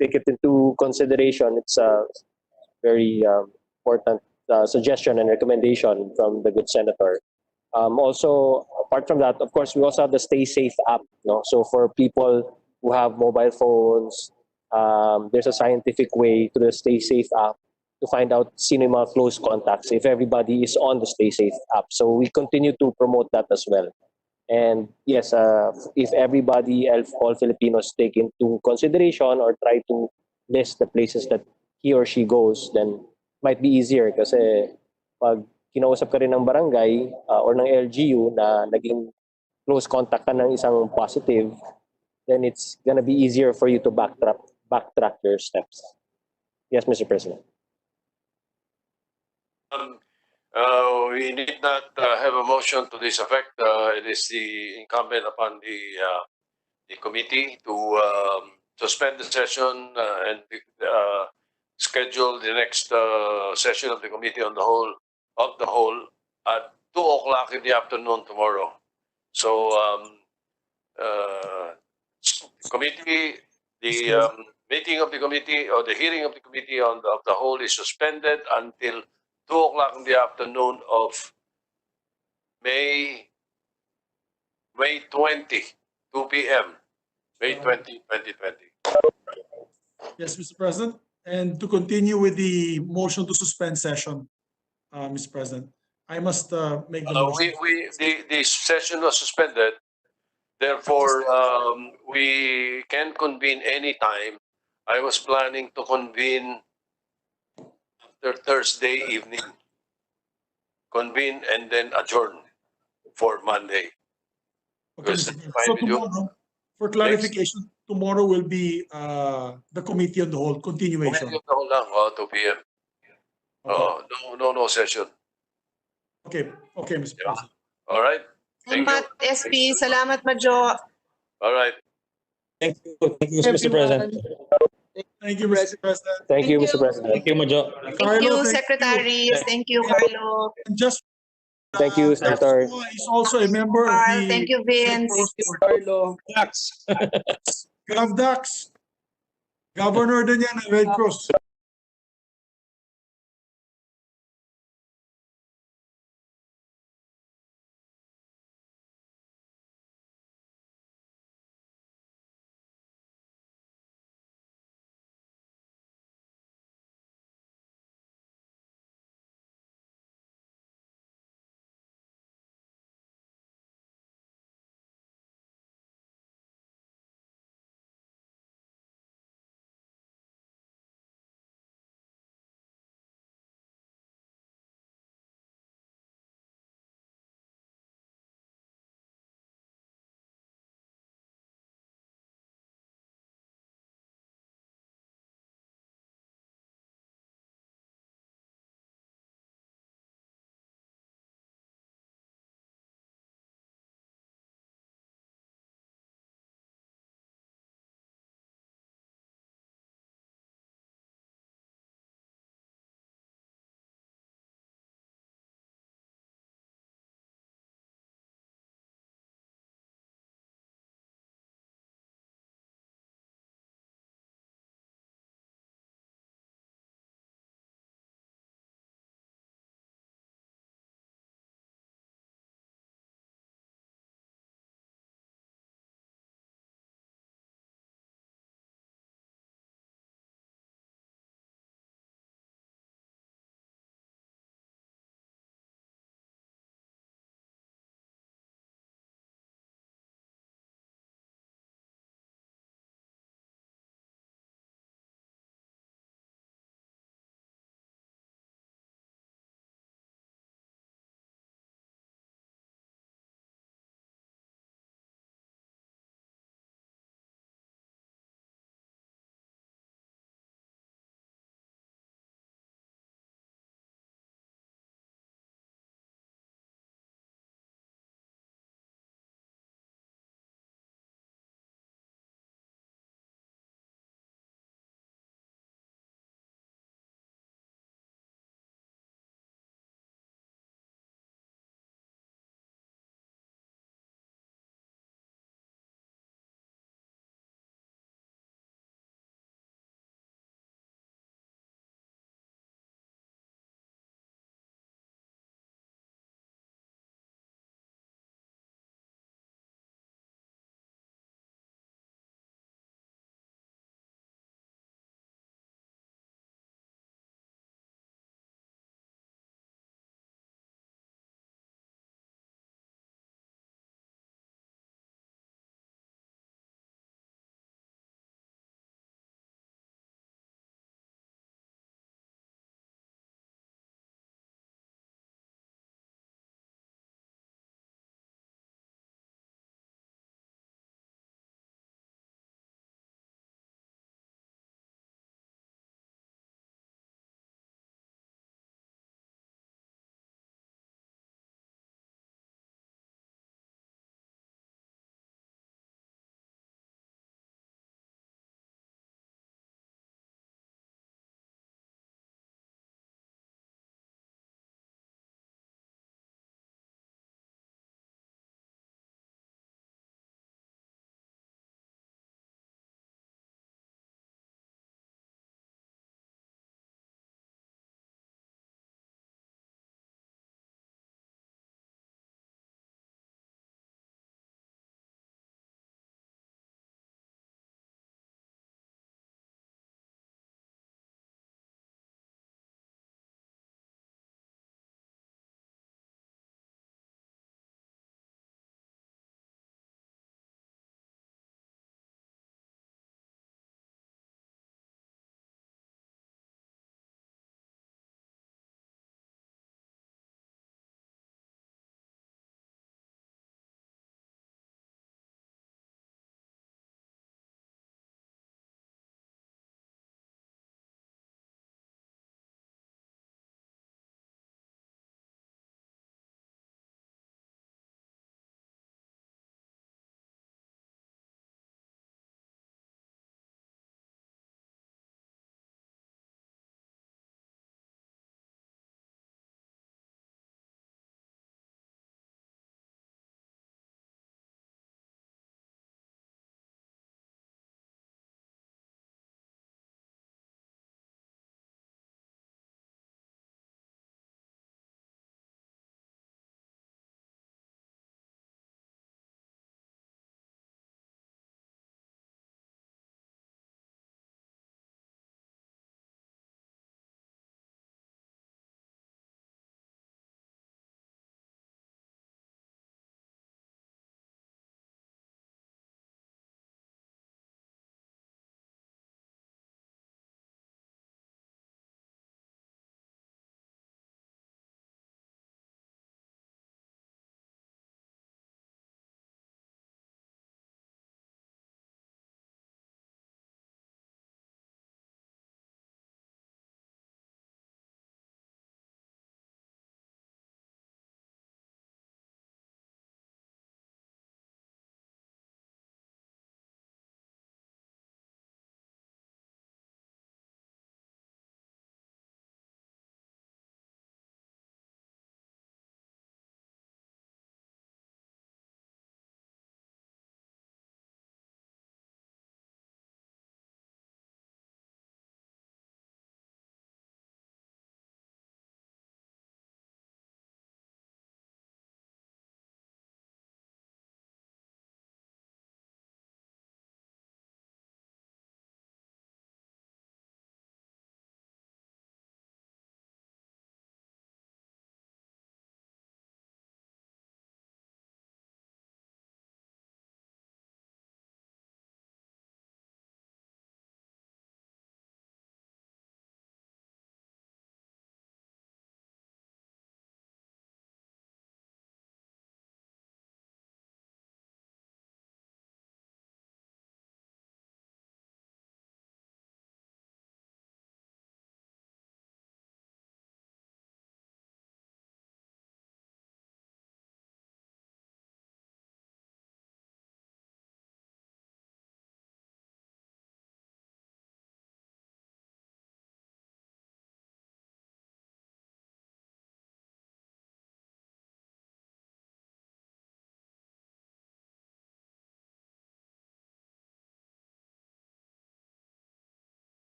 take it into consideration. It's a very important suggestion and recommendation from the good senator. Also, apart from that, of course, we also have the Stay Safe app. So for people who have mobile phones, there's a scientific way through the Stay Safe app to find out sino yung mga close contacts if everybody is on the Stay Safe app. So we continue to promote that as well. And yes, if everybody, all Filipinos take into consideration or try to list the places that he or she goes, then might be easier kasi pag kinausap ka rin ng barangay or ng LGU na naging close contact ka ng isang positive, then it's gonna be easier for you to backtrack your steps. Yes, Mr. President. We need not have a motion to this effect. It is the incumbent upon the committee to suspend the session and schedule the next session of the committee on the whole at 2:00 in the afternoon tomorrow. So committee, the meeting of the committee or the hearing of the committee of the whole is suspended until 2:00 in the afternoon of May 20, 2 p.m. May 20, 2020. Yes, Mr. President. And to continue with the motion to suspend session, Mr. President, I must make the motion. The session was suspended. Therefore, we can convene anytime. I was planning to convene after Thursday evening. Convene and then adjourn for Monday. Okay, Mr. President. So tomorrow, for clarification, tomorrow will be the committee on the whole continuation. Committee on the whole lang, 2 p.m. No session. Okay, Mr. President. All right. Thank you. Salamat, SP. Salamat, Majo. All right. Thank you, Mr. President. Thank you, Mr. President. Thank you, Mr. President. Thank you, Majo. Thank you, secretaries. Thank you, Carlo. And just Thank you, Senator. is also a member of Carl, the thank you, Vince. Carlo. Gavdax. Governor din yan ng Red Cross.